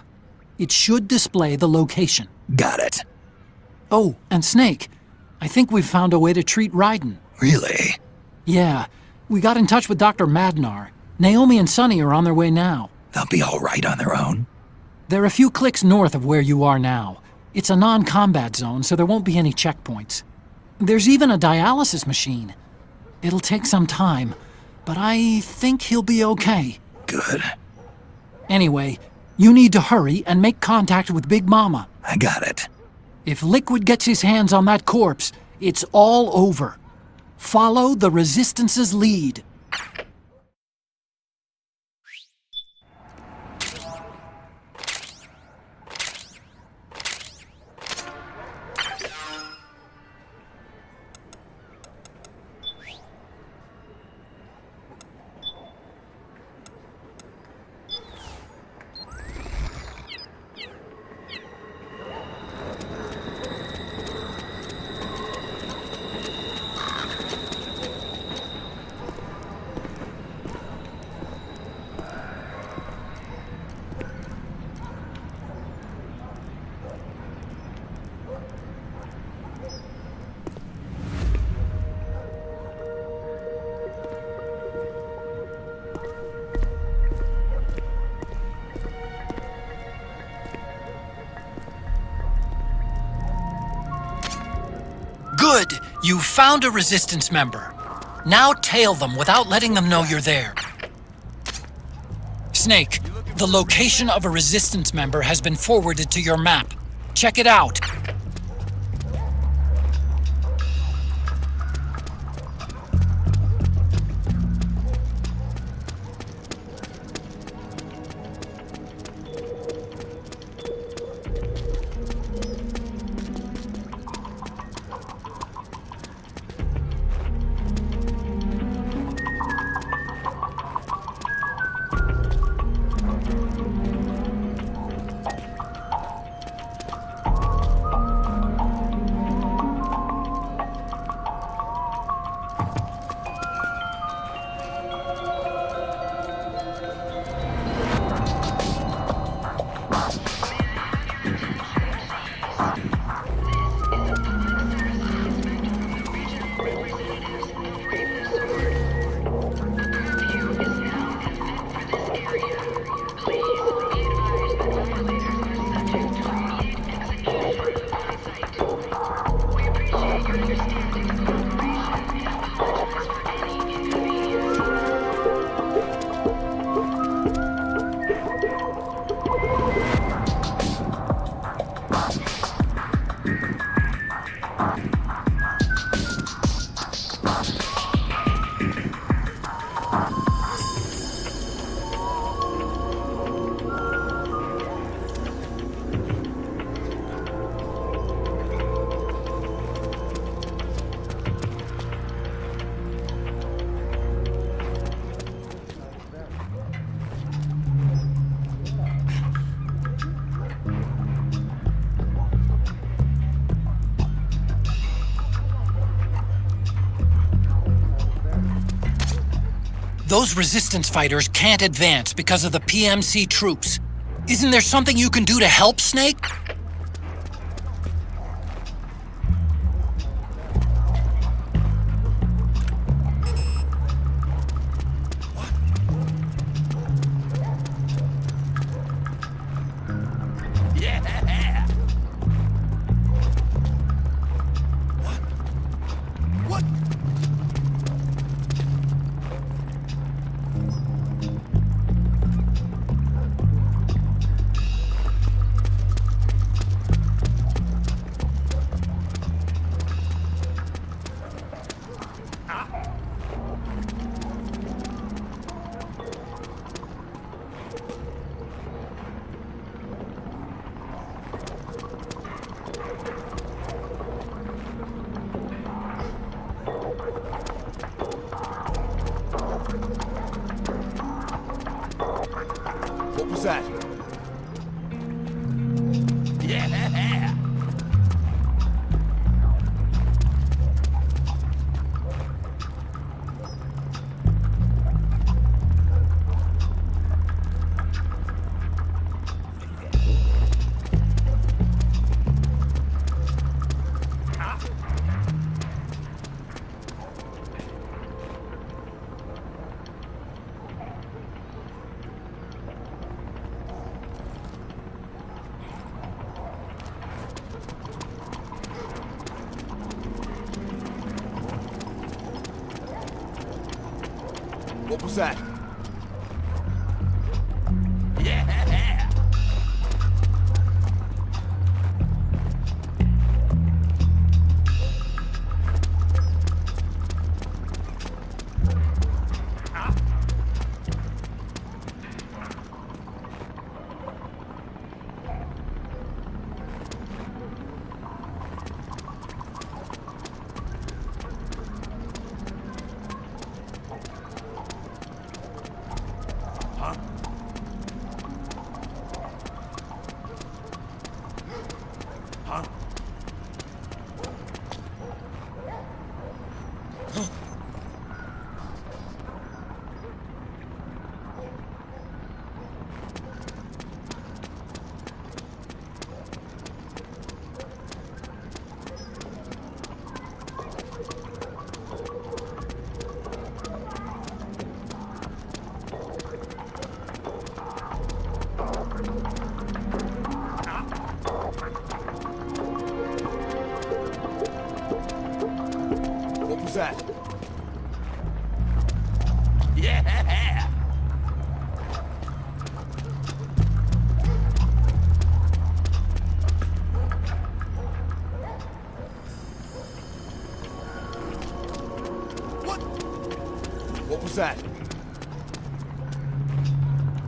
It should display the location. Got it. Oh, and Snake, I think we've found a way to treat Raiden. Really? Yeah, we got in touch with Dr. Madnar. Naomi and Sonny are on their way now. They'll be all right on their own? They're a few clicks north of where you are now. It's a non-combat zone, so there won't be any checkpoints. There's even a dialysis machine. It'll take some time, but I think he'll be okay. Good. Anyway, you need to hurry and make contact with Big Mama. I got it. If Liquid gets his hands on that corpse, it's all over. Follow the Resistance's lead. Good! You found a Resistance member. Now tail them without letting them know you're there. Snake, the location of a Resistance member has been forwarded to your map. Check it out. Those Resistance fighters can't advance because of the PMC troops. Isn't there something you can do to help, Snake? What was that? Yeah! What was that? Yeah! that?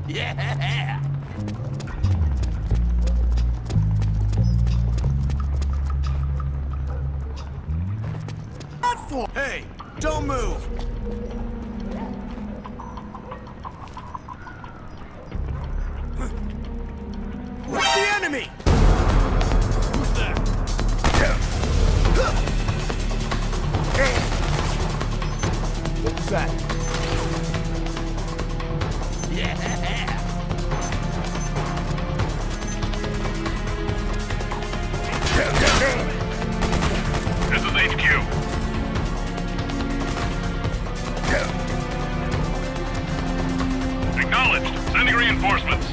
Yeah! Not for. Hey, don't move. What's the enemy? Who's that? What was that? Yeah! This is HQ. Acknowledged. Sending reinforcements.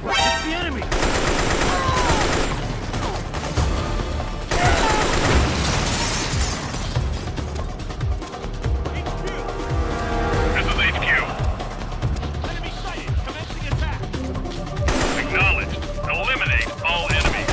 It's the enemy! This is HQ. Enemy sighted! Commencing attack! Acknowledged. Eliminate all enemies.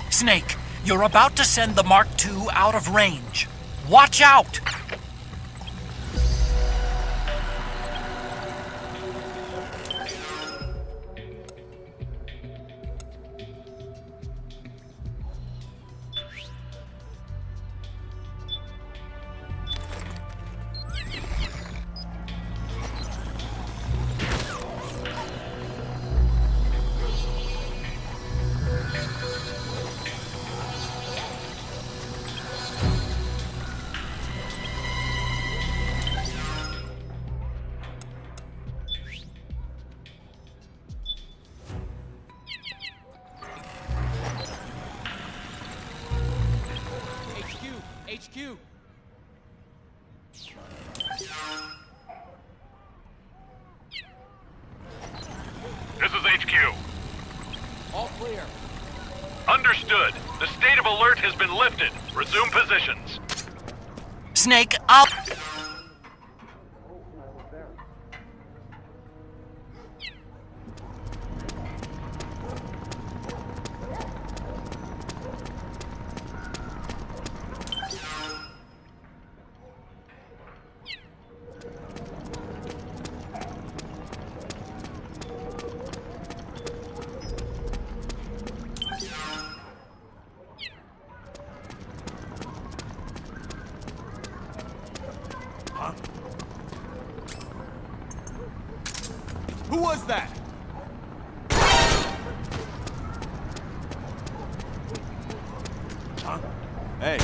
Snake, you're about to send the Mark II out of range. Watch out! HQ! This is HQ. All clear. Understood. The state of alert has been lifted. Resume positions. Snake, up! Who was that? Huh? Hey.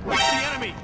It's the enemy!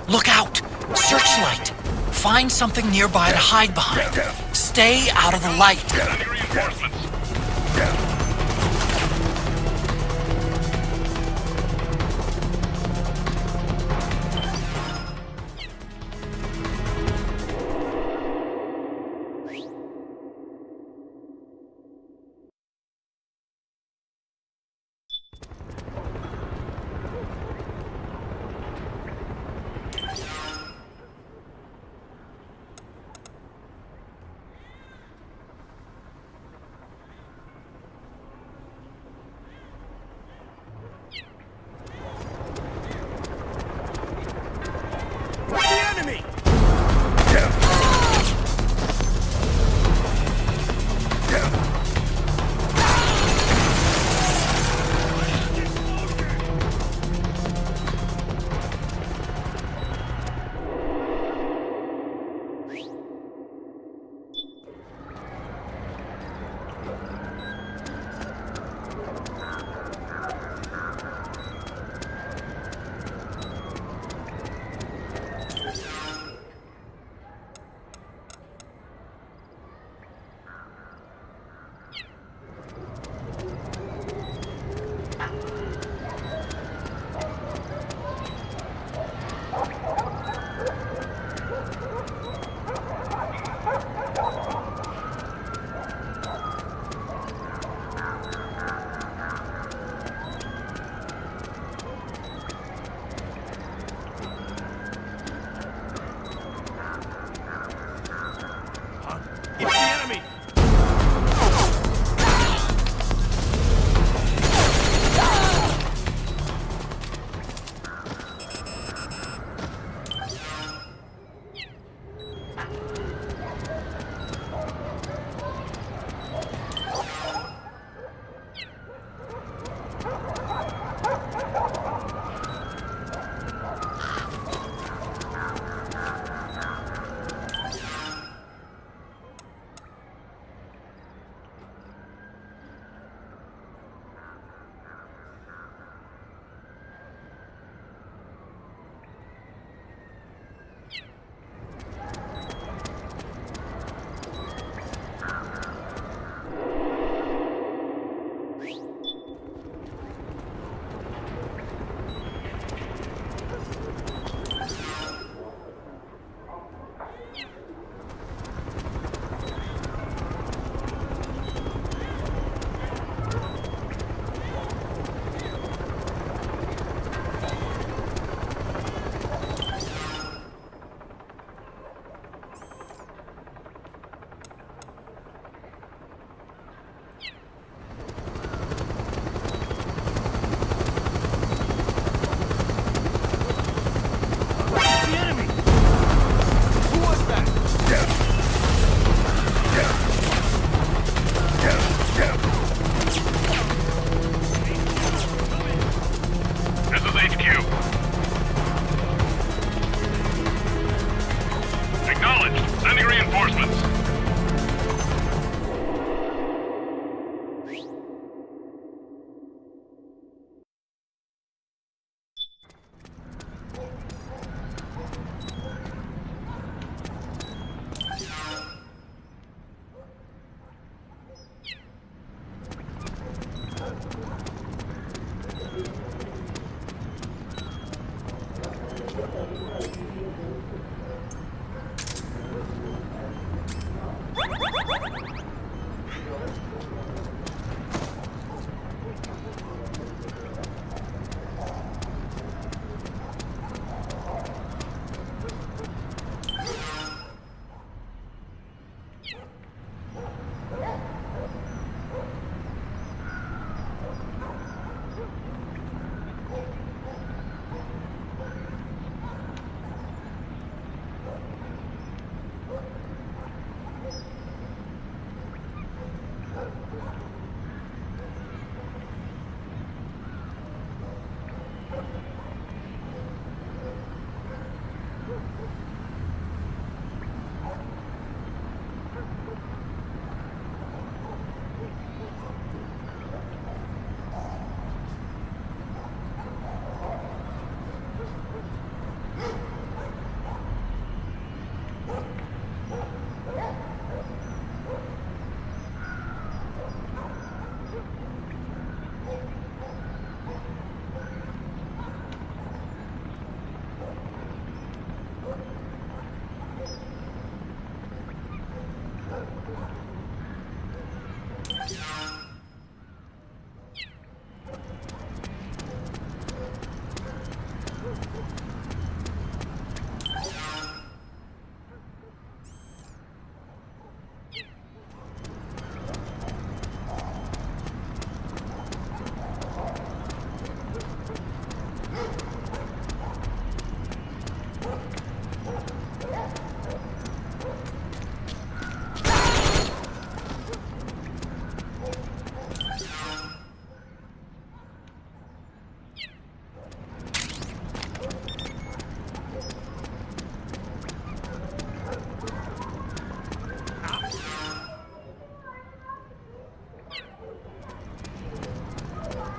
Look out! Searchlight! Find something nearby to hide behind. Stay out of the light.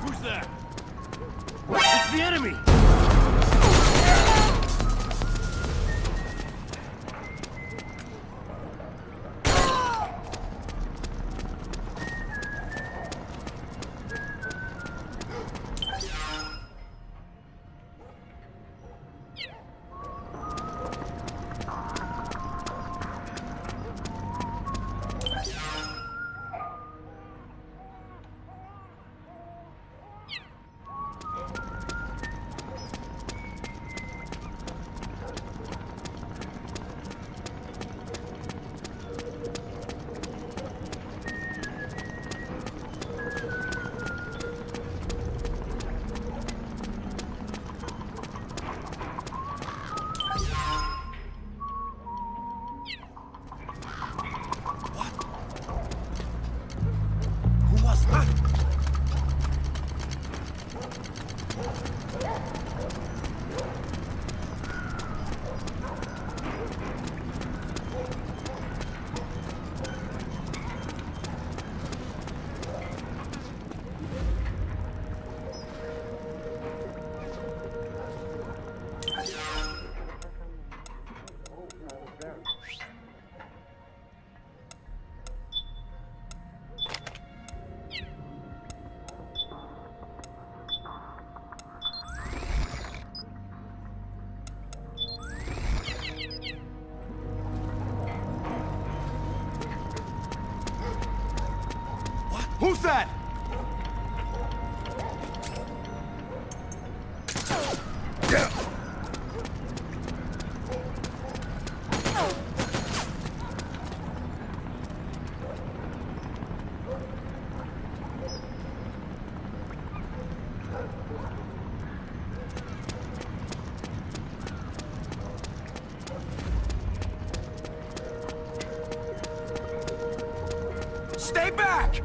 Who's that? It's the enemy! Who's that? Stay back!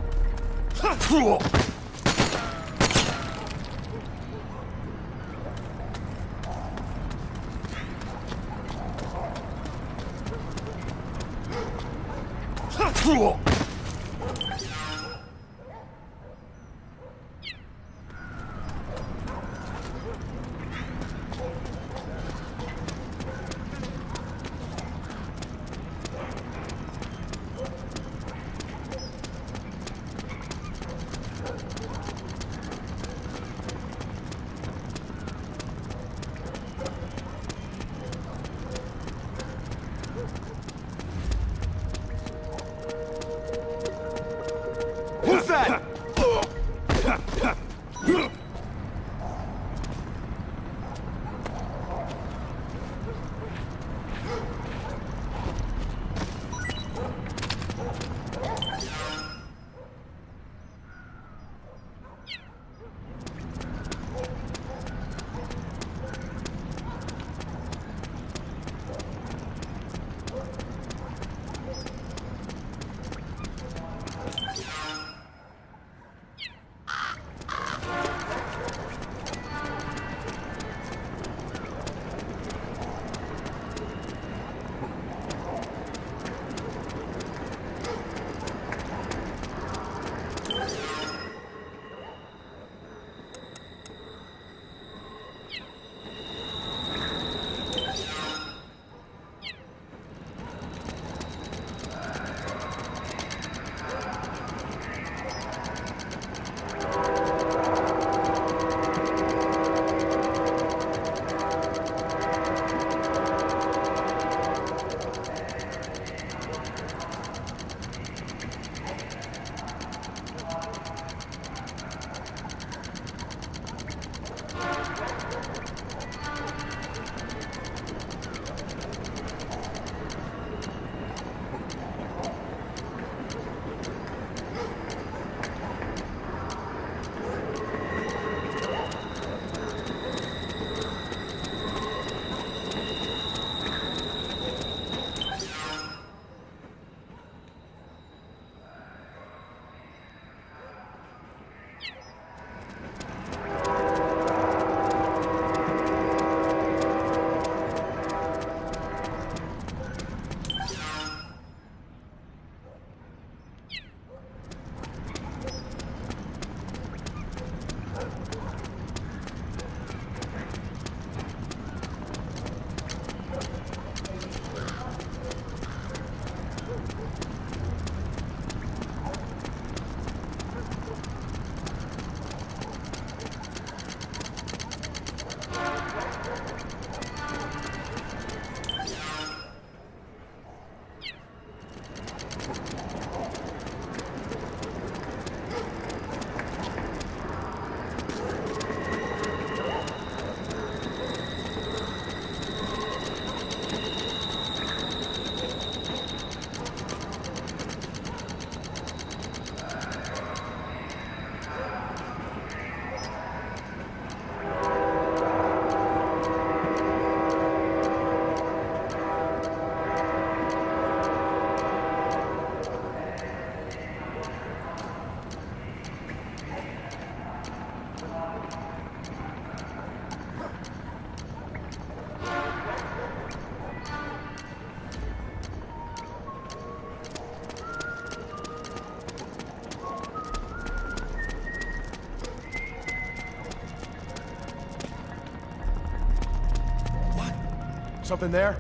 Something there?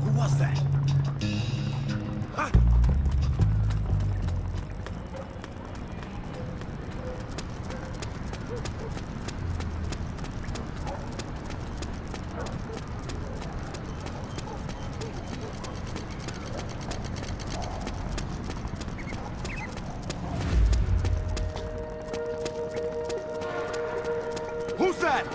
Who was that? Huh? Who's that?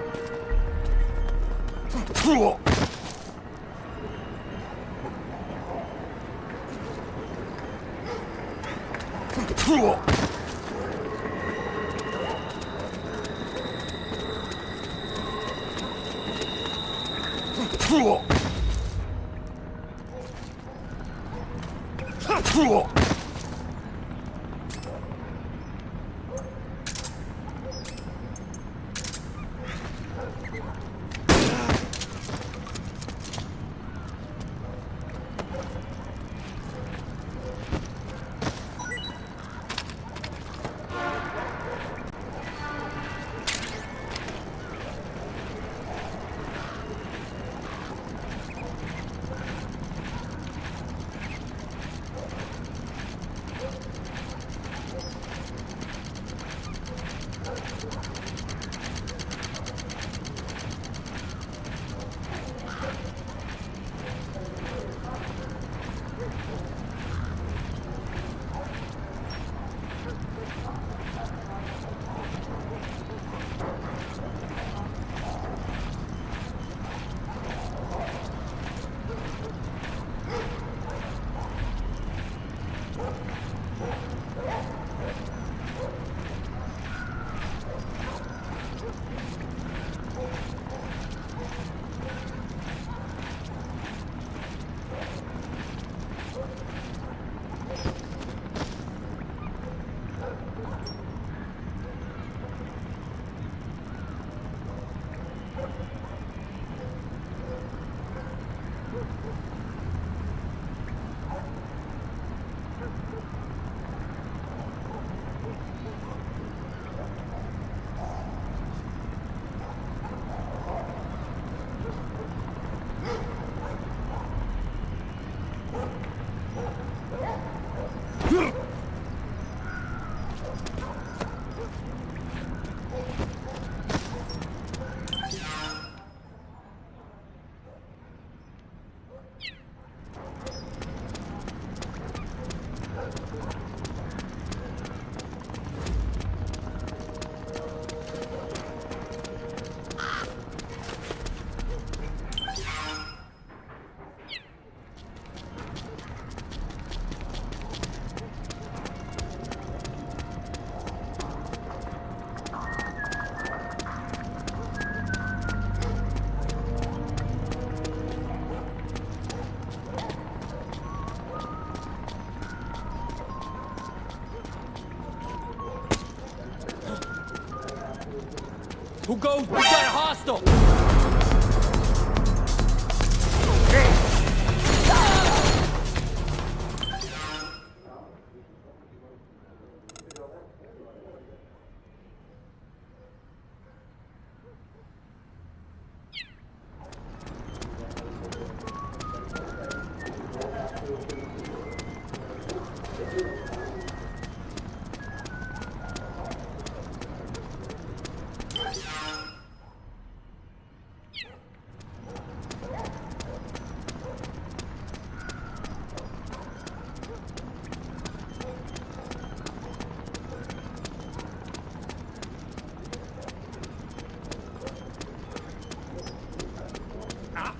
Who goes? We got a hostile!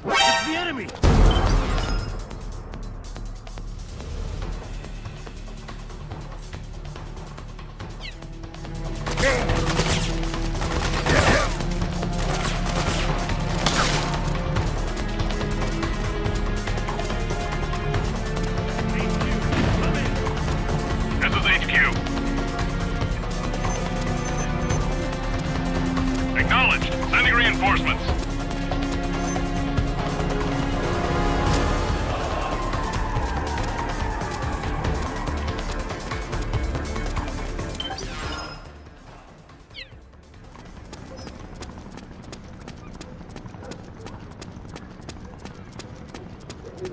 It's the enemy! This is HQ. Acknowledged. Sending reinforcements. This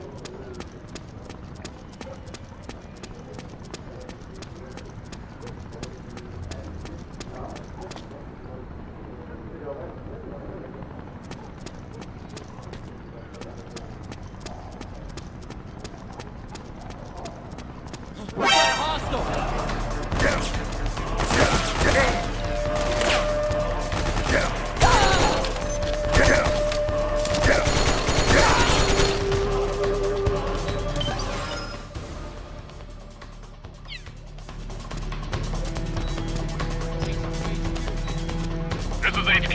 is HQ.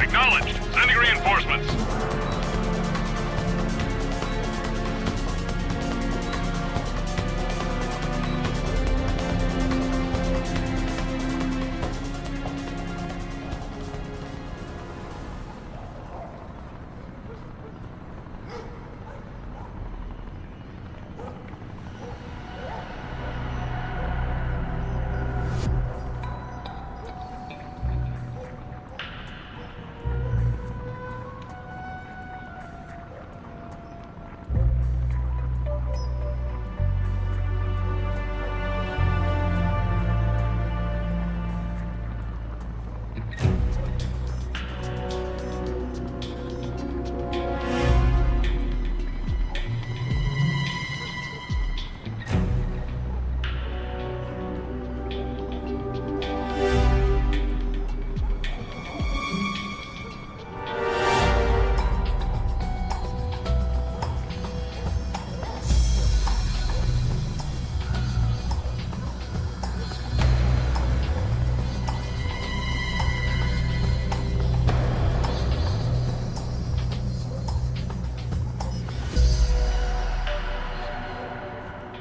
Acknowledged. Sending reinforcements.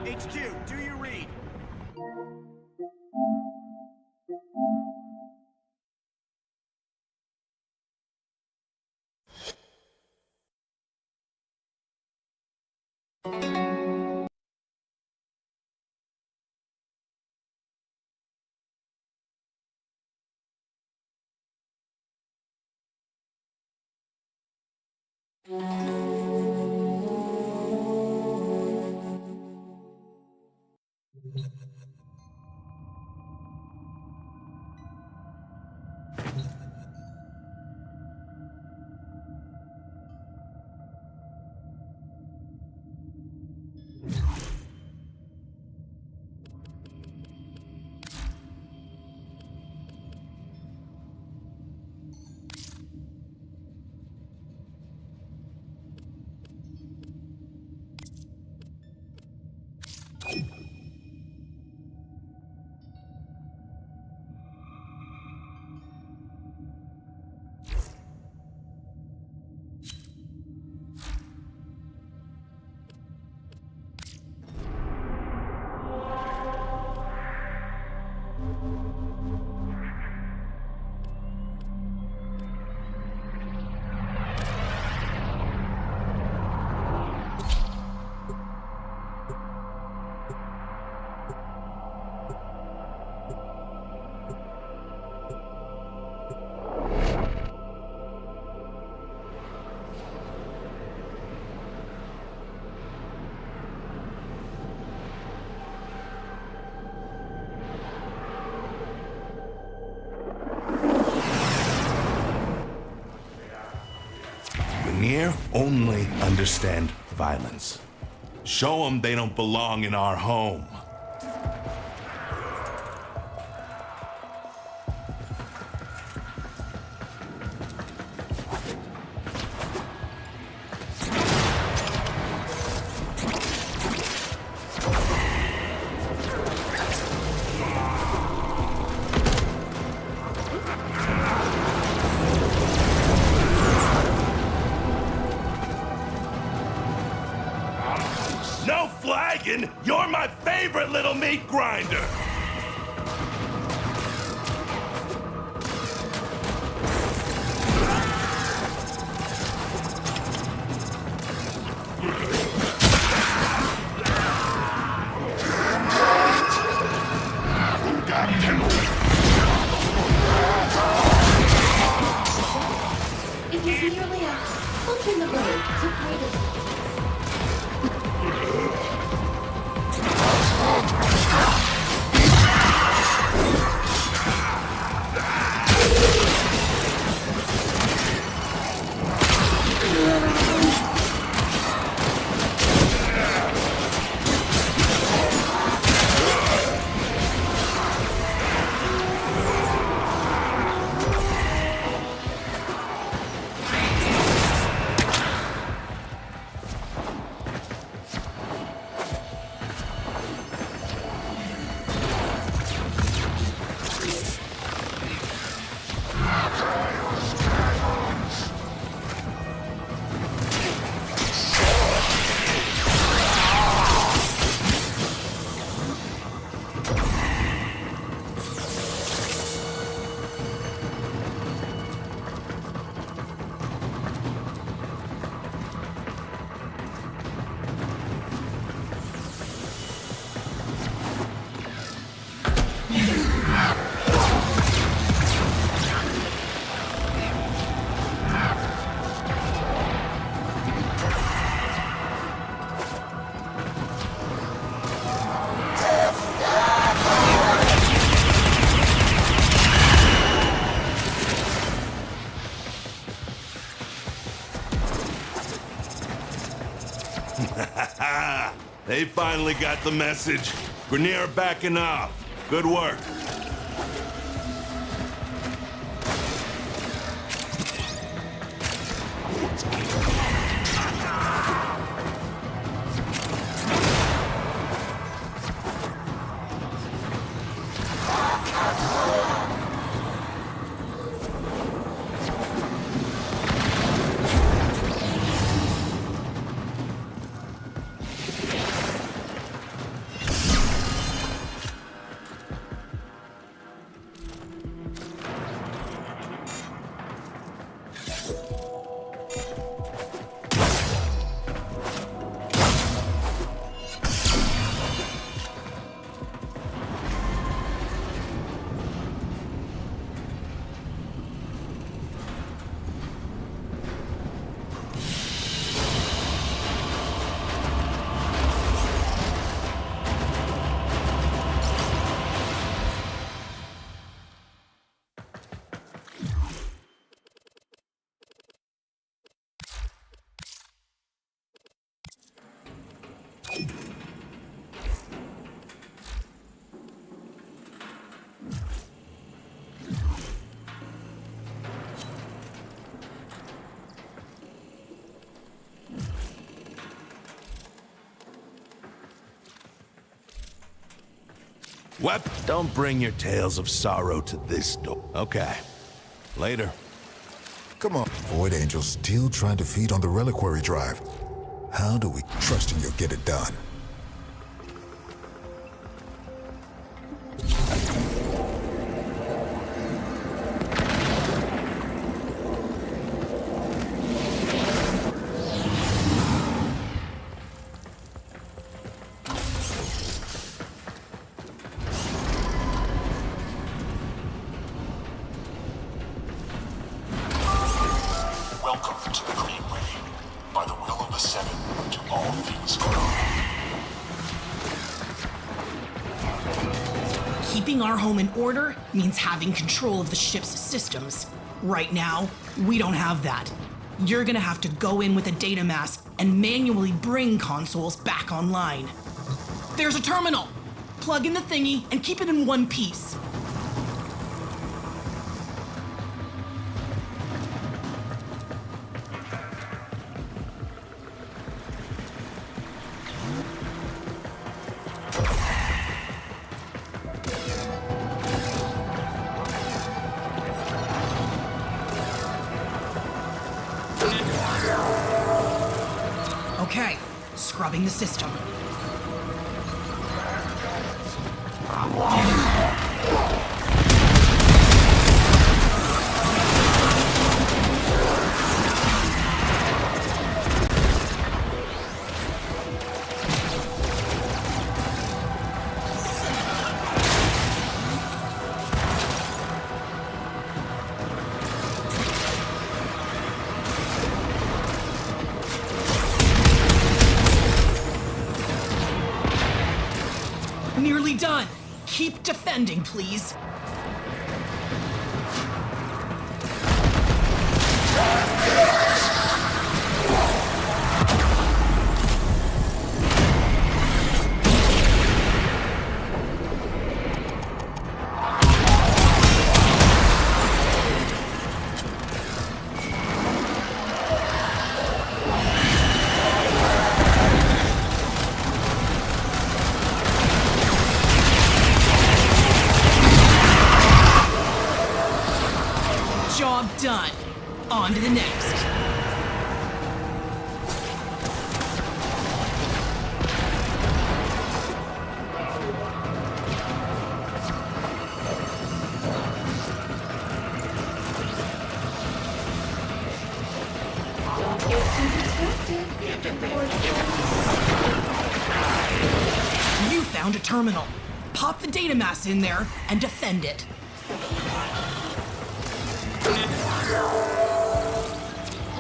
HQ, do you read? Near only understand violence. Show them they don't belong in our home. No flagging! You're my favorite little meat grinder! If is merely a bump in the road to greater. They finally got the message. Grineer backing off. Good work. What? Don't bring your tales of sorrow to this door. Okay. Later. Come on. Void Angel's still trying to feed on the reliquary drive. How do we trust him you'll get it done? Welcome to the Greenway. By the will of the Seven, to all things grow. Keeping our home in order means having control of the ship's systems. Right now, we don't have that. You're gonna have to go in with a data mask and manually bring consoles back online. There's a terminal! Plug in the thingy and keep it in one piece. Okay, scrubbing the system. done. Keep defending, please. Job done. On to the next. You found a terminal. Pop the data mass in there and defend it.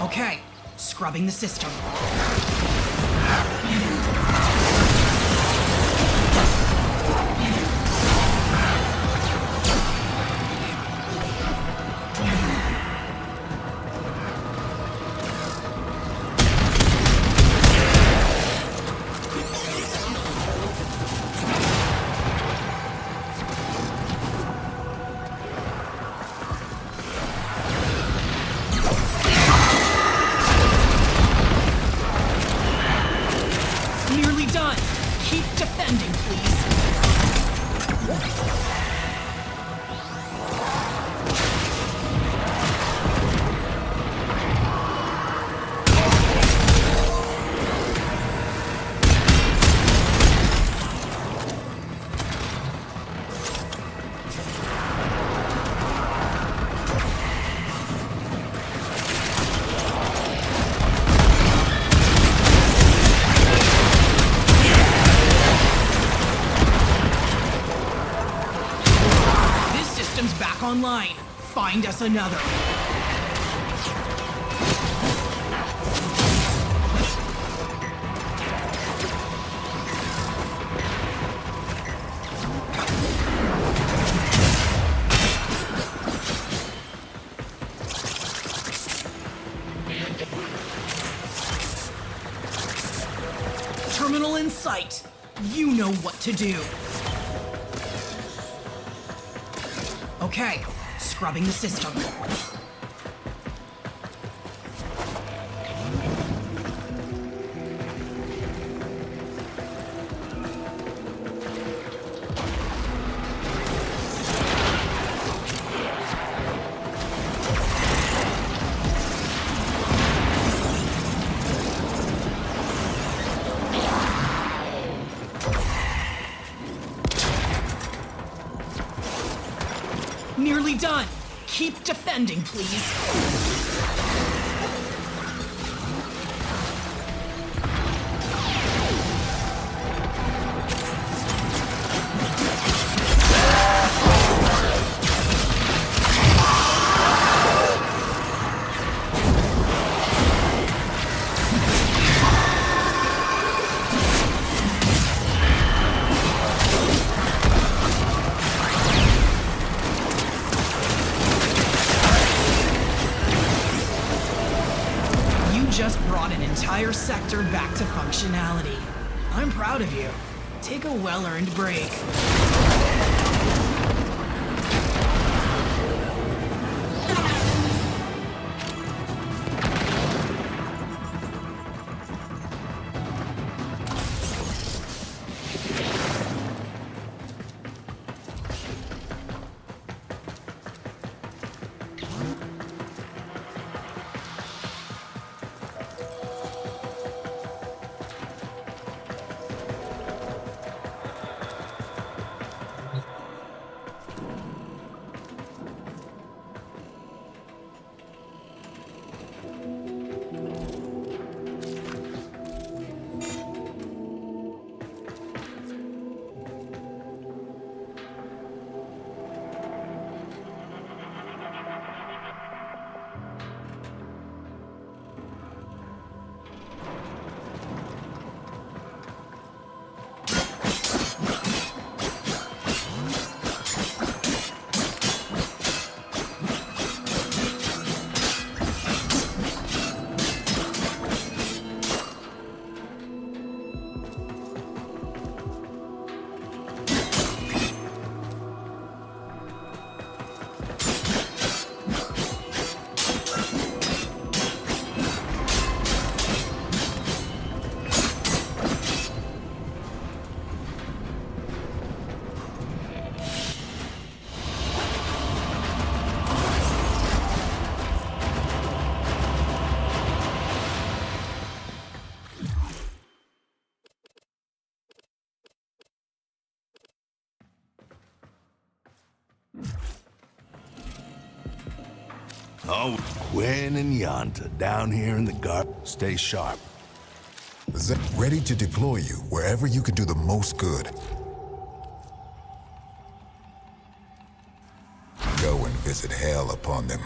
Okay, scrubbing the system. Nearly done. Keep defending, please. This system's back online. Find us another. Terminal in sight. You know what to do. Okay, scrubbing the system. Nearly done. Keep defending, please. You just brought an entire sector back to functionality. I'm proud of you. Take a well-earned break. Oh, Quinn and Yonta down here in the garden. Stay sharp. Ready to deploy you wherever you can do the most good. Go and visit hell upon them.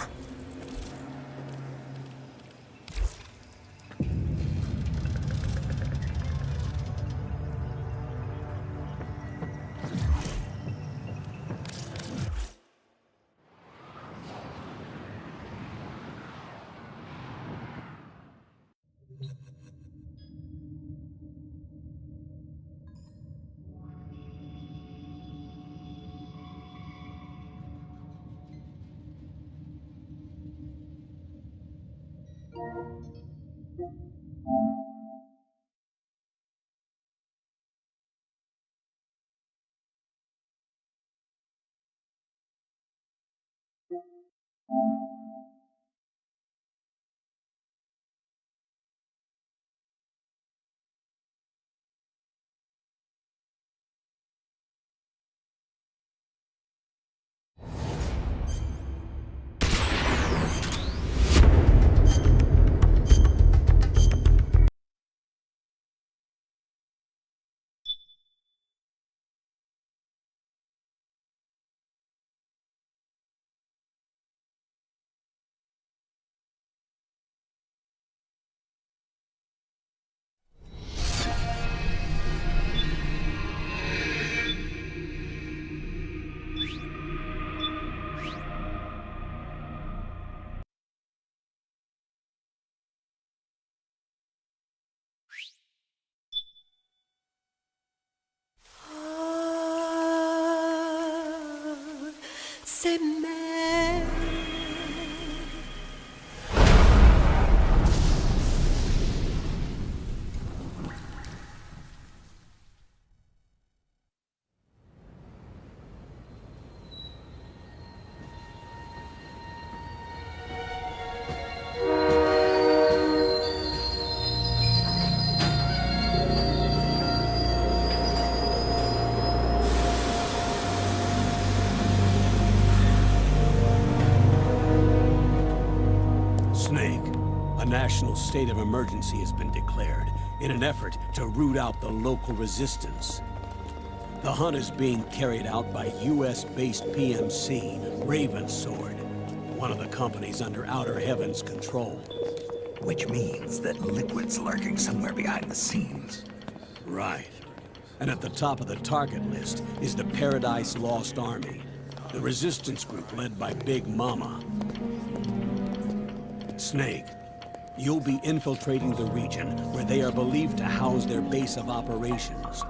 C'est mère. A national state of emergency has been declared in an effort to root out the local resistance. The hunt is being carried out by US-based PMC, Ravensword, one of the companies under Outer Heaven's control. Which means that Liquid's lurking somewhere behind the scenes. Right. And at the top of the target list is the Paradise Lost Army, the resistance group led by Big Mama. Snake, you'll be infiltrating the region where they are believed to house their base of operations.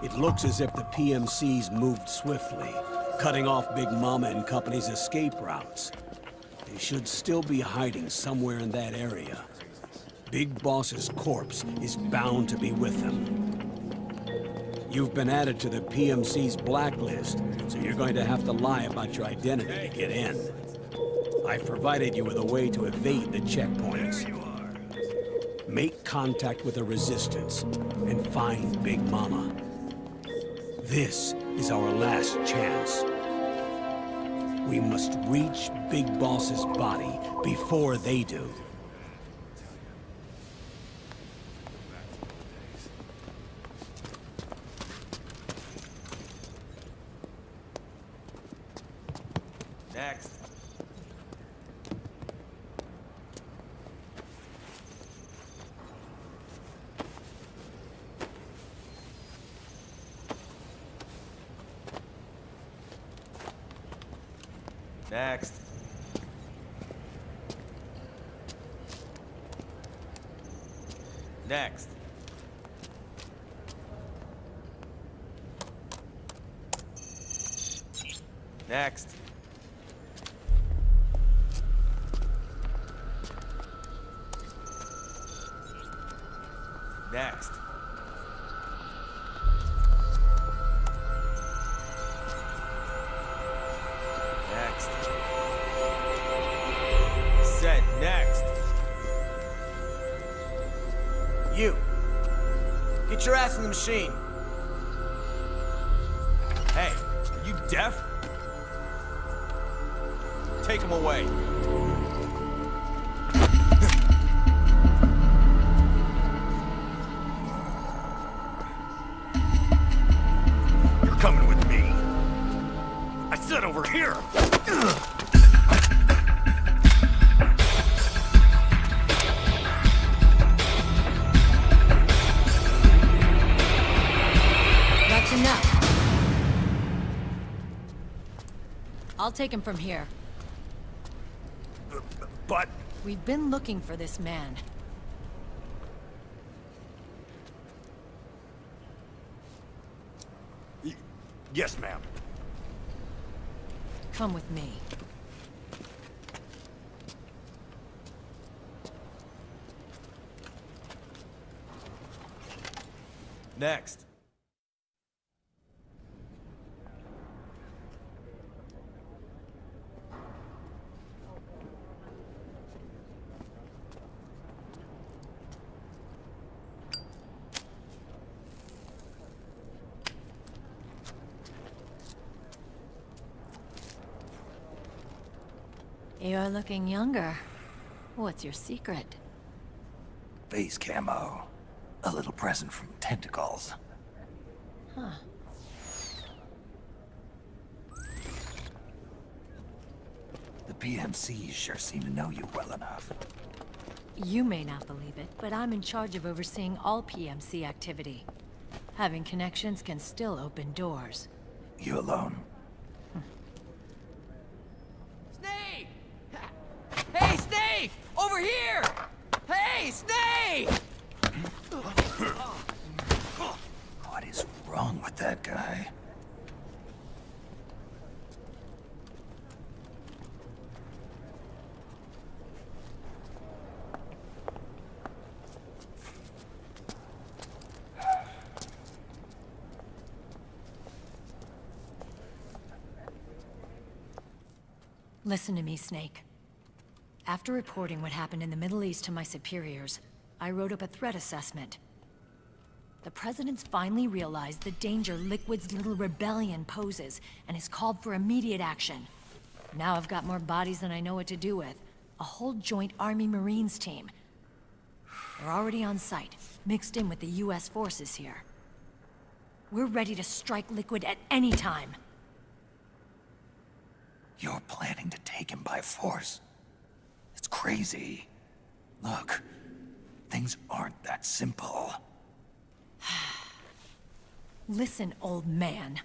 It looks as if the PMC's moved swiftly, cutting off Big Mama and company's escape routes. They should still be hiding somewhere in that area. Big Boss's corpse is bound to be with them. You've been added to the PMC's blacklist, so you're going to have to lie about your identity to get in. I've provided you with a way to evade the checkpoints. Make contact with the Resistance and find Big Mama. This is our last chance. We must reach Big Boss's body before they do. Next. Next. Next. Next. Next. Next. Set. Next. You. Get your ass in the machine. Hey, are you deaf? Take him away. take him from here. But... We've been looking for this man. Yes, ma'am. Come with me. Next. You're looking younger. What's your secret? Face camo. A little present from Tentacles. Huh. The PMCs sure seem to know you well enough. You may not believe it, but I'm in charge of overseeing all PMC activity. Having connections can still open doors. You alone? Snake! Hey, Snake! Over here! Hey, Snake! What is wrong with that guy? Listen to me, Snake. After reporting what happened in the Middle East to my superiors, I wrote up a threat assessment. The President's finally realized the danger Liquid's little rebellion poses, and has called for immediate action. Now I've got more bodies than I know what to do with. A whole joint Army-Marines team. They're already on site, mixed in with the US forces here. We're ready to strike Liquid at any time. You're planning to take him by force? It's crazy. Look, things aren't that simple. Listen, old man.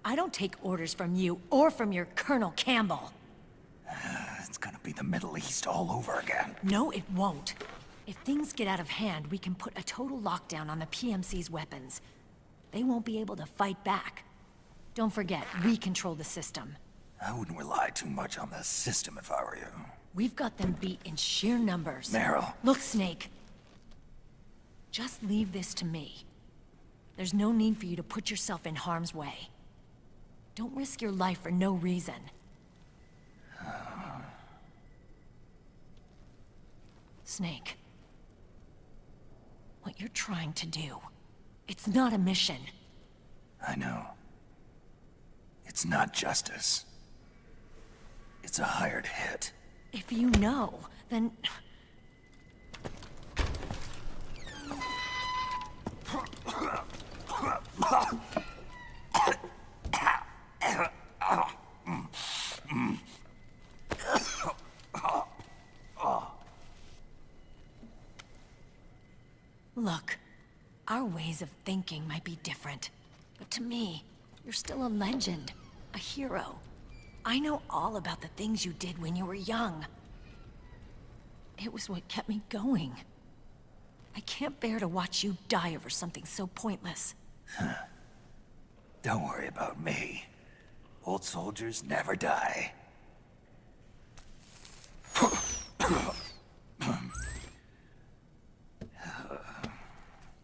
I don't take orders from you or from your Colonel Campbell. It's gonna be the Middle East all over again. No, it won't. If things get out of hand, we can put a total lockdown on the PMC's weapons. They won't be able to fight back. Don't forget, we control the system. I wouldn't rely too much on the system if I were you. We've got them beat in sheer numbers. Meryl. Look, Snake. Just leave this to me. There's no need for you to put yourself in harm's way. Don't risk your life for no reason. Snake. What you're trying to do, it's not a mission. I know. It's not justice. It's a hired hit. If you know, then... Look, our ways of thinking might be different, but to me, you're still a legend, a hero. I know all about the things you did when you were young. It was what kept me going. I can't bear to watch you die over something so pointless. Don't worry about me. Old soldiers never die.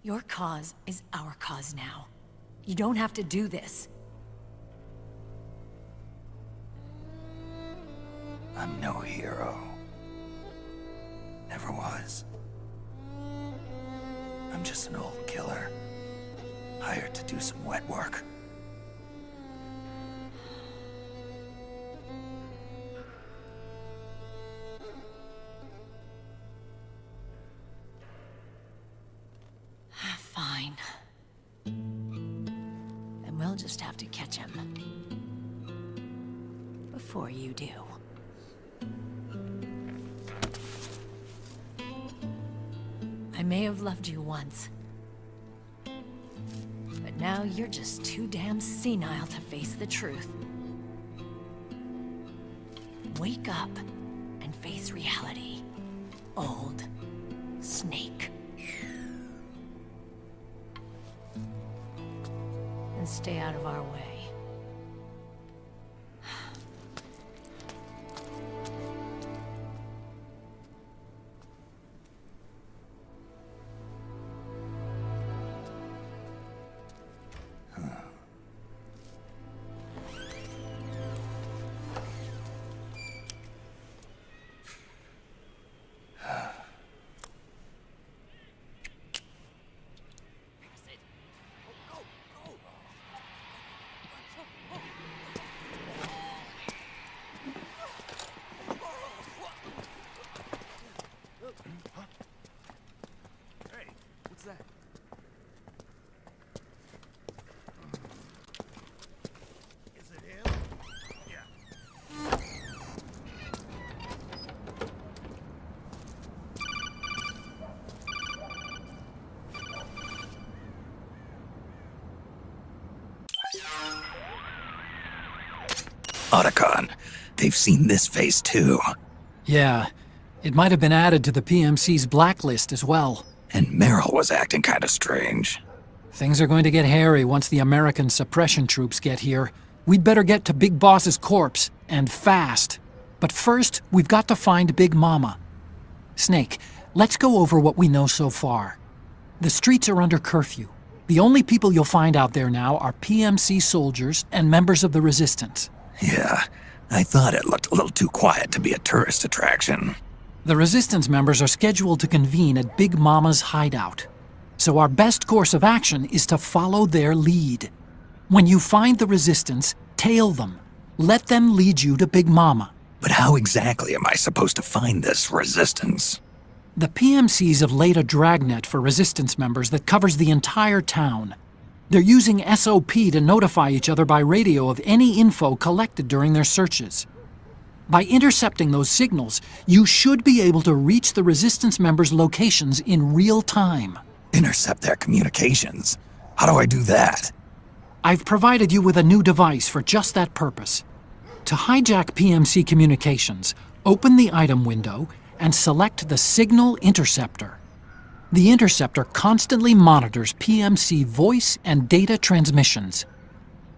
Your cause is our cause now. You don't have to do this. I'm no hero. Never was. I'm just an old killer. Hired to do some wet work. Fine. Then we'll just have to catch him. Before you do. I may have loved you once. But now you're just too damn senile to face the truth. wake up and face reality. Old Snake. And stay out of our way. Otacon, they've seen this face too. Yeah, it might have been added to the PMC's blacklist as well. And Meryl was acting kind of strange. Things are going to get hairy once the American suppression troops get here. We'd better get to Big Boss's corpse, and fast. But first, we've got to find Big Mama. Snake, let's go over what we know so far. The streets are under curfew. The only people you'll find out there now are PMC soldiers and members of the Resistance. Yeah, I thought it looked a little too quiet to be a tourist attraction. The Resistance members are scheduled to convene at Big Mama's hideout. So our best course of action is to follow their lead. When you find the Resistance, tail them. Let them lead you to Big Mama. But how exactly am I supposed to find this Resistance? The PMCs have laid a dragnet for Resistance members that covers the entire town. They're using SOP to notify each other by radio of any info collected during their searches. By intercepting those signals, you should be able to reach the Resistance members' locations in real time. Intercept their communications? How do I do that? I've provided you with a new device for just that purpose. To hijack PMC communications, open the item window and select the Signal Interceptor. The interceptor constantly monitors PMC voice and data transmissions.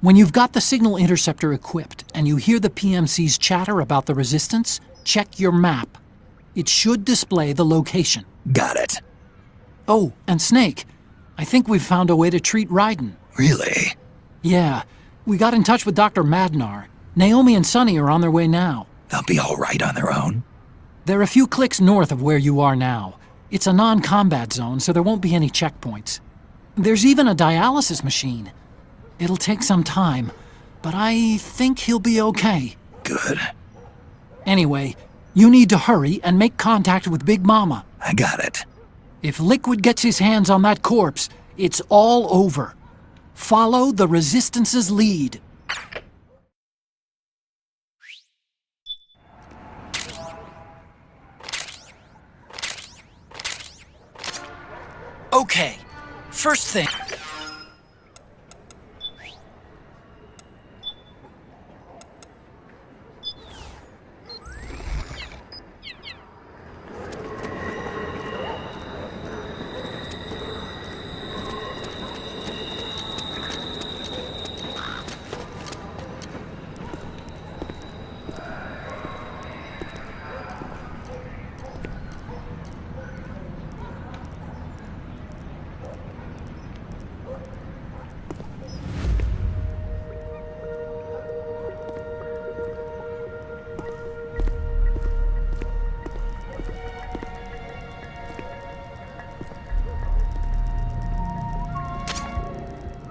When you've got the Signal Interceptor equipped and you hear the PMC's chatter about the Resistance, check your map. It should display the location. Got it. Oh, and Snake, I think we've found a way to treat Raiden. Really? Yeah, we got in touch with Dr. Madnar. Naomi and Sonny are on their way now. They'll be all right on their own? They're a few clicks north of where you are now. It's a non-combat zone, so there won't be any checkpoints. There's even a dialysis machine. It'll take some time, but I think he'll be okay. Good. Anyway, you need to hurry and make contact with Big Mama. I got it. If Liquid gets his hands on that corpse, it's all over. Follow the Resistance's lead. Okay, first thing.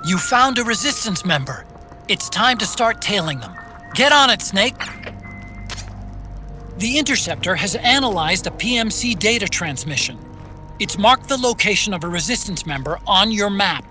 You found a Resistance member. It's time to start tailing them. Get on it, Snake. The Interceptor has analyzed a PMC data transmission. It's marked the location of a Resistance member on your map.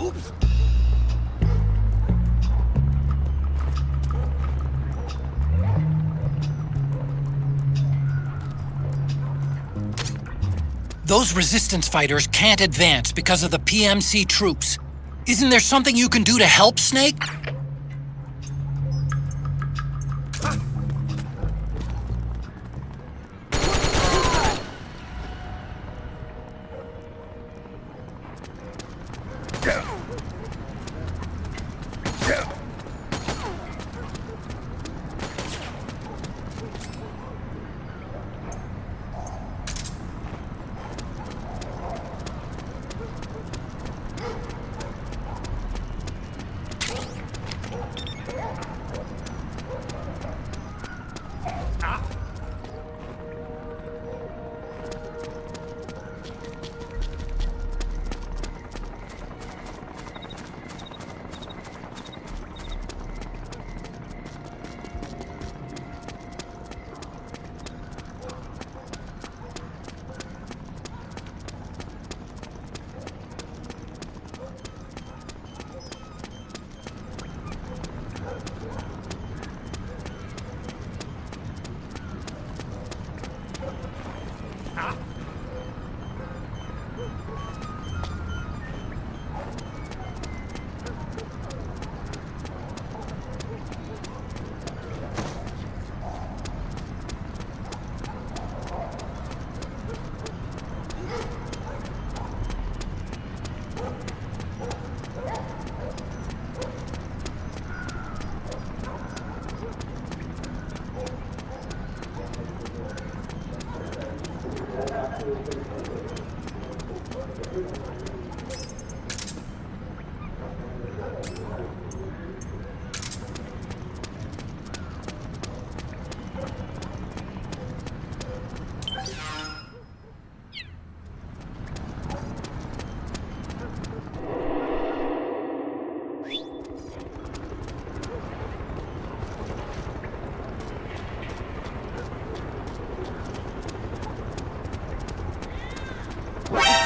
Oops. Those resistance fighters can't advance because of the PMC troops. Isn't there something you can do to help, Snake?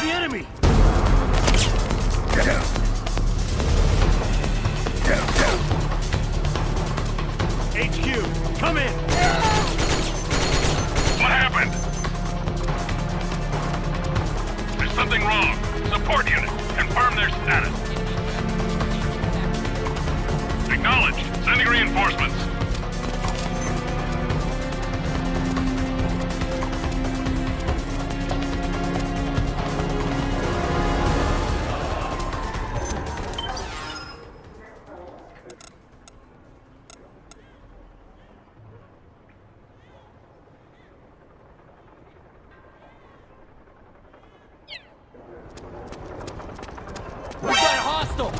The enemy! HQ, come in! What happened? There's something wrong. Support unit, confirm their status. Acknowledged. Sending reinforcements. We got a hostile!